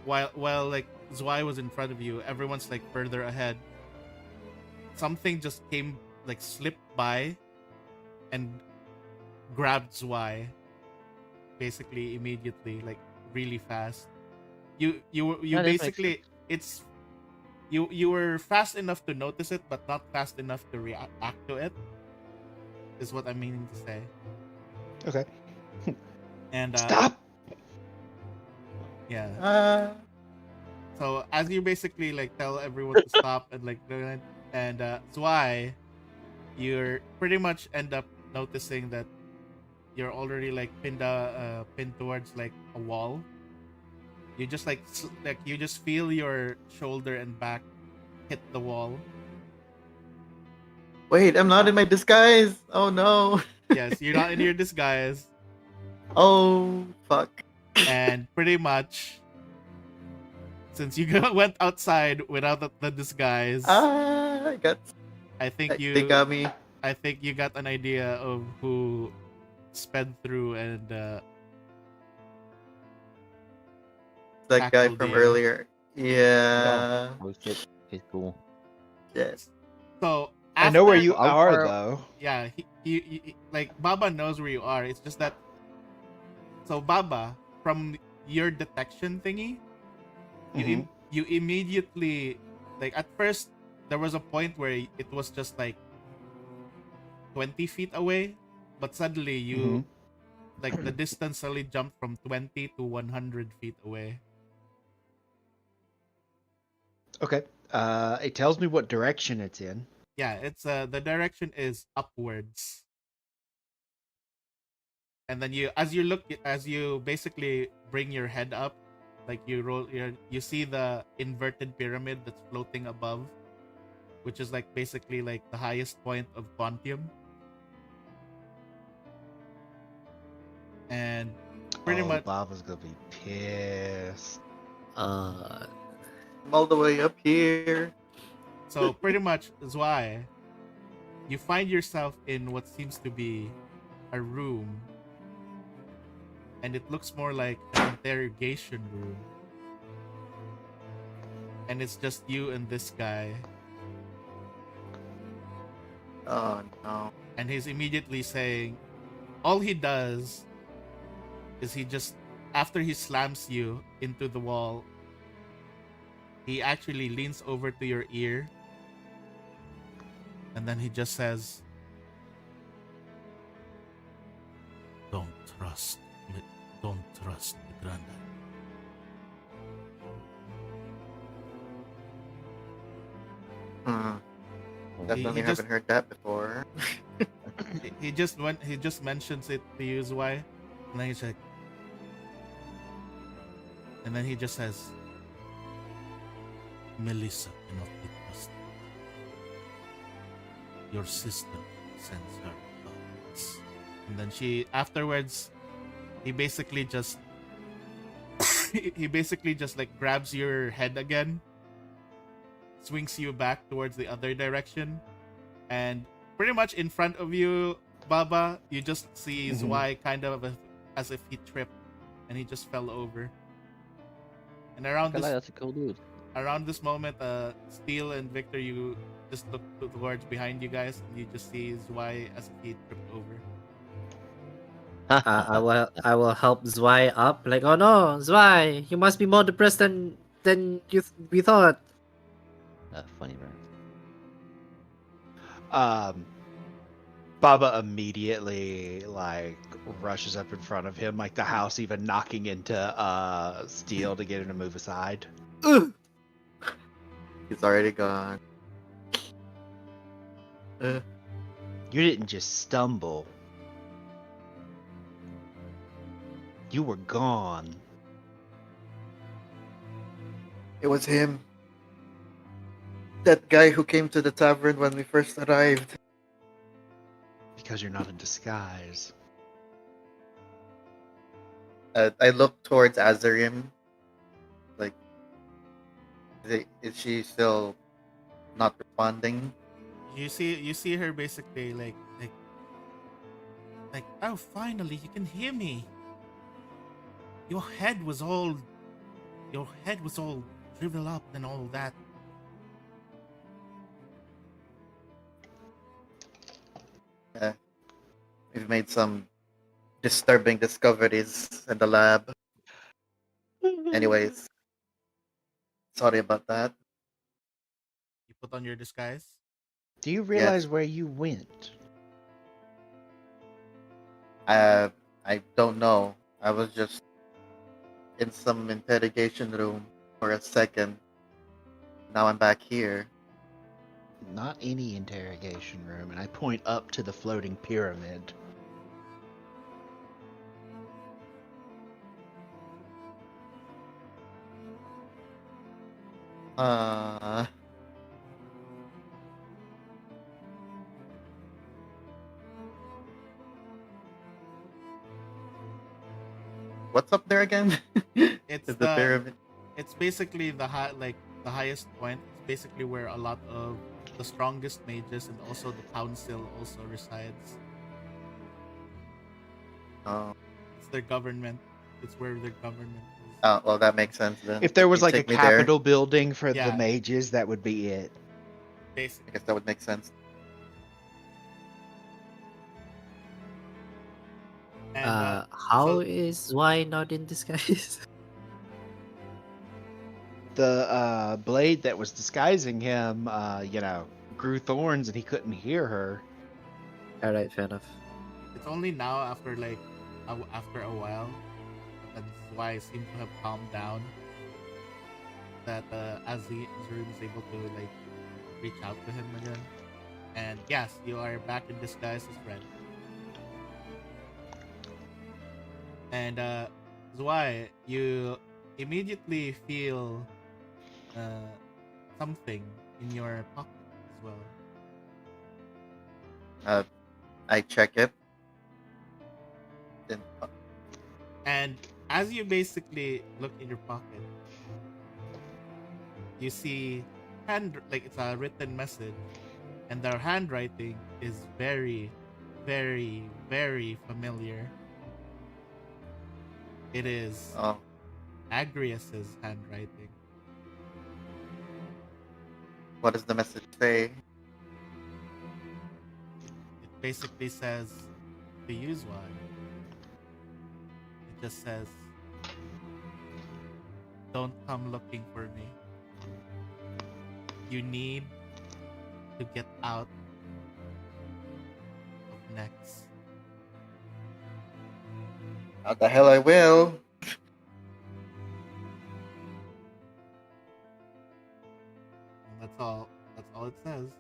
while like Zwei was in front of you, everyone's like further ahead. Something just came, like slipped by and grabbed Zwei basically immediately, like really fast. You Yeah, that makes basically, it's you were fast enough to notice it, but not fast enough to react to it. Is what I'm meaning to say. Okay. And Stop. yeah. Uh, So as you basically like tell everyone to stop and like and Zwei, you're pretty much end up noticing that you're already like pinned towards like a wall. You just like you just feel your shoulder and back hit the wall. wait, I'm not in my disguise. Oh no. Yes, you're not in your disguise, Oh fuck. and pretty much since you went outside without the disguise, I got. I think They got me. I think you got an idea of who sped through and That guy tackled from you. earlier. Yeah. Oh shit, he's cool. Yes. So I know where after- you How are, far- though. Yeah, he like Baba knows where you are. It's just that. So Baba, from your detection thingy, you immediately, like at first there was a point where it was just like 20 feet away, but suddenly you like the distance suddenly jumped from 20 to 100 feet away. Okay. It tells me what direction it's in. Yeah, it's the direction is upwards. And then as you basically bring your head up, like you see the inverted pyramid that's floating above, which is like basically like the highest point of Quantium. And pretty much Baba's gonna be pissed. I'm all the way up here. so pretty much is why you find yourself in what seems to be a room, and it looks more like an interrogation room, and it's just you and this guy, Oh no. and he's immediately saying, all he does is he just, after he slams you into the wall, he actually leans over to your ear, and then he just says, don't trust the Grandad. Hmm. Definitely he just- haven't heard that before. He just mentions it to you, why, and then he's like, and then he just says, Melissa cannot be trusted. Your sister sends her thoughts. And then afterwards, he basically just like grabs your head again, swings you back towards the other direction, and pretty much in front of you, Baba, you just see Zwei kind of as if he tripped and he just fell over. And That's a cool dude. around this moment, Steel and Victor, you just look towards behind you guys, and you just see Zwei as if he tripped over. I will help Zwei up. Like, oh no, Zwei, you must be more depressed than we thought. Funny man. Baba immediately like rushes up in front of him, like the house even knocking into Steel to get him to move aside. He's already gone. You didn't just stumble. You were gone. It was him. That guy who came to the tavern when we first arrived. Because you're not in disguise. I look towards Azarim. Like, is she still not responding? you see her basically like, oh, finally you can hear me. Your head was all shriveled up and all that. We've made some disturbing discoveries in the lab. Anyways, sorry about that. You put on your disguise. Do you Yes. realize where you went? I don't know. I was just in some interrogation room for a second. Now I'm back here. Not any interrogation room, and I point up to the floating pyramid. Uh, what's up there again? It's Is the pyramid? It's basically the highest point. It's basically where a lot of the strongest mages and also the council also resides. Oh, It's their government. It's where their government is. oh, well, that makes sense then. If there was You like a take me there, capitol building for Yeah. the mages, that would be it. I Basically. guess that would make sense. And How so- is Y not in disguise? The blade that was disguising him, grew thorns and he couldn't hear her. Alright, fair enough. it's only now after after a while that's why I seem to have calmed down. That Azreen is able to like reach out to him again. And yes, you are back in disguise as Red. And Zwei, you immediately feel something in your pocket as well. I check it. Then, And as you basically look in your pocket, you see it's a written message, and their handwriting is very, very, very familiar. It is oh, Agrius's handwriting. what does the message say? It basically says to use one. It just says, "Don't come looking for me. You need to get out of Nex." How the hell I will? And that's all. That's all it says.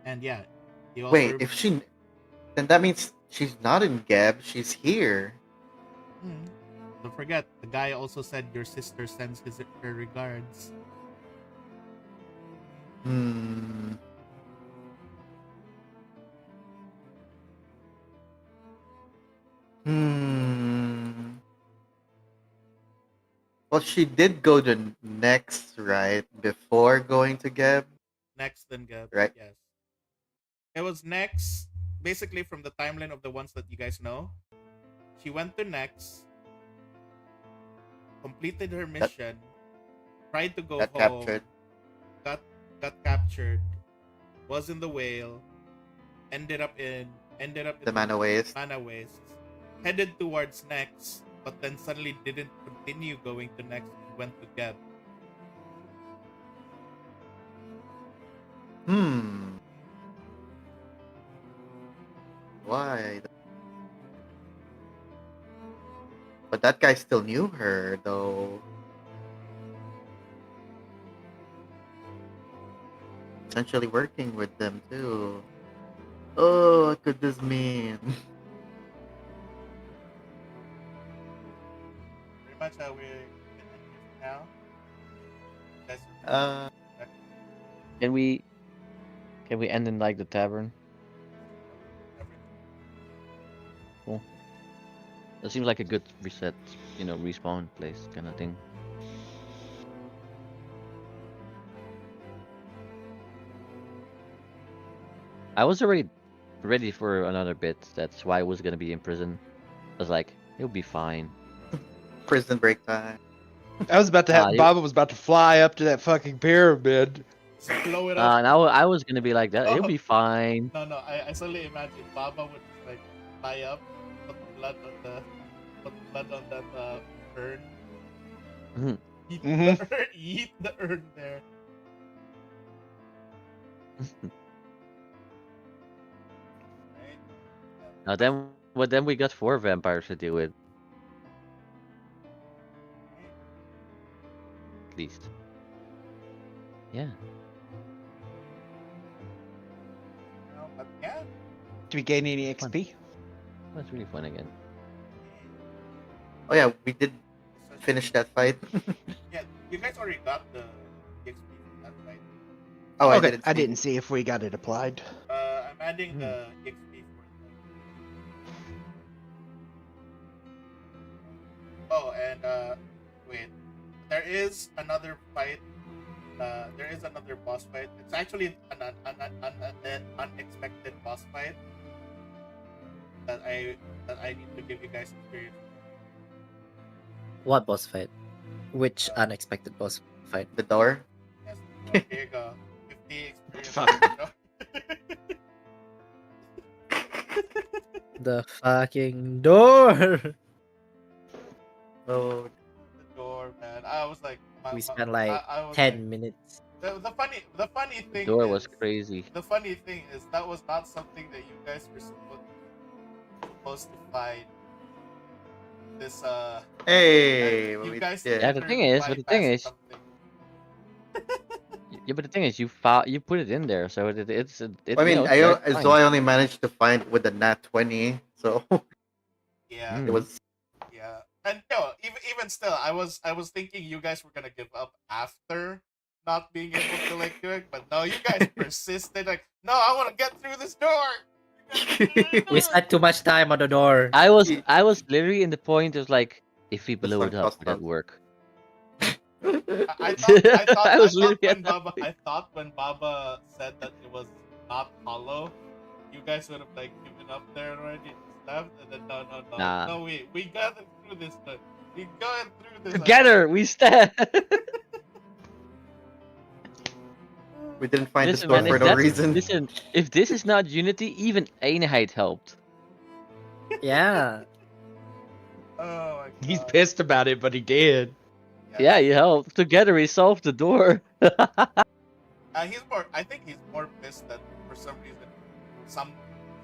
And yeah, you also Wait, if she, then that means she's not in Geb. She's here. Don't forget, the guy also said your sister sends her regards. Hmm. Hmm. Well, she did go to Next, right? Before going to Geb, Next, then Geb. right? Yes. It was Next, basically from the timeline of the ones that you guys know. She went to Next, completed her mission, tried to go Got home, captured. got captured, was in the whale, ended up in The Mana Waste. Mana Wastes, headed towards Next, but then suddenly didn't continue going to Next and went to Geb. Hmm. Why? But that guy still knew her, though. Essentially working with them, too. Oh, what could this mean? Pretty much how we're ending this now. You guys Uh, Can we end in like the tavern? everything. Cool. That seems like a good reset, respawn place kind of thing. I was already ready for another bit. That's why I was gonna be in prison. I was like, he'll be fine. Prison break time. I was about to have Baba was about to fly up to that fucking pyramid. So blow it up. And I was gonna be like that. He'll be fine. No, I suddenly imagine Baba would just like fly up, put blood on that urn. Mhm. Eat the urn. Eat the urn there. Now then we got 4 vampires to deal with. At least. Yeah. But yeah. Do we gain any XP? That's really fun again. Oh yeah, we did finish that fight. Yeah, you guys already got the XP from that fight. Oh, okay. I didn't see if we got it applied. I'm adding the XP for it. Oh, and wait, there is another fight. There is another boss fight. It's actually an unexpected boss fight that I need to give you guys experience. What boss fight? Which unexpected boss fight? The door. Yes, here you go. 50 experience. Fuck. The fucking door. Oh, The door, man. I was like, We spent like I was 10 like- minutes. The funny thing. Door is, was crazy. The funny thing is that was not something that you guys were supposed to find. This hey, you we guys. did. Yeah, the thing is, something. Yeah, but the thing is, you put it in there, so it's. I mean, it's so I only managed to find it with the nat 20, so Yeah. Mm. it was. Yeah, and no, even still, I was thinking you guys were gonna give up after not being able to like do it, but no, you guys persisted. Like, no, I want to get through this door. We spent too much time on the door. I was literally in the point of like, if we This blow one it up, cost would that us. work? I thought I was literally when at that Baba, I thought when Baba said that it was not hollow, you guys would have like given up there already and left, and then no, Nah. no, we got it through this. We got it through this. Together, we stand. We didn't find Listen, the store man, for if no that's- reason. Listen, if this is not Unity, even Einheit helped. Yeah. Oh my god. He's pissed about it, but he did. Yeah, he helped. Together, we solved the door. He's more. I think he's more pissed that for some reason, some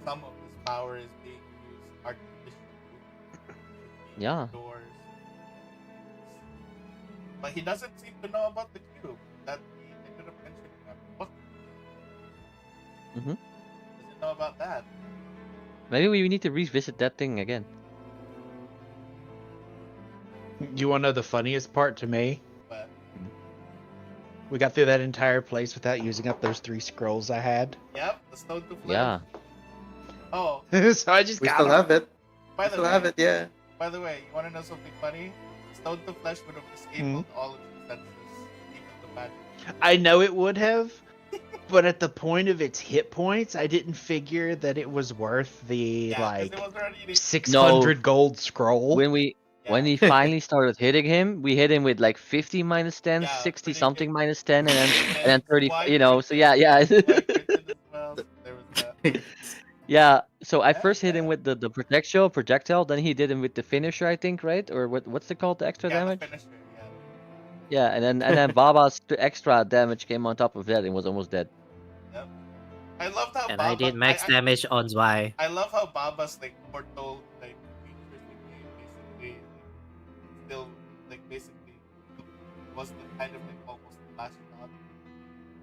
of his power is being used artificially. Yeah. Doors. But he doesn't seem to know about the cube that he ended up mentioning. What? Mhm. Doesn't know about that. Maybe we need to revisit that thing again. You want to know the funniest part to me? But We got through that entire place without using up those 3 scrolls I had. yep, the stone to flame. Yeah. Oh, So I just We got still 'em. have it. by We the still way, have it, yeah. By the way, you want to know something funny? Stone to Flesh would have disabled all its defenses, even the magic. I know it would have, but at the point of its hit points, I didn't figure that it was worth the Yeah, 'cause like it was already 600 gold scroll. When we finally started hitting him, we hit him with like 50 minus 10, Yeah, 60 pretty something good. minus 10, and then 30. Why You know, so crit- yeah, yeah. why crit as well? There was that. Yeah, so I first hit Yeah. him with the projectile, then he did him with the finisher, I think, right? Or what's it called, the extra Yeah, the damage? finisher, yeah. Yeah, and then Baba's extra damage came on top of that and was almost dead. Yep. I loved how And Baba, I did max I, damage on Zwei. I love how Baba's like portal like features in the game basically still like basically was the kind of like almost the last shot.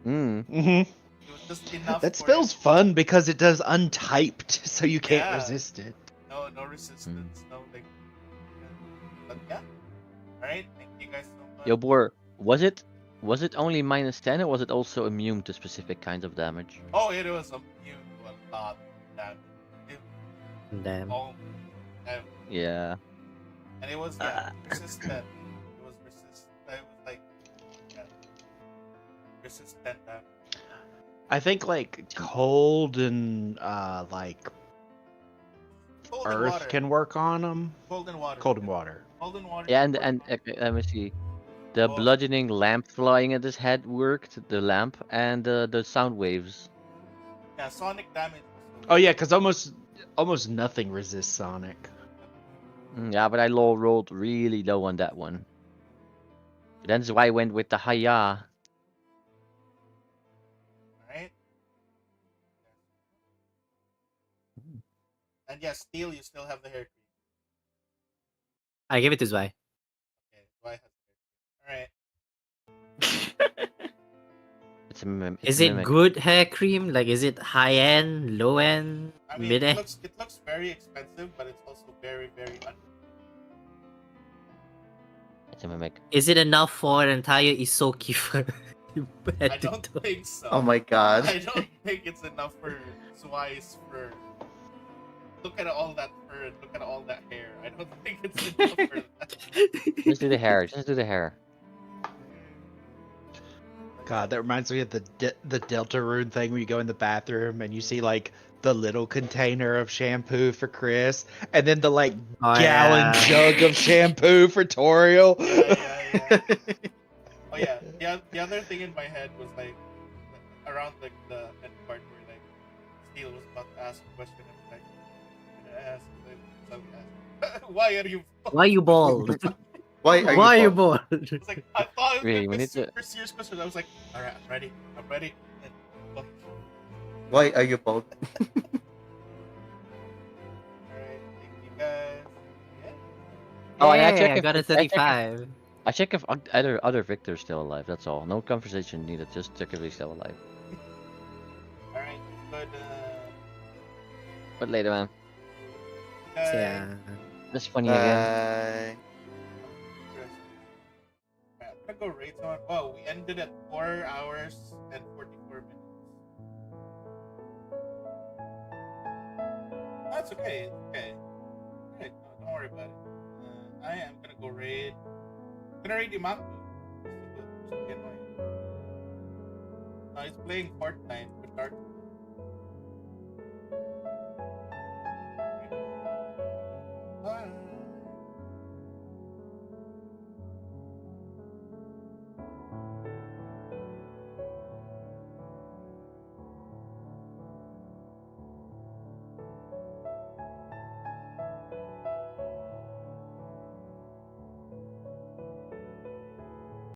Mm. Mm-hmm. It was just enough. That for spell's it. fun because it does untyped, so you can't Yeah. resist it. No resistance, no like. But yeah. All right, thank you guys so much. Yo, Boar, was it only minus 10 or was it also immune to specific kinds of damage? Oh, it was immune to a lot of damage. Damn. Oh, Um, Yeah. and it was persistent. It was persistent. It was like yeah, persistent. I think like cold and like Cold and earth water. can work on them. Cold and water. Cold and water. Cold and water. Yeah, can work and on it. let me see. The Oh. bludgeoning lamp flying at his head worked, the lamp, and the sound waves. Yeah, sonic damage. Oh yeah, because almost nothing resists sonic. Yeah, but I low rolled really low on that one. That's why I went with the Haya. Alright. And yes, steel, you still have the hair cream. I give it to Zwei. Okay, why has hair cream? Alright. It's a mimic. Is it good hair cream? Like, is it high end, low end, I mean, mid it end? looks very expensive, but it's also very, very It's a mimic. Is it enough for an entire Isoki for I don't think so. Oh my god. I don't think it's enough for Zwei's fur. Look at all that fur and look at all that hair. I don't think it's enough for that. Just do the hair. Just do the hair. God, that reminds me of the Deltarune thing where you go in the bathroom and you see like the little container of shampoo for Chris, and then the like gallon jug of shampoo for Toriel. Yeah. Oh yeah. The other thing in my head was like around like the end part where like Steel was about to ask a question and like I'm gonna ask and then suddenly ask, why are you Why you bald? Why are you bald? It's like I thought it was Wait, gonna we be a need to- super serious question. I was like, alright, I'm ready. And, oh, Why are you bald? alright, thank you guys. Yeah. Oh, and I Hey, check I if got a I check if- 35. I check if other Victor's still alive. That's all. No conversation needed. Just check if he's still alive. Alright, good. But later, man. Guys. Yeah. That's funny again. Bye. I'm gonna go rate someone. Oh, we ended at 4 hours and 44 minutes. That's okay. It's okay. Alright, no, don't worry about it. I am gonna go raid. I'm gonna raid Imaku. Just to get my. He's playing Fortnite with Dark